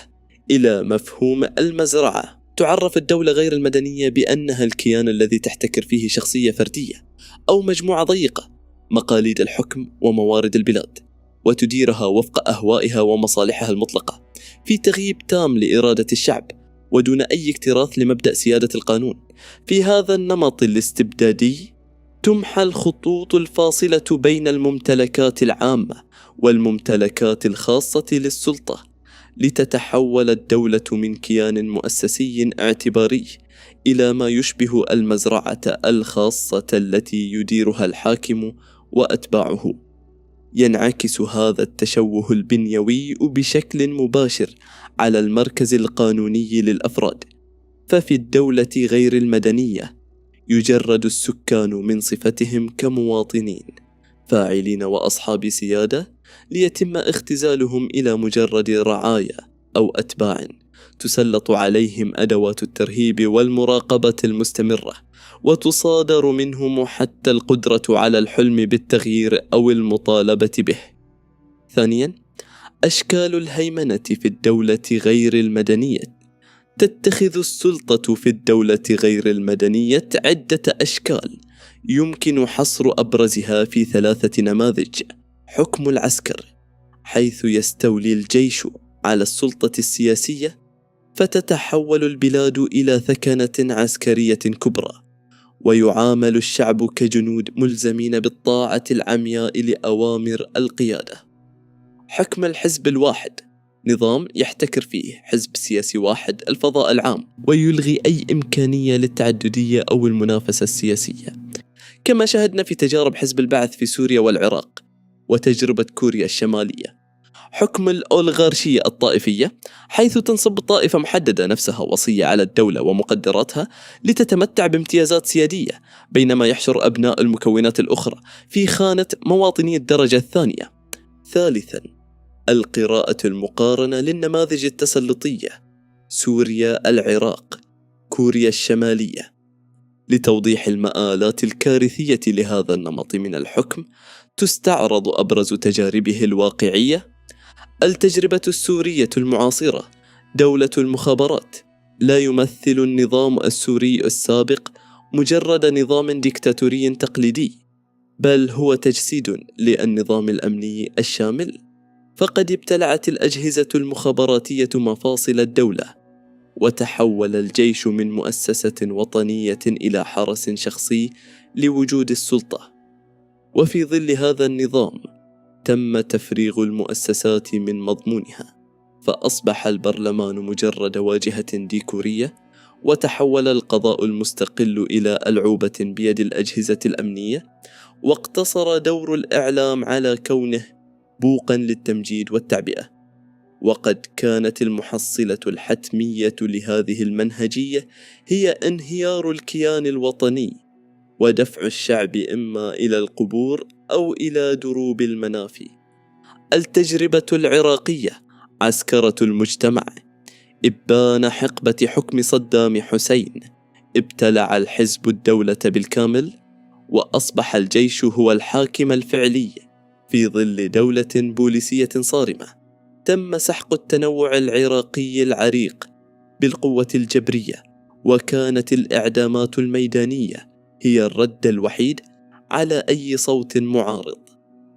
إلى مفهوم المزرعة. تعرف الدولة غير المدنية بأنها الكيان الذي تحتكر فيه شخصية فردية أو مجموعة ضيقة مقاليد الحكم وموارد البلاد، وتديرها وفق أهوائها ومصالحها المطلقة في تغييب تام لإرادة الشعب ودون أي اكتراث لمبدأ سيادة القانون. في هذا النمط الاستبدادي تمحى الخطوط الفاصلة بين الممتلكات العامة والممتلكات الخاصة للسلطة، لتتحول الدولة من كيان مؤسسي اعتباري إلى ما يشبه المزرعة الخاصة التي يديرها الحاكم وأتباعه. ينعكس هذا التشوه البنيوي بشكل مباشر على المركز القانوني للأفراد، ففي الدولة غير المدنية يجرد السكان من صفتهم كمواطنين فاعلين وأصحاب سيادة ليتم اختزالهم إلى مجرد رعايا أو أتباع تسلط عليهم أدوات الترهيب والمراقبة المستمرة، وتصادر منهم حتى القدرة على الحلم بالتغيير أو المطالبة به. ثانياً، أشكال الهيمنة في الدولة غير المدنية. تتخذ السلطة في الدولة غير المدنية عدة أشكال يمكن حصر أبرزها في 3 نماذج. حكم العسكر، حيث يستولي الجيش على السلطة السياسية فتتحول البلاد إلى ثكنة عسكرية كبرى، ويعامل الشعب كجنود ملزمين بالطاعة العمياء لأوامر القيادة. حكم الحزب الواحد، نظام يحتكر فيه حزب سياسي واحد الفضاء العام ويلغي أي إمكانية للتعددية أو المنافسة السياسية، كما شاهدنا في تجارب حزب البعث في سوريا والعراق وتجربة كوريا الشمالية. حكم الأولغارشية الطائفية، حيث تنصب طائفة محددة نفسها وصية على الدولة ومقدراتها لتتمتع بامتيازات سيادية، بينما يحشر أبناء المكونات الأخرى في خانة مواطني الدرجة الثانية. ثالثاً، القراءة المقارنة للنماذج التسلطية: سوريا، العراق، كوريا الشمالية. لتوضيح المآلات الكارثية لهذا النمط من الحكم تستعرض أبرز تجاربه الواقعية. التجربة السورية المعاصرة: دولة المخابرات. لا يمثل النظام السوري السابق مجرد نظام ديكتاتوري تقليدي، بل هو تجسيد للنظام الأمني الشامل، فقد ابتلعت الأجهزة المخابراتية مفاصل الدولة، وتحول الجيش من مؤسسة وطنية إلى حرس شخصي لوجود السلطة. وفي ظل هذا النظام تم تفريغ المؤسسات من مضمونها، فأصبح البرلمان مجرد واجهة ديكورية، وتحول القضاء المستقل إلى ألعوبة بيد الأجهزة الأمنية، واقتصر دور الإعلام على كونه بوقا للتمجيد والتعبئة. وقد كانت المحصلة الحتمية لهذه المنهجية هي انهيار الكيان الوطني، ودفع الشعب إما إلى القبور أو إلى دروب المنافي. التجربة العراقية عسكرة المجتمع. إبان حقبة حكم صدام حسين ابتلع الحزب الدولة بالكامل، وأصبح الجيش هو الحاكم الفعلي في ظل دولة بوليسية صارمة. تم سحق التنوع العراقي العريق بالقوة الجبرية، وكانت الإعدامات الميدانية هي الرد الوحيد على أي صوت معارض.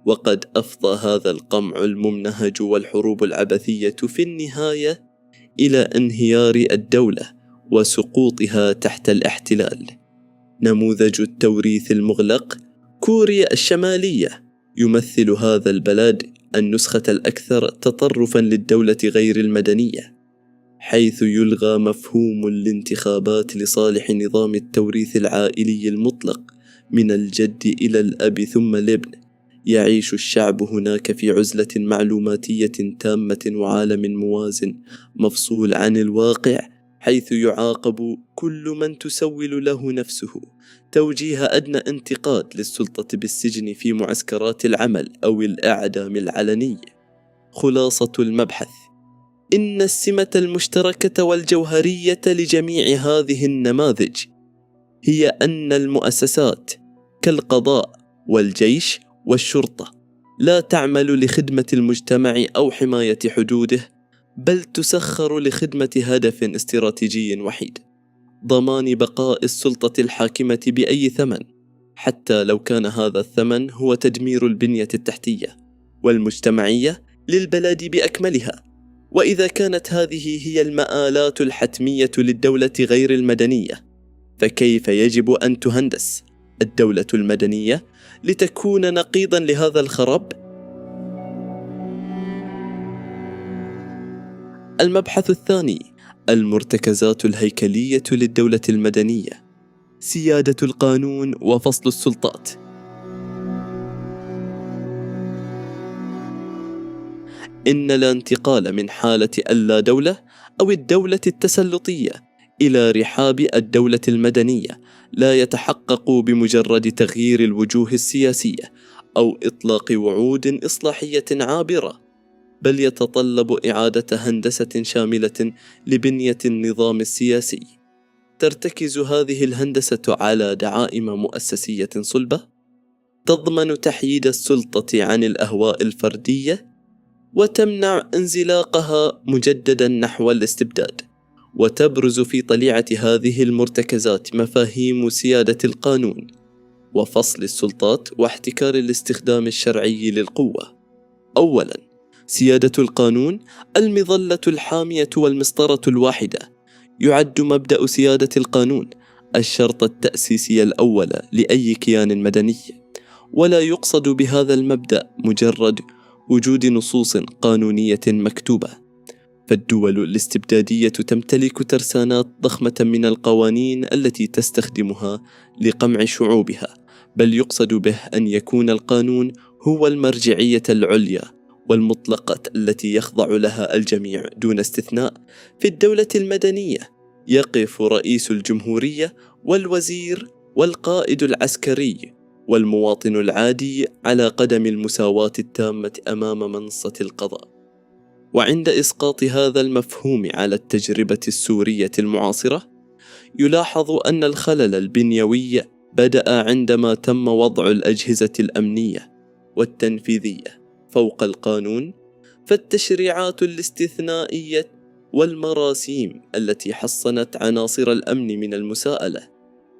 وقد أفضى هذا القمع الممنهج والحروب العبثية في النهاية إلى انهيار الدولة وسقوطها تحت الاحتلال. نموذج التوريث المغلق كوريا الشمالية يمثل هذا البلد النسخة الأكثر تطرفاً للدولة غير المدنية، حيث يلغى مفهوم الانتخابات لصالح نظام التوريث العائلي المطلق من الجد إلى الأب ثم الابن. يعيش الشعب هناك في عزلة معلوماتية تامة وعالم موازن مفصول عن الواقع، حيث يعاقب كل من تسول له نفسه توجيه أدنى انتقاد للسلطة بالسجن في معسكرات العمل أو الإعدام العلني. خلاصة المبحث: إن السمة المشتركة والجوهرية لجميع هذه النماذج هي أن المؤسسات كالقضاء والجيش والشرطة لا تعمل لخدمة المجتمع أو حماية حدوده، بل تسخر لخدمة هدف استراتيجي وحيد: ضمان بقاء السلطة الحاكمة بأي ثمن، حتى لو كان هذا الثمن هو تدمير البنية التحتية والمجتمعية للبلد بأكملها. وإذا كانت هذه هي المآلات الحتمية للدولة غير المدنية، فكيف يجب أن تهندس الدولة المدنية لتكون نقيضاً لهذا الخراب؟ المبحث الثاني: المرتكزات الهيكلية للدولة المدنية. سيادة القانون وفصل السلطات. إن الانتقال من حالة اللا دولة أو الدولة التسلطية إلى رحاب الدولة المدنية لا يتحقق بمجرد تغيير الوجوه السياسية أو إطلاق وعود إصلاحية عابرة، بل يتطلب إعادة هندسة شاملة لبنية النظام السياسي. ترتكز هذه الهندسة على دعائم مؤسسية صلبة تضمن تحييد السلطة عن الأهواء الفردية، وتمنع انزلاقها مجددا نحو الاستبداد. وتبرز في طليعة هذه المرتكزات مفاهيم سيادة القانون وفصل السلطات واحتكار الاستخدام الشرعي للقوة. أولا، سيادة القانون المظلة الحامية والمسطرة الواحدة. يعد مبدأ سيادة القانون الشرط التأسيسي الأول لأي كيان مدني، ولا يقصد بهذا المبدأ مجرد وجود نصوص قانونية مكتوبة، فالدول الاستبدادية تمتلك ترسانات ضخمة من القوانين التي تستخدمها لقمع شعوبها، بل يقصد به أن يكون القانون هو المرجعية العليا والمطلقة التي يخضع لها الجميع دون استثناء. في الدولة المدنية يقف رئيس الجمهورية والوزير والقائد العسكري والمواطن العادي على قدم المساواة التامة أمام منصة القضاء. وعند إسقاط هذا المفهوم على التجربة السورية المعاصرة، يلاحظ أن الخلل البنيوي بدأ عندما تم وضع الأجهزة الأمنية والتنفيذية فوق القانون. فالتشريعات الاستثنائية والمراسيم التي حصنت عناصر الأمن من المساءلة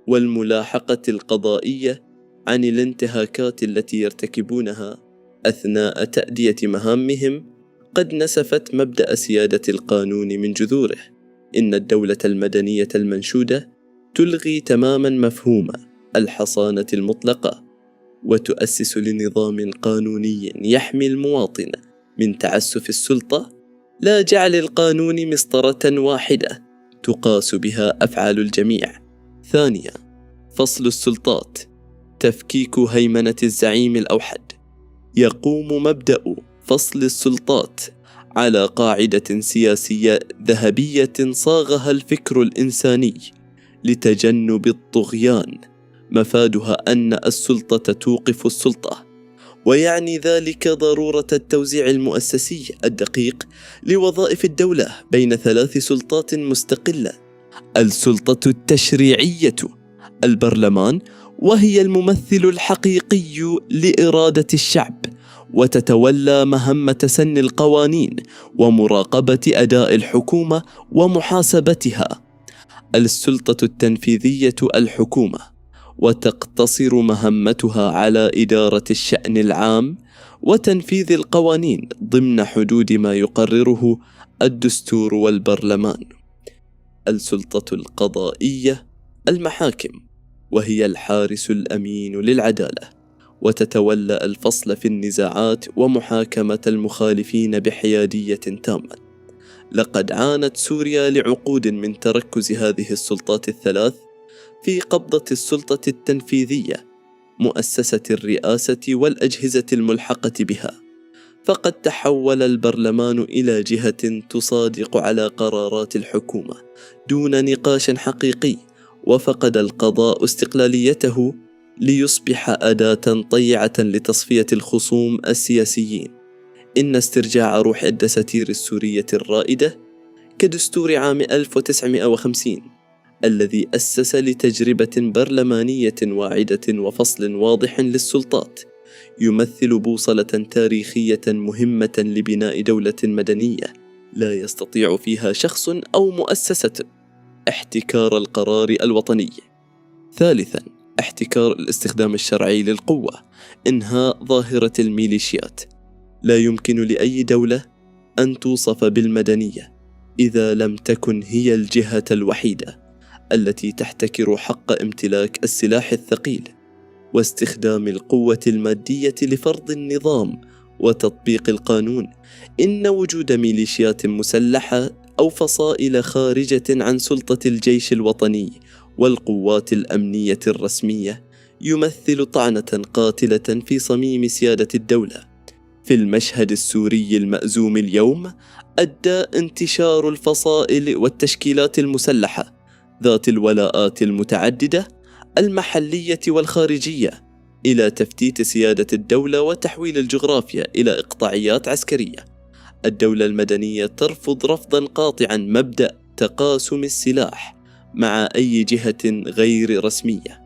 والملاحقة القضائية عن الانتهاكات التي يرتكبونها أثناء تأدية مهامهم قد نسفت مبدأ سيادة القانون من جذوره. إن الدولة المدنية المنشودة تلغي تماما مفهوم الحصانة المطلقة، وتؤسس لنظام قانوني يحمي المواطن من تعسف السلطة لا جعل القانون مسطرة واحدة تقاس بها أفعال الجميع. ثانيا، فصل السلطات، تفكيك هيمنة الزعيم الأوحد. يقوم مبدأ فصل السلطات على قاعدة سياسية ذهبية صاغها الفكر الإنساني لتجنب الطغيان، مفادها أن السلطة توقف السلطة، ويعني ذلك ضرورة التوزيع المؤسسي الدقيق لوظائف الدولة بين 3 سلطات مستقلة: السلطة التشريعية، البرلمان، وهي الممثل الحقيقي لإرادة الشعب، وتتولى مهمة سن القوانين ومراقبة أداء الحكومة ومحاسبتها. السلطة التنفيذية، الحكومة، وتقتصر مهمتها على إدارة الشأن العام وتنفيذ القوانين ضمن حدود ما يقرره الدستور والبرلمان. السلطة القضائية، المحاكم، وهي الحارس الأمين للعدالة، وتتولى الفصل في النزاعات ومحاكمة المخالفين بحيادية تامة. لقد عانت سوريا لعقود من تركز هذه السلطات الثلاث في قبضة السلطة التنفيذية، مؤسسة الرئاسة والأجهزة الملحقة بها، فقد تحول البرلمان إلى جهة تصادق على قرارات الحكومة دون نقاش حقيقي، وفقد القضاء استقلاليته ليصبح أداة طيعة لتصفية الخصوم السياسيين. إن استرجاع روح الدساتير السورية الرائدة كدستور عام 1950 الذي أسس لتجربة برلمانية واعدة وفصل واضح للسلطات يمثل بوصلة تاريخية مهمة لبناء دولة مدنية لا يستطيع فيها شخص أو مؤسسة احتكار القرار الوطني. ثالثاً، احتكار الاستخدام الشرعي للقوة، إنهاء ظاهرة الميليشيات. لا يمكن لأي دولة أن توصف بالمدنية إذا لم تكن هي الجهة الوحيدة التي تحتكر حق امتلاك السلاح الثقيل واستخدام القوة المادية لفرض النظام وتطبيق القانون. إن وجود ميليشيات مسلحة أو فصائل خارجة عن سلطة الجيش الوطني والقوات الأمنية الرسمية يمثل طعنة قاتلة في صميم سيادة الدولة. في المشهد السوري المأزوم اليوم، أدى انتشار الفصائل والتشكيلات المسلحة ذات الولاءات المتعددة المحلية والخارجية إلى تفتيت سيادة الدولة وتحويل الجغرافيا إلى إقطاعيات عسكرية. الدولة المدنية ترفض رفضاً قاطعاً مبدأ تقاسم السلاح مع أي جهة غير رسمية،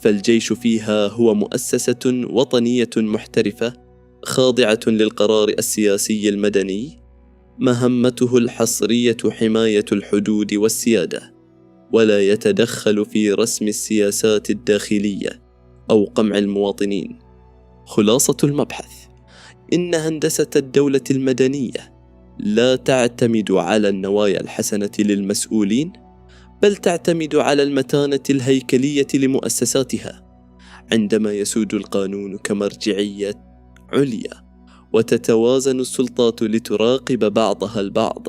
فالجيش فيها هو مؤسسة وطنية محترفة خاضعة للقرار السياسي المدني، مهمته الحصرية حماية الحدود والسيادة، ولا يتدخل في رسم السياسات الداخلية أو قمع المواطنين. خلاصة المبحث: إن هندسة الدولة المدنية لا تعتمد على النوايا الحسنة للمسؤولين، بل تعتمد على المتانة الهيكلية لمؤسساتها. عندما يسود القانون كمرجعية عليا وتتوازن السلطات لتراقب بعضها البعض،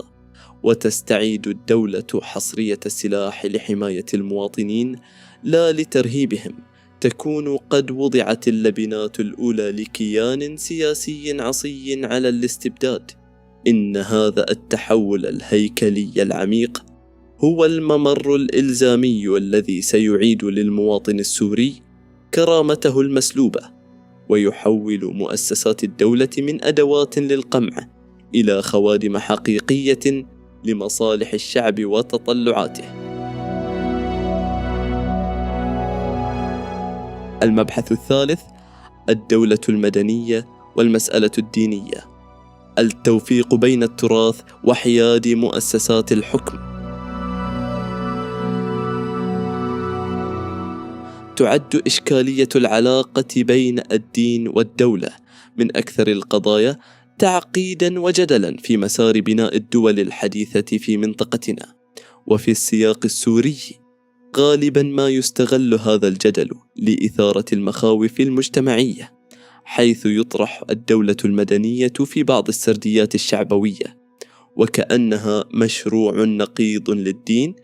وتستعيد الدولة حصرية السلاح لحماية المواطنين لا لترهيبهم، تكون قد وضعت اللبنات الأولى لكيان سياسي عصي على الاستبداد. إن هذا التحول الهيكلي العميق هو الممر الإلزامي الذي سيعيد للمواطن السوري كرامته المسلوبة، ويحول مؤسسات الدولة من أدوات للقمع إلى خوادم حقيقية لمصالح الشعب وتطلعاته. المبحث الثالث: الدولة المدنية والمسألة الدينية، التوفيق بين التراث وحياد مؤسسات الحكم. تعد إشكالية العلاقة بين الدين والدولة من أكثر القضايا تعقيداً وجدلاً في مسار بناء الدول الحديثة في منطقتنا. وفي السياق السوري غالباً ما يستغل هذا الجدل لإثارة المخاوف المجتمعية، حيث يطرح الدولة المدنية في بعض السرديات الشعبوية وكأنها مشروع نقيض للدين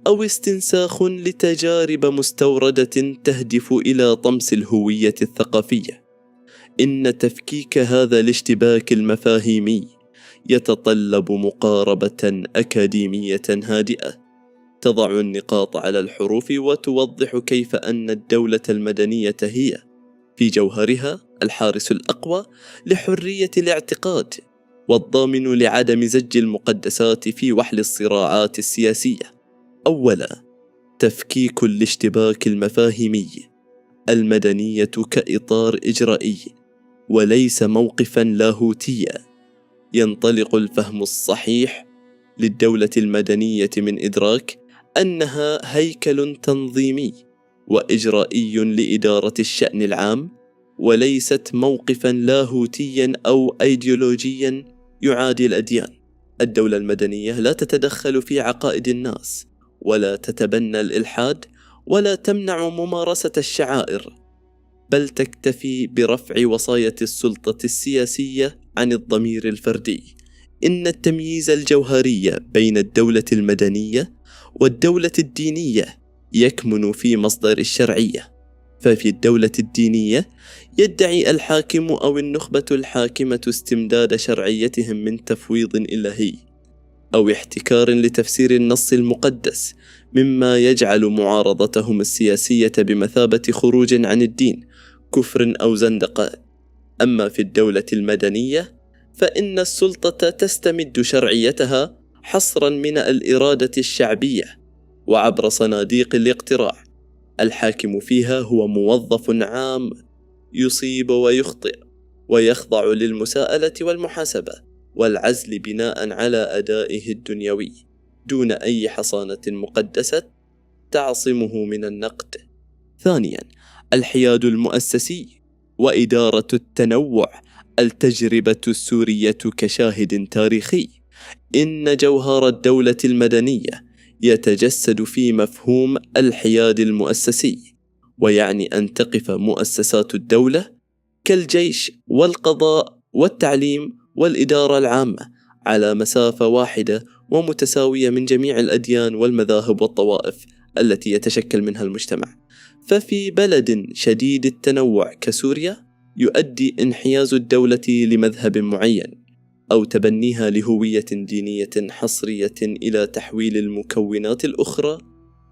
أو استنساخ لتجارب مستوردة تهدف إلى طمس الهوية الثقافية. إن تفكيك هذا الاشتباك المفاهيمي يتطلب مقاربة أكاديمية هادئة تضع النقاط على الحروف وتوضح كيف أن الدولة المدنية هي في جوهرها الحارس الأقوى لحرية الاعتقاد والضامن لعدم زج المقدسات في وحل الصراعات السياسية. أولا، تفكيك الاشتباك المفاهيمي. المدنية كإطار إجرائي وليس موقفا لاهوتيا. ينطلق الفهم الصحيح للدولة المدنية من إدراك أنها هيكل تنظيمي وإجرائي لإدارة الشأن العام، وليست موقفا لاهوتيا أو أيديولوجيا يعادي الأديان. الدولة المدنية لا تتدخل في عقائد الناس، ولا تتبنى الإلحاد، ولا تمنع ممارسة الشعائر، بل تكتفي برفع وصاية السلطة السياسية عن الضمير الفردي. إن التمييز الجوهري بين الدولة المدنية والدولة الدينية يكمن في مصدر الشرعية. ففي الدولة الدينية يدعي الحاكم أو النخبة الحاكمة استمداد شرعيتهم من تفويض إلهي أو احتكار لتفسير النص المقدس، مما يجعل معارضتهم السياسية بمثابة خروج عن الدين، كفر أو زندقة. أما في الدولة المدنية فإن السلطة تستمد شرعيتها حصرا من الإرادة الشعبية وعبر صناديق الاقتراع. الحاكم فيها هو موظف عام يصيب ويخطئ ويخضع للمساءلة والمحاسبة والعزل بناء على أدائه الدنيوي، دون أي حصانة مقدسة تعصمه من النقد. ثانيا، الحياد المؤسسي وإدارة التنوع. التجربة السورية كشاهد تاريخي. إن جوهر الدولة المدنية يتجسد في مفهوم الحياد المؤسسي، ويعني أن تقف مؤسسات الدولة كالجيش والقضاء والتعليم والإدارة العامة على مسافة واحدة ومتساوية من جميع الأديان والمذاهب والطوائف التي يتشكل منها المجتمع. ففي بلد شديد التنوع كسوريا يؤدي انحياز الدولة لمذهب معين أو تبنيها لهوية دينية حصرية إلى تحويل المكونات الأخرى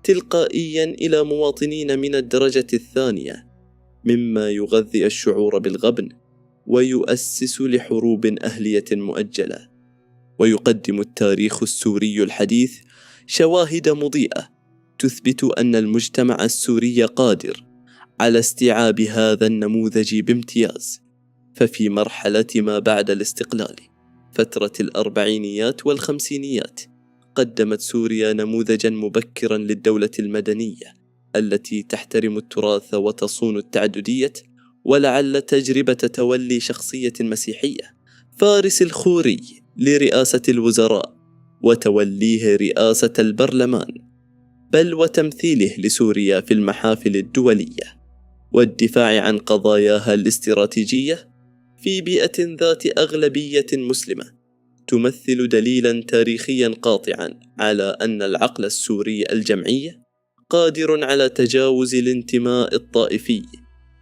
تلقائيا إلى مواطنين من الدرجة الثانية، مما يغذي الشعور بالغبن ويؤسس لحروب أهلية مؤجلة. ويقدم التاريخ السوري الحديث شواهد مضيئة تثبت أن المجتمع السوري قادر على استيعاب هذا النموذج بامتياز. ففي مرحلة ما بعد الاستقلال، فترة الأربعينيات والخمسينيات، قدمت سوريا نموذجا مبكرا للدولة المدنية التي تحترم التراث وتصون التعددية. ولعل تجربة تولي شخصية مسيحية فارس الخوري لرئاسة الوزراء وتوليه رئاسة البرلمان، بل وتمثيله لسوريا في المحافل الدولية والدفاع عن قضاياها الاستراتيجية في بيئة ذات أغلبية مسلمة، تمثل دليلا تاريخيا قاطعا على أن العقل السوري الجمعي قادر على تجاوز الانتماء الطائفي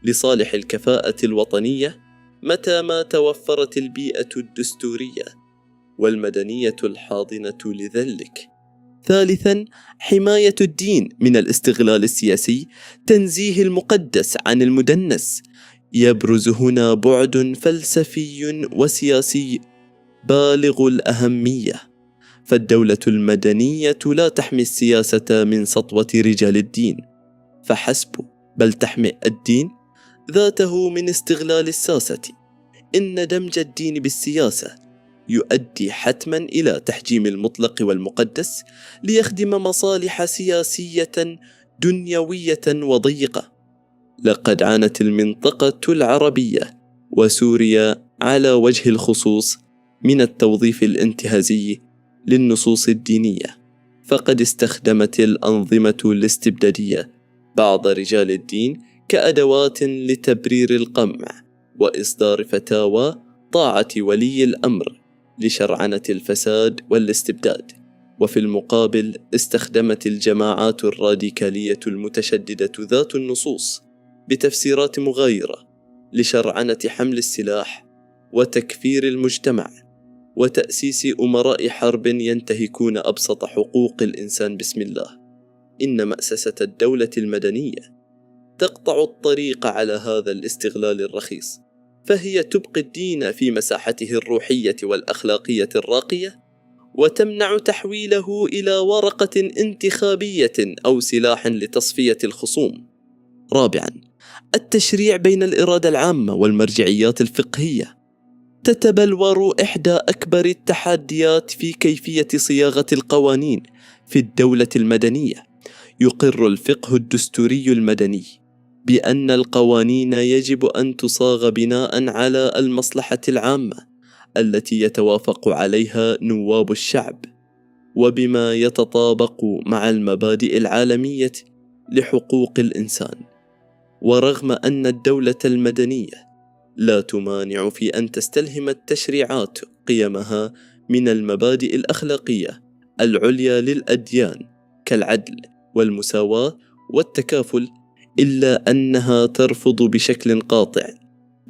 لصالح الكفاءة الوطنية متى ما توفرت البيئة الدستورية والمدنية الحاضنة لذلك. ثالثا، حماية الدين من الاستغلال السياسي، تنزيه المقدس عن المدنس. يبرز هنا بعد فلسفي وسياسي بالغ الأهمية. فالدولة المدنية لا تحمي السياسة من سطوة رجال الدين فحسب، بل تحمي الدين ذاته من استغلال الساسة. إن دمج الدين بالسياسة يؤدي حتما إلى تحجيم المطلق والمقدس ليخدم مصالح سياسية دنيوية وضيقة. لقد عانت المنطقة العربية وسوريا على وجه الخصوص من التوظيف الانتهازي للنصوص الدينية، فقد استخدمت الأنظمة الاستبدادية بعض رجال الدين كأدوات لتبرير القمع وإصدار فتاوى طاعة ولي الأمر لشرعنة الفساد والاستبداد. وفي المقابل استخدمت الجماعات الراديكالية المتشددة ذات النصوص بتفسيرات مغايرة لشرعنة حمل السلاح وتكفير المجتمع وتأسيس أمراء حرب ينتهكون أبسط حقوق الإنسان باسم الله. إن مأسسة الدولة المدنية تقطع الطريق على هذا الاستغلال الرخيص، فهي تبقي الدين في مساحته الروحية والأخلاقية الراقية، وتمنع تحويله إلى ورقة انتخابية أو سلاح لتصفية الخصوم. رابعاً، التشريع بين الإرادة العامة والمرجعيات الفقهية. تتبلور إحدى أكبر التحديات في كيفية صياغة القوانين في الدولة المدنية. يقر الفقه الدستوري المدني بأن القوانين يجب أن تصاغ بناء على المصلحة العامة التي يتوافق عليها نواب الشعب، وبما يتطابق مع المبادئ العالمية لحقوق الإنسان. ورغم أن الدولة المدنية لا تمانع في أن تستلهم التشريعات قيمها من المبادئ الأخلاقية العليا للأديان كالعدل والمساواة والتكافل، إلا أنها ترفض بشكل قاطع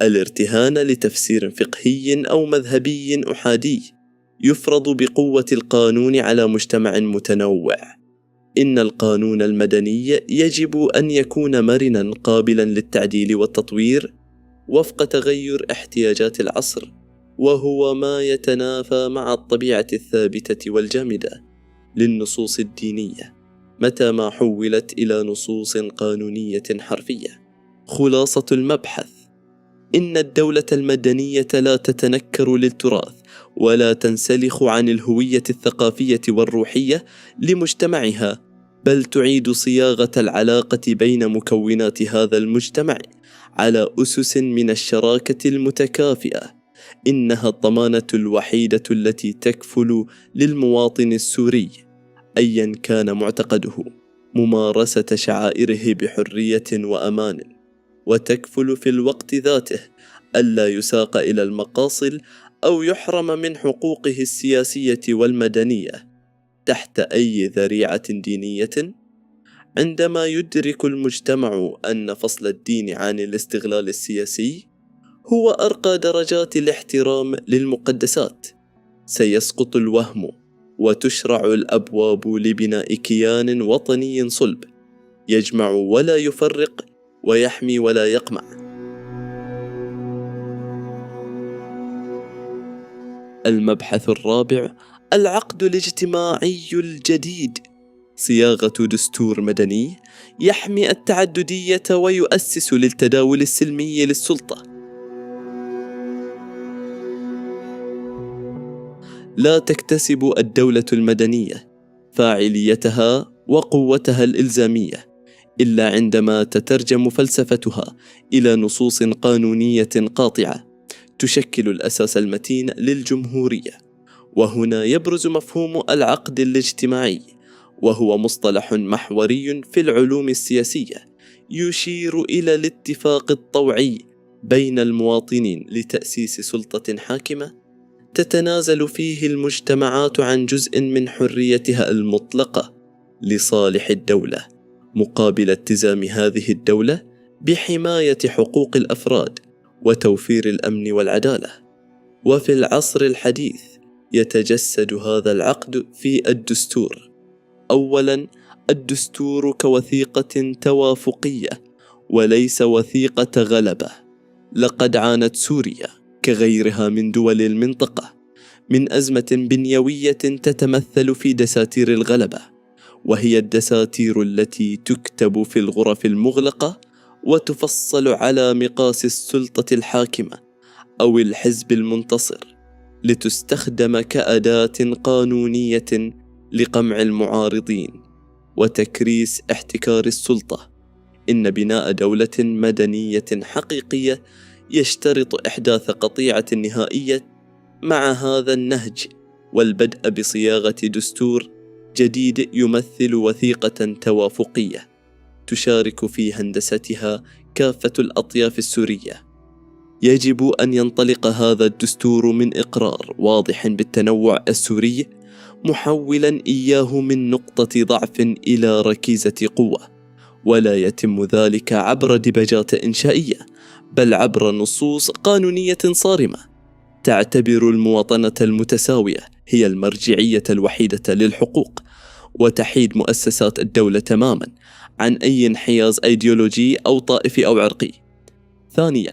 الارتهان لتفسير فقهي أو مذهبي أحادي يفرض بقوة القانون على مجتمع متنوع. إن القانون المدني يجب أن يكون مرناً قابلاً للتعديل والتطوير وفق تغير احتياجات العصر، وهو ما يتنافى مع الطبيعة الثابتة والجامدة للنصوص الدينية متى ما حولت إلى نصوص قانونية حرفية. خلاصة المبحث: إن الدولة المدنية لا تتنكر للتراث ولا تنسلخ عن الهوية الثقافية والروحية لمجتمعها، بل تعيد صياغة العلاقة بين مكونات هذا المجتمع على أسس من الشراكة المتكافئة. إنها الضمانة الوحيدة التي تكفل للمواطن السوري أيا كان معتقده ممارسة شعائره بحرية وأمان، وتكفل في الوقت ذاته ألا يساق إلى المقاصل أو يحرم من حقوقه السياسية والمدنية تحت أي ذريعة دينية. عندما يدرك المجتمع أن فصل الدين عن الاستغلال السياسي هو أرقى درجات الاحترام للمقدسات، سيسقط الوهم وتشرع الأبواب لبناء كيان وطني صلب يجمع ولا يفرق ويحمي ولا يقمع. المبحث الرابع: العقد الاجتماعي الجديد. صياغة دستور مدني يحمي التعددية ويؤسس للتداول السلمي للسلطة. لا تكتسب الدولة المدنية فاعليتها وقوتها الإلزامية إلا عندما تترجم فلسفتها إلى نصوص قانونية قاطعة تشكل الأساس المتين للجمهورية. وهنا يبرز مفهوم العقد الاجتماعي، وهو مصطلح محوري في العلوم السياسية يشير إلى الاتفاق الطوعي بين المواطنين لتأسيس سلطة حاكمة تتنازل فيه المجتمعات عن جزء من حريتها المطلقة لصالح الدولة، مقابل التزام هذه الدولة بحماية حقوق الأفراد وتوفير الأمن والعدالة. وفي العصر الحديث يتجسد هذا العقد في الدستور. أولاً، الدستور كوثيقة توافقية وليس وثيقة غلبة. لقد عانت سوريا كغيرها من دول المنطقة من أزمة بنيوية تتمثل في دساتير الغلبة، وهي الدساتير التي تكتب في الغرف المغلقة وتفصل على مقاس السلطة الحاكمة أو الحزب المنتصر، لتستخدم كأداة قانونية لقمع المعارضين وتكريس احتكار السلطة. إن بناء دولة مدنية حقيقية يشترط إحداث قطيعة نهائية مع هذا النهج، والبدء بصياغة دستور جديد يمثل وثيقة توافقية تشارك في هندستها كافة الأطياف السورية. يجب أن ينطلق هذا الدستور من إقرار واضح بالتنوع السوري، محولا إياه من نقطة ضعف إلى ركيزة قوة، ولا يتم ذلك عبر دباجات إنشائية، بل عبر نصوص قانونية صارمة تعتبر المواطنة المتساوية هي المرجعية الوحيدة للحقوق، وتحيد مؤسسات الدولة تماما عن أي انحياز أيديولوجي أو طائفي أو عرقي. ثانيا،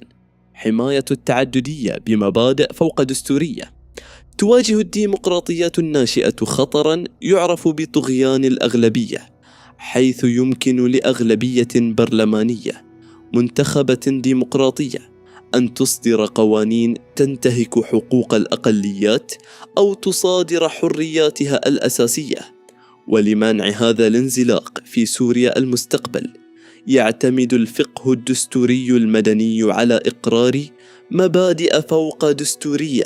حماية التعددية بمبادئ فوق دستورية. تواجه الديمقراطيات الناشئة خطرا يعرف بطغيان الأغلبية، حيث يمكن لأغلبية برلمانية منتخبة ديمقراطية أن تصدر قوانين تنتهك حقوق الأقليات أو تصادر حرياتها الأساسية. ولمنع هذا الانزلاق في سوريا المستقبل، يعتمد الفقه الدستوري المدني على إقرار مبادئ فوق دستورية.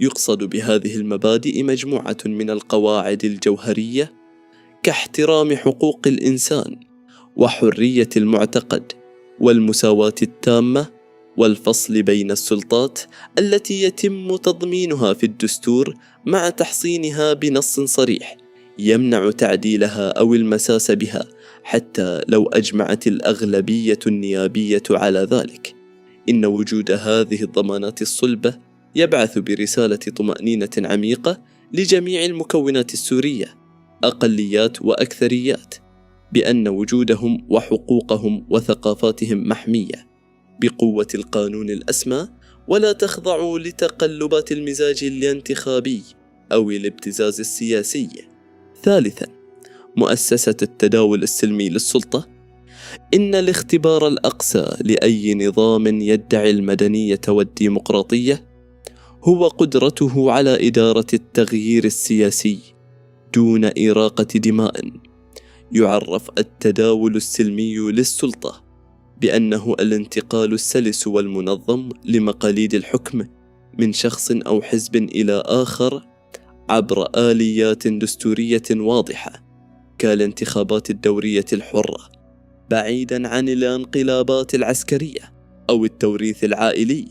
يقصد بهذه المبادئ مجموعة من القواعد الجوهرية كاحترام حقوق الإنسان وحرية المعتقد والمساواة التامة والفصل بين السلطات التي يتم تضمينها في الدستور، مع تحصينها بنص صريح يمنع تعديلها أو المساس بها حتى لو أجمعت الأغلبية النيابية على ذلك. إن وجود هذه الضمانات الصلبة يبعث برسالة طمأنينة عميقة لجميع المكونات السورية، أقليات وأكثريات، بأن وجودهم وحقوقهم وثقافاتهم محمية بقوة القانون الأسمى، ولا تخضع لتقلبات المزاج الانتخابي أو الابتزاز السياسي. ثالثا، مؤسسة التداول السلمي للسلطة. إن الاختبار الأقصى لأي نظام يدعي المدنية والديمقراطية هو قدرته على إدارة التغيير السياسي دون إراقة دماء. يعرف التداول السلمي للسلطة بأنه الانتقال السلس والمنظم لمقاليد الحكم من شخص أو حزب إلى آخر عبر آليات دستورية واضحة كالانتخابات الدورية الحرة، بعيدا عن الانقلابات العسكرية أو التوريث العائلي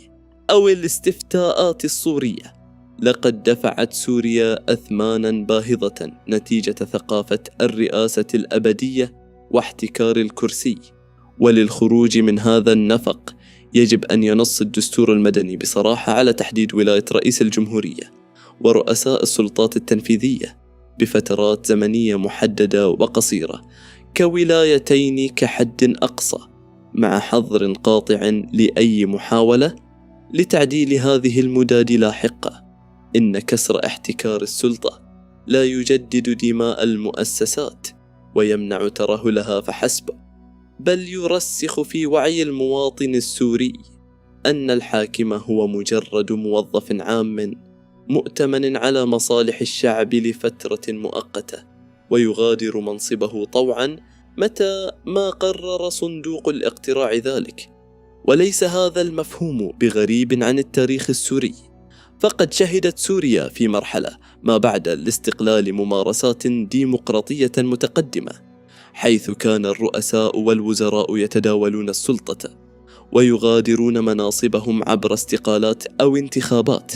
أو الاستفتاءات الصورية. لقد دفعت سوريا أثمانا باهظة نتيجة ثقافة الرئاسة الأبدية واحتكار الكرسي، وللخروج من هذا النفق يجب أن ينص الدستور المدني بصراحة على تحديد ولاية رئيس الجمهورية ورؤساء السلطات التنفيذية بفترات زمنية محددة وقصيرة كولايتين كحد أقصى، مع حظر قاطع لأي محاولة لتعديل هذه المداد لاحقة. إن كسر احتكار السلطة لا يجدد دماء المؤسسات ويمنع ترهلها فحسب، بل يرسخ في وعي المواطن السوري أن الحاكم هو مجرد موظف عام مؤتمن على مصالح الشعب لفترة مؤقتة، ويغادر منصبه طوعا متى ما قرر صندوق الاقتراع ذلك. وليس هذا المفهوم بغريب عن التاريخ السوري، فقد شهدت سوريا في مرحلة ما بعد الاستقلال ممارسات ديمقراطية متقدمة، حيث كان الرؤساء والوزراء يتداولون السلطة ويغادرون مناصبهم عبر استقالات أو انتخابات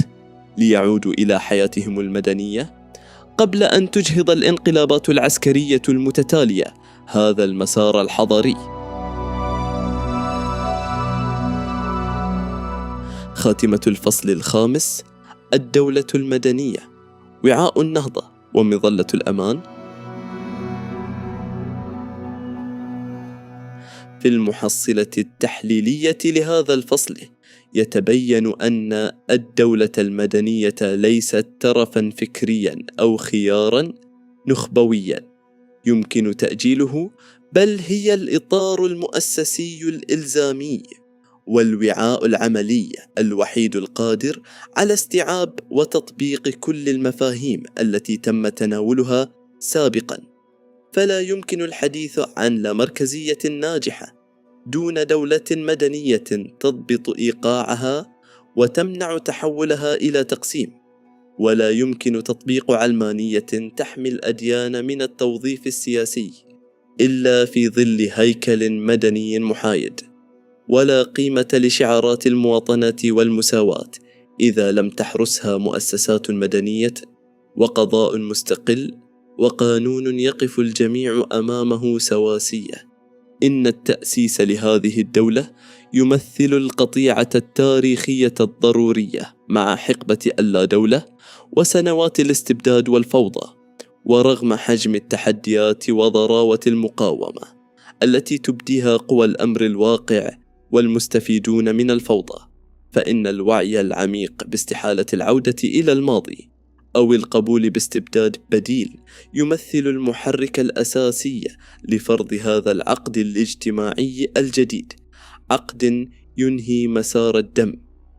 ليعودوا إلى حياتهم المدنية، قبل أن تجهض الانقلابات العسكرية المتتالية هذا المسار الحضاري. خاتمة الفصل الخامس: الدولة المدنية، وعاء النهضة ومظلة الأمان. في المحصلة التحليلية لهذا الفصل يتبين أن الدولة المدنية ليست ترفا فكريا أو خيارا نخبويا يمكن تأجيله، بل هي الإطار المؤسسي الإلزامي والوعاء العملي الوحيد القادر على استيعاب وتطبيق كل المفاهيم التي تم تناولها سابقا. فلا يمكن الحديث عن لامركزية ناجحة دون دولة مدنية تضبط إيقاعها وتمنع تحولها إلى تقسيم، ولا يمكن تطبيق علمانية تحمي الأديان من التوظيف السياسي إلا في ظل هيكل مدني محايد ولا قيمة لشعارات المواطنة والمساواة إذا لم تحرسها مؤسسات مدنية وقضاء مستقل وقانون يقف الجميع أمامه سواسية. إن التأسيس لهذه الدولة يمثل القطيعة التاريخية الضرورية مع حقبة اللا دولة وسنوات الاستبداد والفوضى. ورغم حجم التحديات وضراوة المقاومة التي تبديها قوى الأمر الواقع والمستفيدون من الفوضى، فإن الوعي العميق باستحالة العودة إلى الماضي أو القبول باستبداد بديل يمثل المحرك الأساسي لفرض هذا العقد الاجتماعي الجديد، عقد ينهي مسار الدم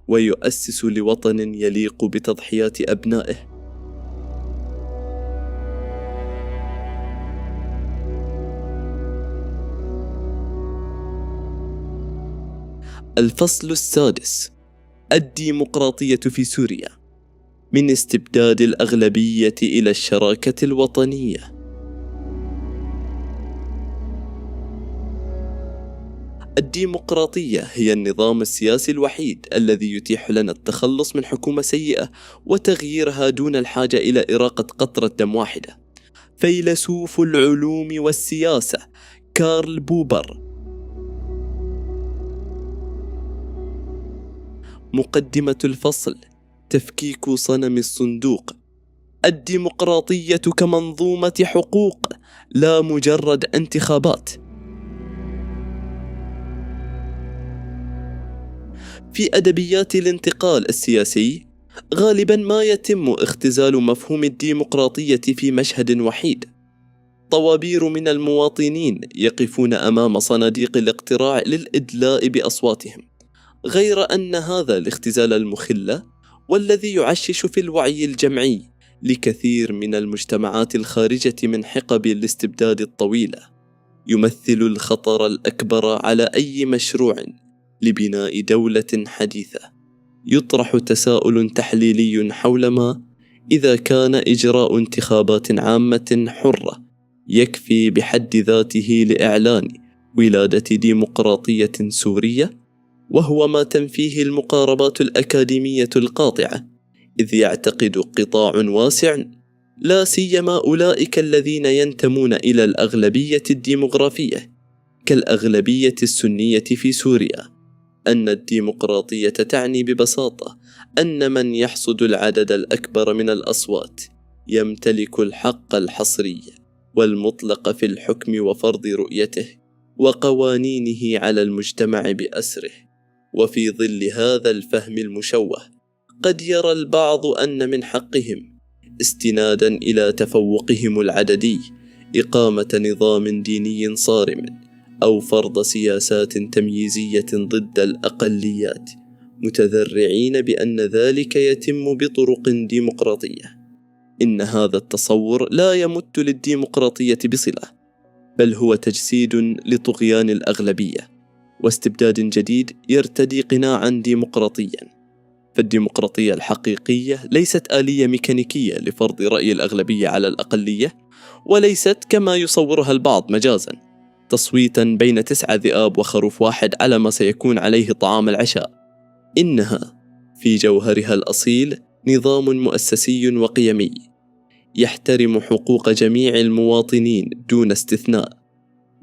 ويؤسس لوطن يليق بتضحيات أبنائه. الفصل السادس: الديمقراطية في سوريا، من استبداد الأغلبية إلى الشراكة الوطنية. الديمقراطية هي النظام السياسي الوحيد الذي يتيح لنا التخلص من حكومة سيئة وتغييرها دون الحاجة إلى إراقة قطرة دم واحدة. فيلسوف العلوم والسياسة كارل بوبر. مقدمة الفصل: تفكيك صنم الصندوق. الديمقراطية كمنظومة حقوق لا مجرد انتخابات. في أدبيات الانتقال السياسي غالبا ما يتم اختزال مفهوم الديمقراطية في مشهد وحيد: طوابير من المواطنين يقفون أمام صناديق الاقتراع للإدلاء بأصواتهم، غير أن هذا الاختزال المخل والذي يعشش في الوعي الجمعي لكثير من المجتمعات الخارجة من حقب الاستبداد الطويلة يمثل الخطر الأكبر على أي مشروع لبناء دولة حديثة. يطرح تساؤل تحليلي حول ما إذا كان إجراء انتخابات عامة حرة يكفي بحد ذاته لإعلان ولادة ديمقراطية سورية، وهو ما تنفيه المقاربات الأكاديمية القاطعة، إذ يعتقد قطاع واسع لا سيما أولئك الذين ينتمون إلى الأغلبية الديمغرافية كالأغلبية السنية في سوريا أن الديمقراطية تعني ببساطة أن من يحصد العدد الأكبر من الأصوات يمتلك الحق الحصري والمطلق في الحكم وفرض رؤيته وقوانينه على المجتمع بأسره. وفي ظل هذا الفهم المشوه قد يرى البعض أن من حقهم، استنادا إلى تفوقهم العددي، إقامة نظام ديني صارم أو فرض سياسات تمييزية ضد الأقليات، متذرعين بأن ذلك يتم بطرق ديمقراطية. إن هذا التصور لا يمت للديمقراطية بصلة، بل هو تجسيد لطغيان الأغلبية واستبداد جديد يرتدي قناعا ديمقراطيا. فالديمقراطية الحقيقية ليست آلية ميكانيكية لفرض رأي الأغلبية على الأقلية، وليست كما يصورها البعض مجازا تصويتا بين 9 ذئاب وخروف واحد على ما سيكون عليه طعام العشاء. إنها في جوهرها الأصيل نظام مؤسسي وقيمي يحترم حقوق جميع المواطنين دون استثناء،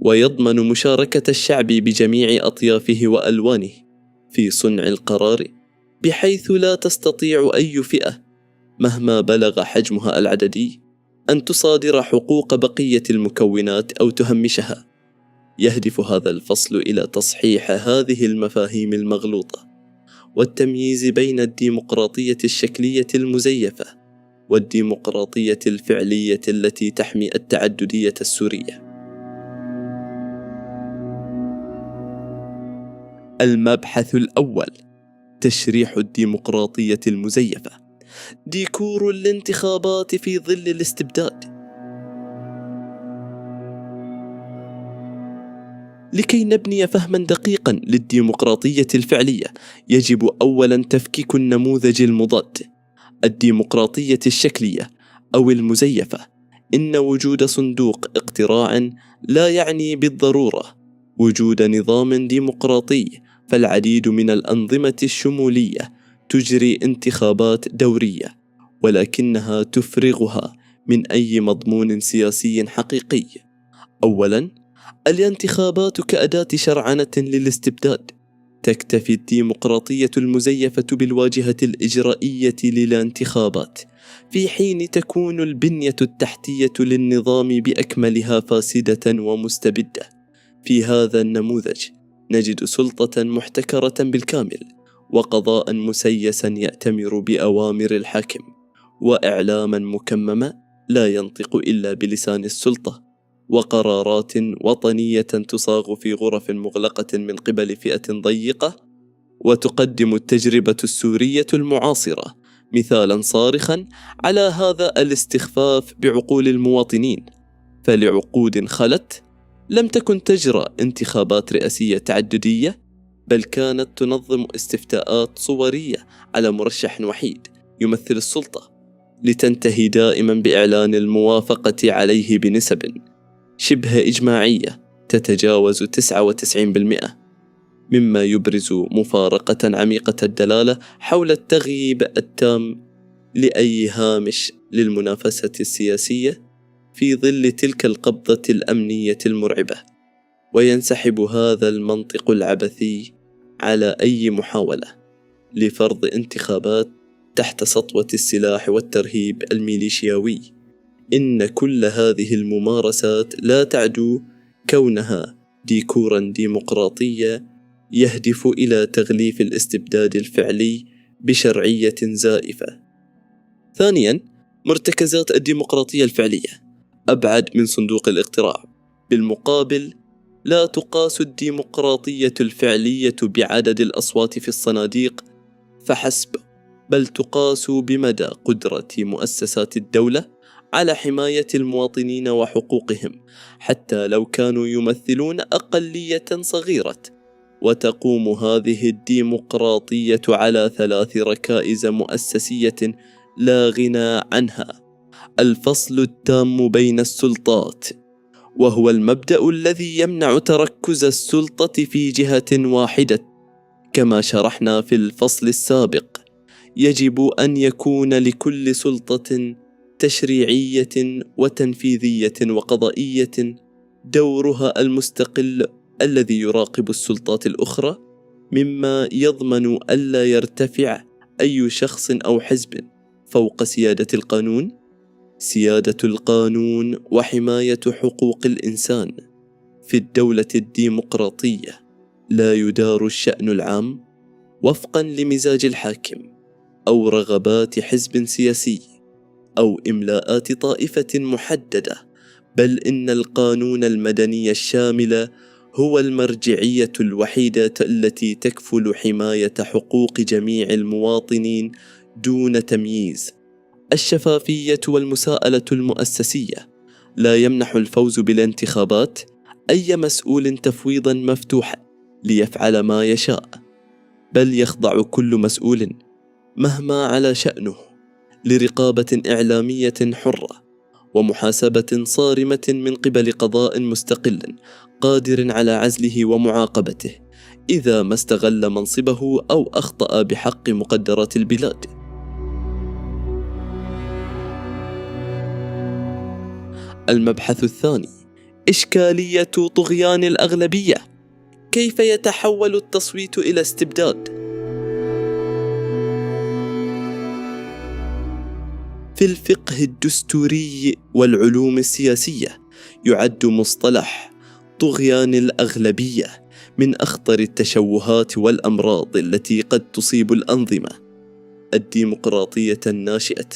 ويضمن مشاركة الشعب بجميع أطيافه وألوانه في صنع القرار، بحيث لا تستطيع أي فئة مهما بلغ حجمها العددي أن تصادر حقوق بقية المكونات أو تهمشها. يهدف هذا الفصل إلى تصحيح هذه المفاهيم المغلوطة والتمييز بين الديمقراطية الشكلية المزيفة والديمقراطية الفعلية التي تحمي التعددية السورية. المبحث الأول: تشريح الديمقراطية المزيفة، ديكور الانتخابات في ظل الاستبداد. لكي نبني فهما دقيقا للديمقراطية الفعلية يجب أولا تفكيك النموذج المضاد، الديمقراطية الشكلية أو المزيفة. إن وجود صندوق اقتراع لا يعني بالضرورة وجود نظام ديمقراطي فالعديد من الأنظمة الشمولية تجري انتخابات دورية، ولكنها تفرغها من أي مضمون سياسي حقيقي. أولاً، الانتخابات كأداة شرعنة للاستبداد. تكتفي الديمقراطية المزيفة بالواجهة الإجرائية للانتخابات، في حين تكون البنية التحتية للنظام بأكملها فاسدة ومستبدة. في هذا النموذج نجد سلطة محتكرة بالكامل، وقضاء مسيسا يأتمر بأوامر الحاكم، وإعلاما مكمما لا ينطق إلا بلسان السلطة، وقرارات وطنية تصاغ في غرف مغلقة من قبل فئة ضيقة. وتقدم التجربة السورية المعاصرة مثالا صارخا على هذا الاستخفاف بعقول المواطنين، فلعقود خلت لم تكن تجرى انتخابات رئاسية تعددية، بل كانت تنظم استفتاءات صورية على مرشح وحيد يمثل السلطة، لتنتهي دائما بإعلان الموافقة عليه بنسب شبه إجماعية تتجاوز 99%، مما يبرز مفارقة عميقة الدلالة حول التغييب التام لأي هامش للمنافسة السياسية في ظل تلك القبضة الأمنية المرعبة. وينسحب هذا المنطق العبثي على أي محاولة لفرض انتخابات تحت سطوة السلاح والترهيب الميليشياوي. إن كل هذه الممارسات لا تعدو كونها ديكورا ديمقراطية يهدف إلى تغليف الاستبداد الفعلي بشرعية زائفة. ثانيا، مرتكزات الديمقراطية الفعلية أبعد من صندوق الاقتراع. بالمقابل، لا تقاس الديمقراطية الفعلية بعدد الأصوات في الصناديق فحسب، بل تقاس بمدى قدرة مؤسسات الدولة على حماية المواطنين وحقوقهم، حتى لو كانوا يمثلون أقلية صغيرة. وتقوم هذه الديمقراطية على 3 ركائز مؤسسية لا غنى عنها: الفصل التام بين السلطات، وهو المبدأ الذي يمنع تركز السلطة في جهة واحدة. كما شرحنا في الفصل السابق، يجب أن يكون لكل سلطة تشريعية وتنفيذية وقضائية دورها المستقل الذي يراقب السلطات الأخرى، مما يضمن ألا يرتفع أي شخص أو حزب فوق سيادة القانون. سيادة القانون وحماية حقوق الإنسان. في الدولة الديمقراطية لا يدار الشأن العام وفقا لمزاج الحاكم أو رغبات حزب سياسي أو إملاءات طائفة محددة، بل إن القانون المدني الشامل هو المرجعية الوحيدة التي تكفل حماية حقوق جميع المواطنين دون تمييز. الشفافية والمساءلة المؤسسية لا يمنح الفوز بالانتخابات أي مسؤول تفويضا مفتوحا ليفعل ما يشاء، بل يخضع كل مسؤول مهما على شأنه لرقابة إعلامية حرة ومحاسبة صارمة من قبل قضاء مستقل قادر على عزله ومعاقبته إذا ما استغل منصبه أو أخطأ بحق مقدرات البلاد. المبحث الثاني: إشكالية طغيان الأغلبية. كيف يتحول التصويت إلى استبداد؟ في الفقه الدستوري والعلوم السياسية يعد مصطلح طغيان الأغلبية من أخطر التشوهات والأمراض التي قد تصيب الأنظمة الديمقراطية الناشئة.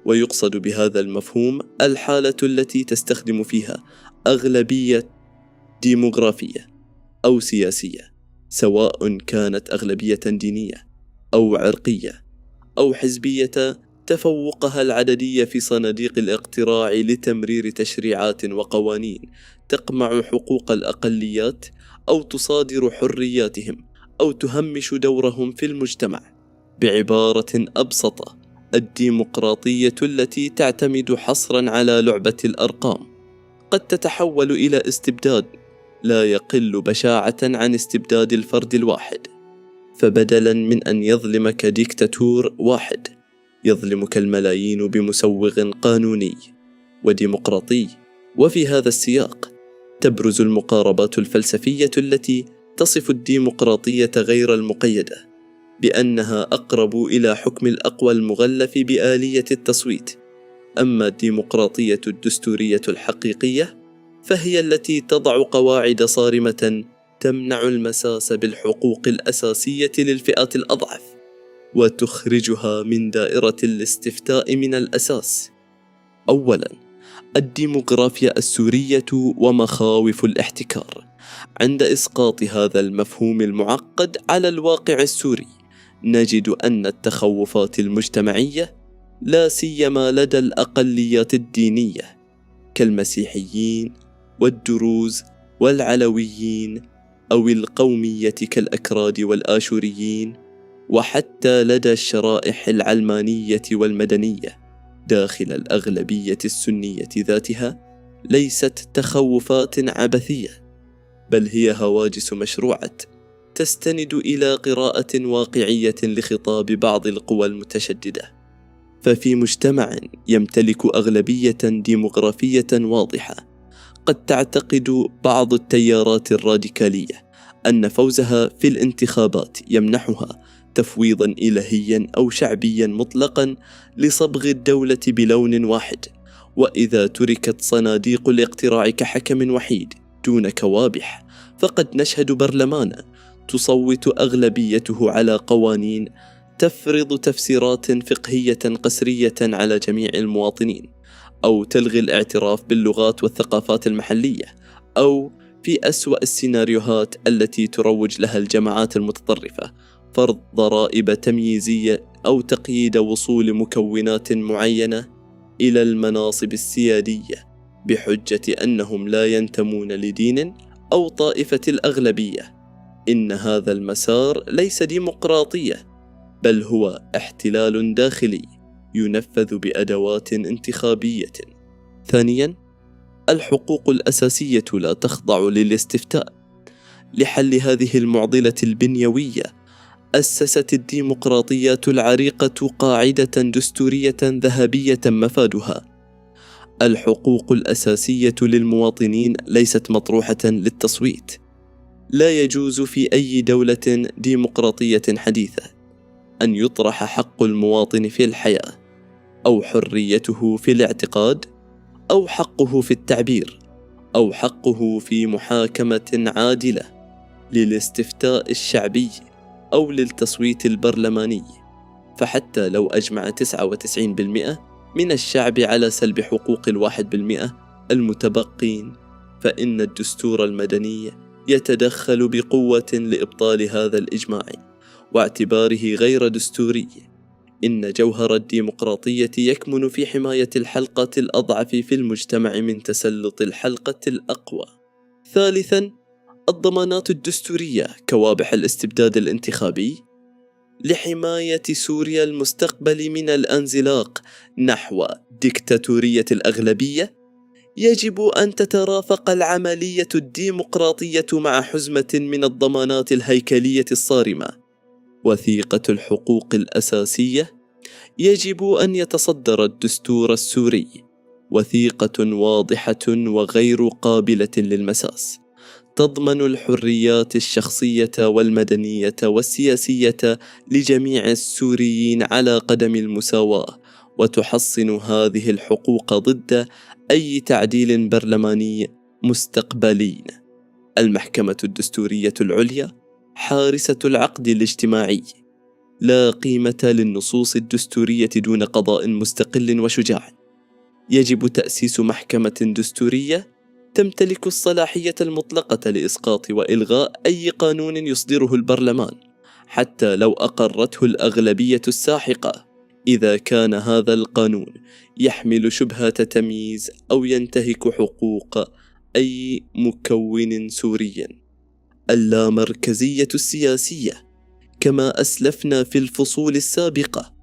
ويقصد بهذا المفهوم الحالة التي تستخدم فيها أغلبية ديموغرافية أو سياسية، سواء كانت أغلبية دينية أو عرقية أو حزبية، تفوقها العددية في صناديق الاقتراع لتمرير تشريعات وقوانين تقمع حقوق الأقليات أو تصادر حرياتهم أو تهمش دورهم في المجتمع. بعبارة أبسط، الديمقراطية التي تعتمد حصرا على لعبة الأرقام قد تتحول إلى استبداد لا يقل بشاعة عن استبداد الفرد الواحد. فبدلا من أن يظلمك ديكتاتور واحد، يظلمك الملايين بمسوغ قانوني وديمقراطي. وفي هذا السياق تبرز المقاربات الفلسفية التي تصف الديمقراطية غير المقيدة بأنها أقرب إلى حكم الأقوى المغلف بآلية التصويت. أما الديمقراطية الدستورية الحقيقية فهي التي تضع قواعد صارمة تمنع المساس بالحقوق الأساسية للفئات الأضعف وتخرجها من دائرة الاستفتاء من الأساس. أولاً، الديموغرافيا السورية ومخاوف الاحتكار. عند إسقاط هذا المفهوم المعقد على الواقع السوري، نجد أن التخوفات المجتمعية، لا سيما لدى الأقليات الدينية كالمسيحيين والدروز والعلويين أو القومية كالأكراد والآشوريين، وحتى لدى الشرائح العلمانية والمدنية داخل الأغلبية السنية ذاتها، ليست تخوفات عبثية، بل هي هواجس مشروعة تستند إلى قراءة واقعية لخطاب بعض القوى المتشددة. ففي مجتمع يمتلك أغلبية ديموغرافية واضحة، قد تعتقد بعض التيارات الراديكالية أن فوزها في الانتخابات يمنحها تفويضا إلهيا أو شعبيا مطلقا لصبغ الدولة بلون واحد، وإذا تركت صناديق الاقتراع كحكم وحيد دون كوابح، فقد نشهد برلمانا تصوت أغلبيته على قوانين تفرض تفسيرات فقهية قسرية على جميع المواطنين، أو تلغي الاعتراف باللغات والثقافات المحلية، أو في أسوأ السيناريوهات التي تروج لها الجماعات المتطرفة فرض ضرائب تمييزية أو تقييد وصول مكونات معينة إلى المناصب السيادية بحجة أنهم لا ينتمون لدين أو طائفة الأغلبية. إن هذا المسار ليس ديمقراطية، بل هو احتلال داخلي ينفذ بأدوات انتخابية. ثانياً، الحقوق الأساسية لا تخضع للاستفتاء. لحل هذه المعضلة البنيوية، أسست الديمقراطيات العريقة قاعدة دستورية ذهبية مفادها: الحقوق الأساسية للمواطنين ليست مطروحة للتصويت. لا يجوز في أي دولة ديمقراطية حديثة أن يطرح حق المواطن في الحياة، أو حريته في الاعتقاد، أو حقه في التعبير، أو حقه في محاكمة عادلة، للاستفتاء الشعبي أو للتصويت البرلماني. فحتى لو أجمع 99% من الشعب على سلب حقوق 1% المتبقين، فإن الدستور المدني يتدخل بقوة لإبطال هذا الإجماع واعتباره غير دستوري. إن جوهر الديمقراطية يكمن في حماية الحلقة الأضعف في المجتمع من تسلط الحلقة الأقوى. ثالثاً، الضمانات الدستورية كوابح الاستبداد الانتخابي. لحماية سوريا المستقبل من الانزلاق نحو ديكتاتورية الأغلبية، يجب أن تترافق العملية الديمقراطية مع حزمة من الضمانات الهيكلية الصارمة. وثيقة الحقوق الأساسية يجب أن يتصدر الدستور السوري وثيقة واضحة وغير قابلة للمساس، تضمن الحريات الشخصية والمدنية والسياسية لجميع السوريين على قدم المساواة، وتحصن هذه الحقوق ضد أي تعديل برلماني مستقبلي. المحكمة الدستورية العليا حارسة العقد الاجتماعي. لا قيمة للنصوص الدستورية دون قضاء مستقل وشجاع. يجب تأسيس محكمة دستورية تمتلك الصلاحية المطلقة لإسقاط وإلغاء أي قانون يصدره البرلمان، حتى لو أقرته الأغلبية الساحقة، إذا كان هذا القانون يحمل شبهة تمييز أو ينتهك حقوق أي مكون سوري. اللامركزية السياسية. كما أسلفنا في الفصول السابقة،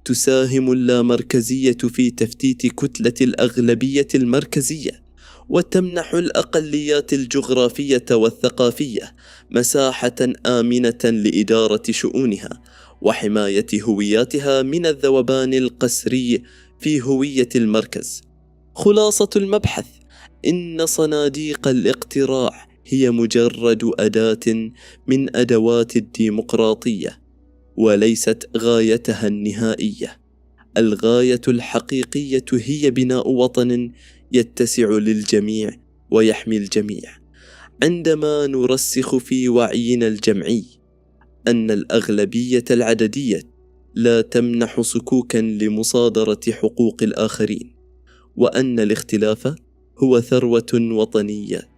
تساهم اللامركزية في تفتيت كتلة الأغلبية المركزية وتمنح الأقليات الجغرافية والثقافية مساحة آمنة لإدارة شؤونها وحماية هوياتها من الذوبان القسري في هوية المركز. خلاصة المبحث: إن صناديق الاقتراع هي مجرد أداة من أدوات الديمقراطية، وليست غايتها النهائية. الغاية الحقيقية هي بناء وطن يتسع للجميع ويحمي الجميع. عندما نرسخ في وعينا الجمعي أن الأغلبية العددية لا تمنح صكوكا لمصادرة حقوق الآخرين، وأن الاختلاف هو ثروة وطنية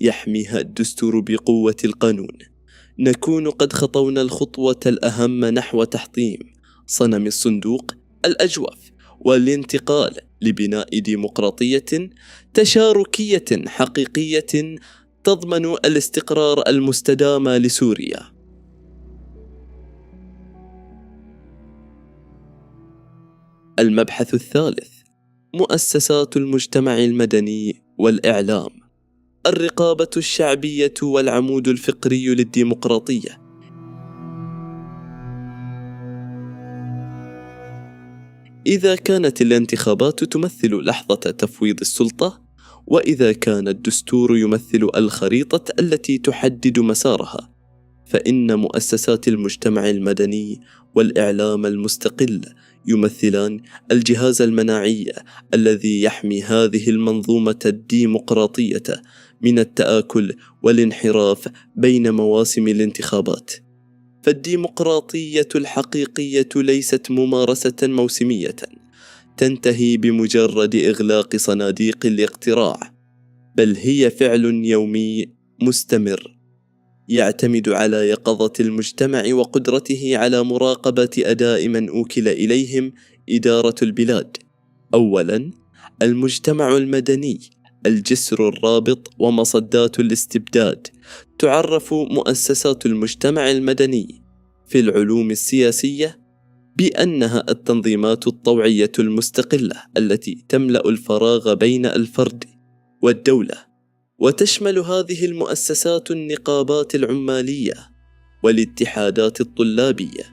يحميها الدستور بقوة القانون، نكون قد خطونا الخطوة الأهم نحو تحطيم صنم الصندوق الأجوف والانتقال لبناء ديمقراطية تشاركية حقيقية تضمن الاستقرار المستدام لسوريا. المبحث الثالث: مؤسسات المجتمع المدني والإعلام. الرقابة الشعبية والعمود الفقري للديمقراطية. إذا كانت الانتخابات تمثل لحظة تفويض السلطة، وإذا كان الدستور يمثل الخريطة التي تحدد مسارها، فإن مؤسسات المجتمع المدني والإعلام المستقل يمثلان الجهاز المناعي الذي يحمي هذه المنظومة الديمقراطية من التآكل والانحراف بين مواسم الانتخابات. فالديمقراطية الحقيقية ليست ممارسة موسمية تنتهي بمجرد إغلاق صناديق الاقتراع، بل هي فعل يومي مستمر يعتمد على يقظة المجتمع وقدرته على مراقبة أداء من أوكل إليهم إدارة البلاد. أولاً، المجتمع المدني، الجسر الرابط ومصدات الاستبداد. تعرف مؤسسات المجتمع المدني في العلوم السياسية بأنها التنظيمات الطوعية المستقلة التي تملأ الفراغ بين الفرد والدولة. وتشمل هذه المؤسسات النقابات العمالية والاتحادات الطلابية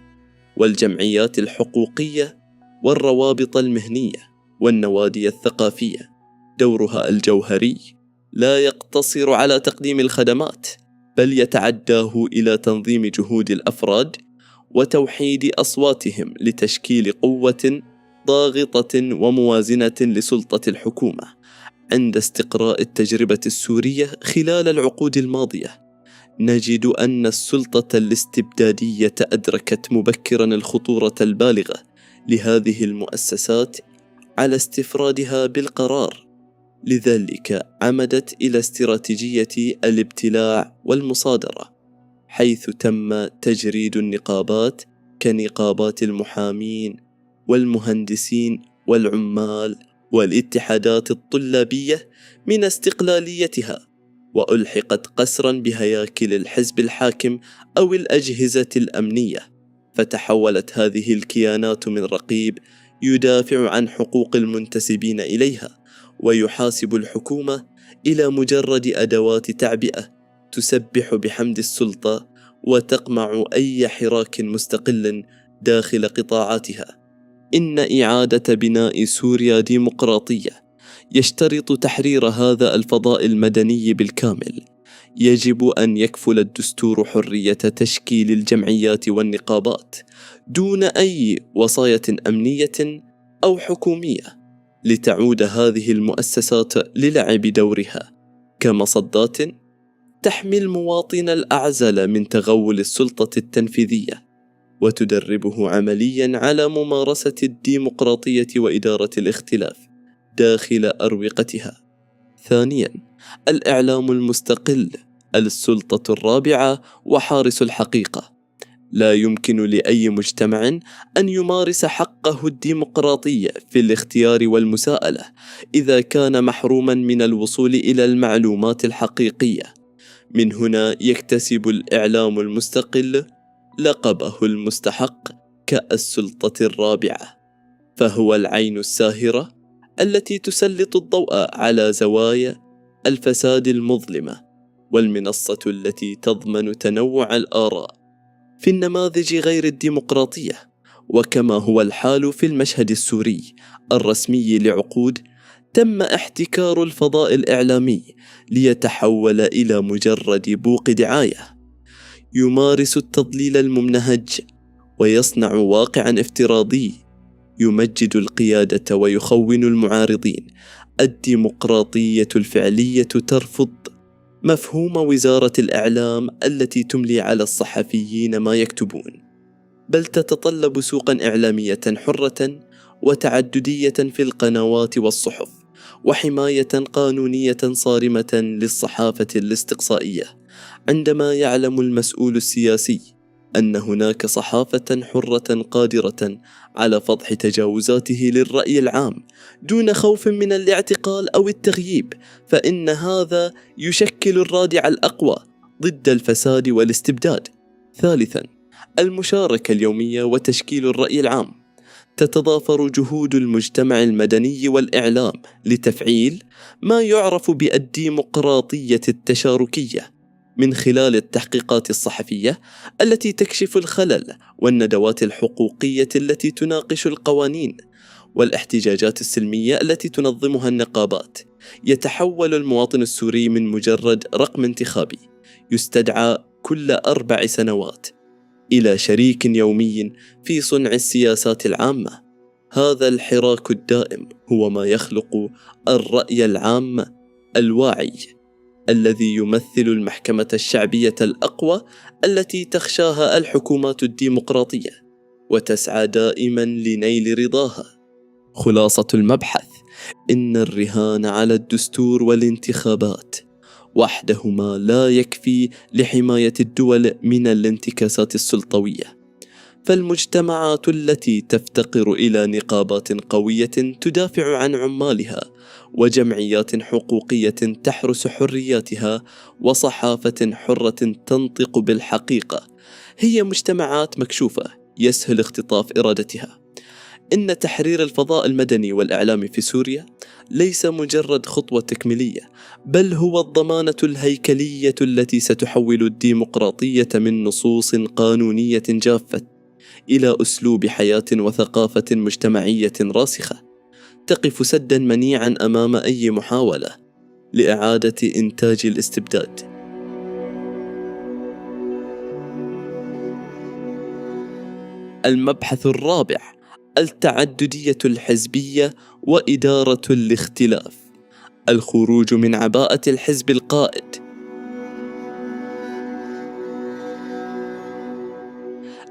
والجمعيات الحقوقية والروابط المهنية والنوادي الثقافية. دورها الجوهري لا يقتصر على تقديم الخدمات، بل يتعداه إلى تنظيم جهود الأفراد وتوحيد أصواتهم لتشكيل قوة ضاغطة وموازنة لسلطة الحكومة. عند استقراء التجربة السورية خلال العقود الماضية، نجد أن السلطة الاستبدادية أدركت مبكراً الخطورة البالغة لهذه المؤسسات على استفرادها بالقرار. لذلك عمدت إلى استراتيجية الابتلاع والمصادرة، حيث تم تجريد النقابات كنقابات المحامين والمهندسين والعمال والاتحادات الطلابية من استقلاليتها، وألحقت قسراً بهياكل الحزب الحاكم أو الأجهزة الأمنية. فتحولت هذه الكيانات من رقيب يدافع عن حقوق المنتسبين إليها ويحاسب الحكومة إلى مجرد أدوات تعبئة تسبح بحمد السلطة وتقمع أي حراك مستقل داخل قطاعاتها. إن إعادة بناء سوريا ديمقراطية يشترط تحرير هذا الفضاء المدني بالكامل. يجب أن يكفل الدستور حرية تشكيل الجمعيات والنقابات دون أي وصاية أمنية أو حكومية، لتعود هذه المؤسسات للعب دورها كمصدات تحمي المواطن الأعزل من تغول السلطة التنفيذية، وتدربه عملياً على ممارسة الديمقراطية وإدارة الاختلاف داخل أروقتها. ثانياً، الإعلام المستقل، السلطة الرابعة وحارس الحقيقة. لا يمكن لأي مجتمع أن يمارس حقه الديمقراطي في الاختيار والمساءلة إذا كان محروماً من الوصول إلى المعلومات الحقيقية. من هنا يكتسب الإعلام المستقل لقبه المستحق كالسلطة الرابعة، فهو العين الساهرة التي تسلط الضوء على زوايا الفساد المظلمة والمنصة التي تضمن تنوع الآراء في النماذج غير الديمقراطية. وكما هو الحال في المشهد السوري الرسمي لعقود، تم احتكار الفضاء الإعلامي ليتحول إلى مجرد بوق دعاية يمارس التضليل الممنهج ويصنع واقعا افتراضي يمجد القيادة ويخون المعارضين. الديمقراطية الفعلية ترفض مفهوم وزارة الإعلام التي تملي على الصحفيين ما يكتبون، بل تتطلب سوقا إعلامية حرة وتعددية في القنوات والصحف، وحماية قانونية صارمة للصحافة الاستقصائية. عندما يعلم المسؤول السياسي أن هناك صحافة حرة قادرة على فضح تجاوزاته للرأي العام دون خوف من الاعتقال أو التغييب، فإن هذا يشكل الرادع الأقوى ضد الفساد والاستبداد. ثالثاً، المشاركة اليومية وتشكيل الرأي العام. تتضافر جهود المجتمع المدني والإعلام لتفعيل ما يعرف بالديمقراطية التشاركية من خلال التحقيقات الصحفية التي تكشف الخلل، والندوات الحقوقية التي تناقش القوانين، والاحتجاجات السلمية التي تنظمها النقابات. يتحول المواطن السوري من مجرد رقم انتخابي يستدعى كل 4 سنوات إلى شريك يومي في صنع السياسات العامة. هذا الحراك الدائم هو ما يخلق الرأي العام الواعي الذي يمثل المحكمة الشعبية الأقوى التي تخشاها الحكومات الديمقراطية وتسعى دائما لنيل رضاها. خلاصة المبحث: إن الرهان على الدستور والانتخابات وحدهما لا يكفي لحماية الدول من الانتكاسات السلطوية، فالمجتمعات التي تفتقر إلى نقابات قوية تدافع عن عمالها، وجمعيات حقوقية تحرس حرياتها، وصحافة حرة تنطق بالحقيقة، هي مجتمعات مكشوفة يسهل اختطاف إرادتها. إن تحرير الفضاء المدني والإعلام في سوريا ليس مجرد خطوة تكميلية، بل هو الضمانة الهيكلية التي ستحول الديمقراطية من نصوص قانونية جافة إلى أسلوب حياة وثقافة مجتمعية راسخة تقف سدًا منيعًا أمام أي محاولة لإعادة إنتاج الاستبداد. المبحث الرابع: التعددية الحزبية وإدارة الاختلاف. الخروج من عباءة الحزب القائد.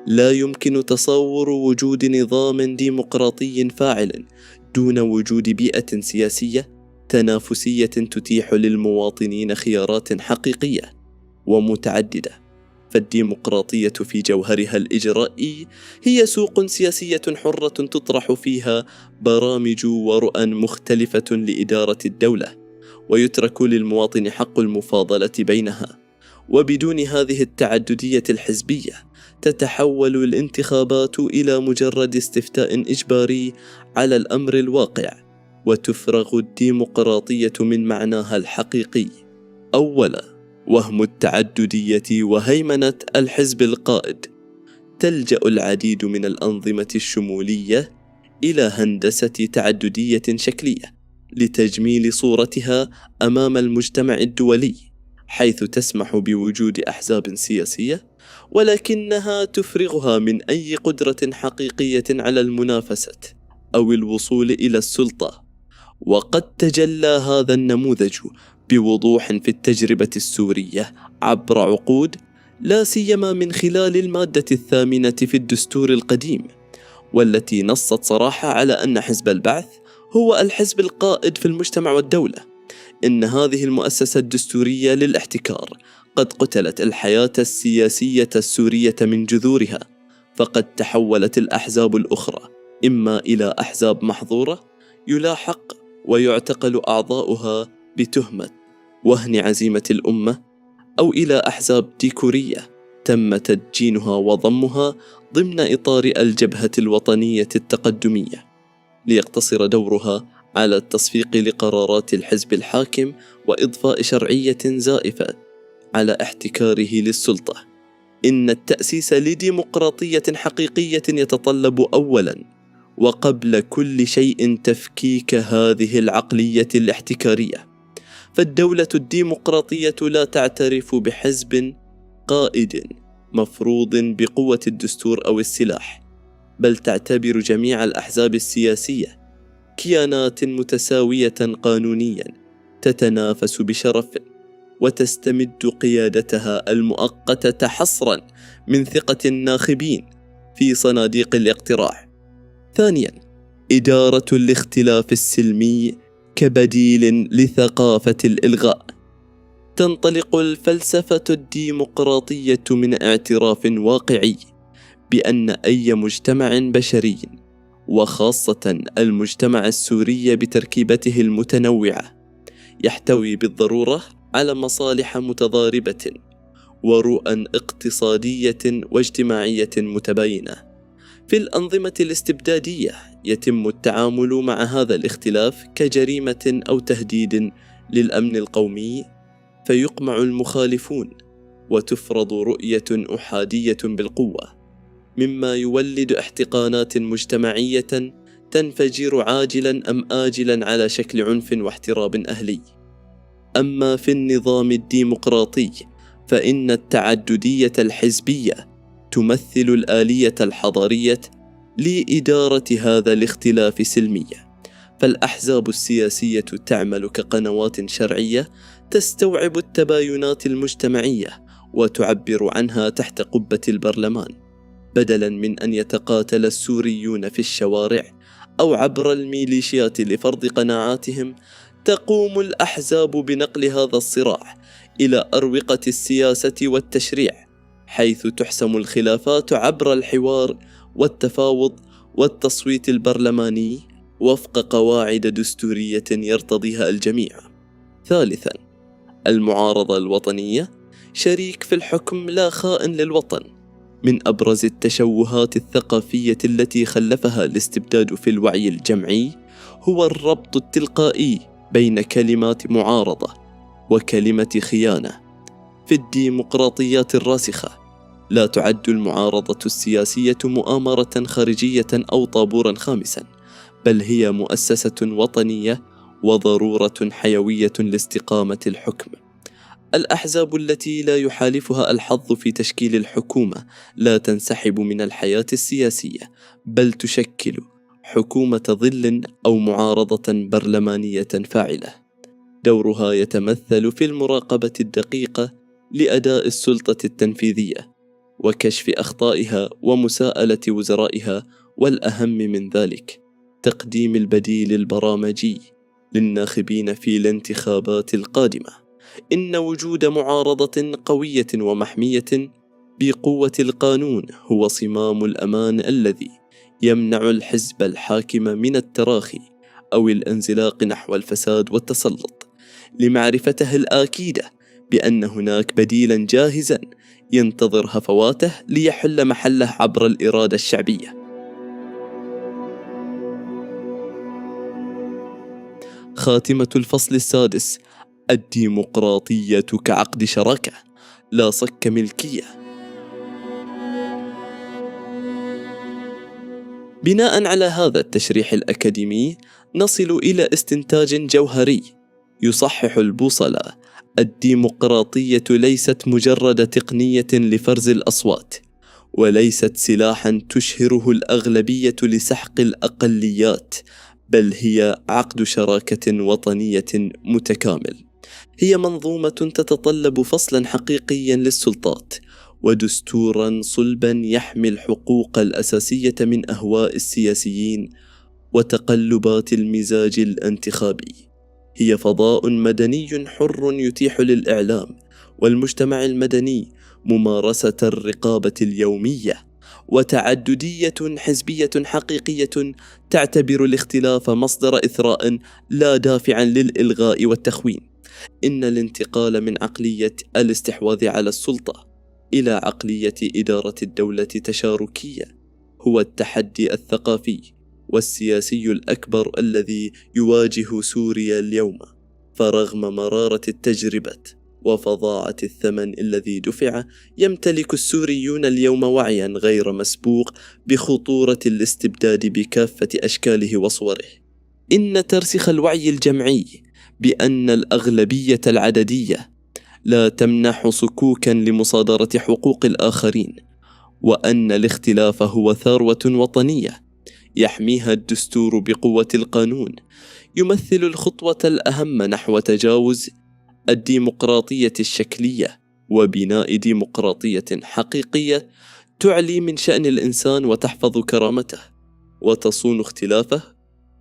لا يمكن تصور وجود نظام ديمقراطي فاعل دون وجود بيئة سياسية تنافسية تتيح للمواطنين خيارات حقيقية ومتعددة. فالديمقراطية في جوهرها الإجرائي هي سوق سياسية حرة تطرح فيها برامج ورؤى مختلفة لإدارة الدولة، ويترك للمواطن حق المفاضلة بينها. وبدون هذه التعددية الحزبية تتحول الانتخابات إلى مجرد استفتاء إجباري على الأمر الواقع، وتفرغ الديمقراطية من معناها الحقيقي. أولا، وهم التعددية وهيمنة الحزب القائد. تلجأ العديد من الأنظمة الشمولية إلى هندسة تعددية شكلية لتجميل صورتها أمام المجتمع الدولي، حيث تسمح بوجود أحزاب سياسية، ولكنها تفرغها من أي قدرة حقيقية على المنافسة أو الوصول إلى السلطة. وقد تجلى هذا النموذج بوضوح في التجربة السورية عبر عقود، لا سيما من خلال المادة 8 في الدستور القديم، والتي نصت صراحة على أن حزب البعث هو الحزب القائد في المجتمع والدولة. إن هذه المؤسسة الدستورية للاحتكار قد قتلت الحياة السياسية السورية من جذورها، فقد تحولت الأحزاب الأخرى إما إلى أحزاب محظورة يلاحق ويعتقل أعضاؤها بتهمة وهن عزيمة الأمة، أو إلى أحزاب ديكورية تم تدجينها وضمها ضمن إطار الجبهة الوطنية التقدمية ليقتصر دورها على التصفيق لقرارات الحزب الحاكم وإضفاء شرعية زائفة على احتكاره للسلطة. إن التأسيس لديمقراطية حقيقية يتطلب أولاً وقبل كل شيء تفكيك هذه العقلية الاحتكارية. فالدولة الديمقراطية لا تعترف بحزب قائد مفروض بقوة الدستور أو السلاح، بل تعتبر جميع الأحزاب السياسية كيانات متساوية قانونيا تتنافس بشرف، وتستمد قيادتها المؤقتة حصرا من ثقة الناخبين في صناديق الاقتراع. ثانيا، إدارة الاختلاف السلمي كبديل لثقافة الإلغاء. تنطلق الفلسفة الديمقراطية من اعتراف واقعي بأن أي مجتمع بشري، وخاصة المجتمع السوري بتركيبته المتنوعة، يحتوي بالضرورة على مصالح متضاربة ورؤى اقتصادية واجتماعية متباينة. في الأنظمة الاستبدادية يتم التعامل مع هذا الاختلاف كجريمة أو تهديد للأمن القومي، فيقمع المخالفون وتفرض رؤية أحادية بالقوة، مما يولد احتقانات مجتمعية تنفجر عاجلا أم آجلا على شكل عنف واحتراب أهلي. أما في النظام الديمقراطي فإن التعددية الحزبية تمثل الآلية الحضارية لإدارة هذا الاختلاف سلمية. فالأحزاب السياسية تعمل كقنوات شرعية تستوعب التباينات المجتمعية وتعبر عنها تحت قبة البرلمان، بدلا من أن يتقاتل السوريون في الشوارع أو عبر الميليشيات لفرض قناعاتهم. تقوم الأحزاب بنقل هذا الصراع إلى أروقة السياسة والتشريع، حيث تحسم الخلافات عبر الحوار والتفاوض والتصويت البرلماني وفق قواعد دستورية يرتضيها الجميع. ثالثاً، المعارضة الوطنية شريك في الحكم لا خائن للوطن. من أبرز التشوهات الثقافية التي خلفها الاستبداد في الوعي الجمعي هو الربط التلقائي بين كلمات معارضة وكلمة خيانة. في الديمقراطيات الراسخة لا تعد المعارضة السياسية مؤامرة خارجية أو طابورا خامسا، بل هي مؤسسة وطنية وضرورة حيوية لاستقامة الحكم. الأحزاب التي لا يحالفها الحظ في تشكيل الحكومة لا تنسحب من الحياة السياسية، بل تشكل حكومة ظل أو معارضة برلمانية فاعلة. دورها يتمثل في المراقبة الدقيقة لأداء السلطة التنفيذية وكشف أخطائها ومساءلة وزرائها، والأهم من ذلك تقديم البديل البرامجي للناخبين في الانتخابات القادمة. إن وجود معارضة قوية ومحمية بقوة القانون هو صمام الأمان الذي يمنع الحزب الحاكم من التراخي أو الانزلاق نحو الفساد والتسلط، لمعرفته الآكيدة بأن هناك بديلا جاهزا ينتظر هفواته ليحل محله عبر الإرادة الشعبية. خاتمة الفصل السادس: الديمقراطية كعقد شراكة لا صك ملكية. بناء على هذا التشريح الأكاديمي نصل إلى استنتاج جوهري يصحح البوصلة: الديمقراطية ليست مجرد تقنية لفرز الأصوات، وليست سلاحا تشهره الأغلبية لسحق الأقليات، بل هي عقد شراكة وطنية متكامل. هي منظومة تتطلب فصلا حقيقيا للسلطات ودستورا صلبا يحمي الحقوق الأساسية من أهواء السياسيين وتقلبات المزاج الانتخابي. هي فضاء مدني حر يتيح للإعلام والمجتمع المدني ممارسة الرقابة اليومية، وتعددية حزبية حقيقية تعتبر الاختلاف مصدر إثراء لا دافعا للإلغاء والتخوين. إن الانتقال من عقلية الاستحواذ على السلطة إلى عقلية إدارة الدولة تشاركية هو التحدي الثقافي والسياسي الأكبر الذي يواجه سوريا اليوم. فرغم مرارة التجربة وفظاعة الثمن الذي دفع، يمتلك السوريون اليوم وعيا غير مسبوق بخطورة الاستبداد بكافة أشكاله وصوره. إن ترسخ الوعي الجمعي بأن الأغلبية العددية لا تمنح صكوكا لمصادرة حقوق الآخرين، وأن الاختلاف هو ثروة وطنية يحميها الدستور بقوة القانون، يمثل الخطوة الأهم نحو تجاوز الديمقراطية الشكلية وبناء ديمقراطية حقيقية تعلي من شأن الإنسان وتحفظ كرامته وتصون اختلافه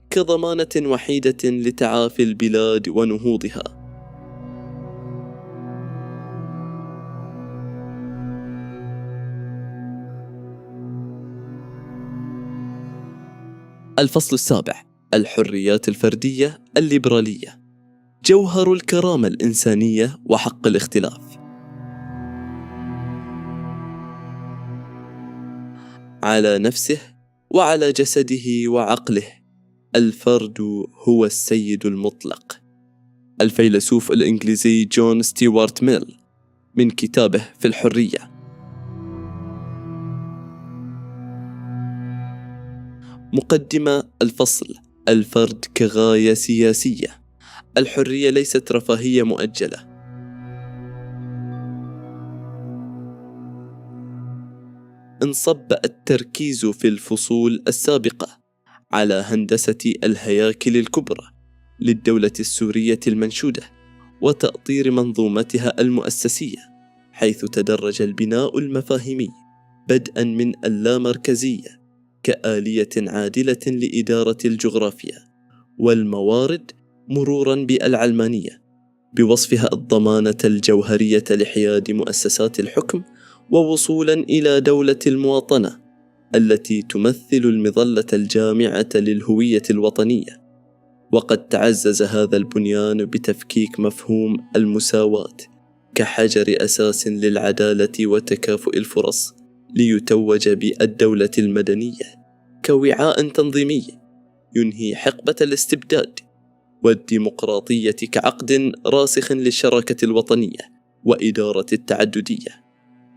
كضمانة وحيدة لتعافي البلاد ونهوضها. الفصل السابع: الحريات الفردية الليبرالية، جوهر الكرامة الإنسانية وحق الاختلاف. على نفسه وعلى جسده وعقله الفرد هو السيد المطلق. الفيلسوف الإنجليزي جون ستيوارت ميل من كتابه في الحرية. مقدمة الفصل: الفرد كغاية سياسية. الحرية ليست رفاهية مؤجلة. انصب التركيز في الفصول السابقة على هندسة الهياكل الكبرى للدولة السورية المنشودة وتأطير منظومتها المؤسسية، حيث تدرج البناء المفاهيمي بدءا من اللامركزية كآلية عادلة لإدارة الجغرافيا والموارد، مرورا بالعلمانية بوصفها الضمانة الجوهرية لحياد مؤسسات الحكم، ووصولا إلى دولة المواطنة التي تمثل المظلة الجامعة للهوية الوطنية. وقد تعزز هذا البنيان بتفكيك مفهوم المساواة كحجر أساس للعدالة وتكافؤ الفرص، ليتوج بالدولة المدنية كوعاء تنظيمي ينهي حقبة الاستبداد، والديمقراطية كعقد راسخ للشراكة الوطنية وإدارة التعددية.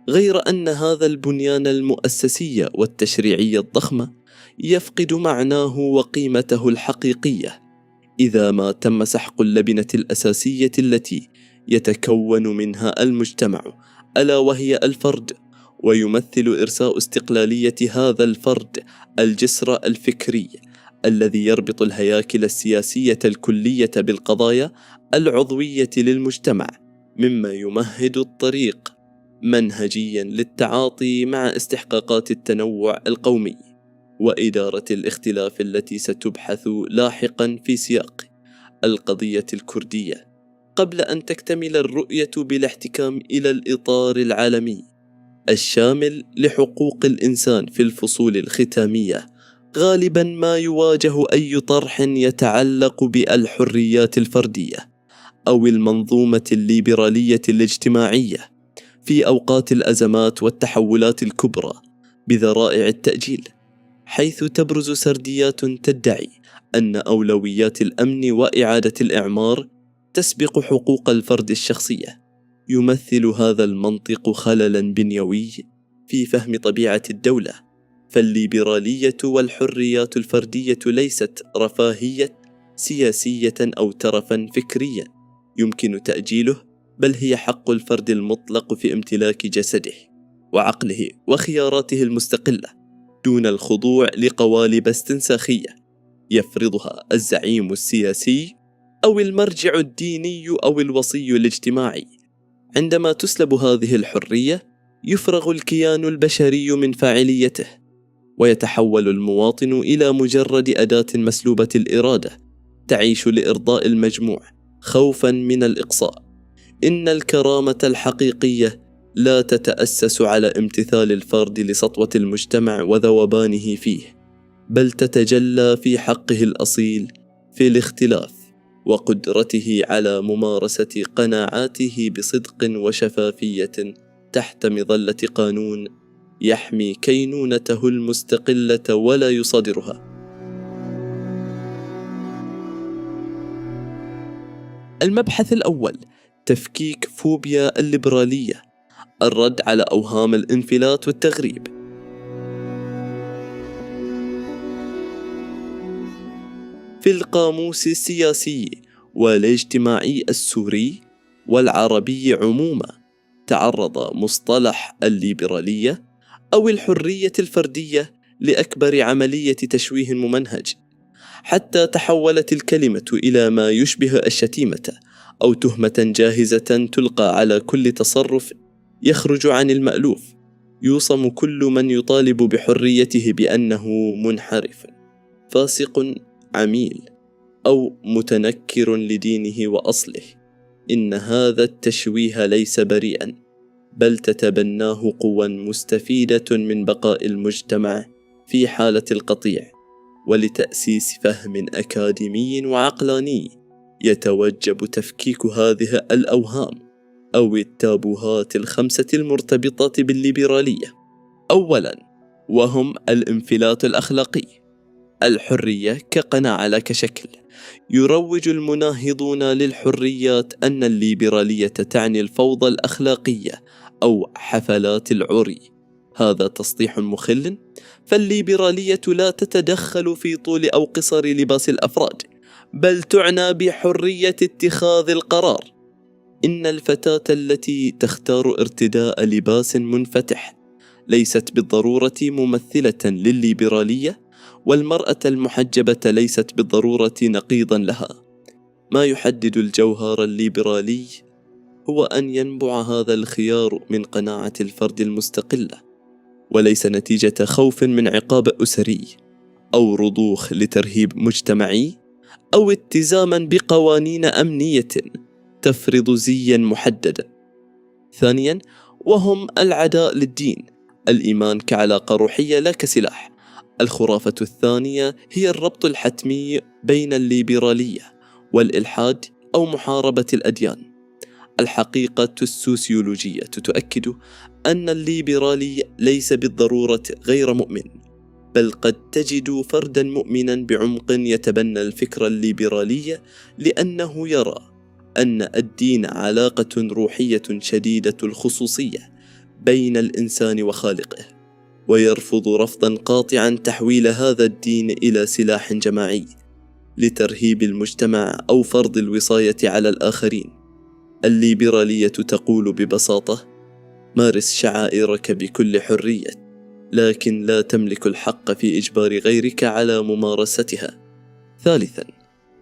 غير أن هذا البنيان المؤسسي والتشريعي الضخم يفقد معناه وقيمته الحقيقية إذا ما تم سحق اللبنة الأساسية التي يتكون منها المجتمع، ألا وهي الفرد، ويمثل إرساء استقلالية هذا الفرد الجسر الفكري الذي يربط الهياكل السياسية الكلية بالقضايا العضوية للمجتمع، مما يمهد الطريق منهجيا للتعاطي مع استحقاقات التنوع القومي وإدارة الاختلاف التي ستبحث لاحقا في سياق القضية الكردية، قبل أن تكتمل الرؤية بالاحتكام إلى الإطار العالمي الشامل لحقوق الإنسان. في الفصول الختامية غالبا ما يواجه أي طرح يتعلق بالحريات الفردية أو المنظومة الليبرالية الاجتماعية في أوقات الأزمات والتحولات الكبرى بذرائع التأجيل، حيث تبرز سرديات تدعي أن أولويات الأمن وإعادة الإعمار تسبق حقوق الفرد الشخصية. يمثل هذا المنطق خللاً بنيوي في فهم طبيعة الدولة، فالليبرالية والحريات الفردية ليست رفاهية سياسية أو ترفاً فكريا يمكن تأجيله، بل هي حق الفرد المطلق في امتلاك جسده وعقله وخياراته المستقلة دون الخضوع لقوالب استنساخية يفرضها الزعيم السياسي أو المرجع الديني أو الوصي الاجتماعي. عندما تسلب هذه الحرية يفرغ الكيان البشري من فاعليته، ويتحول المواطن إلى مجرد أداة مسلوبة الإرادة تعيش لإرضاء المجموع خوفا من الإقصاء. إن الكرامة الحقيقية لا تتأسس على امتثال الفرد لسطوة المجتمع وذوبانه فيه، بل تتجلى في حقه الأصيل في الاختلاف وقدرته على ممارسة قناعاته بصدق وشفافية تحت مظلة قانون يحمي كينونته المستقلة ولا يصادرها. المبحث الأول: تفكيك فوبيا الليبرالية، الرد على أوهام الانفلات والتغريب. في القاموس السياسي والاجتماعي السوري والعربي عموما، تعرض مصطلح الليبرالية أو الحرية الفردية لأكبر عملية تشويه ممنهج، حتى تحولت الكلمة إلى ما يشبه الشتيمة أو تهمة جاهزة تلقى على كل تصرف يخرج عن المألوف. يوصم كل من يطالب بحريته بأنه منحرف، فاسق، عميل، أو متنكر لدينه وأصله. إن هذا التشويه ليس بريئا، بل تتبناه قوى مستفيدة من بقاء المجتمع في حالة القطيع، ولتأسيس فهم أكاديمي وعقلاني يتوجب تفكيك هذه الأوهام أو التابوهات الخمسة المرتبطة بالليبرالية. أولا، وهم الانفلات الأخلاقي. الحرية كقناعة لا كشكل. يروج المناهضون للحريات أن الليبرالية تعني الفوضى الأخلاقية أو حفلات العري. هذا تسطيح مخل، فالليبرالية لا تتدخل في طول أو قصر لباس الأفراد، بل تعنى بحرية اتخاذ القرار. إن الفتاة التي تختار ارتداء لباس منفتح ليست بالضرورة ممثلة للليبرالية، والمرأة المحجبة ليست بالضرورة نقيضا لها. ما يحدد الجوهر الليبرالي هو أن ينبع هذا الخيار من قناعة الفرد المستقلة، وليس نتيجة خوف من عقاب أسري أو رضوخ لترهيب مجتمعي أو التزاما بقوانين أمنية تفرض زيا محددا. ثانيا، وهم العداء للدين. الإيمان كعلاقة روحية لا كسلاح. الخرافة الثانية هي الربط الحتمي بين الليبرالية والإلحاد أو محاربة الأديان. الحقيقة السوسيولوجية تؤكد أن الليبرالي ليس بالضرورة غير مؤمن، بل قد تجد فردا مؤمنا بعمق يتبنى الفكر الليبرالي لأنه يرى أن الدين علاقة روحية شديدة الخصوصية بين الإنسان وخالقه، ويرفض رفضا قاطعا تحويل هذا الدين إلى سلاح جماعي لترهيب المجتمع أو فرض الوصاية على الآخرين. الليبرالية تقول ببساطة: مارس شعائرك بكل حرية، لكن لا تملك الحق في إجبار غيرك على ممارستها. ثالثا،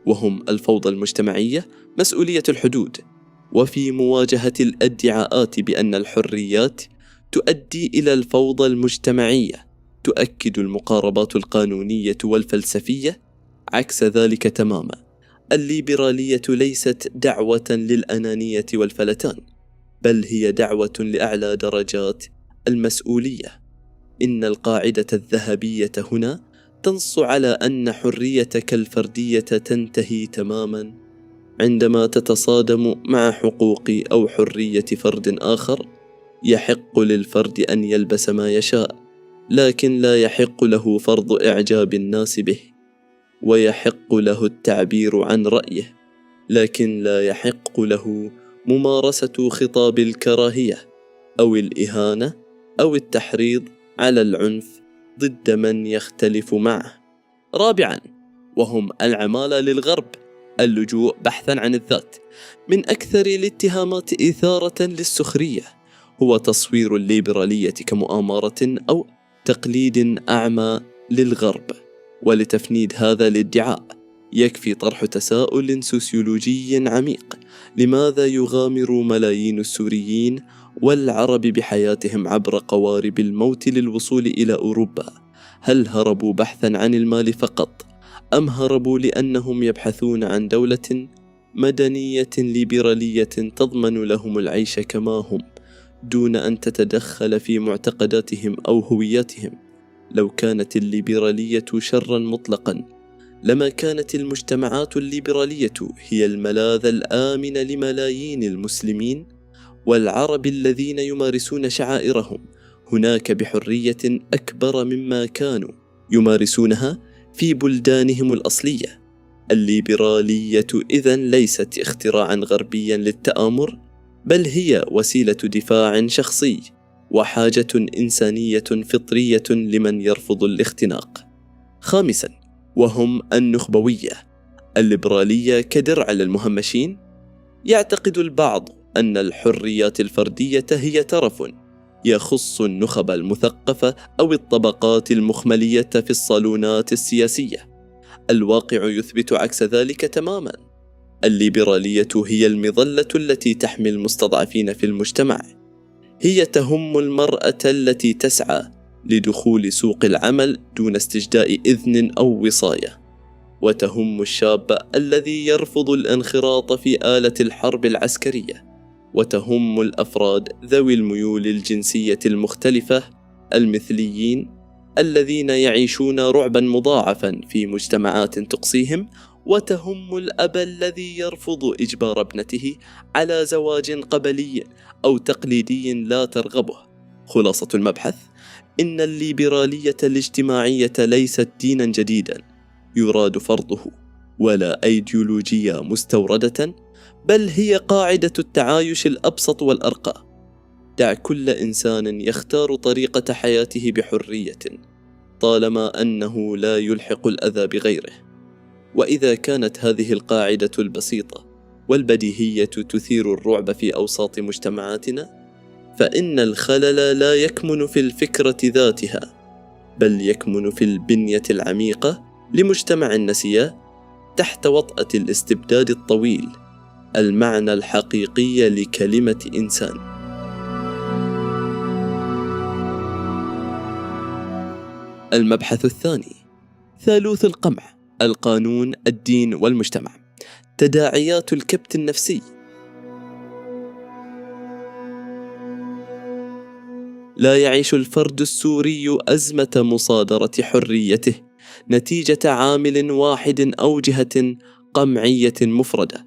وهم الفوضى المجتمعية، مسؤولية الحدود. وفي مواجهة الادعاءات بأن الحريات تؤدي إلى الفوضى المجتمعية، تؤكد المقاربات القانونية والفلسفية عكس ذلك تماما. الليبرالية ليست دعوة للأنانية والفلتان، بل هي دعوة لأعلى درجات المسؤولية. إن القاعدة الذهبية هنا تنص على أن حريتك الفردية تنتهي تماما عندما تتصادم مع حقوق أو حرية فرد آخر. يحق للفرد أن يلبس ما يشاء، لكن لا يحق له فرض إعجاب الناس به، ويحق له التعبير عن رأيه، لكن لا يحق له ممارسة خطاب الكراهية أو الإهانة أو التحريض على العنف ضد من يختلف معه. رابعا، وهم العمالة للغرب. اللجوء بحثا عن الذات. من أكثر الاتهامات إثارة للسخرية هو تصوير الليبرالية كمؤامرة أو تقليد أعمى للغرب. ولتفنيد هذا الادعاء يكفي طرح تساؤل سوسيولوجي عميق: لماذا يغامر ملايين السوريين والعرب بحياتهم عبر قوارب الموت للوصول إلى أوروبا؟ هل هربوا بحثا عن المال فقط، أم هربوا لأنهم يبحثون عن دولة مدنية ليبرالية تضمن لهم العيش كما هم دون أن تتدخل في معتقداتهم أو هوياتهم؟ لو كانت الليبرالية شرا مطلقا لما كانت المجتمعات الليبرالية هي الملاذ الآمن لملايين المسلمين والعرب الذين يمارسون شعائرهم هناك بحرية أكبر مما كانوا يمارسونها في بلدانهم الأصلية. الليبرالية إذن ليست اختراعا غربيا للتآمر، بل هي وسيلة دفاع شخصي وحاجة إنسانية فطرية لمن يرفض الاختناق. خامسا، وهم النخبوية. الليبرالية كدرع للمهمشين. يعتقد البعض أن الحريات الفردية هي ترف يخص النخب المثقفة أو الطبقات المخملية في الصالونات السياسية. الواقع يثبت عكس ذلك تماما. الليبرالية هي المظلة التي تحمي المستضعفين في المجتمع. هي تهم المرأة التي تسعى لدخول سوق العمل دون استجداء إذن أو وصاية، وتهم الشاب الذي يرفض الانخراط في آلة الحرب العسكرية، وتهم الأفراد ذوي الميول الجنسية المختلفة المثليين الذين يعيشون رعبا مضاعفا في مجتمعات تقصيهم، وتهم الأب الذي يرفض إجبار ابنته على زواج قبلي أو تقليدي لا ترغبه. خلاصة المبحث: إن الليبرالية الاجتماعية ليست دينا جديدا يراد فرضه، ولا أيديولوجية مستوردة، بل هي قاعدة التعايش الأبسط والأرقى. دع كل إنسان يختار طريقة حياته بحرية طالما أنه لا يلحق الأذى بغيره. وإذا كانت هذه القاعدة البسيطة والبديهية تثير الرعب في أوساط مجتمعاتنا، فإن الخلل لا يكمن في الفكرة ذاتها، بل يكمن في البنية العميقة لمجتمع نسي تحت وطأة الاستبداد الطويل المعنى الحقيقي لكلمة إنسان. المبحث الثاني: ثالوث القمع، القانون، الدين والمجتمع. تداعيات الكبت النفسي. لا يعيش الفرد السوري أزمة مصادرة حريته نتيجة عامل واحد أو جهة قمعية مفردة،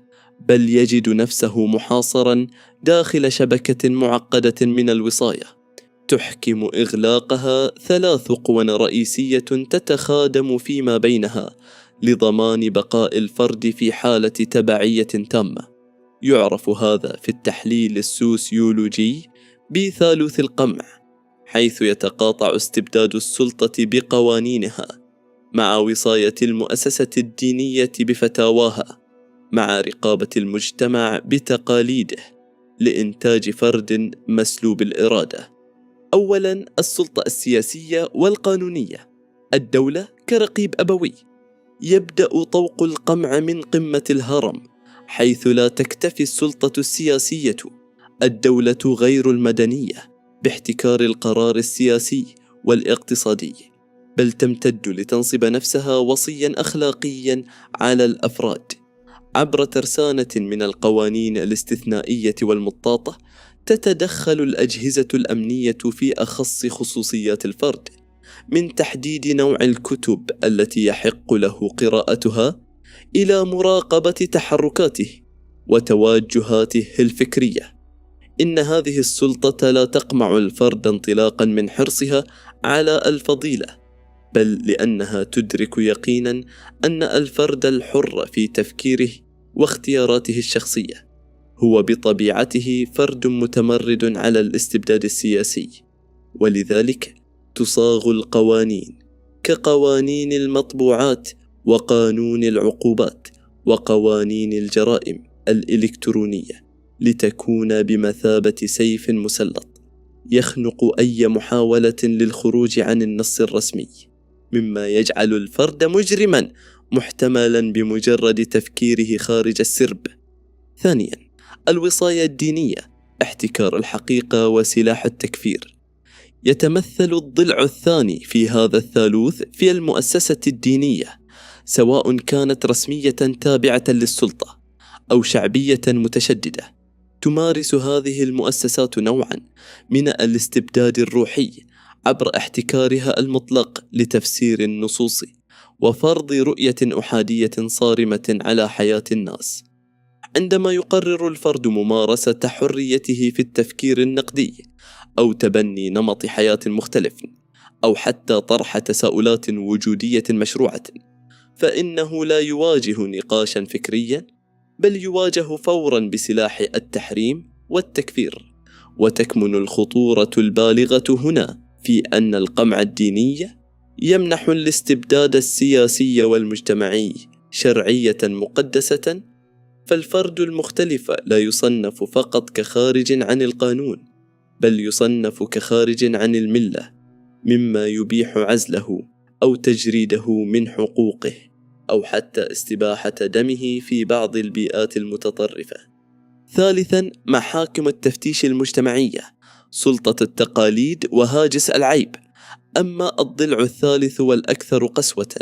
بل يجد نفسه محاصرا داخل شبكة معقدة من الوصاية تحكم إغلاقها 3 قوى رئيسية تتخادم فيما بينها لضمان بقاء الفرد في حالة تبعية تامة. يعرف هذا في التحليل السوسيولوجي بثالوث القمع، حيث يتقاطع استبداد السلطة بقوانينها مع وصاية المؤسسة الدينية بفتاواها، مع رقابة المجتمع بتقاليده لإنتاج فرد مسلوب الإرادة. أولاً، السلطة السياسية والقانونية. الدولة كرقيب أبوي. يبدأ طوق القمع من قمة الهرم، حيث لا تكتفي السلطة السياسية الدولة غير المدنية باحتكار القرار السياسي والاقتصادي، بل تمتد لتنصب نفسها وصياً أخلاقياً على الأفراد عبر ترسانة من القوانين الاستثنائية والمطاطة. تتدخل الأجهزة الأمنية في أخص خصوصيات الفرد، من تحديد نوع الكتب التي يحق له قراءتها إلى مراقبة تحركاته وتوجهاته الفكرية. إن هذه السلطة لا تقمع الفرد انطلاقا من حرصها على الفضيلة، بل لأنها تدرك يقينا أن الفرد الحر في تفكيره واختياراته الشخصية هو بطبيعته فرد متمرد على الاستبداد السياسي، ولذلك تصاغ القوانين كقوانين المطبوعات وقانون العقوبات وقوانين الجرائم الإلكترونية لتكون بمثابة سيف مسلط يخنق أي محاولة للخروج عن النص الرسمي، مما يجعل الفرد مجرما محتملا بمجرد تفكيره خارج السرب. ثانيا، الوصاية الدينية، احتكار الحقيقة وسلاح التكفير. يتمثل الضلع الثاني في هذا الثالوث في المؤسسة الدينية، سواء كانت رسمية تابعة للسلطة أو شعبية متشددة. تمارس هذه المؤسسات نوعا من الاستبداد الروحي عبر احتكارها المطلق لتفسير النصوص وفرض رؤية أحادية صارمة على حياة الناس. عندما يقرر الفرد ممارسة حريته في التفكير النقدي أو تبني نمط حياة مختلف أو حتى طرح تساؤلات وجودية مشروعة، فإنه لا يواجه نقاشا فكريا، بل يواجه فورا بسلاح التحريم والتكفير. وتكمن الخطورة البالغة هنا في أن القمع الديني يمنح الاستبداد السياسي والمجتمعي شرعية مقدسة، فالفرد المختلف لا يصنف فقط كخارج عن القانون، بل يصنف كخارج عن الملة، مما يبيح عزله أو تجريده من حقوقه، أو حتى استباحة دمه في بعض البيئات المتطرفة. ثالثا، محاكم التفتيش المجتمعية، سلطة التقاليد وهاجس العيب. أما الضلع الثالث والأكثر قسوة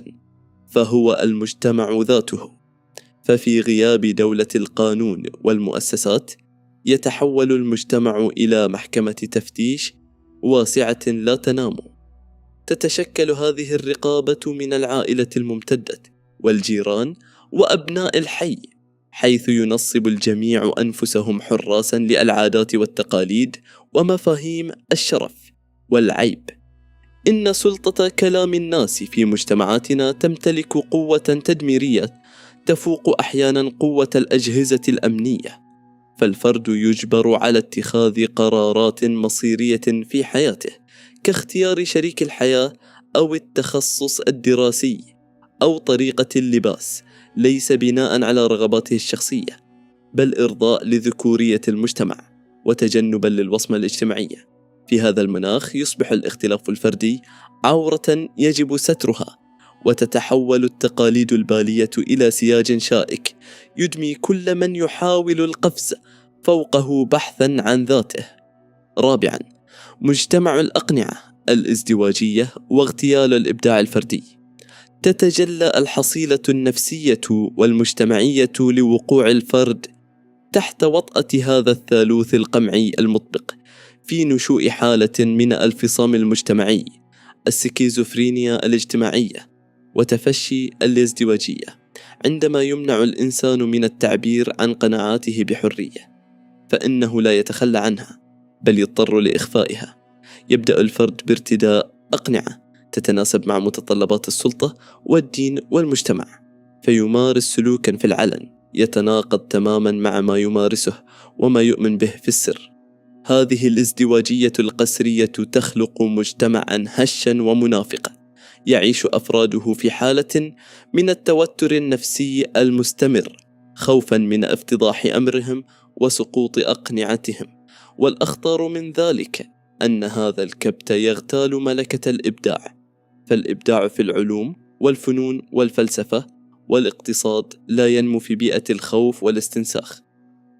فهو المجتمع ذاته، ففي غياب دولة القانون والمؤسسات يتحول المجتمع إلى محكمة تفتيش واسعة لا تنام. تتشكل هذه الرقابة من العائلة الممتدة والجيران وأبناء الحي، حيث ينصب الجميع أنفسهم حراسا للعادات والتقاليد ومفاهيم الشرف والعيب. إن سلطة كلام الناس في مجتمعاتنا تمتلك قوة تدميرية تفوق أحيانا قوة الأجهزة الأمنية، فالفرد يجبر على اتخاذ قرارات مصيرية في حياته، كاختيار شريك الحياة أو التخصص الدراسي أو طريقة اللباس، ليس بناء على رغباته الشخصية، بل إرضاء لذكورية المجتمع وتجنبا للوصمة الاجتماعية. في هذا المناخ يصبح الاختلاف الفردي عورة يجب سترها، وتتحول التقاليد البالية إلى سياج شائك يدمي كل من يحاول القفز فوقه بحثا عن ذاته. رابعا، مجتمع الأقنعة الازدواجية واغتيال الإبداع الفردي. تتجلى الحصيلة النفسية والمجتمعية لوقوع الفرد تحت وطأة هذا الثالوث القمعي المطبق في نشوء حالة من الانفصام المجتمعي، السكيزوفرينيا الاجتماعية، وتفشي الازدواجية، عندما يمنع الإنسان من التعبير عن قناعاته بحرية، فإنه لا يتخلى عنها بل يضطر لإخفائها. يبدأ الفرد بارتداء أقنعة تتناسب مع متطلبات السلطة والدين والمجتمع، فيمارس سلوكا في العلن يتناقض تماما مع ما يمارسه وما يؤمن به في السر. هذه الازدواجية القسرية تخلق مجتمعا هشا ومنافقا يعيش أفراده في حالة من التوتر النفسي المستمر، خوفا من افتضاح أمرهم وسقوط أقنعتهم. والأخطر من ذلك أن هذا الكبت يغتال ملكة الإبداع، فالإبداع في العلوم والفنون والفلسفة والاقتصاد لا ينمو في بيئة الخوف والاستنساخ،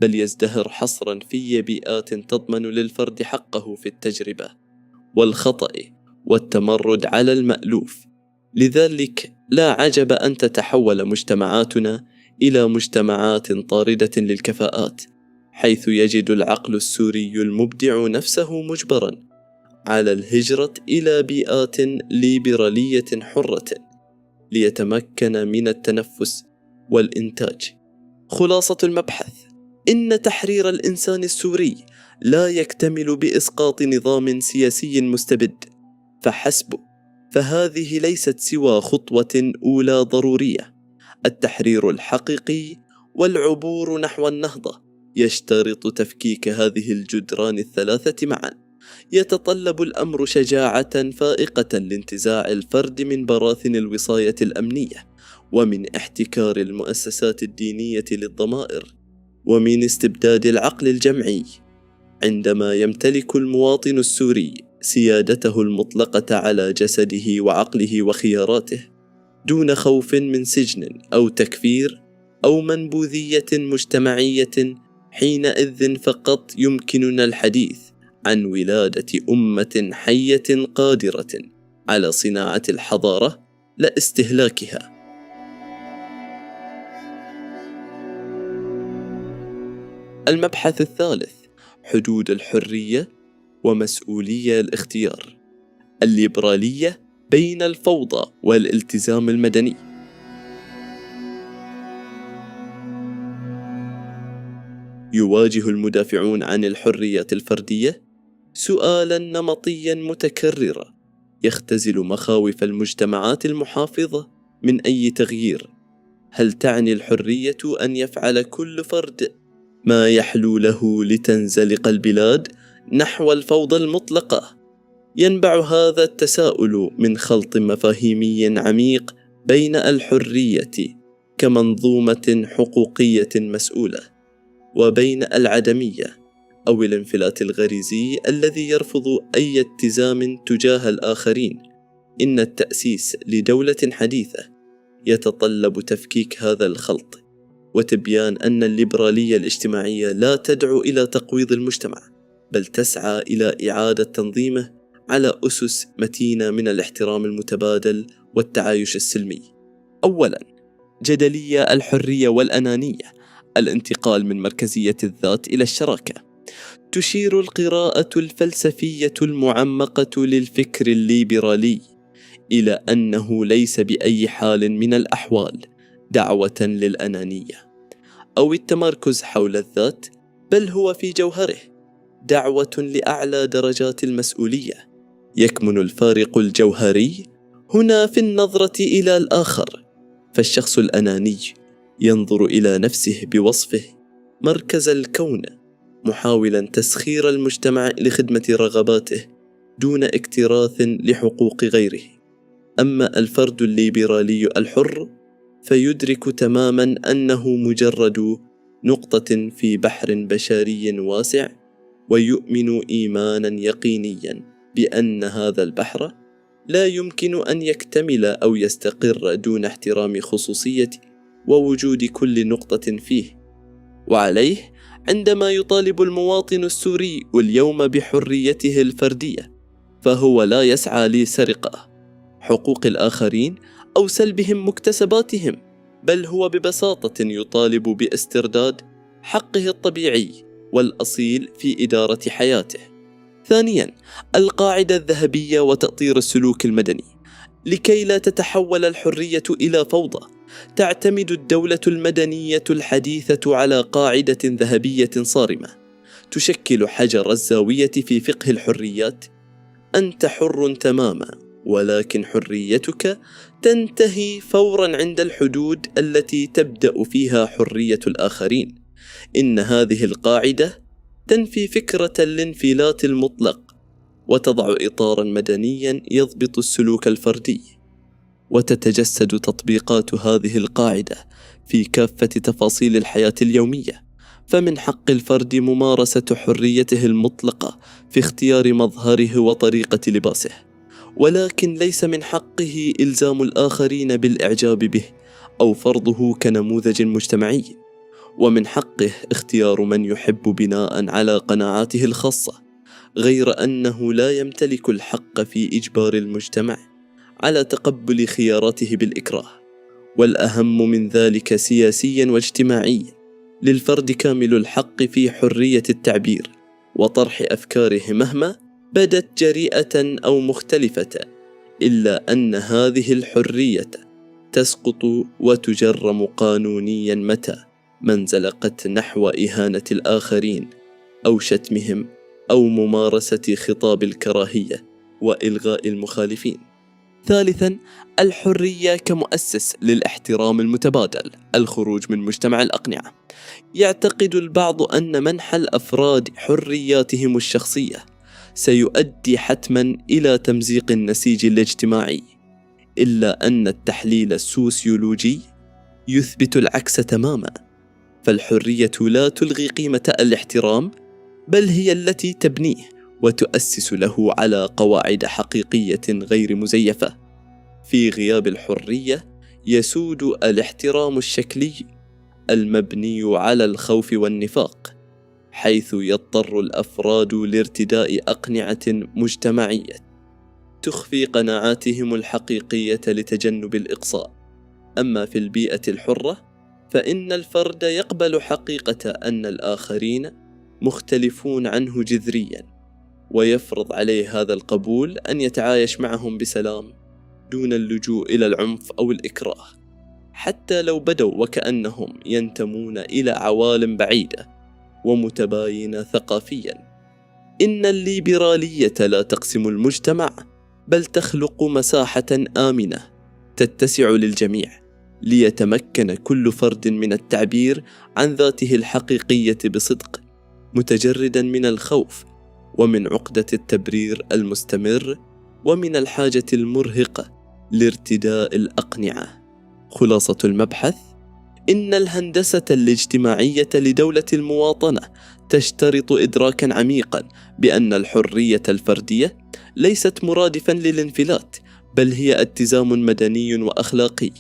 بل يزدهر حصرا في بيئات تضمن للفرد حقه في التجربة والخطأ والتمرد على المألوف. لذلك لا عجب أن تتحول مجتمعاتنا إلى مجتمعات طاردة للكفاءات، حيث يجد العقل السوري المبدع نفسه مجبرا على الهجرة إلى بيئات ليبرالية حرة ليتمكن من التنفس والإنتاج. خلاصة المبحث: إن تحرير الإنسان السوري لا يكتمل بإسقاط نظام سياسي مستبد فحسب، فهذه ليست سوى خطوة أولى ضرورية. التحرير الحقيقي والعبور نحو النهضة يشترط تفكيك هذه الجدران الثلاثة معا. يتطلب الأمر شجاعة فائقة لانتزاع الفرد من براثن الوصاية الأمنية، ومن احتكار المؤسسات الدينية للضمائر، ومن استبداد العقل الجمعي. عندما يمتلك المواطن السوري سيادته المطلقة على جسده وعقله وخياراته دون خوف من سجن أو تكفير أو منبوذية مجتمعية، حينئذ فقط يمكننا الحديث عن ولادة أمة حية قادرة على صناعة الحضارة لا استهلاكها. المبحث الثالث: حدود الحرية ومسؤولية الاختيار. الليبرالية بين الفوضى والالتزام المدني. يواجه المدافعون عن الحريات الفردية سؤالا نمطيا متكررا يختزل مخاوف المجتمعات المحافظة من أي تغيير. هل تعني الحرية أن يفعل كل فرد ما يحلو له لتنزلق البلاد نحو الفوضى المطلقة؟ ينبع هذا التساؤل من خلط مفاهيمي عميق بين الحرية كمنظومة حقوقية مسؤولة، وبين العدمية أو الانفلات الغريزي الذي يرفض أي اتزام تجاه الآخرين. إن التأسيس لدولة حديثة يتطلب تفكيك هذا الخلط، وتبيان أن الليبرالية الاجتماعية لا تدعو إلى تقويض المجتمع، بل تسعى إلى إعادة تنظيمه على أسس متينة من الاحترام المتبادل والتعايش السلمي. أولاً، جدلية الحرية والأنانية، الانتقال من مركزية الذات إلى الشراكة. تشير القراءة الفلسفية المعمقة للفكر الليبرالي إلى أنه ليس بأي حال من الأحوال دعوة للأنانية أو التمركز حول الذات، بل هو في جوهره دعوة لأعلى درجات المسؤولية. يكمن الفارق الجوهري هنا في النظرة إلى الآخر، فالشخص الأناني ينظر إلى نفسه بوصفه مركز الكون، محاولا تسخير المجتمع لخدمة رغباته دون اكتراث لحقوق غيره. أما الفرد الليبرالي الحر فيدرك تماما أنه مجرد نقطة في بحر بشري واسع، ويؤمن إيمانا يقينيا بأن هذا البحر لا يمكن أن يكتمل أو يستقر دون احترام خصوصية ووجود كل نقطة فيه. وعليه عندما يطالب المواطن السوري اليوم بحريته الفردية، فهو لا يسعى لسرقة حقوق الآخرين أو سلبهم مكتسباتهم، بل هو ببساطة يطالب باسترداد حقه الطبيعي والأصيل في إدارة حياته. ثانياً، القاعدة الذهبية وتأطير السلوك المدني. لكي لا تتحول الحرية إلى فوضى، تعتمد الدولة المدنية الحديثة على قاعدة ذهبية صارمة تشكل حجر الزاوية في فقه الحريات. أنت حر تماما، ولكن حريتك تنتهي فوراً عند الحدود التي تبدأ فيها حرية الآخرين. إن هذه القاعدة تنفي فكرة الانفلات المطلق، وتضع إطاراً مدنياً يضبط السلوك الفردي. وتتجسد تطبيقات هذه القاعدة في كافة تفاصيل الحياة اليومية. فمن حق الفرد ممارسة حريته المطلقة في اختيار مظهره وطريقة لباسه، ولكن ليس من حقه إلزام الآخرين بالإعجاب به أو فرضه كنموذج مجتمعي. ومن حقه اختيار من يحب بناء على قناعاته الخاصة، غير أنه لا يمتلك الحق في إجبار المجتمع على تقبل خياراته بالإكراه. والأهم من ذلك سياسيا واجتماعيا، للفرد كامل الحق في حرية التعبير وطرح أفكاره مهما بدت جريئة أو مختلفة، إلا أن هذه الحرية تسقط وتجرم قانونيا متى ما انزلقت نحو إهانة الآخرين أو شتمهم أو ممارسة خطاب الكراهية وإلغاء المخالفين. ثالثاً، الحرية كمؤسس للاحترام المتبادل. الخروج من مجتمع الأقنعة. يعتقد البعض أن منح الأفراد حرياتهم الشخصية سيؤدي حتماً إلى تمزيق النسيج الاجتماعي، إلا أن التحليل السوسيولوجي يثبت العكس تماماً. فالحرية لا تلغي قيمة الاحترام، بل هي التي تبنيه وتؤسس له على قواعد حقيقية غير مزيفة. في غياب الحرية يسود الاحترام الشكلي المبني على الخوف والنفاق، حيث يضطر الأفراد لارتداء أقنعة مجتمعية تخفي قناعاتهم الحقيقية لتجنب الإقصاء. أما في البيئة الحرة فإن الفرد يقبل حقيقة أن الآخرين مختلفون عنه جذرياً، ويفرض عليه هذا القبول أن يتعايش معهم بسلام دون اللجوء إلى العنف أو الإكراه، حتى لو بدوا وكأنهم ينتمون إلى عوالم بعيدة ومتباينة ثقافياً. إن الليبرالية لا تقسم المجتمع، بل تخلق مساحة آمنة تتسع للجميع، ليتمكن كل فرد من التعبير عن ذاته الحقيقية بصدق، متجردا من الخوف ومن عقدة التبرير المستمر ومن الحاجة المرهقة لارتداء الأقنعة. خلاصة المبحث: إن الهندسة الاجتماعية لدولة المواطنة تشترط إدراكا عميقا بأن الحرية الفردية ليست مرادفا للانفلات، بل هي اتزان مدني وأخلاقي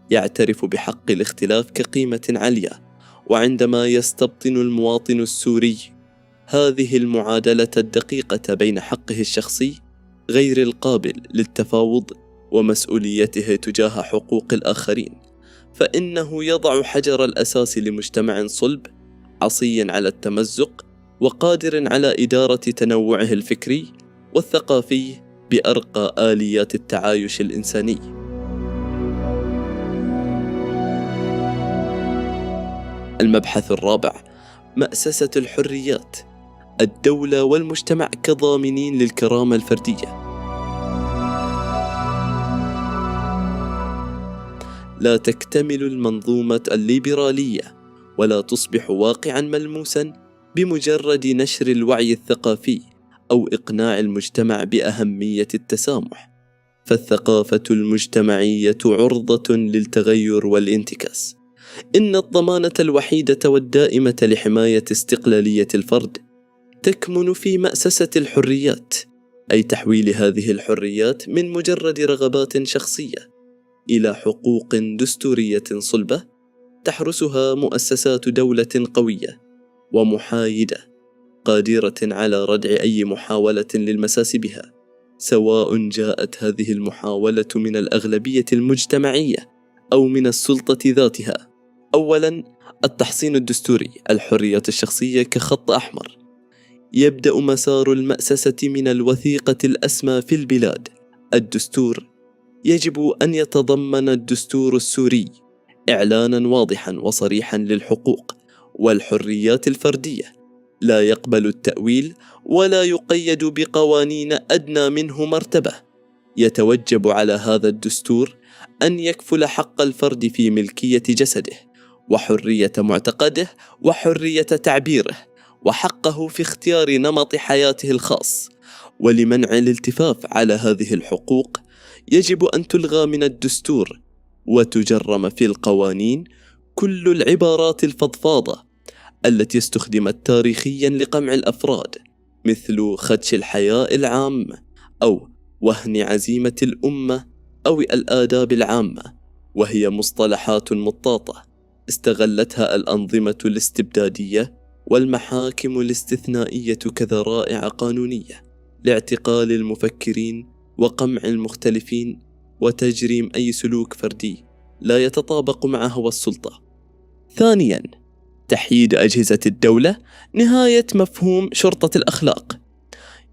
يعترف بحق الاختلاف كقيمة عليا. وعندما يستبطن المواطن السوري هذه المعادلة الدقيقة بين حقه الشخصي غير القابل للتفاوض ومسؤوليته تجاه حقوق الآخرين، فإنه يضع حجر الأساس لمجتمع صلب، عصي على التمزق، وقادر على إدارة تنوعه الفكري والثقافي بأرقى آليات التعايش الإنساني. المبحث الرابع: مأسسة الحريات، الدولة والمجتمع كضامنين للكرامة الفردية. لا تكتمل المنظومة الليبرالية ولا تصبح واقعا ملموسا بمجرد نشر الوعي الثقافي أو إقناع المجتمع بأهمية التسامح، فالثقافة المجتمعية عرضة للتغير والانتكاس. إن الضمانة الوحيدة والدائمة لحماية استقلالية الفرد تكمن في مأسسة الحريات، أي تحويل هذه الحريات من مجرد رغبات شخصية إلى حقوق دستورية صلبة تحرسها مؤسسات دولة قوية ومحايدة، قادرة على ردع أي محاولة للمساس بها، سواء جاءت هذه المحاولة من الأغلبية المجتمعية أو من السلطة ذاتها. أولاً، التحصين الدستوري. الحريات الشخصية كخط أحمر، يبدأ مسار المأسسة من الوثيقة الأسمى في البلاد، الدستور. يجب أن يتضمن الدستور السوري إعلاناً واضحاً وصريحاً للحقوق والحريات الفردية، لا يقبل التأويل ولا يقيد بقوانين أدنى منه مرتبة. يتوجب على هذا الدستور أن يكفل حق الفرد في ملكية جسده، وحرية معتقده، وحرية تعبيره، وحقه في اختيار نمط حياته الخاص. ولمنع الالتفاف على هذه الحقوق يجب أن تلغى من الدستور وتجرم في القوانين كل العبارات الفضفاضة التي استخدمت تاريخيا لقمع الأفراد، مثل خدش الحياء العام أو وهن عزيمة الأمة أو الآداب العامة، وهي مصطلحات مطاطة استغلتها الأنظمة الاستبدادية والمحاكم الاستثنائية كذرائع قانونية لاعتقال المفكرين وقمع المختلفين وتجريم أي سلوك فردي لا يتطابق مع هوى السلطة. ثانياً، تحييد أجهزة الدولة. نهاية مفهوم شرطة الأخلاق.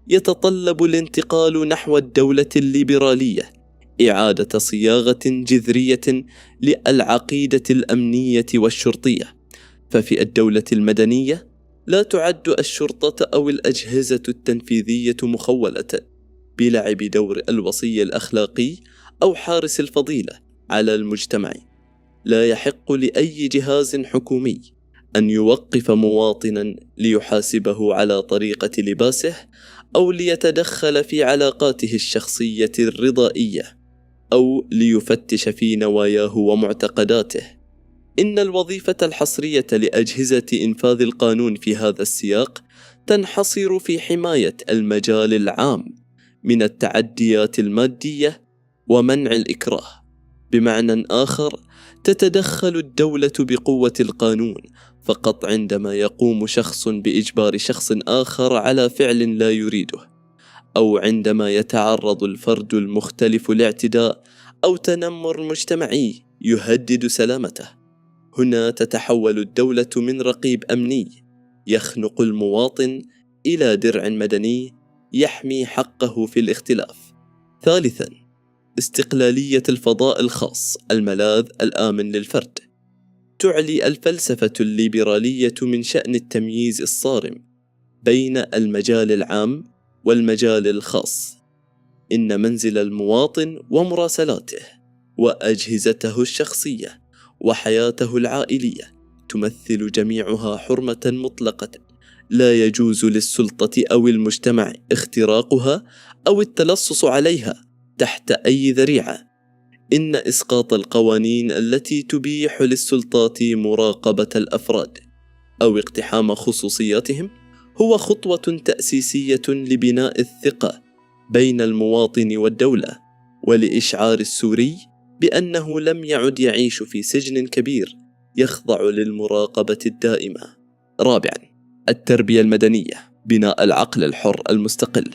يتطلب الانتقال نحو الدولة الليبرالية إعادة صياغة جذرية للعقيدة الأمنية والشرطية، ففي الدولة المدنية لا تعد الشرطة أو الأجهزة التنفيذية مخولة بلعب دور الوصي الأخلاقي أو حارس الفضيلة على المجتمع. لا يحق لأي جهاز حكومي أن يوقف مواطنا ليحاسبه على طريقة لباسه أو ليتدخل في علاقاته الشخصية الرضائية أو ليفتش في نواياه ومعتقداته. إن الوظيفة الحصرية لأجهزة إنفاذ القانون في هذا السياق تنحصر في حماية المجال العام من التعديات المادية ومنع الإكراه. بمعنى آخر، تتدخل الدولة بقوة القانون فقط عندما يقوم شخص بإجبار شخص آخر على فعل لا يريده، أو عندما يتعرض الفرد المختلف لاعتداء أو تنمر مجتمعي يهدد سلامته. هنا تتحول الدولة من رقيب أمني يخنق المواطن إلى درع مدني يحمي حقه في الاختلاف. ثالثاً، استقلالية الفضاء الخاص، الملاذ الآمن للفرد. تعلي الفلسفة الليبرالية من شأن التمييز الصارم بين المجال العام والمجال الخاص. إن منزل المواطن ومراسلاته وأجهزته الشخصية وحياته العائلية تمثل جميعها حرمة مطلقة لا يجوز للسلطة أو المجتمع اختراقها أو التلصص عليها تحت أي ذريعة. إن إسقاط القوانين التي تبيح للسلطات مراقبة الأفراد أو اقتحام خصوصياتهم هو خطوة تأسيسية لبناء الثقة بين المواطن والدولة، ولإشعار السوري بأنه لم يعد يعيش في سجن كبير يخضع للمراقبة الدائمة. رابعاً، التربية المدنية، بناء العقل الحر المستقل.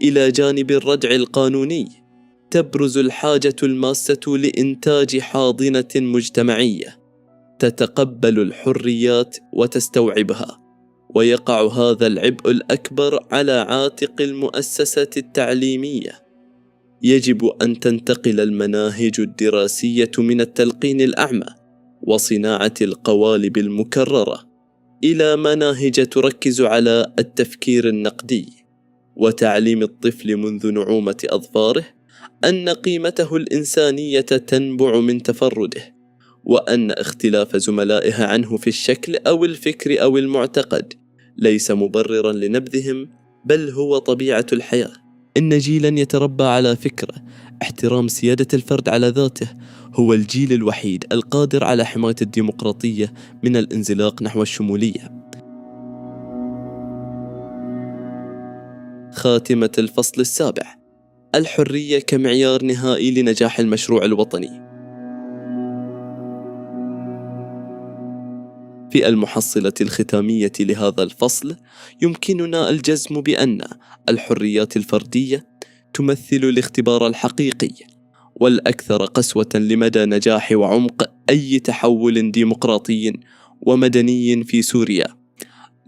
إلى جانب الردع القانوني تبرز الحاجة الماسة لإنتاج حاضنة مجتمعية تتقبل الحريات وتستوعبها، ويقع هذا العبء الأكبر على عاتق المؤسسة التعليمية. يجب أن تنتقل المناهج الدراسية من التلقين الأعمى وصناعة القوالب المكررة إلى مناهج تركز على التفكير النقدي، وتعليم الطفل منذ نعومة أظفاره أن قيمته الإنسانية تنبع من تفرده، وأن اختلاف زملائه عنه في الشكل أو الفكر أو المعتقد ليس مبرراً لنبذهم، بل هو طبيعة الحياة. إن جيلاً يتربى على فكرة احترام سيادة الفرد على ذاته هو الجيل الوحيد القادر على حماية الديمقراطية من الانزلاق نحو الشمولية. خاتمة الفصل السابع: الحرية كمعيار نهائي لنجاح المشروع الوطني. في المحصلة الختامية لهذا الفصل يمكننا الجزم بأن الحريات الفردية تمثل الاختبار الحقيقي والأكثر قسوة لمدى نجاح وعمق أي تحول ديمقراطي ومدني في سوريا.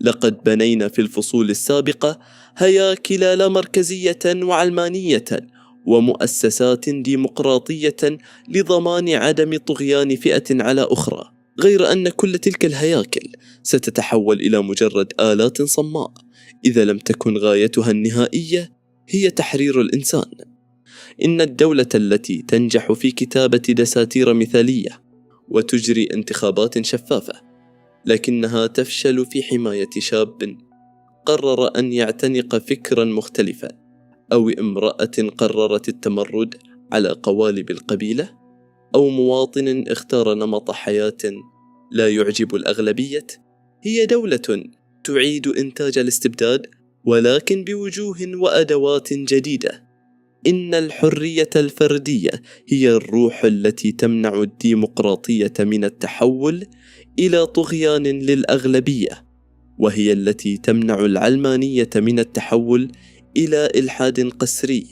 لقد بنينا في الفصول السابقة هياكل لا مركزية وعلمانية ومؤسسات ديمقراطية لضمان عدم طغيان فئة على أخرى، غير أن كل تلك الهياكل ستتحول إلى مجرد آلات صماء إذا لم تكن غايتها النهائية هي تحرير الإنسان. إن الدولة التي تنجح في كتابة دساتير مثالية وتجري انتخابات شفافة، لكنها تفشل في حماية شاب قرر أن يعتنق فكرا مختلفا، أو امرأة قررت التمرد على قوالب القبيلة، أو مواطن اختار نمط حياة لا يعجب الأغلبية، هي دولة تعيد إنتاج الاستبداد ولكن بوجوه وأدوات جديدة. إن الحرية الفردية هي الروح التي تمنع الديمقراطية من التحول إلى طغيان للأغلبية، وهي التي تمنع العلمانية من التحول إلى إلحاد قسري،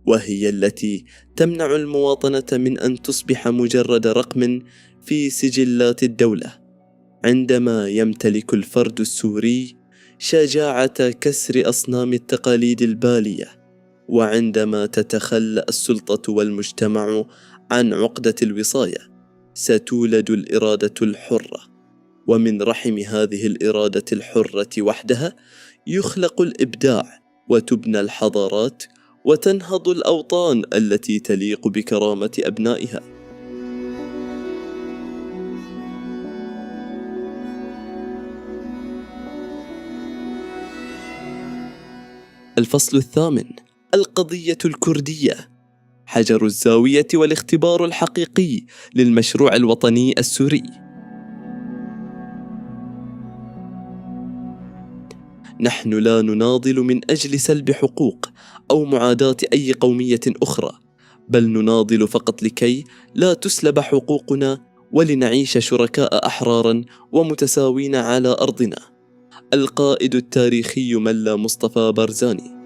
وهي التي تمنع المواطنة من أن تصبح مجرد رقم في سجلات الدولة. عندما يمتلك الفرد السوري شجاعة كسر أصنام التقاليد البالية، وعندما تتخلى السلطة والمجتمع عن عقدة الوصاية، ستولد الإرادة الحرة، ومن رحم هذه الإرادة الحرة وحدها يخلق الإبداع وتبنى الحضارات وتنهض الأوطان التي تليق بكرامة أبنائها. الفصل الثامن: القضية الكردية، حجر الزاوية والاختبار الحقيقي للمشروع الوطني السوري. نحن لا نناضل من أجل سلب حقوق أو معاداة أي قومية أخرى، بل نناضل فقط لكي لا تسلب حقوقنا ولنعيش شركاء أحرارا ومتساوين على أرضنا. القائد التاريخي ملا مصطفى بارزاني.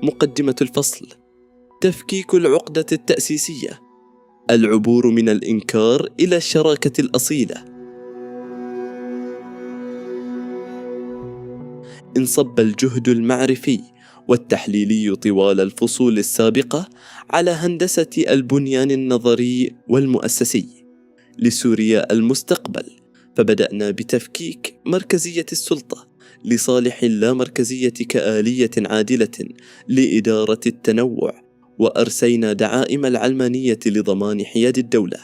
مقدمة الفصل: تفكيك العقدة التأسيسية، العبور من الإنكار إلى الشراكة الأصيلة. انصب الجهد المعرفي والتحليلي طوال الفصول السابقة على هندسة البنيان النظري والمؤسسي لسوريا المستقبل، فبدأنا بتفكيك مركزية السلطة لصالح اللامركزية كآلية عادلة لإدارة التنوع، وأرسينا دعائم العلمانية لضمان حياد الدولة،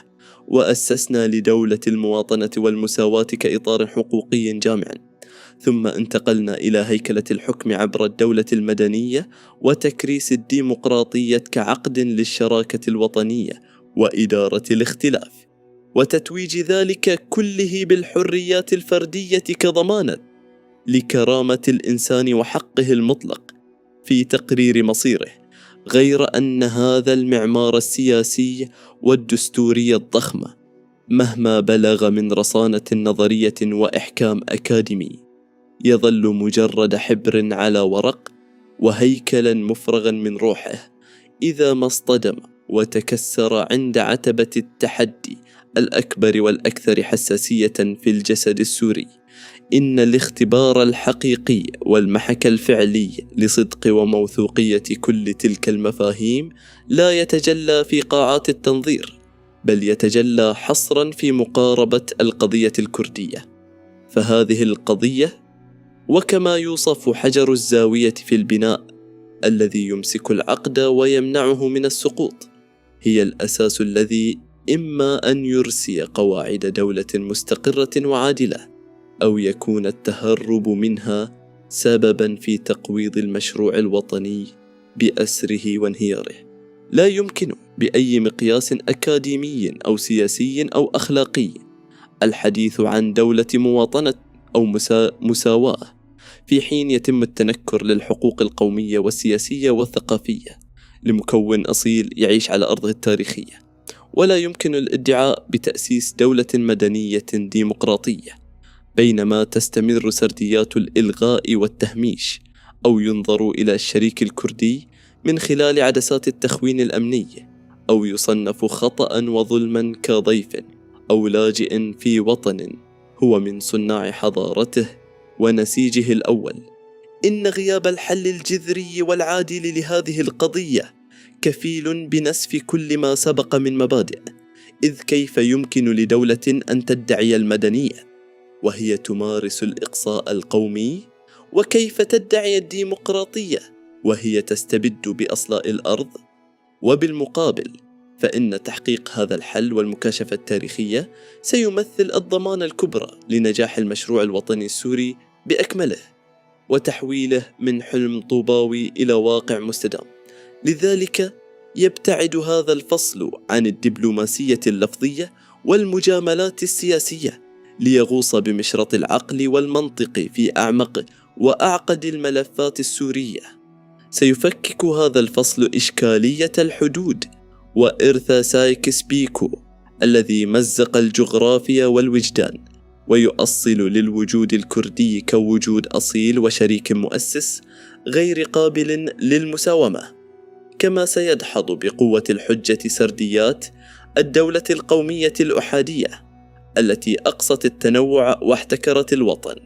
وأسسنا لدولة المواطنة والمساواة كإطار حقوقي جامع، ثم انتقلنا إلى هيكلة الحكم عبر الدولة المدنية وتكريس الديمقراطية كعقد للشراكة الوطنية وإدارة الاختلاف، وتتويج ذلك كله بالحريات الفردية كضمانة لكرامة الإنسان وحقه المطلق في تقرير مصيره، غير أن هذا المعمار السياسي والدستوري الضخم مهما بلغ من رصانة نظرية وإحكام أكاديمي يظل مجرد حبر على ورق وهيكلا مفرغا من روحه إذا ما اصطدم وتكسر عند عتبة التحدي الأكبر والأكثر حساسية في الجسد السوري. إن الاختبار الحقيقي والمحك الفعلي لصدق وموثوقية كل تلك المفاهيم لا يتجلى في قاعات التنظير، بل يتجلى حصرا في مقاربة القضية الكردية. فهذه القضية، وكما يوصف حجر الزاوية في البناء الذي يمسك العقد ويمنعه من السقوط، هي الأساس الذي إما أن يرسي قواعد دولة مستقرة وعادلة، أو يكون التهرب منها سببا في تقويض المشروع الوطني بأسره وانهياره. لا يمكن بأي مقياس أكاديمي أو سياسي أو أخلاقي الحديث عن دولة مواطنة أو مساواة في حين يتم التنكر للحقوق القومية والسياسية والثقافية لمكون أصيل يعيش على أرضه التاريخية. ولا يمكن الادعاء بتأسيس دولة مدنية ديمقراطية بينما تستمر سرديات الإلغاء والتهميش، أو ينظر إلى الشريك الكردي من خلال عدسات التخوين الأمني، أو يصنف خطأ وظلما كضيف أو لاجئ في وطن هو من صناع حضارته ونسيجه الأول. إن غياب الحل الجذري والعادل لهذه القضية كفيل بنسف كل ما سبق من مبادئ، إذ كيف يمكن لدولة أن تدعي المدنية وهي تمارس الإقصاء القومي؟ وكيف تدعي الديمقراطية وهي تستبد بأصلاء الأرض؟ وبالمقابل فإن تحقيق هذا الحل والمكاشفة التاريخية سيمثل الضمان الكبرى لنجاح المشروع الوطني السوري بأكمله وتحويله من حلم طوباوي إلى واقع مستدام. لذلك يبتعد هذا الفصل عن الدبلوماسية اللفظية والمجاملات السياسية ليغوص بمشرط العقل والمنطق في أعمق وأعقد الملفات السورية. سيفكك هذا الفصل إشكالية الحدود وإرث سايكس بيكو الذي مزق الجغرافيا والوجدان، ويؤصل للوجود الكردي كوجود أصيل وشريك مؤسس غير قابل للمساومة. كما سيدحض بقوة الحجة سرديات الدولة القومية الأحادية التي أقصت التنوع واحتكرت الوطن،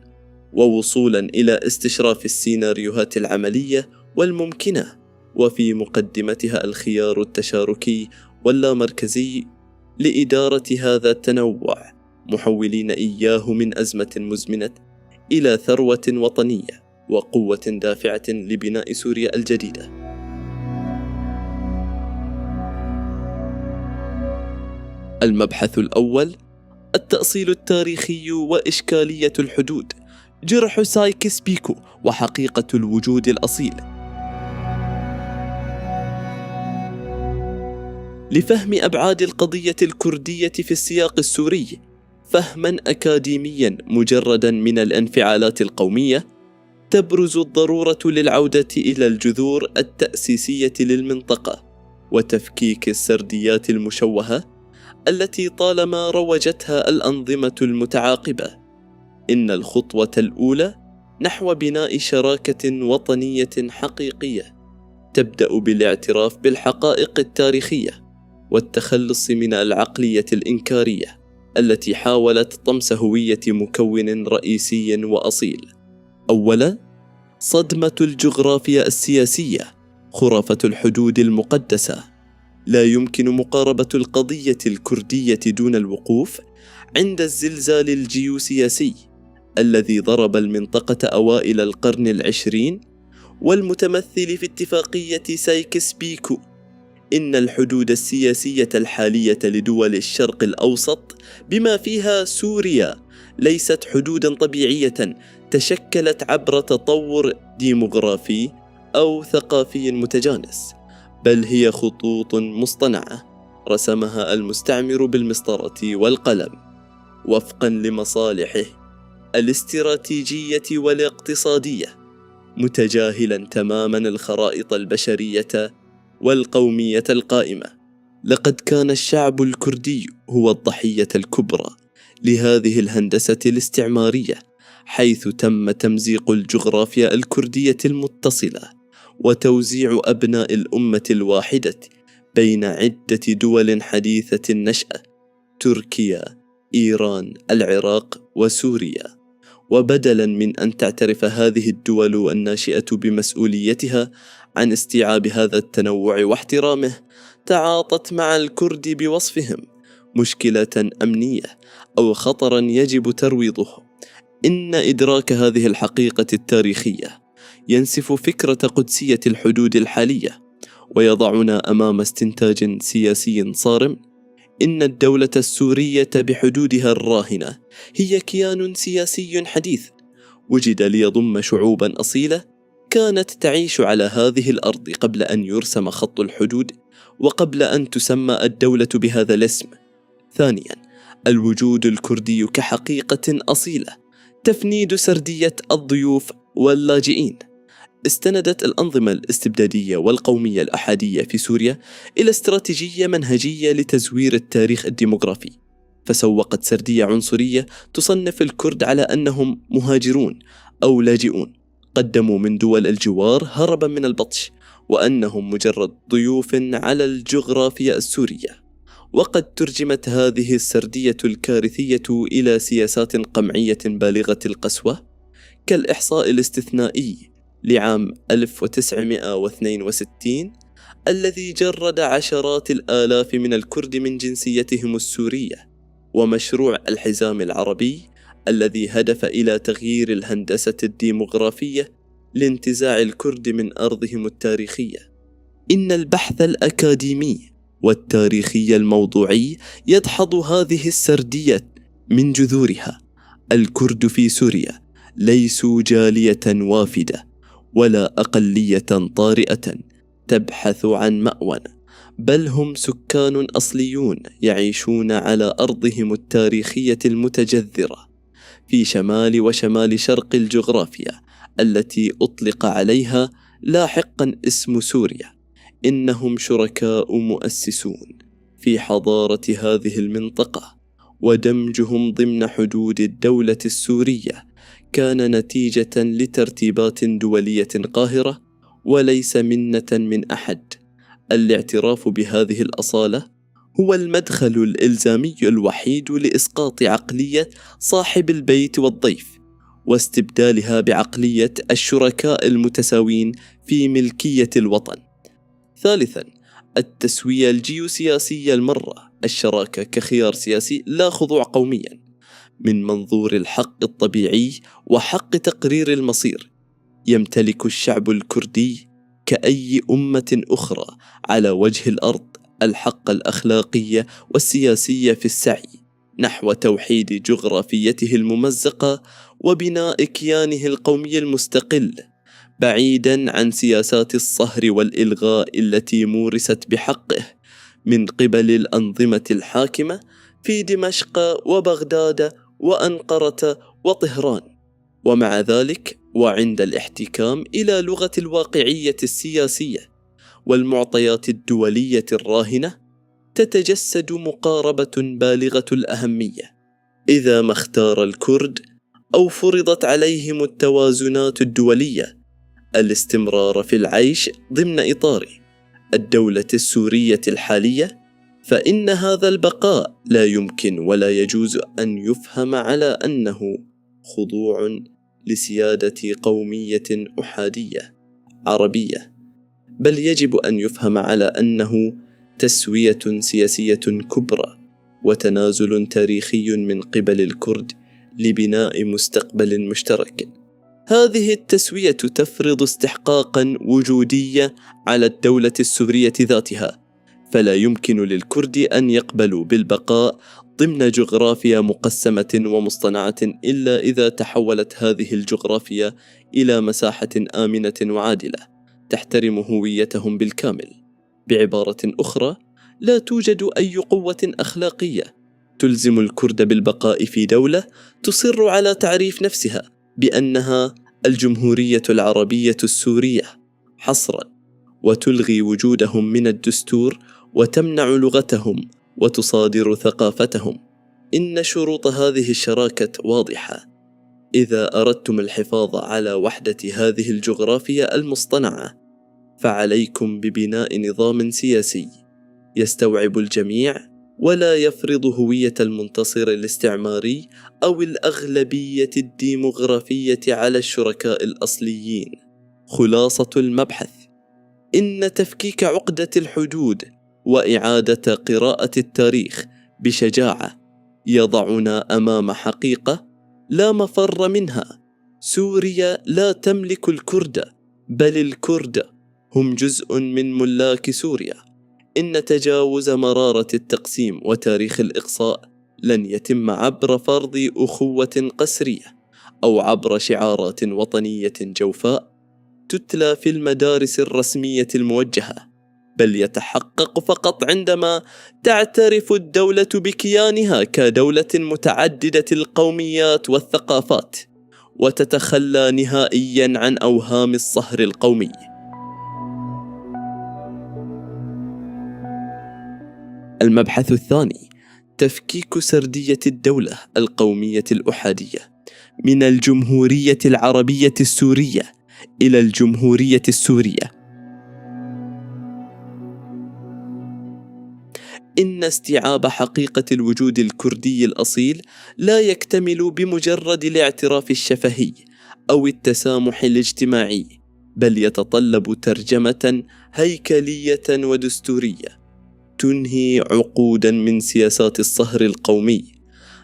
ووصولا إلى استشراف السيناريوهات العملية والممكنة، وفي مقدمتها الخيار التشاركي واللامركزي لإدارة هذا التنوع، محولين إياه من أزمة مزمنة إلى ثروة وطنية وقوة دافعة لبناء سوريا الجديدة. المبحث الأول: التأصيل التاريخي وإشكالية الحدود، جرح سايكس بيكو وحقيقة الوجود الأصيل. لفهم أبعاد القضية الكردية في السياق السوري فهما أكاديميا مجردا من الانفعالات القومية، تبرز الضرورة للعودة إلى الجذور التأسيسية للمنطقة وتفكيك السرديات المشوهة التي طالما روجتها الأنظمة المتعاقبة. إن الخطوة الأولى نحو بناء شراكة وطنية حقيقية تبدأ بالاعتراف بالحقائق التاريخية والتخلص من العقلية الإنكارية التي حاولت طمس هوية مكون رئيسي وأصيل. أولا، صدمة الجغرافيا السياسية، خرافة الحدود المقدسة. لا يمكن مقاربة القضية الكردية دون الوقوف عند الزلزال الجيوسياسي الذي ضرب المنطقة أوائل القرن العشرين، والمتمثل في اتفاقية سايكس بيكو، إن الحدود السياسية الحالية لدول الشرق الأوسط بما فيها سوريا ليست حدوداً طبيعية تشكلت عبر تطور ديموغرافي أو ثقافي متجانس، بل هي خطوط مصطنعة رسمها المستعمر بالمسطرة والقلم وفقاً لمصالحه الاستراتيجية والاقتصادية، متجاهلاً تماماً الخرائط البشرية والقومية القائمة. لقد كان الشعب الكردي هو الضحية الكبرى لهذه الهندسة الاستعمارية، حيث تم تمزيق الجغرافيا الكردية المتصلة وتوزيع أبناء الأمة الواحدة بين عدة دول حديثة النشأة: تركيا، إيران، العراق وسوريا. وبدلاً من أن تعترف هذه الدول الناشئة بمسؤوليتها عن استيعاب هذا التنوع واحترامه، تعاطت مع الكرد بوصفهم مشكلة أمنية أو خطراً يجب ترويضه. إن إدراك هذه الحقيقة التاريخية ينسف فكرة قدسية الحدود الحالية، ويضعنا أمام استنتاج سياسي صارم: إن الدولة السورية بحدودها الراهنة هي كيان سياسي حديث وجد ليضم شعوباً أصيلة كانت تعيش على هذه الأرض قبل أن يرسم خط الحدود وقبل أن تسمى الدولة بهذا الاسم. ثانياً، الوجود الكردي كحقيقة أصيلة تفنيد سردية الضيوف واللاجئين. استندت الأنظمة الاستبدادية والقومية الأحادية في سوريا إلى استراتيجية منهجية لتزوير التاريخ الديموغرافي، فسوقت سردية عنصرية تصنف الكرد على أنهم مهاجرون أو لاجئون قدموا من دول الجوار هربا من البطش، وأنهم مجرد ضيوف على الجغرافيا السورية. وقد ترجمت هذه السردية الكارثية إلى سياسات قمعية بالغة القسوة، كالإحصاء الاستثنائي لعام 1962 الذي جرد عشرات الآلاف من الكرد من جنسيتهم السورية، ومشروع الحزام العربي الذي هدف إلى تغيير الهندسة الديموغرافية لانتزاع الكرد من أرضهم التاريخية. إن البحث الأكاديمي والتاريخي الموضوعي يدحض هذه السردية من جذورها. الكرد في سوريا ليسوا جالية وافدة ولا أقلية طارئة تبحث عن مأوى، بل هم سكان أصليون يعيشون على أرضهم التاريخية المتجذرة في شمال وشمال شرق الجغرافيا التي أطلق عليها لاحقا اسم سوريا. إنهم شركاء مؤسسون في حضارة هذه المنطقة، ودمجهم ضمن حدود الدولة السورية كان نتيجة لترتيبات دولية قاهرة وليس منة من أحد. الاعتراف بهذه الأصالة هو المدخل الإلزامي الوحيد لإسقاط عقلية صاحب البيت والضيف واستبدالها بعقلية الشركاء المتساوين في ملكية الوطن. ثالثاً، التسوية الجيوسياسية المرة، الشراكة كخيار سياسي لا خضوع قومياً من منظور الحق الطبيعي وحق تقرير المصير. يمتلك الشعب الكردي كأي أمة أخرى على وجه الأرض الحق الأخلاقي والسياسي في السعي نحو توحيد جغرافيته الممزقة وبناء كيانه القومي المستقل، بعيداً عن سياسات الصهر والإلغاء التي مورست بحقه من قبل الأنظمة الحاكمة في دمشق وبغداد وأنقرة وطهران. ومع ذلك، وعند الاحتكام إلى لغة الواقعية السياسية والمعطيات الدولية الراهنة، تتجسد مقاربة بالغة الأهمية. إذا ما اختار الكرد أو فرضت عليهم التوازنات الدولية الاستمرار في العيش ضمن إطار الدولة السورية الحالية، فإن هذا البقاء لا يمكن ولا يجوز أن يفهم على أنه خضوع لسيادة قومية أحادية عربية، بل يجب أن يفهم على أنه تسوية سياسية كبرى وتنازل تاريخي من قبل الكرد لبناء مستقبل مشترك. هذه التسوية تفرض استحقاقا وجودية على الدولة السورية ذاتها، فلا يمكن للكرد أن يقبلوا بالبقاء ضمن جغرافيا مقسمة ومصطنعة إلا إذا تحولت هذه الجغرافيا إلى مساحة آمنة وعادلة تحترم هويتهم بالكامل. بعبارة أخرى، لا توجد أي قوة أخلاقية تلزم الكرد بالبقاء في دولة تصر على تعريف نفسها بأنها الجمهورية العربية السورية حصرا، وتلغي وجودهم من الدستور وتمنع لغتهم وتصادر ثقافتهم. إن شروط هذه الشراكة واضحة: إذا أردتم الحفاظ على وحدة هذه الجغرافيا المصطنعة، فعليكم ببناء نظام سياسي يستوعب الجميع ولا يفرض هوية المنتصر الاستعماري أو الأغلبية الديمغرافية على الشركاء الأصليين. خلاصة المبحث: إن تفكيك عقدة الحدود وإعادة قراءة التاريخ بشجاعة يضعنا أمام حقيقة لا مفر منها. سوريا لا تملك الكرد، بل الكرد هم جزء من ملاك سوريا. إن تجاوز مرارة التقسيم وتاريخ الإقصاء لن يتم عبر فرض أخوة قسرية أو عبر شعارات وطنية جوفاء تتلى في المدارس الرسمية الموجهة، بل يتحقق فقط عندما تعترف الدولة بكيانها كدولة متعددة القوميات والثقافات، وتتخلى نهائيا عن أوهام الصهر القومي. المبحث الثاني: تفكيك سردية الدولة القومية الأحادية من الجمهورية العربية السورية إلى الجمهورية السورية. إن استيعاب حقيقة الوجود الكردي الأصيل لا يكتمل بمجرد الاعتراف الشفهي أو التسامح الاجتماعي، بل يتطلب ترجمة هيكلية ودستورية تنهي عقودا من سياسات الصهر القومي.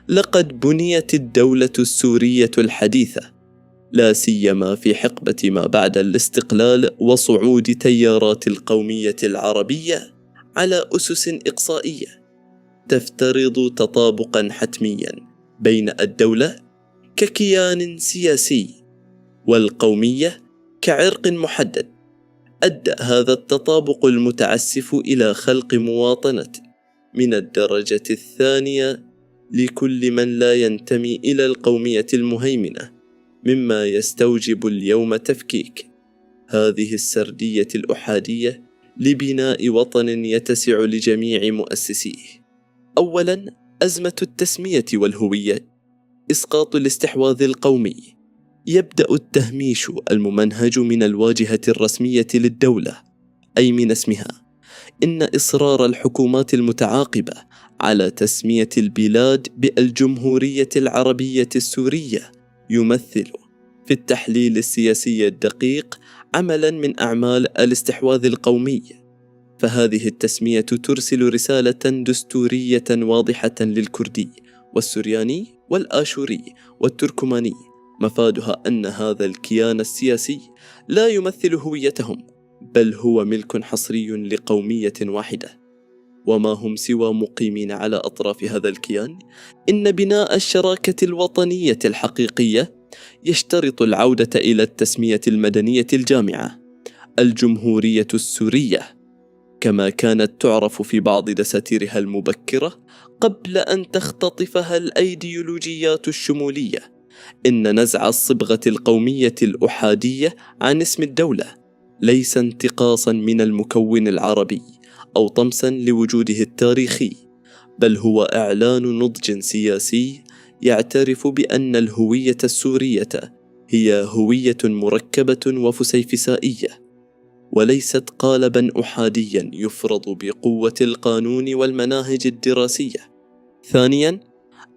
لقد بنيت الدولة السورية الحديثة، لا سيما في حقبة ما بعد الاستقلال وصعود تيارات القومية العربية، على أسس إقصائية تفترض تطابقا حتميا بين الدولة ككيان سياسي والقومية كعرق محدد. أدى هذا التطابق المتعسف إلى خلق مواطنة من الدرجة الثانية لكل من لا ينتمي إلى القومية المهيمنة، مما يستوجب اليوم تفكيك هذه السردية الأحادية لبناء وطن يتسع لجميع مؤسسيه. أولاً، أزمة التسمية والهوية، إسقاط الاستحواذ القومي. يبدأ التهميش الممنهج من الواجهة الرسمية للدولة، أي من اسمها. إن إصرار الحكومات المتعاقبة على تسمية البلاد بالجمهورية العربية السورية يمثل في التحليل السياسي الدقيق عملاً من أعمال الاستحواذ القومي. فهذه التسمية ترسل رسالة دستورية واضحة للكردي والسرياني والآشوري والتركماني، مفادها أن هذا الكيان السياسي لا يمثل هويتهم، بل هو ملك حصري لقومية واحدة، وما هم سوى مقيمين على أطراف هذا الكيان. إن بناء الشراكة الوطنية الحقيقية يشترط العودة إلى التسمية المدنية الجامعة، الجمهورية السورية، كما كانت تعرف في بعض دساتيرها المبكرة قبل أن تختطفها الأيديولوجيات الشمولية. إن نزع الصبغة القومية الأحادية عن اسم الدولة ليس انتقاصا من المكون العربي أو طمسا لوجوده التاريخي، بل هو إعلان نضج سياسي يعترف بأن الهوية السورية هي هوية مركبة وفسيفسائية، وليست قالبا أحاديا يفرض بقوة القانون والمناهج الدراسية. ثانيا،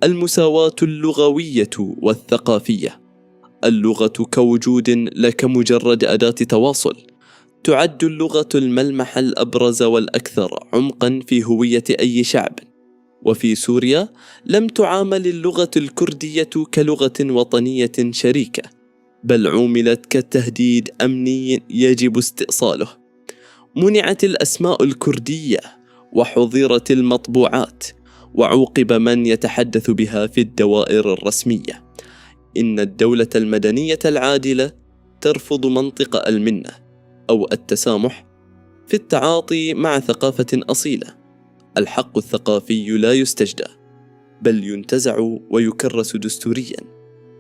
المساواة اللغوية والثقافية. اللغة كوجود لا كمجرد أداة تواصل. تعد اللغة الملمح الأبرز والأكثر عمقا في هوية أي شعب. وفي سوريا لم تعامل اللغة الكردية كلغة وطنية شريكة، بل عُملت كتهديد أمني يجب استئصاله. منعت الأسماء الكردية وحظرت المطبوعات، وعوقب من يتحدث بها في الدوائر الرسمية. إن الدولة المدنية العادلة ترفض منطق المنة أو التسامح في التعاطي مع ثقافة أصيلة. الحق الثقافي لا يستجدى، بل ينتزع ويكرس دستوريا،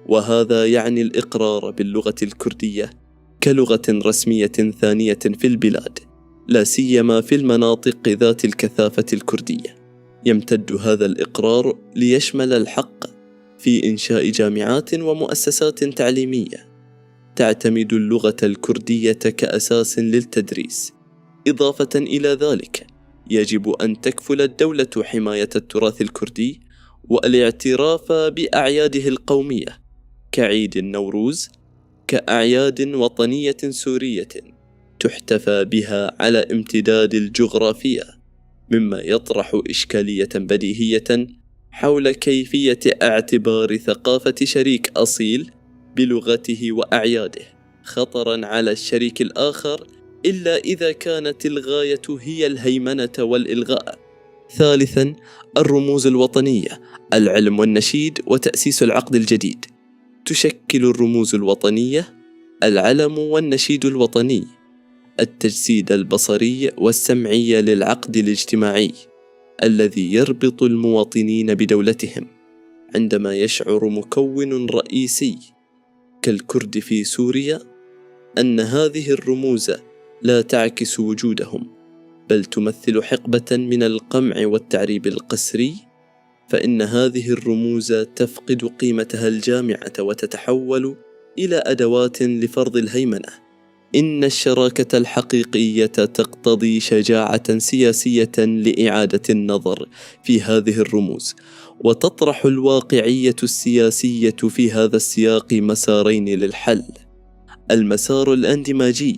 وهذا يعني الإقرار باللغة الكردية كلغة رسمية ثانية في البلاد، لا سيما في المناطق ذات الكثافة الكردية. يمتد هذا الإقرار ليشمل الحق في إنشاء جامعات ومؤسسات تعليمية تعتمد اللغة الكردية كأساس للتدريس. إضافة إلى ذلك، يجب أن تكفل الدولة حماية التراث الكردي والاعتراف بأعياده القومية كعيد النوروز كأعياد وطنية سورية تحتفى بها على امتداد الجغرافية، مما يطرح إشكالية بديهية حول كيفية اعتبار ثقافة شريك أصيل بلغته وأعياده خطراً على الشريك الآخر إلا إذا كانت الغاية هي الهيمنة والإلغاء. ثالثاً، الرموز الوطنية، العلم والنشيد وتأسيس العقد الجديد. تشكل الرموز الوطنية العلم والنشيد الوطني التجسيد البصري والسمعي للعقد الاجتماعي الذي يربط المواطنين بدولتهم. عندما يشعر مكون رئيسي كالكرد في سوريا أن هذه الرموز لا تعكس وجودهم بل تمثل حقبة من القمع والتعريب القسري، فإن هذه الرموز تفقد قيمتها الجامعة وتتحول إلى أدوات لفرض الهيمنة. إن الشراكة الحقيقية تقتضي شجاعة سياسية لإعادة النظر في هذه الرموز، وتطرح الواقعية السياسية في هذا السياق مسارين للحل: المسار الاندماجي،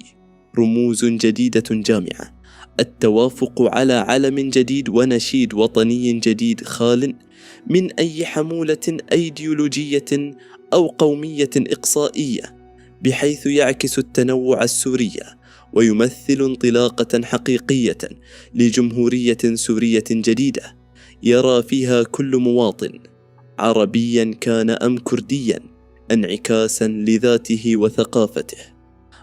رموز جديدة جامعة، التوافق على علم جديد ونشيد وطني جديد خال من أي حمولة أيديولوجية أو قومية إقصائية، بحيث يعكس التنوع السوري ويمثل انطلاقة حقيقية لجمهورية سورية جديدة يرى فيها كل مواطن، عربيا كان أم كرديا، انعكاسا لذاته وثقافته.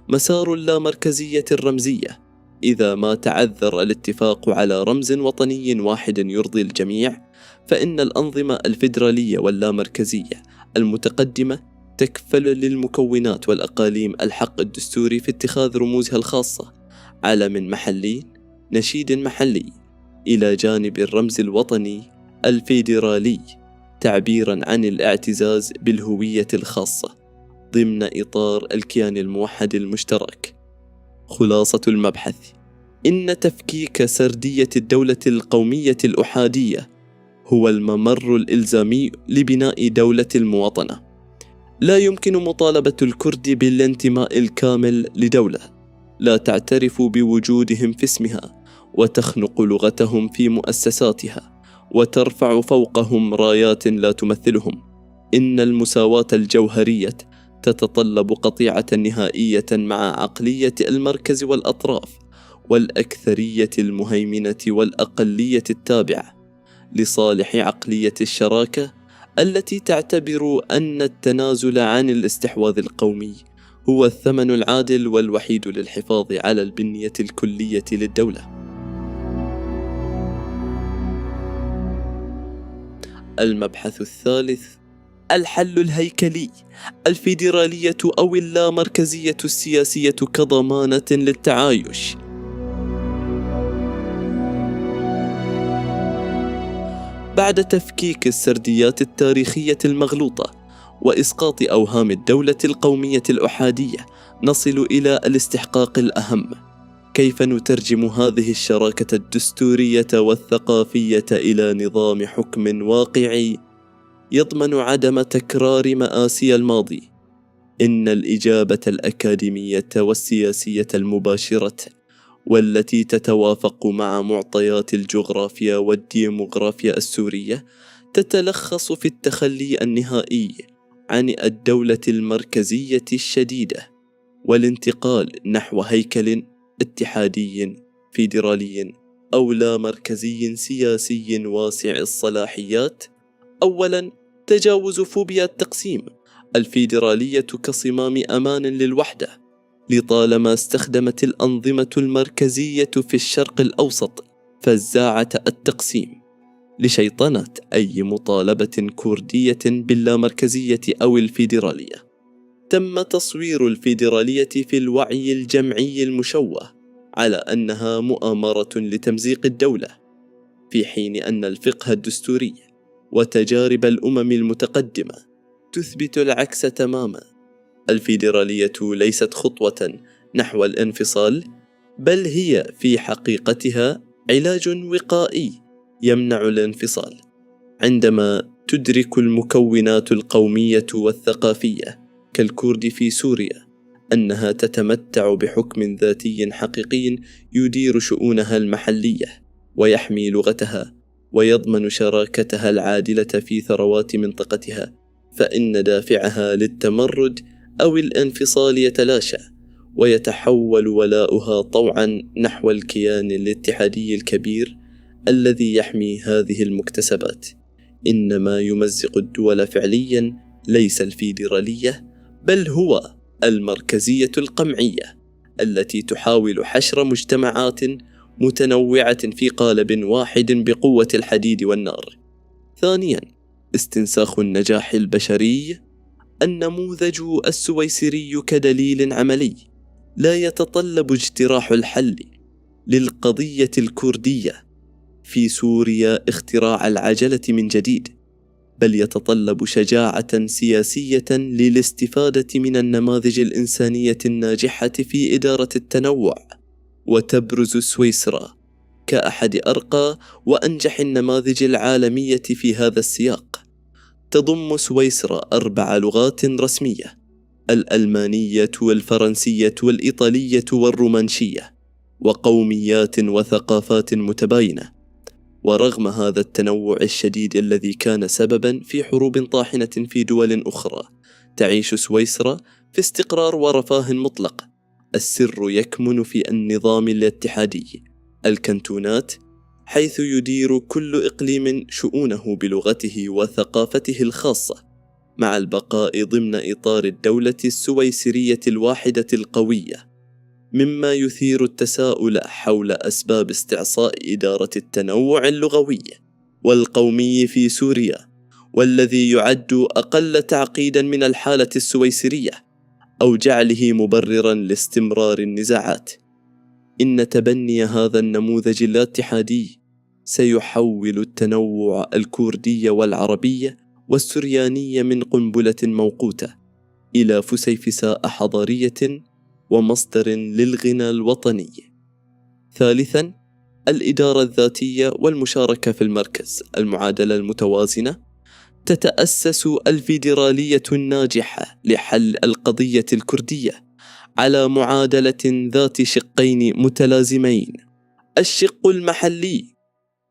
مسار اللامركزية الرمزية، إذا ما تعذر الاتفاق على رمز وطني واحد يرضي الجميع، فإن الأنظمة الفيدرالية واللامركزية المتقدمة تكفل للمكونات والأقاليم الحق الدستوري في اتخاذ رموزها الخاصة: علم محلي، نشيد محلي، إلى جانب الرمز الوطني الفيدرالي، تعبيراً عن الاعتزاز بالهوية الخاصة ضمن إطار الكيان الموحد المشترك. خلاصة المبحث: إن تفكيك سردية الدولة القومية الأحادية هو الممر الإلزامي لبناء دولة المواطنة. لا يمكن مطالبة الكرد بالانتماء الكامل لدولة لا تعترف بوجودهم في اسمها، وتخنق لغتهم في مؤسساتها، وترفع فوقهم رايات لا تمثلهم. إن المساواة الجوهرية تتطلب قطيعة نهائية مع عقلية المركز والأطراف والأكثرية المهيمنة والأقلية التابعة، لصالح عقلية الشراكة التي تعتبر أن التنازل عن الاستحواذ القومي هو الثمن العادل والوحيد للحفاظ على البنية الكلية للدولة. المبحث الثالث: الحل الهيكلي، الفيدرالية أو اللامركزية السياسية كضمانة للتعايش. بعد تفكيك السرديات التاريخية المغلوطة وإسقاط أوهام الدولة القومية الأحادية، نصل إلى الاستحقاق الأهم: كيف نترجم هذه الشراكة الدستورية والثقافية إلى نظام حكم واقعي يضمن عدم تكرار مآسي الماضي؟ إن الإجابة الأكاديمية والسياسية المباشرة والتي تتوافق مع معطيات الجغرافيا والديموغرافيا السورية، تتلخص في التخلي النهائي عن الدولة المركزية الشديدة والانتقال نحو هيكل اتحادي فيدرالي أو لا مركزي سياسي واسع الصلاحيات. أولا، تجاوز فوبيا التقسيم. الفيدرالية كصمام أمان للوحدة لطالما استخدمت الأنظمة المركزية في الشرق الأوسط فزاعة التقسيم لشيطنة أي مطالبة كردية باللامركزية أو الفيدرالية. تم تصوير الفيدرالية في الوعي الجمعي المشوه على أنها مؤامرة لتمزيق الدولة، في حين أن الفقه الدستوري وتجارب الأمم المتقدمة تثبت العكس تماما. الفيدرالية ليست خطوة نحو الانفصال، بل هي في حقيقتها علاج وقائي يمنع الانفصال. عندما تدرك المكونات القومية والثقافية كالكرد في سوريا أنها تتمتع بحكم ذاتي حقيقي يدير شؤونها المحلية ويحمي لغتها ويضمن شراكتها العادلة في ثروات منطقتها، فإن دافعها للتمرد أو الانفصال يتلاشى، ويتحول ولاؤها طوعا نحو الكيان الاتحادي الكبير الذي يحمي هذه المكتسبات. إنما يمزق الدول فعليا ليس الفيدرالية، بل هو المركزية القمعية التي تحاول حشر مجتمعات متنوعة في قالب واحد بقوة الحديد والنار. ثانيا، استنساخ النجاح البشري. النموذج السويسري كدليل عملي لا يتطلب اجتراح الحل للقضية الكردية في سوريا اختراع العجلة من جديد، بل يتطلب شجاعة سياسية للاستفادة من النماذج الإنسانية الناجحة في إدارة التنوع. وتبرز سويسرا كأحد أرقى وأنجح النماذج العالمية في هذا السياق. تضم سويسرا 4 لغات رسمية: الألمانية والفرنسية والإيطالية والرومانشية، وقوميات وثقافات متباينة. ورغم هذا التنوع الشديد الذي كان سببا في حروب طاحنة في دول أخرى، تعيش سويسرا في استقرار ورفاه مطلق. السر يكمن في النظام الاتحادي، الكنتونات، حيث يدير كل إقليم شؤونه بلغته وثقافته الخاصة، مع البقاء ضمن إطار الدولة السويسرية الواحدة القوية، مما يثير التساؤل حول أسباب استعصاء إدارة التنوع اللغوي والقومي في سوريا، والذي يعد أقل تعقيدا من الحالة السويسرية أو جعله مبررا لاستمرار النزاعات. إن تبني هذا النموذج الاتحادي سيحول التنوع الكردي والعربي والسرياني من قنبلة موقوتة إلى فسيفساء حضارية ومصدر للغنى الوطني. ثالثا، الإدارة الذاتية والمشاركة في المركز. المعادلة المتوازنة. تتأسس الفيدرالية الناجحة لحل القضية الكردية على معادلة ذات شقين متلازمين: الشق المحلي،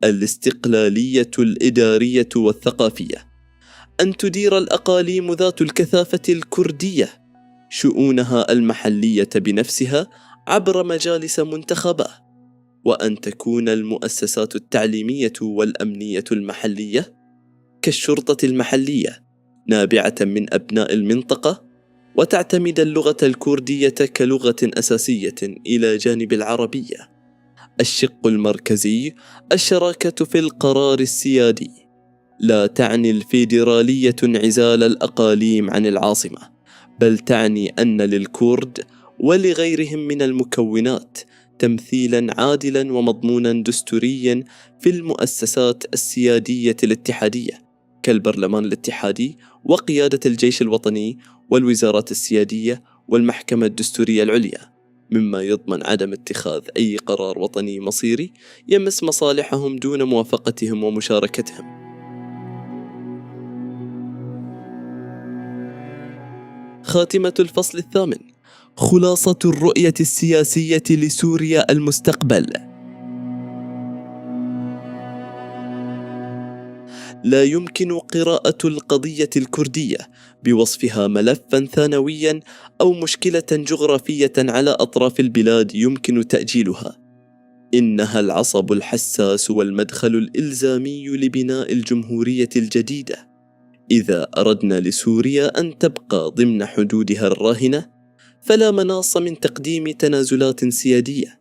الاستقلالية الإدارية والثقافية، أن تدير الأقاليم ذات الكثافة الكردية شؤونها المحلية بنفسها عبر مجالس منتخبة، وأن تكون المؤسسات التعليمية والأمنية المحلية كالشرطة المحلية نابعة من أبناء المنطقة، وتعتمد اللغة الكردية كلغة أساسية إلى جانب العربية. الشق المركزي، الشراكة في القرار السيادي. لا تعني الفيدرالية انعزال الأقاليم عن العاصمة، بل تعني أن للكرد ولغيرهم من المكونات تمثيلا عادلا ومضمونا دستوريا في المؤسسات السيادية الاتحادية كالبرلمان الاتحادي وقيادة الجيش الوطني والوزارات السيادية والمحكمة الدستورية العليا، مما يضمن عدم اتخاذ أي قرار وطني مصيري يمس مصالحهم دون موافقتهم ومشاركتهم. خاتمة الفصل 8: خلاصة الرؤية السياسية لسوريا المستقبل. لا يمكن قراءة القضية الكردية بوصفها ملفا ثانويا أو مشكلة جغرافية على أطراف البلاد يمكن تأجيلها. إنها العصب الحساس والمدخل الإلزامي لبناء الجمهورية الجديدة. إذا أردنا لسوريا أن تبقى ضمن حدودها الراهنة، فلا مناص من تقديم تنازلات سيادية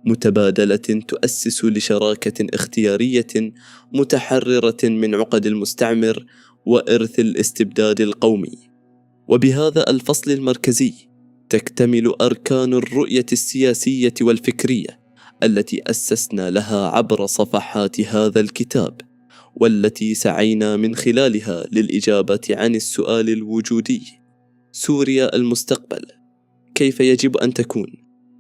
متبادلة تؤسس لشراكة اختيارية متحررة من عقد المستعمر وإرث الاستبداد القومي. وبهذا الفصل المركزي تكتمل أركان الرؤية السياسية والفكرية التي أسسنا لها عبر صفحات هذا الكتاب، والتي سعينا من خلالها للإجابة عن السؤال الوجودي: سوريا المستقبل كيف يجب أن تكون؟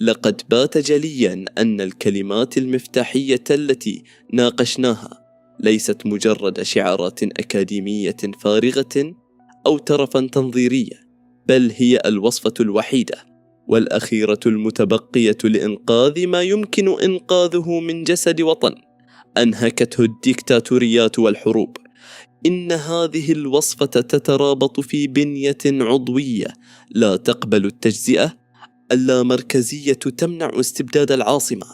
لقد بات جليا أن الكلمات المفتاحية التي ناقشناها ليست مجرد شعارات أكاديمية فارغة أو ترفا تنظيرية، بل هي الوصفة الوحيدة والأخيرة المتبقية لإنقاذ ما يمكن إنقاذه من جسد وطن أنهكته الديكتاتوريات والحروب. إن هذه الوصفة تترابط في بنية عضوية لا تقبل التجزئة، اللامركزية تمنع استبداد العاصمة،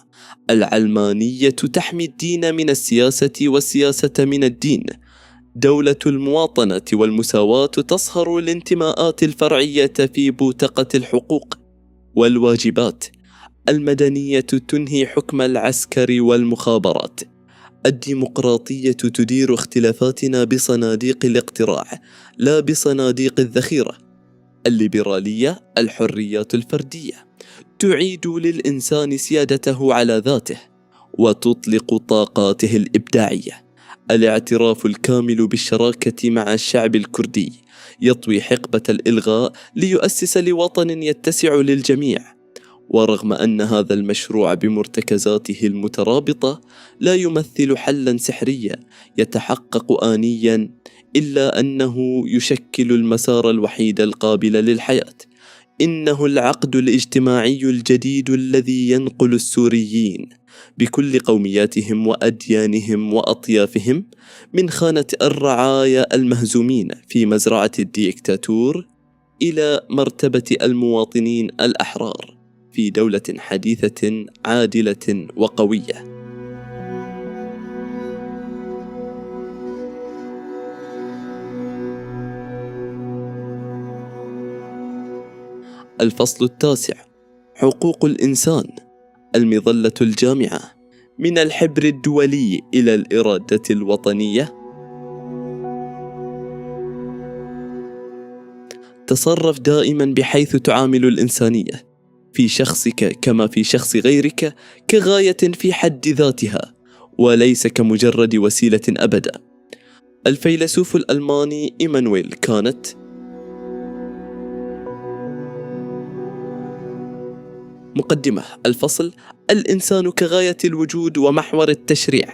العلمانية تحمي الدين من السياسة والسياسة من الدين، دولة المواطنة والمساواة تصهر الانتماءات الفرعية في بوتقة الحقوق والواجبات، المدنية تنهي حكم العسكر والمخابرات، الديمقراطية تدير اختلافاتنا بصناديق الاقتراع لا بصناديق الذخيرة، الليبرالية الحريات الفردية تعيد للإنسان سيادته على ذاته وتطلق طاقاته الإبداعية، الاعتراف الكامل بالشراكة مع الشعب الكردي يطوي حقبة الإلغاء ليؤسس لوطن يتسع للجميع. ورغم أن هذا المشروع بمرتكزاته المترابطة لا يمثل حلاً سحرياً يتحقق آنياً، إلا أنه يشكل المسار الوحيد القابل للحياة. إنه العقد الاجتماعي الجديد الذي ينقل السوريين بكل قومياتهم وأديانهم وأطيافهم من خانة الرعايا المهزومين في مزرعة الديكتاتور إلى مرتبة المواطنين الأحرار في دولة حديثة عادلة وقوية. الفصل 9: حقوق الإنسان، المظلة الجامعة من الحبر الدولي إلى الإرادة الوطنية. تصرف دائما بحيث تعامل الإنسانية في شخصك كما في شخص غيرك كغاية في حد ذاتها وليس كمجرد وسيلة أبدا. الفيلسوف الألماني إيمانويل كانت. مقدمة. الفصل: الإنسان كغاية الوجود ومحور التشريع.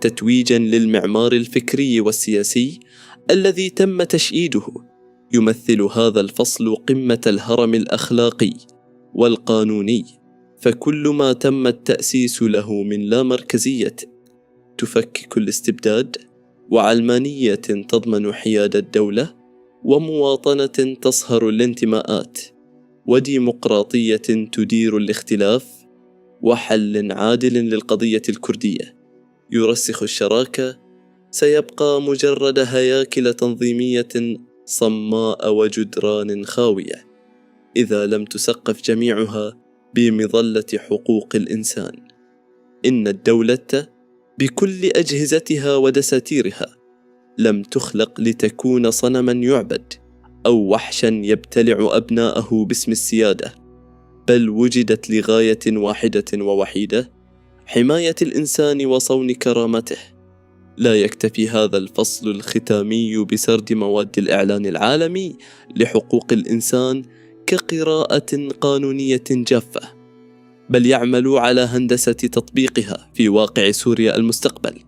تتويجا للمعمار الفكري والسياسي الذي تم تشييده، يمثل هذا الفصل قمة الهرم الأخلاقي والقانوني، فكل ما تم التأسيس له من لا مركزية تفكك الاستبداد، وعلمانية تضمن حياد الدولة، ومواطنة تصهر الانتماءات، وديمقراطية تدير الاختلاف، وحل عادل للقضية الكردية يرسخ الشراكة، سيبقى مجرد هياكل تنظيمية صماء وجدران خاوية إذا لم تسقف جميعها بمظلة حقوق الإنسان. إن الدولة بكل أجهزتها ودساتيرها لم تخلق لتكون صنما يعبد أو وحشا يبتلع أبناءه باسم السيادة، بل وجدت لغاية واحدة ووحيدة: حماية الإنسان وصون كرامته. لا يكتفي هذا الفصل الختامي بسرد مواد الإعلان العالمي لحقوق الإنسان كقراءة قانونية جافة، بل يعمل على هندسة تطبيقها في واقع سوريا المستقبل.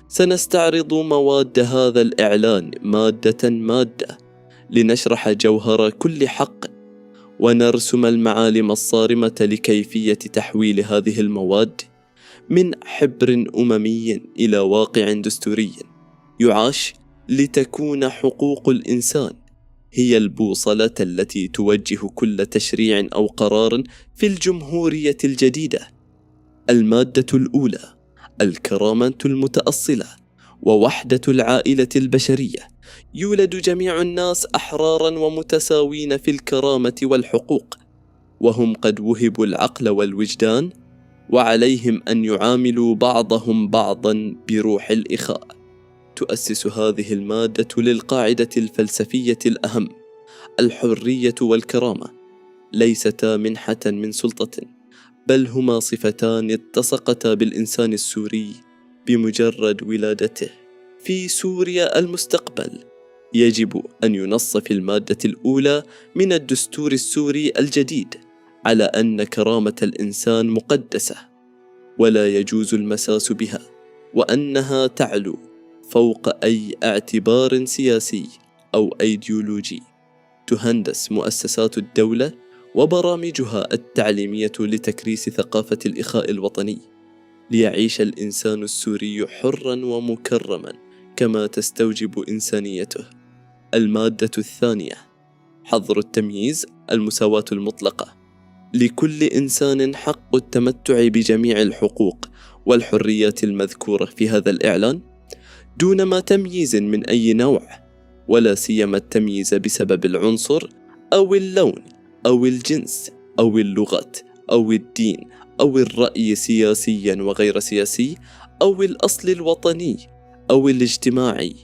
سنستعرض مواد هذا الإعلان مادة مادة لنشرح جوهر كل حق ونرسم المعالم الصارمة لكيفية تحويل هذه المواد من حبر أممي إلى واقع دستوري يعاش، لتكون حقوق الإنسان هي البوصلة التي توجه كل تشريع أو قرار في الجمهورية الجديدة. المادة الأولى: الكرامة المتأصلة ووحدة العائلة البشرية. يولد جميع الناس أحرارا ومتساوين في الكرامة والحقوق، وهم قد وهبوا العقل والوجدان، وعليهم أن يعاملوا بعضهم بعضا بروح الإخاء. تؤسس هذه المادة للقاعدة الفلسفية الأهم: الحرية والكرامة ليستا منحة من سلطة، بل هما صفتان اتسقتا بالإنسان السوري بمجرد ولادته. في سوريا المستقبل يجب أن ينص في المادة الأولى من الدستور السوري الجديد على أن كرامة الإنسان مقدسة ولا يجوز المساس بها، وأنها تعلو فوق أي اعتبار سياسي أو أيديولوجي. تهندس مؤسسات الدولة وبرامجها التعليمية لتكريس ثقافة الإخاء الوطني، ليعيش الإنسان السوري حرا ومكرما كما تستوجب إنسانيته. المادة الثانية: حظر التمييز، المساواة المطلقة. لكل إنسان حق التمتع بجميع الحقوق والحريات المذكورة في هذا الإعلان دون ما تمييز من أي نوع، ولا سيما التمييز بسبب العنصر أو اللون أو الجنس أو اللغة أو الدين أو الرأي سياسيا وغير سياسي أو الأصل الوطني أو الاجتماعي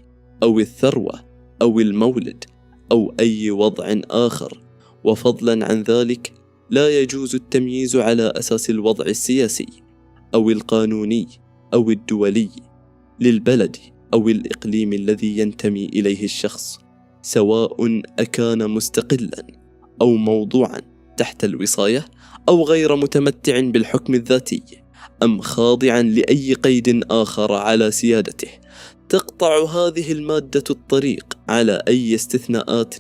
أو الثروة أو المولد أو أي وضع آخر. وفضلا عن ذلك لا يجوز التمييز على أساس الوضع السياسي أو القانوني أو الدولي للبلد أو الإقليم الذي ينتمي إليه الشخص، سواء أكان مستقلا أو موضوعا تحت الوصاية أو غير متمتع بالحكم الذاتي أم خاضعا لأي قيد آخر على سيادته. تقطع هذه المادة الطريق على أي استثناءات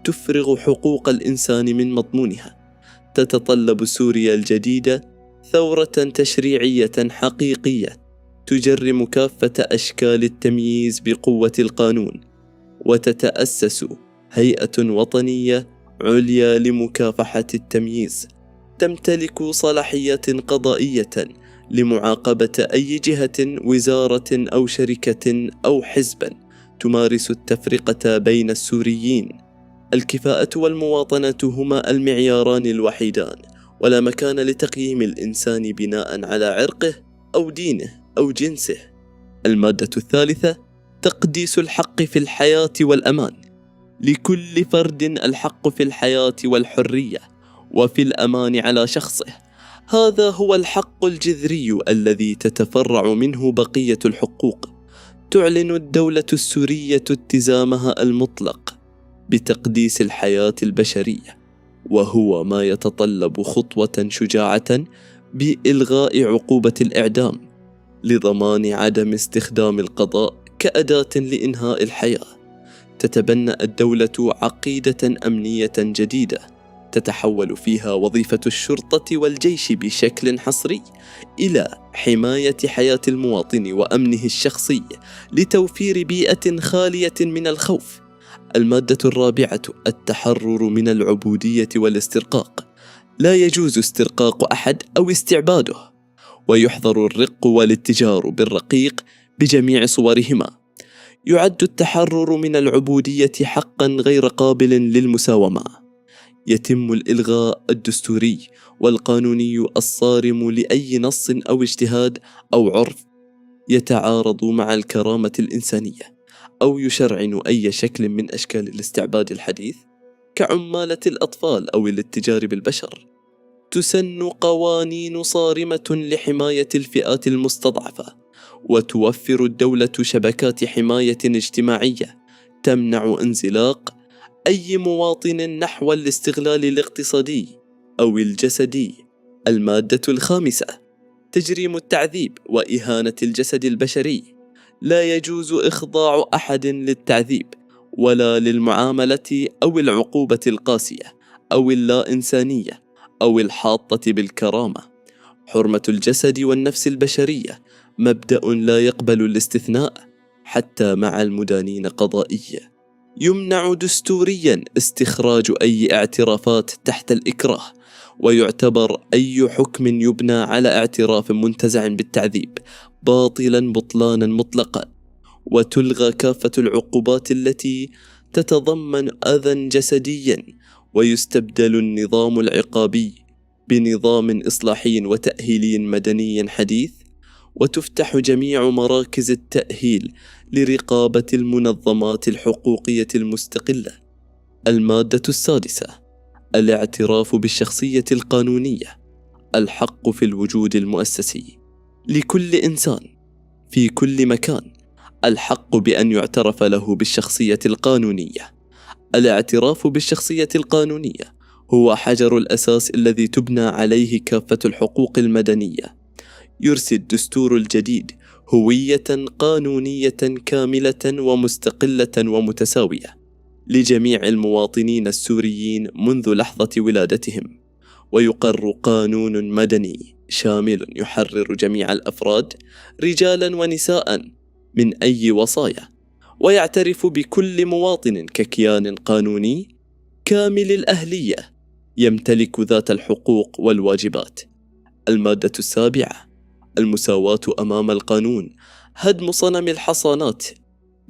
تفرغ حقوق الإنسان من مضمونها. تتطلب سوريا الجديدة ثورة تشريعية حقيقية تجرم كافة أشكال التمييز بقوة القانون، وتتأسس هيئة وطنية عليا لمكافحة التمييز تمتلك صلاحيات قضائية لمعاقبة أي جهة، وزارة أو شركة أو حزبا تمارس التفرقة بين السوريين. الكفاءة والمواطنة هما المعياران الوحيدان، ولا مكان لتقييم الإنسان بناء على عرقه أو دينه أو جنسه. المادة الثالثة: تقديس الحق في الحياة والأمان. لكل فرد الحق في الحياة والحرية وفي الأمان على شخصه. هذا هو الحق الجذري الذي تتفرع منه بقية الحقوق. تعلن الدولة السورية اتزامها المطلق بتقديس الحياة البشرية، وهو ما يتطلب خطوة شجاعة بإلغاء عقوبة الإعدام لضمان عدم استخدام القضاء كأداة لإنهاء الحياة. تتبنى الدولة عقيدة أمنية جديدة تتحول فيها وظيفة الشرطة والجيش بشكل حصري إلى حماية حياة المواطن وأمنه الشخصي لتوفير بيئة خالية من الخوف. المادة الرابعة: التحرر من العبودية والاسترقاق. لا يجوز استرقاق أحد أو استعباده، ويحظر الرق والاتجار بالرقيق بجميع صورهما. يعد التحرر من العبودية حقا غير قابل للمساومة. يتم الإلغاء الدستوري والقانوني الصارم لأي نص أو اجتهاد أو عرف يتعارض مع الكرامة الإنسانية أو يشرعن أي شكل من أشكال الاستعباد الحديث كعمالة الأطفال أو الاتجار بالبشر. تسن قوانين صارمة لحماية الفئات المستضعفة، وتوفر الدولة شبكات حماية اجتماعية تمنع انزلاق أي مواطن نحو الاستغلال الاقتصادي أو الجسدي. المادة الخامسة: تجريم التعذيب وإهانة الجسد البشري. لا يجوز إخضاع أحد للتعذيب ولا للمعاملة أو العقوبة القاسية أو اللا إنسانية أو الحاطة بالكرامة. حرمة الجسد والنفس البشرية مبدأ لا يقبل الاستثناء حتى مع المدانين قضائيا. يمنع دستوريا استخراج أي اعترافات تحت الإكراه، ويعتبر أي حكم يبنى على اعتراف منتزع بالتعذيب باطلا بطلانا مطلقا، وتلغى كافة العقوبات التي تتضمن أذى جسديا، ويستبدل النظام العقابي بنظام إصلاحي وتأهيلي مدني حديث، وتفتح جميع مراكز التأهيل لرقابة المنظمات الحقوقية المستقلة. المادة السادسة: الاعتراف بالشخصية القانونية. الحق في الوجود المؤسسي. لكل إنسان في كل مكان الحق بأن يعترف له بالشخصية القانونية. الاعتراف بالشخصية القانونية هو حجر الأساس الذي تبنى عليه كافة الحقوق المدنية. يرسي الدستور الجديد هوية قانونية كاملة ومستقلة ومتساوية لجميع المواطنين السوريين منذ لحظة ولادتهم، ويقر قانون مدني شامل يحرر جميع الأفراد رجالا ونساء من أي وصايا، ويعترف بكل مواطن ككيان قانوني كامل الأهلية يمتلك ذات الحقوق والواجبات. المادة السابعة: المساواة أمام القانون. هدم صنم الحصانات.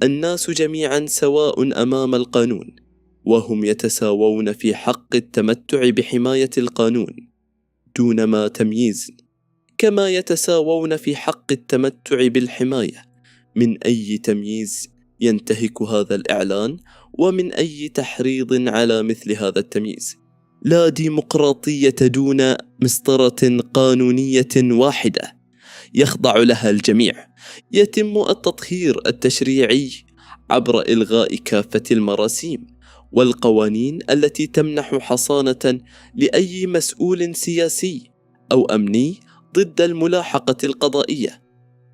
الناس جميعا سواء أمام القانون، وهم يتساوون في حق التمتع بحماية القانون دون ما تمييز، كما يتساوون في حق التمتع بالحماية من أي تمييز ينتهك هذا الإعلان ومن أي تحريض على مثل هذا التمييز. لا ديمقراطية دون مسطرة قانونية واحدة يخضع لها الجميع. يتم التطهير التشريعي عبر إلغاء كافة المراسيم والقوانين التي تمنح حصانة لأي مسؤول سياسي أو أمني ضد الملاحقة القضائية.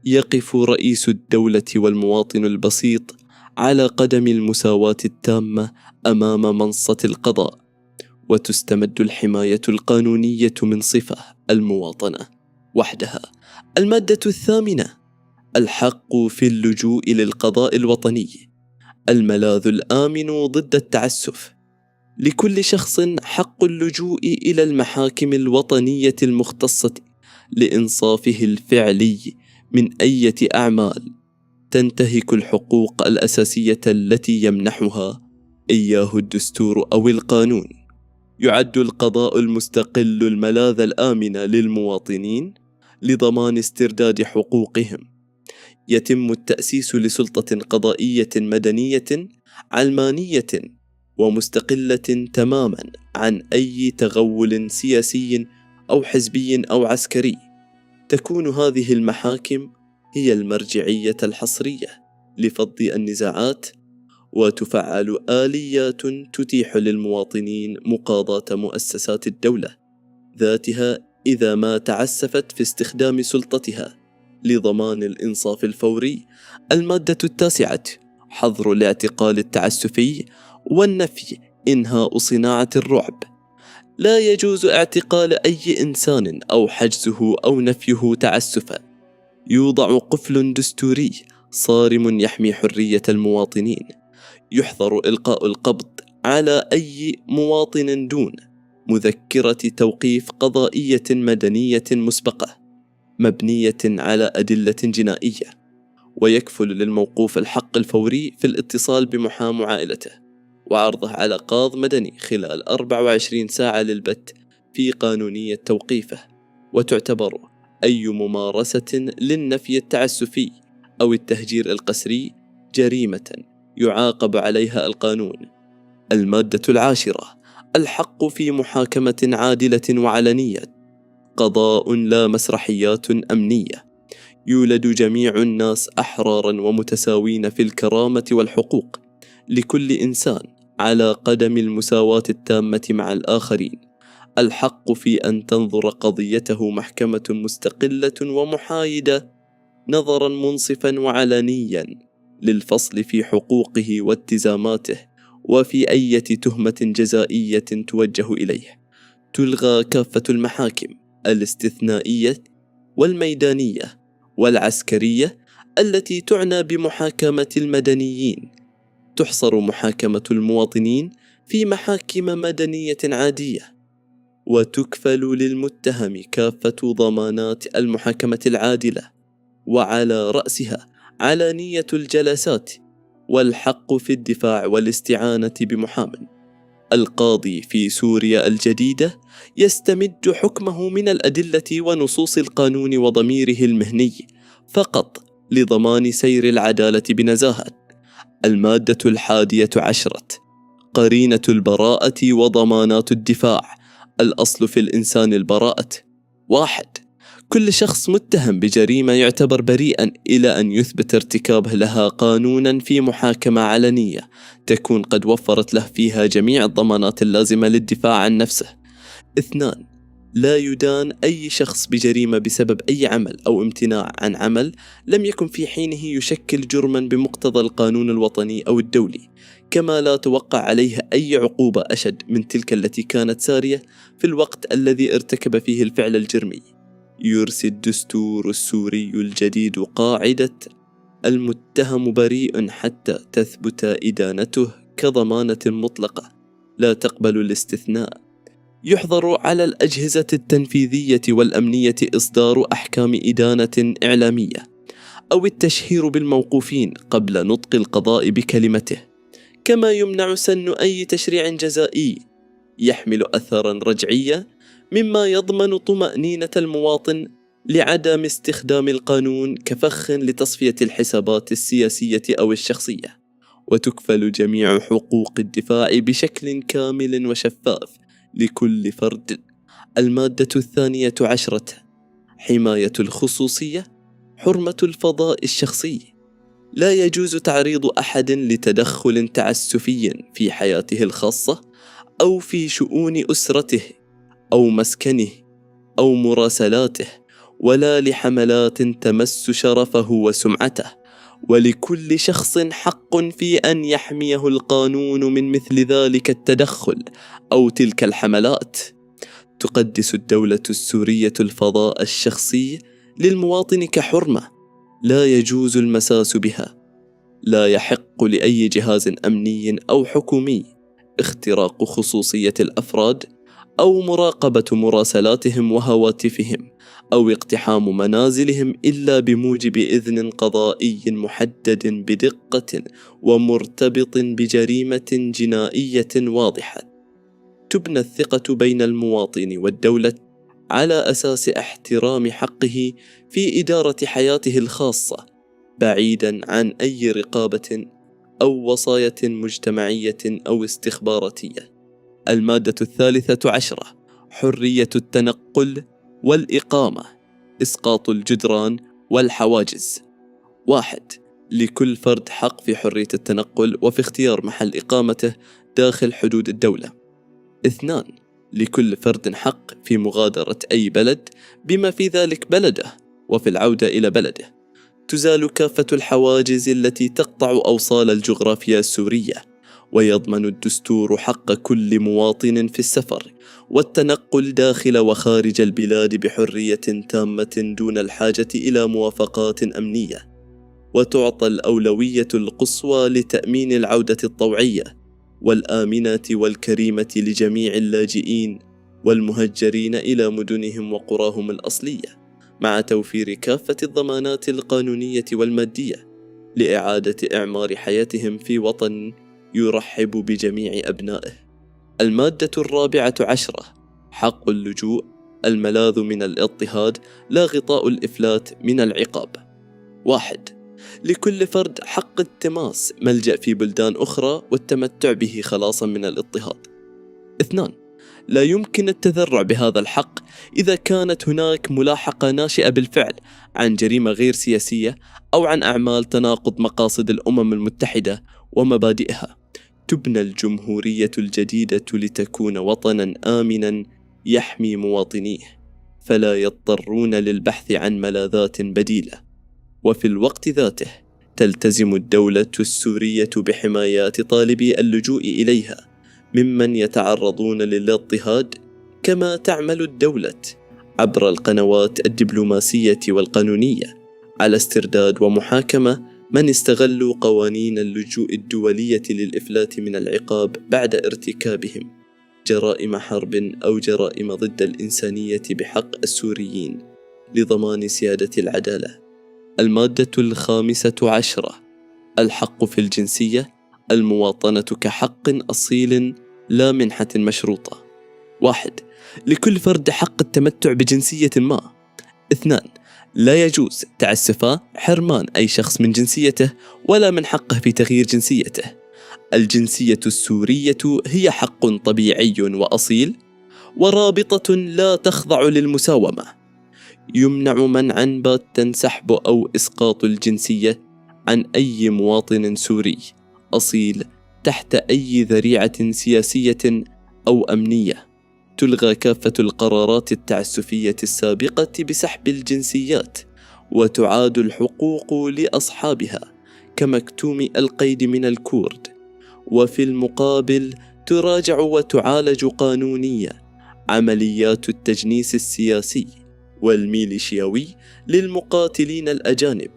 يقف رئيس الدولة والمواطن البسيط على قدم المساواة التامة أمام منصة القضاء، وتستمد الحماية القانونية من صفة المواطنة وحدها. المادة الثامنة: الحق في اللجوء للقضاء الوطني. الملاذ الآمن ضد التعسف. لكل شخص حق اللجوء إلى المحاكم الوطنية المختصة لإنصافه الفعلي من أي أعمال تنتهك الحقوق الأساسية التي يمنحها إياه الدستور أو القانون. يعد القضاء المستقل الملاذ الآمن للمواطنين لضمان استرداد حقوقهم. يتم التأسيس لسلطة قضائية مدنية علمانية ومستقلة تماما عن أي تغول سياسي أو حزبي أو عسكري. تكون هذه المحاكم هي المرجعية الحصرية لفض النزاعات، وتفعل آليات تتيح للمواطنين مقاضاة مؤسسات الدولة ذاتها إذا ما تعسفت في استخدام سلطتها لضمان الإنصاف الفوري. المادة التاسعة: حظر الاعتقال التعسفي والنفي. إنهاء صناعة الرعب. لا يجوز اعتقال أي إنسان أو حجزه أو نفيه تعسفا. يوضع قفل دستوري صارم يحمي حرية المواطنين. يحظر إلقاء القبض على أي مواطن دون مذكرة توقيف قضائية مدنية مسبقة مبنية على أدلة جنائية. ويكفل للموقوف الحق الفوري في الاتصال بمحامي عائلته وعرضه على قاض مدني خلال 24 ساعة للبت في قانونية توقيفه. وتعتبر أي ممارسة للنفي التعسفي أو التهجير القسري جريمة يعاقب عليها القانون. المادة العاشرة: الحق في محاكمة عادلة وعلنية. قضاء لا مسرحيات أمنية. يولد جميع الناس أحرارا ومتساوين في الكرامة والحقوق. لكل إنسان على قدم المساواة التامة مع الآخرين الحق في أن تنظر قضيته محكمة مستقلة ومحايدة نظرا منصفا وعلنيا للفصل في حقوقه والتزاماته وفي أي تهمة جزائية توجه إليه. تلغى كافة المحاكم الاستثنائية والميدانية والعسكرية التي تعنى بمحاكمة المدنيين. تحصر محاكمة المواطنين في محاكم مدنية عادية، وتكفل للمتهم كافة ضمانات المحاكمة العادلة، وعلى رأسها علانية الجلسات والحق في الدفاع والاستعانة بمحامٍ. القاضي في سوريا الجديدة يستمد حكمه من الأدلة ونصوص القانون وضميره المهني فقط لضمان سير العدالة بنزاهة. المادة 11 قرينة البراءة وضمانات الدفاع. الأصل في الإنسان البراءة. 1. كل شخص متهم بجريمة يعتبر بريئا إلى أن يثبت ارتكابه لها قانونا في محاكمة علنية تكون قد وفرت له فيها جميع الضمانات اللازمة للدفاع عن نفسه. 2. لا يدان أي شخص بجريمة بسبب أي عمل أو امتناع عن عمل لم يكن في حينه يشكل جرما بمقتضى القانون الوطني أو الدولي، كما لا توقع عليه أي عقوبة أشد من تلك التي كانت سارية في الوقت الذي ارتكب فيه الفعل الجرمي. يرسي الدستور السوري الجديد قاعدة المتهم بريء حتى تثبت إدانته كضمانة مطلقة لا تقبل الاستثناء. يحظر على الأجهزة التنفيذية والأمنية إصدار أحكام إدانة إعلامية أو التشهير بالموقوفين قبل نطق القضاء بكلمته، كما يمنع سن أي تشريع جزائي يحمل أثرا رجعيا مما يضمن طمأنينة المواطن لعدم استخدام القانون كفخ لتصفية الحسابات السياسية أو الشخصية. وتكفل جميع حقوق الدفاع بشكل كامل وشفاف لكل فرد. المادة 12 حماية الخصوصية. حرمة الفضاء الشخصي. لا يجوز تعريض أحد لتدخل تعسفي في حياته الخاصة أو في شؤون أسرته أو مسكنه أو مراسلاته، ولا لحملات تمس شرفه وسمعته. ولكل شخص حق في أن يحميه القانون من مثل ذلك التدخل أو تلك الحملات. تقدس الدولة السورية الفضاء الشخصي للمواطن كحرمة لا يجوز المساس بها. لا يحق لأي جهاز أمني أو حكومي اختراق خصوصية الأفراد أو مراقبة مراسلاتهم وهواتفهم أو اقتحام منازلهم إلا بموجب إذن قضائي محدد بدقة ومرتبط بجريمة جنائية واضحة. تبنى الثقة بين المواطن والدولة على أساس احترام حقه في إدارة حياته الخاصة بعيدا عن أي رقابة أو وصاية مجتمعية أو استخباراتية. المادة 13 حرية التنقل والإقامة. إسقاط الجدران والحواجز. 1. لكل فرد حق في حرية التنقل وفي اختيار محل إقامته داخل حدود الدولة. 2. لكل فرد حق في مغادرة أي بلد بما في ذلك بلده وفي العودة إلى بلده. تزال كافة الحواجز التي تقطع أوصال الجغرافيا السورية، ويضمن الدستور حق كل مواطن في السفر والتنقل داخل وخارج البلاد بحرية تامة دون الحاجة إلى موافقات أمنية. وتعطى الأولوية القصوى لتأمين العودة الطوعية والآمنة والكريمة لجميع اللاجئين والمهجرين إلى مدنهم وقراهم الأصلية، مع توفير كافة الضمانات القانونية والمادية لإعادة إعمار حياتهم في وطن يرحب بجميع أبنائه. المادة 14 حق اللجوء. الملاذ من الاضطهاد لا غطاء الإفلات من العقاب. 1. لكل فرد حق التماس ملجأ في بلدان أخرى والتمتع به خلاصا من الاضطهاد. 2. لا يمكن التذرع بهذا الحق إذا كانت هناك ملاحقة ناشئة بالفعل عن جريمة غير سياسية أو عن أعمال تناقض مقاصد الأمم المتحدة ومبادئها. تبنى الجمهورية الجديدة لتكون وطنا آمنا يحمي مواطنيه فلا يضطرون للبحث عن ملاذات بديلة، وفي الوقت ذاته تلتزم الدولة السورية بحماية طالبي اللجوء إليها ممن يتعرضون للاضطهاد، كما تعمل الدولة عبر القنوات الدبلوماسية والقانونية على استرداد ومحاكمة من استغلوا قوانين اللجوء الدولية للإفلات من العقاب بعد ارتكابهم جرائم حرب أو جرائم ضد الإنسانية بحق السوريين لضمان سيادة العدالة. المادة 15 الحق في الجنسية، المواطنة كحق أصيل لا منحة مشروطة. 1. لكل فرد حق التمتع بجنسية ما. 2. لا يجوز تعسف حرمان أي شخص من جنسيته ولا من حقه في تغيير جنسيته. الجنسية السورية هي حق طبيعي وأصيل ورابطة لا تخضع للمساومة. يمنع منعا باتا سحب أو إسقاط الجنسية عن أي مواطن سوري أصيل تحت أي ذريعة سياسية أو أمنية. تلغى كافة القرارات التعسفية السابقة بسحب الجنسيات، وتعاد الحقوق لأصحابها كمكتوم القيد من الكورد. وفي المقابل تراجع وتعالج قانونيا عمليات التجنيس السياسي والميليشياوي للمقاتلين الأجانب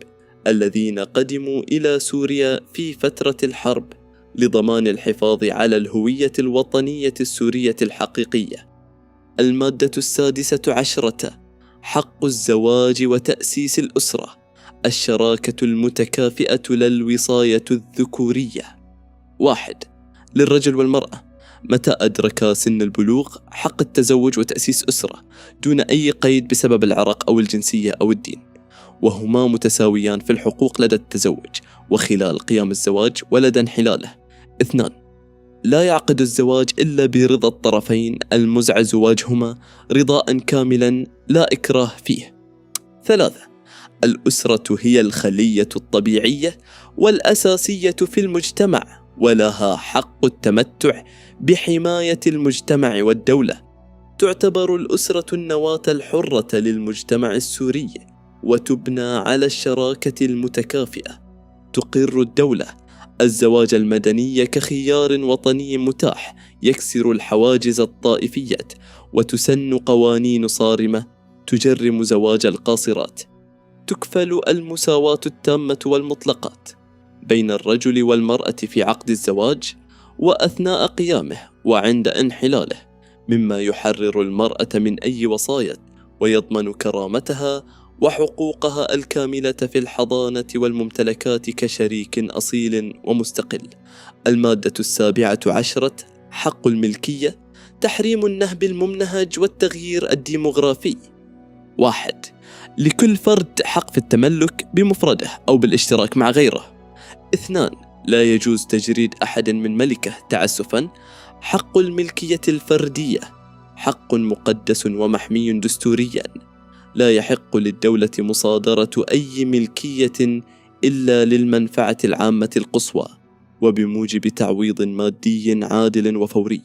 الذين قدموا إلى سوريا في فترة الحرب لضمان الحفاظ على الهوية الوطنية السورية الحقيقية. المادة 16 حق الزواج وتأسيس الأسرة، الشراكة المتكافئة لا الوصاية الذكورية. 1. للرجل والمرأة متى أدركا سن البلوغ حق التزوج وتأسيس أسرة دون أي قيد بسبب العرق أو الجنسية أو الدين، وهما متساويان في الحقوق لدى التزوج وخلال قيام الزواج ولدى انحلاله. 2. لا يعقد الزواج إلا برضا الطرفين المزعج زواجهما رضاء كاملا لا إكراه فيه. 3. الأسرة هي الخلية الطبيعية والأساسية في المجتمع، ولها حق التمتع بحماية المجتمع والدولة. تعتبر الأسرة النواة الحرة للمجتمع السوري، وتبنى على الشراكة المتكافئة. تقر الدولة الزواج المدني كخيار وطني متاح يكسر الحواجز الطائفية، وتسن قوانين صارمة تجرم زواج القاصرات. تكفل المساواة التامة والمطلقات بين الرجل والمرأة في عقد الزواج وأثناء قيامه وعند انحلاله، مما يحرر المرأة من أي وصايا ويضمن كرامتها وحقوقها الكاملة في الحضانة والممتلكات كشريك أصيل ومستقل. المادة 17 حق الملكية، تحريم النهب الممنهج والتغيير الديموغرافي. 1. لكل فرد حق في التملك بمفرده أو بالاشتراك مع غيره. 2. لا يجوز تجريد أحد من ملكه تعسفا. حق الملكية الفردية حق مقدس ومحمي دستوريا، لا يحق للدولة مصادرة أي ملكية إلا للمنفعة العامة القصوى وبموجب تعويض مادي عادل وفوري.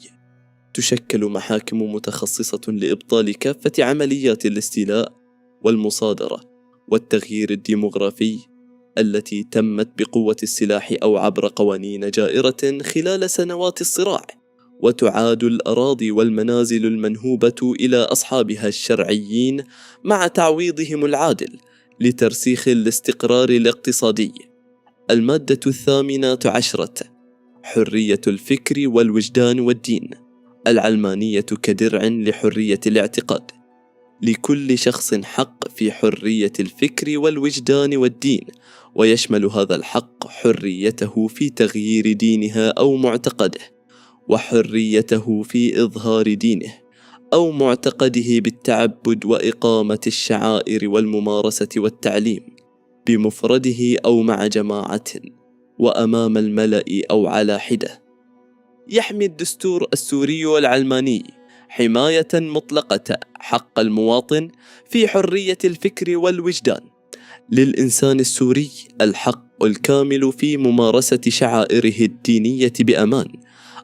تشكل محاكم متخصصة لإبطال كافة عمليات الاستيلاء والمصادرة والتغيير الديموغرافي التي تمت بقوة السلاح أو عبر قوانين جائرة خلال سنوات الصراع، وتعاد الأراضي والمنازل المنهوبة إلى أصحابها الشرعيين مع تعويضهم العادل لترسيخ الاستقرار الاقتصادي. المادة 18 حرية الفكر والوجدان والدين، العلمانية كدرع لحرية الاعتقاد. لكل شخص حق في حرية الفكر والوجدان والدين، ويشمل هذا الحق حريته في تغيير دينها أو معتقده، وحريته في إظهار دينه أو معتقده بالتعبد وإقامة الشعائر والممارسة والتعليم بمفرده أو مع جماعة وأمام الملأ أو على حدة. يحمي الدستور السوري العلماني حماية مطلقة حق المواطن في حرية الفكر والوجدان. للإنسان السوري الحق الكامل في ممارسة شعائره الدينية بأمان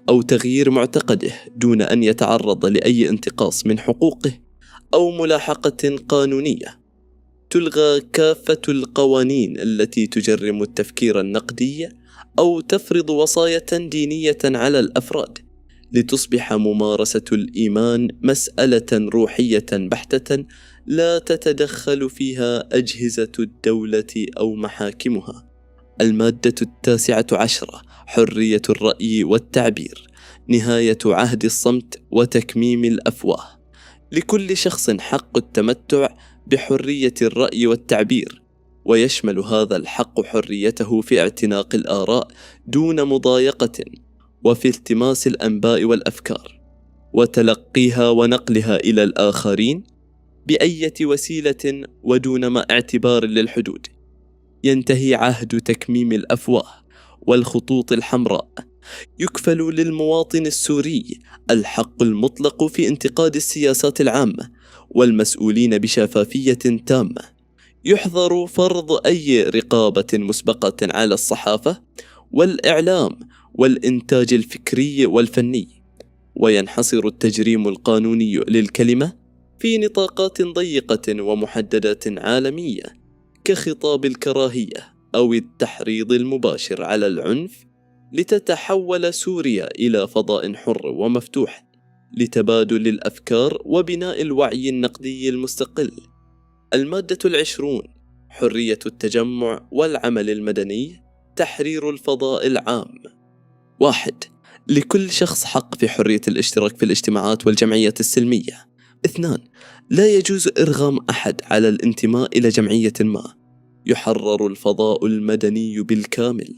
أو تغيير معتقده دون أن يتعرض لأي انتقاص من حقوقه أو ملاحقة قانونية. تلغى كافة القوانين التي تجرم التفكير النقدي أو تفرض وصاية دينية على الأفراد، لتصبح ممارسة الإيمان مسألة روحية بحتة لا تتدخل فيها أجهزة الدولة أو محاكمها. المادة 19، حرية الرأي والتعبير. نهاية عهد الصمت وتكميم الأفواه. لكل شخص حق التمتع بحرية الرأي والتعبير، ويشمل هذا الحق حريته في اعتناق الآراء دون مضايقة، وفي التماس الأنباء والأفكار، وتلقيها ونقلها إلى الآخرين بأية وسيلة ودون ما اعتبار للحدود. ينتهي عهد تكميم الأفواه والخطوط الحمراء. يكفل للمواطن السوري الحق المطلق في انتقاد السياسات العامة والمسؤولين بشفافية تامة. يحظر فرض أي رقابة مسبقة على الصحافة والإعلام والإنتاج الفكري والفني، وينحصر التجريم القانوني للكلمة في نطاقات ضيقة ومحددة عالمية، كخطاب الكراهية أو التحريض المباشر على العنف، لتتحول سوريا إلى فضاء حر ومفتوح لتبادل الأفكار وبناء الوعي النقدي المستقل. المادة 20، حرية التجمع والعمل المدني. تحرير الفضاء العام. 1. لكل شخص حق في حرية الاشتراك في الاجتماعات والجمعيات السلمية. 2. لا يجوز إرغام أحد على الانتماء إلى جمعية ما. يحرر الفضاء المدني بالكامل.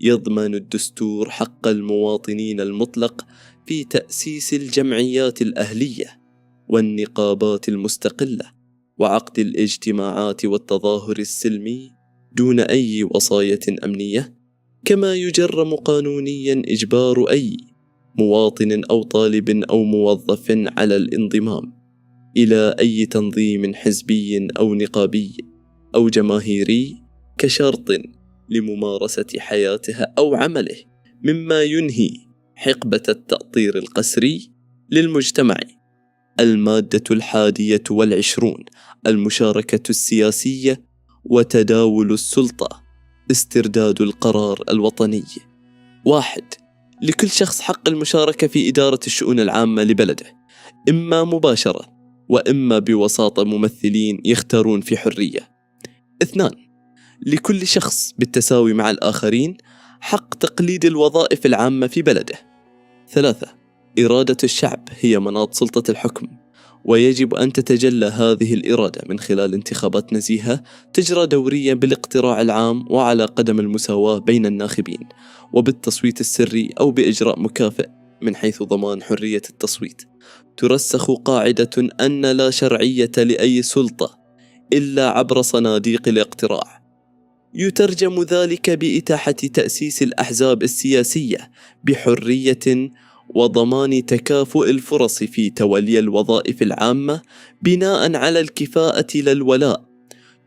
يضمن الدستور حق المواطنين المطلق في تأسيس الجمعيات الأهلية والنقابات المستقلة وعقد الاجتماعات والتظاهر السلمي دون أي وصاية أمنية، كما يجرم قانونيا إجبار أي مواطن أو طالب أو موظف على الانضمام إلى أي تنظيم حزبي أو نقابي أو جماهيري كشرط لممارسة حياته أو عمله، مما ينهي حقبة التأطير القسري للمجتمع. المادة 21، المشاركة السياسية وتداول السلطة. استرداد القرار الوطني. 1. لكل شخص حق المشاركة في إدارة الشؤون العامة لبلده، إما مباشرة وإما بوساطة ممثلين يختارون في حرية. 2. لكل شخص بالتساوي مع الآخرين حق تقليد الوظائف العامة في بلده. 3. إرادة الشعب هي مناط سلطة الحكم، ويجب أن تتجلى هذه الإرادة من خلال انتخابات نزيهة تجرى دوريا بالاقتراع العام وعلى قدم المساواة بين الناخبين، وبالتصويت السري أو بإجراء مكافئ من حيث ضمان حرية التصويت. ترسخ قاعدة أن لا شرعية لأي سلطة إلا عبر صناديق الاقتراع. يترجم ذلك بإتاحة تأسيس الأحزاب السياسية بحرية وضمان تكافؤ الفرص في تولي الوظائف العامة بناء على الكفاءة لا الولاء.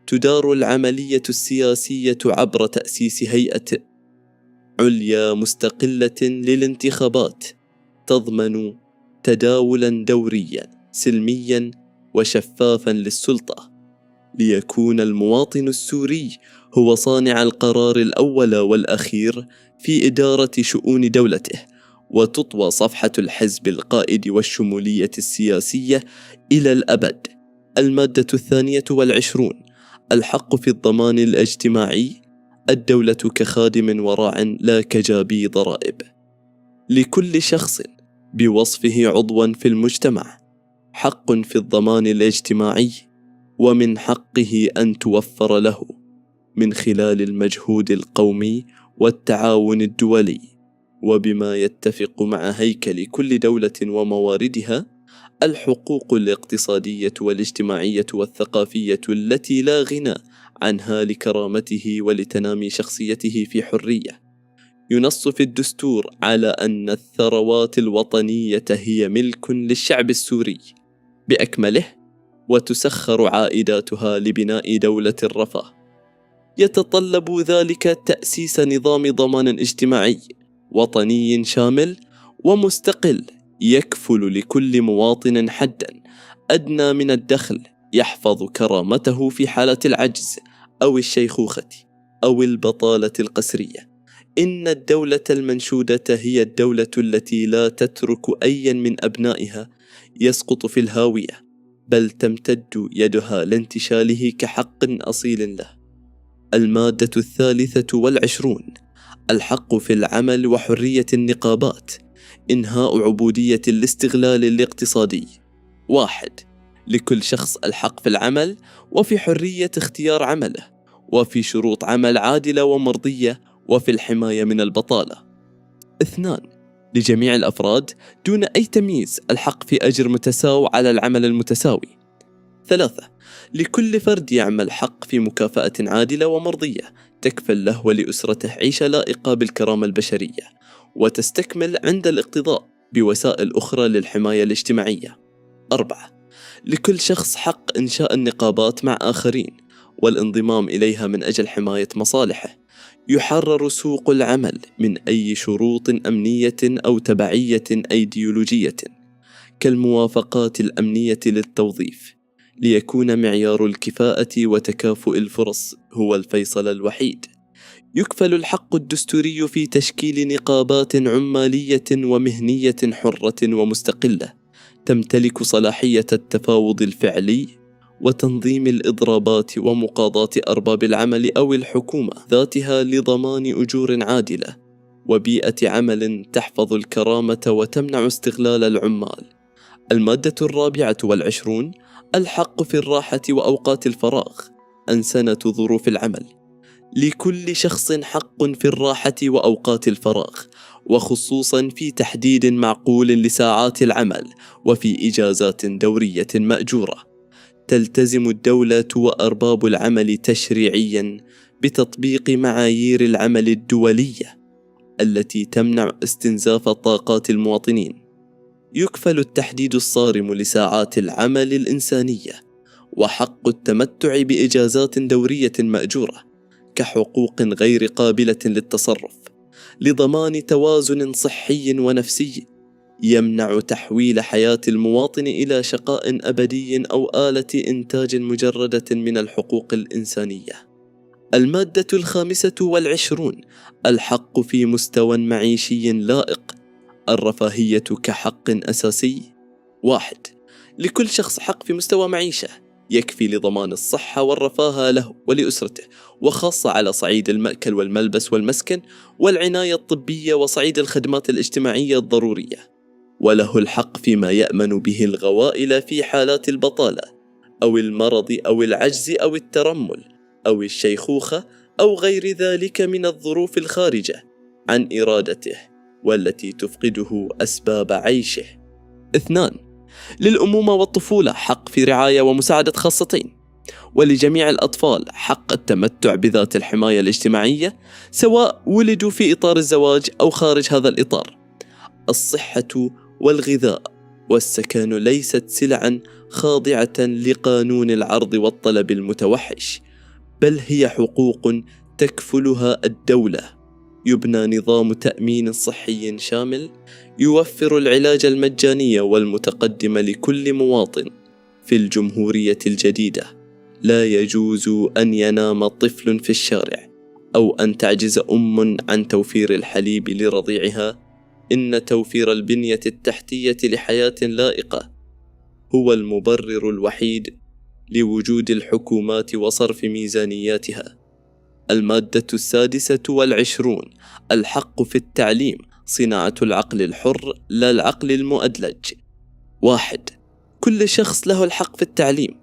تدار العملية السياسية عبر تأسيس هيئة عليا مستقلة للانتخابات تضمن تداولا دوريا سلميا وشفافا للسلطة، ليكون المواطن السوري هو صانع القرار الأول والأخير في إدارة شؤون دولته، وتطوى صفحة الحزب القائد والشمولية السياسية إلى الأبد. المادة 22، الحق في الضمان الاجتماعي. الدولة كخادم وراع لا كجابي ضرائب. لكل شخص بوصفه عضوا في المجتمع حق في الضمان الاجتماعي، ومن حقه أن توفر له من خلال المجهود القومي والتعاون الدولي، وبما يتفق مع هيكل كل دولة ومواردها، الحقوق الاقتصادية والاجتماعية والثقافية التي لا غنى عنها لكرامته ولتنامي شخصيته في حرية. ينص في الدستور على أن الثروات الوطنية هي ملك للشعب السوري بأكمله، وتسخر عائداتها لبناء دولة الرفاه. يتطلب ذلك تأسيس نظام ضمان اجتماعي وطني شامل ومستقل، يكفل لكل مواطن حداً أدنى من الدخل يحفظ كرامته في حالة العجز أو الشيخوخة أو البطالة القسرية. إن الدولة المنشودة هي الدولة التي لا تترك أيا من أبنائها يسقط في الهاوية، بل تمتد يدها لانتشاله كحق أصيل له. المادة 23: الحق في العمل وحرية النقابات. إنهاء عبودية الاستغلال الاقتصادي. 1. لكل شخص الحق في العمل وفي حرية اختيار عمله، وفي شروط عمل عادلة ومرضية، وفي الحماية من البطالة. 2. لجميع الأفراد دون أي تمييز الحق في أجر متساو على العمل المتساوي. 3. لكل فرد يعمل حق في مكافأة عادلة ومرضية تكفل له ولأسرته عيشة لائقة بالكرامة البشرية، وتستكمل عند الاقتضاء بوسائل أخرى للحماية الاجتماعية. 4. لكل شخص حق إنشاء النقابات مع آخرين والانضمام إليها من أجل حماية مصالحه. يحرر سوق العمل من أي شروط أمنية أو تبعية أيديولوجية كالموافقات الأمنية للتوظيف، ليكون معيار الكفاءة وتكافؤ الفرص هو الفيصل الوحيد. يكفل الحق الدستوري في تشكيل نقابات عمالية ومهنية حرة ومستقلة تمتلك صلاحية التفاوض الفعلي وتنظيم الإضرابات ومقاضاة أرباب العمل أو الحكومة ذاتها لضمان أجور عادلة وبيئة عمل تحفظ الكرامة وتمنع استغلال العمال. المادة 24: الحق في الراحة وأوقات الفراغ. أنسنة ظروف العمل. لكل شخص حق في الراحة وأوقات الفراغ، وخصوصا في تحديد معقول لساعات العمل وفي إجازات دورية مأجورة. تلتزم الدولة وأرباب العمل تشريعيا بتطبيق معايير العمل الدولية التي تمنع استنزاف طاقات المواطنين. يكفل التحديد الصارم لساعات العمل الإنسانية وحق التمتع بإجازات دورية مأجورة كحقوق غير قابلة للتصرف لضمان توازن صحي ونفسي يمنع تحويل حياة المواطن إلى شقاء أبدي أو آلة إنتاج مجردة من الحقوق الإنسانية. المادة 25: الحق في مستوى معيشي لائق. الرفاهية كحق أساسي. 1. لكل شخص حق في مستوى معيشة يكفي لضمان الصحة والرفاه له ولأسرته، وخاصة على صعيد المأكل والملبس والمسكن والعناية الطبية وصعيد الخدمات الاجتماعية الضرورية. وله الحق فيما يأمن به الغوائل في حالات البطالة أو المرض أو العجز أو الترمل أو الشيخوخة أو غير ذلك من الظروف الخارجة عن إرادته والتي تفقده أسباب عيشه. 2. للأمومة والطفولة حق في رعاية ومساعدة خاصتين، ولجميع الأطفال حق التمتع بذات الحماية الاجتماعية سواء ولدوا في إطار الزواج أو خارج هذا الإطار. الصحة والغذاء والسكن ليست سلعا خاضعة لقانون العرض والطلب المتوحش، بل هي حقوق تكفلها الدولة. يبنى نظام تأمين صحي شامل يوفر العلاج المجاني والمتقدم لكل مواطن في الجمهورية الجديدة. لا يجوز أن ينام طفل في الشارع أو أن تعجز أم عن توفير الحليب لرضيعها. إن توفير البنية التحتية لحياة لائقة هو المبرر الوحيد لوجود الحكومات وصرف ميزانياتها. المادة 26: الحق في التعليم. صناعة العقل الحر لا العقل المؤدلج. 1. كل شخص له الحق في التعليم،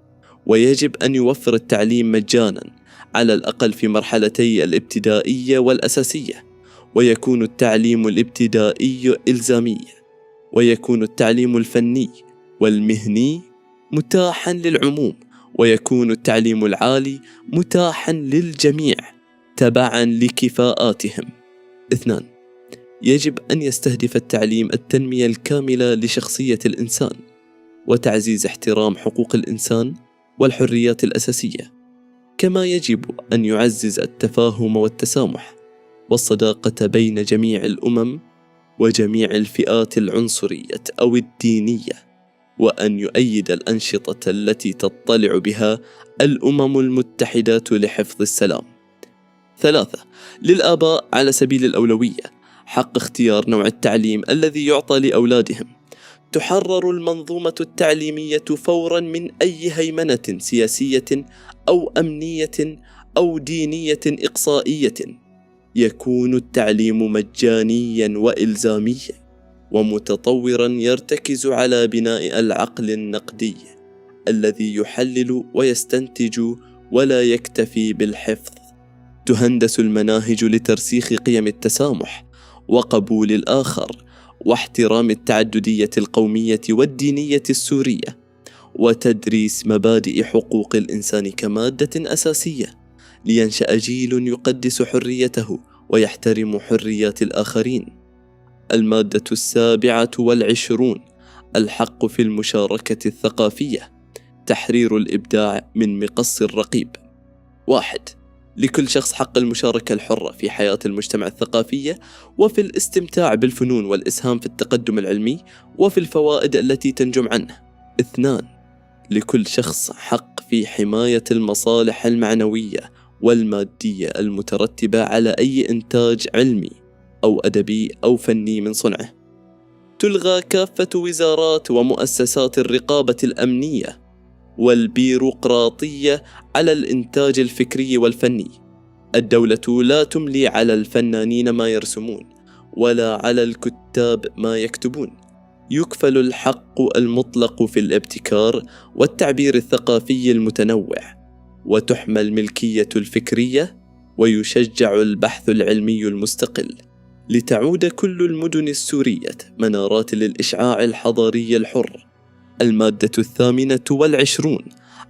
ويجب أن يوفر التعليم مجانا على الأقل في مرحلتي الابتدائية والأساسية، ويكون التعليم الابتدائي إلزامي، ويكون التعليم الفني والمهني متاحا للعموم، ويكون التعليم العالي متاحا للجميع تبعا لكفاءاتهم. 2. يجب أن يستهدف التعليم التنمية الكاملة لشخصية الإنسان وتعزيز احترام حقوق الإنسان والحريات الأساسية، كما يجب أن يعزز التفاهم والتسامح والصداقة بين جميع الأمم وجميع الفئات العنصرية أو الدينية. وأن يؤيد الأنشطة التي تطلع بها الأمم المتحدة لحفظ السلام. 3. للآباء على سبيل الأولوية حق اختيار نوع التعليم الذي يعطى لأولادهم. تحرر المنظومة التعليمية فوراً من أي هيمنة سياسية أو أمنية أو دينية إقصائية. يكون التعليم مجانياً وإلزامياً ومتطوراً يرتكز على بناء العقل النقدي الذي يحلل ويستنتج ولا يكتفي بالحفظ. تهندس المناهج لترسيخ قيم التسامح وقبول الآخر واحترام التعددية القومية والدينية السورية، وتدريس مبادئ حقوق الإنسان كمادة أساسية لينشأ جيل يقدس حريته ويحترم حريات الآخرين. المادة 27 الحق في المشاركة الثقافية تحرير الإبداع من مقص الرقيب. 1. لكل شخص حق المشاركة الحرة في حياة المجتمع الثقافية وفي الاستمتاع بالفنون والإسهام في التقدم العلمي وفي الفوائد التي تنجم عنه. 2. لكل شخص حق في حماية المصالح المعنوية والمادية المترتبة على أي إنتاج علمي أو أدبي أو فني من صنعه. تلغى كافة وزارات ومؤسسات الرقابة الأمنية والبيروقراطية على الإنتاج الفكري والفني. الدولة لا تملي على الفنانين ما يرسمون ولا على الكتاب ما يكتبون. يكفل الحق المطلق في الابتكار والتعبير الثقافي المتنوع، وتحمى الملكية الفكرية، ويشجع البحث العلمي المستقل، لتعود كل المدن السورية منارات للإشعاع الحضاري الحر. المادة 28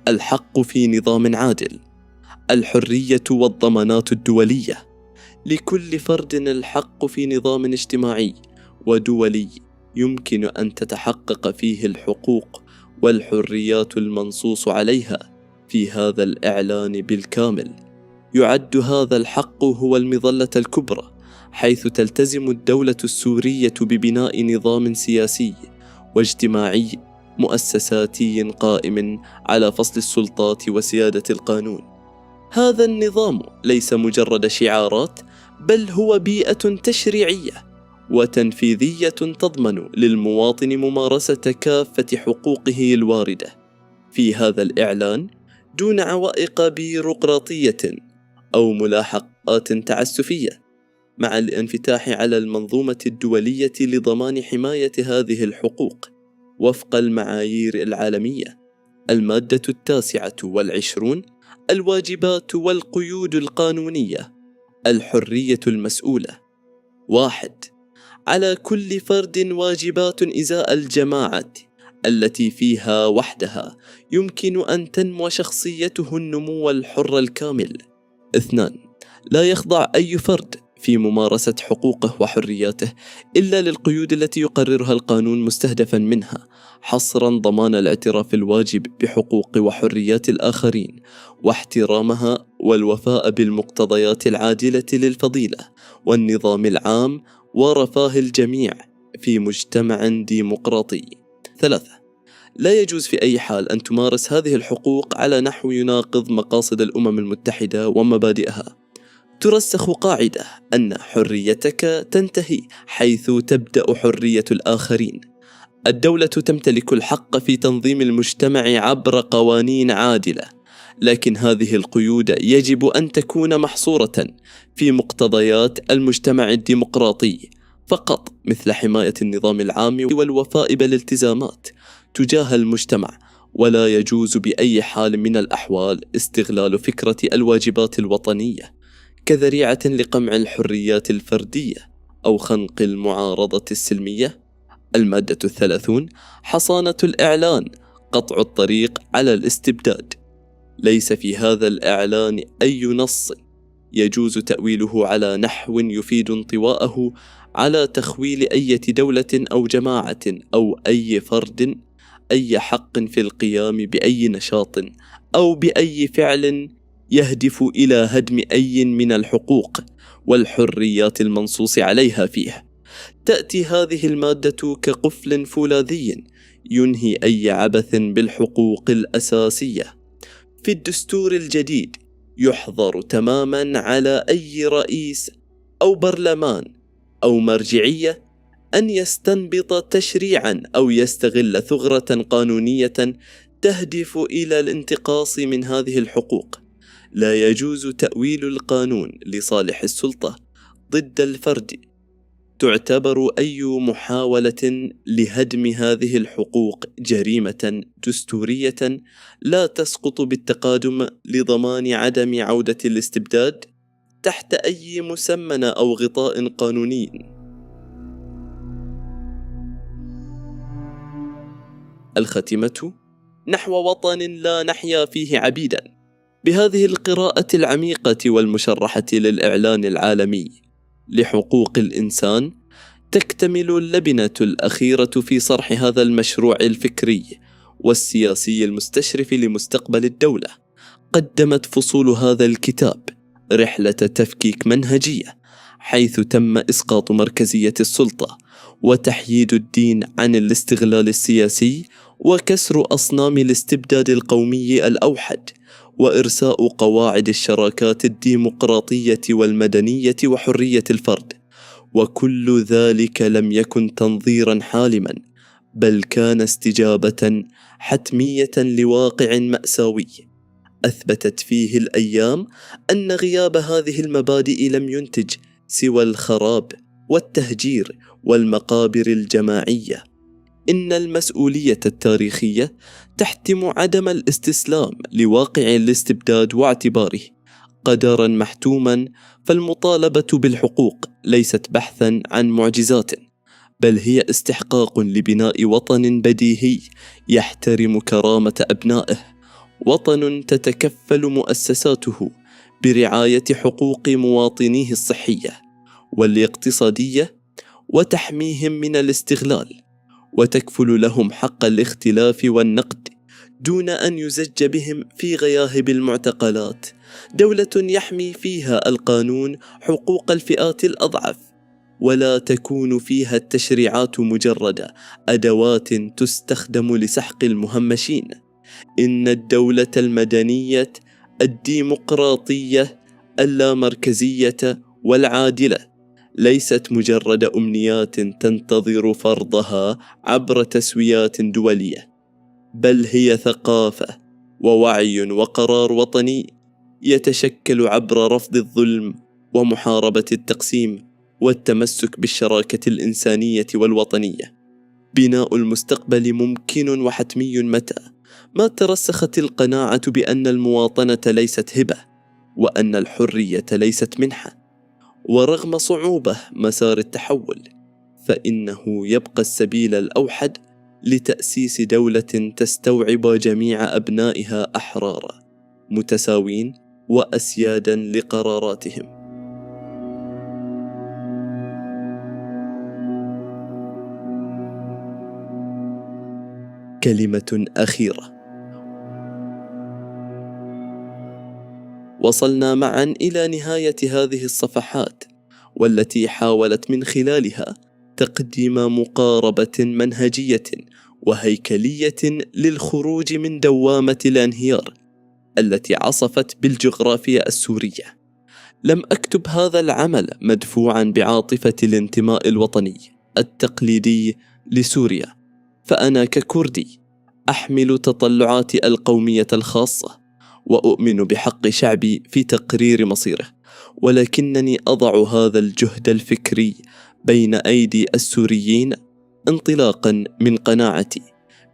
الحق في نظام عادل. الحرية والضمانات الدولية. لكل فرد الحق في نظام اجتماعي ودولي يمكن أن تتحقق فيه الحقوق والحريات المنصوص عليها في هذا الإعلان بالكامل. يعد هذا الحق هو المظلة الكبرى، حيث تلتزم الدولة السورية ببناء نظام سياسي واجتماعي مؤسساتي قائم على فصل السلطات وسيادة القانون. هذا النظام ليس مجرد شعارات، بل هو بيئة تشريعية وتنفيذية تضمن للمواطن ممارسة كافة حقوقه الواردة في هذا الإعلان دون عوائق بيروقراطية أو ملاحقات تعسفية، مع الانفتاح على المنظومة الدولية لضمان حماية هذه الحقوق وفق المعايير العالمية. المادة 29 الواجبات والقيود القانونية. الحرية المسؤولة. 1. على كل فرد واجبات إزاء الجماعة التي فيها وحدها يمكن أن تنمو شخصيته النمو الحر الكامل. 2. لا يخضع أي فرد في ممارسة حقوقه وحرياته إلا للقيود التي يقررها القانون مستهدفا منها حصرا ضمان الاعتراف الواجب بحقوق وحريات الآخرين واحترامها والوفاء بالمقتضيات العادلة للفضيلة والنظام العام ورفاه الجميع في مجتمع ديمقراطي. 3. لا يجوز في أي حال أن تمارس هذه الحقوق على نحو يناقض مقاصد الأمم المتحدة ومبادئها. ترسخ قاعدة أن حريتك تنتهي حيث تبدأ حرية الآخرين. الدولة تمتلك الحق في تنظيم المجتمع عبر قوانين عادلة، لكن هذه القيود يجب أن تكون محصورة في مقتضيات المجتمع الديمقراطي فقط، مثل حماية النظام العام والوفاء بالالتزامات تجاه المجتمع. ولا يجوز بأي حال من الأحوال استغلال فكرة الواجبات الوطنية كذريعة لقمع الحريات الفردية أو خنق المعارضة السلمية. المادة 30 حصانة الإعلان. قطع الطريق على الاستبداد. ليس في هذا الإعلان أي نص يجوز تأويله على نحو يفيد انطواءه على تخويل أي دولة أو جماعة أو أي فرد أي حق في القيام بأي نشاط أو بأي فعل يهدف إلى هدم أي من الحقوق والحريات المنصوص عليها فيه. تأتي هذه المادة كقفل فولاذي ينهي أي عبث بالحقوق الأساسية. في الدستور الجديد يحظر تماما على أي رئيس أو برلمان أو مرجعية أن يستنبط تشريعا أو يستغل ثغرة قانونية تهدف إلى الانتقاص من هذه الحقوق. لا يجوز تأويل القانون لصالح السلطة ضد الفرد. تعتبر أي محاولة لهدم هذه الحقوق جريمة دستورية لا تسقط بالتقادم لضمان عدم عودة الاستبداد تحت أي مسمى أو غطاء قانوني. الخاتمة نحو وطن لا نحيا فيه عبيدا. بهذه القراءة العميقة والمشرحة للإعلان العالمي لحقوق الإنسان تكتمل اللبنة الأخيرة في صرح هذا المشروع الفكري والسياسي المستشرف لمستقبل الدولة. قدمت فصول هذا الكتاب رحلة تفكيك منهجية، حيث تم إسقاط مركزية السلطة وتحييد الدين عن الاستغلال السياسي وكسر أصنام الاستبداد القومي الأوحد، وإرساء قواعد الشراكات الديمقراطية والمدنية وحرية الفرد. وكل ذلك لم يكن تنظيرا حالما، بل كان استجابة حتمية لواقع مأساوي أثبتت فيه الأيام أن غياب هذه المبادئ لم ينتج سوى الخراب والتهجير والمقابر الجماعية. إن المسؤولية التاريخية تحتم عدم الاستسلام لواقع الاستبداد واعتباره قدرا محتوما. فالمطالبة بالحقوق ليست بحثا عن معجزات، بل هي استحقاق لبناء وطن بديهي يحترم كرامة أبنائه، وطن تتكفل مؤسساته برعاية حقوق مواطنيه الصحية والاقتصادية وتحميهم من الاستغلال، وتكفل لهم حق الاختلاف والنقد دون أن يزج بهم في غياهب المعتقلات. دولة يحمي فيها القانون حقوق الفئات الأضعف، ولا تكون فيها التشريعات مجرد أدوات تستخدم لسحق المهمشين. إن الدولة المدنية الديمقراطية اللامركزية والعادلة ليست مجرد أمنيات تنتظر فرضها عبر تسويات دولية، بل هي ثقافة ووعي وقرار وطني يتشكل عبر رفض الظلم ومحاربة التقسيم والتمسك بالشراكة الإنسانية والوطنية. بناء المستقبل ممكن وحتمي متى ما ترسخت القناعة بأن المواطنة ليست هبة، وأن الحرية ليست منحة. ورغم صعوبة مسار التحول، فإنه يبقى السبيل الأوحد لتأسيس دولة تستوعب جميع أبنائها أحرارا متساوين وأسيادا لقراراتهم. كلمة أخيرة. وصلنا معا إلى نهاية هذه الصفحات، والتي حاولت من خلالها تقديم مقاربة منهجية وهيكلية للخروج من دوامة الانهيار التي عصفت بالجغرافيا السورية. لم أكتب هذا العمل مدفوعا بعاطفة الانتماء الوطني التقليدي لسوريا، فأنا ككردي أحمل تطلعاتي القومية الخاصة، وأؤمن بحق شعبي في تقرير مصيره، ولكنني أضع هذا الجهد الفكري بين أيدي السوريين انطلاقا من قناعتي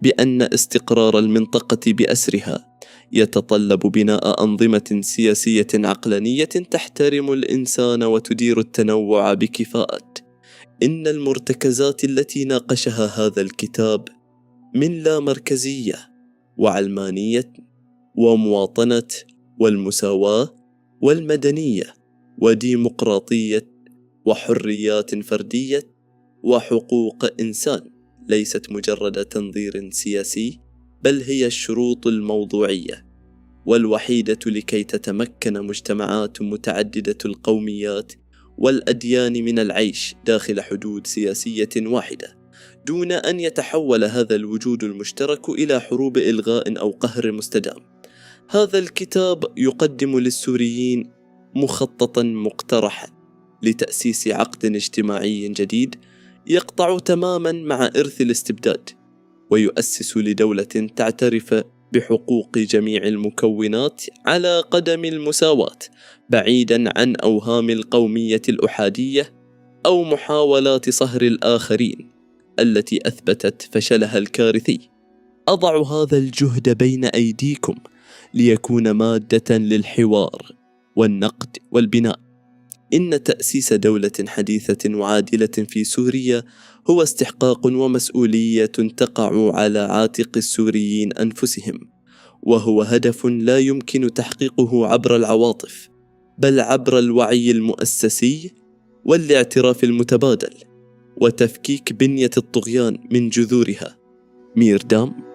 بأن استقرار المنطقة بأسرها يتطلب بناء أنظمة سياسية عقلانية تحترم الإنسان وتدير التنوع بكفاءة. إن المرتكزات التي ناقشها هذا الكتاب من لا مركزية وعلمانية ومواطنة والمساواة والمدنية وديمقراطية وحريات فردية وحقوق إنسان ليست مجرد تنظير سياسي، بل هي الشروط الموضوعية والوحيدة لكي تتمكن مجتمعات متعددة القوميات والأديان من العيش داخل حدود سياسية واحدة دون أن يتحول هذا الوجود المشترك إلى حروب إلغاء أو قهر مستدام. هذا الكتاب يقدم للسوريين مخططا مقترحا لتأسيس عقد اجتماعي جديد يقطع تماما مع إرث الاستبداد، ويؤسس لدولة تعترف بحقوق جميع المكونات على قدم المساواة، بعيدا عن أوهام القومية الأحادية أو محاولات صهر الآخرين التي أثبتت فشلها الكارثي. أضع هذا الجهد بين أيديكم ليكون مادة للحوار والنقد والبناء. إن تأسيس دولة حديثة وعادلة في سوريا هو استحقاق ومسؤولية تقع على عاتق السوريين أنفسهم، وهو هدف لا يمكن تحقيقه عبر العواطف، بل عبر الوعي المؤسسي والاعتراف المتبادل وتفكيك بنية الطغيان من جذورها. ميردام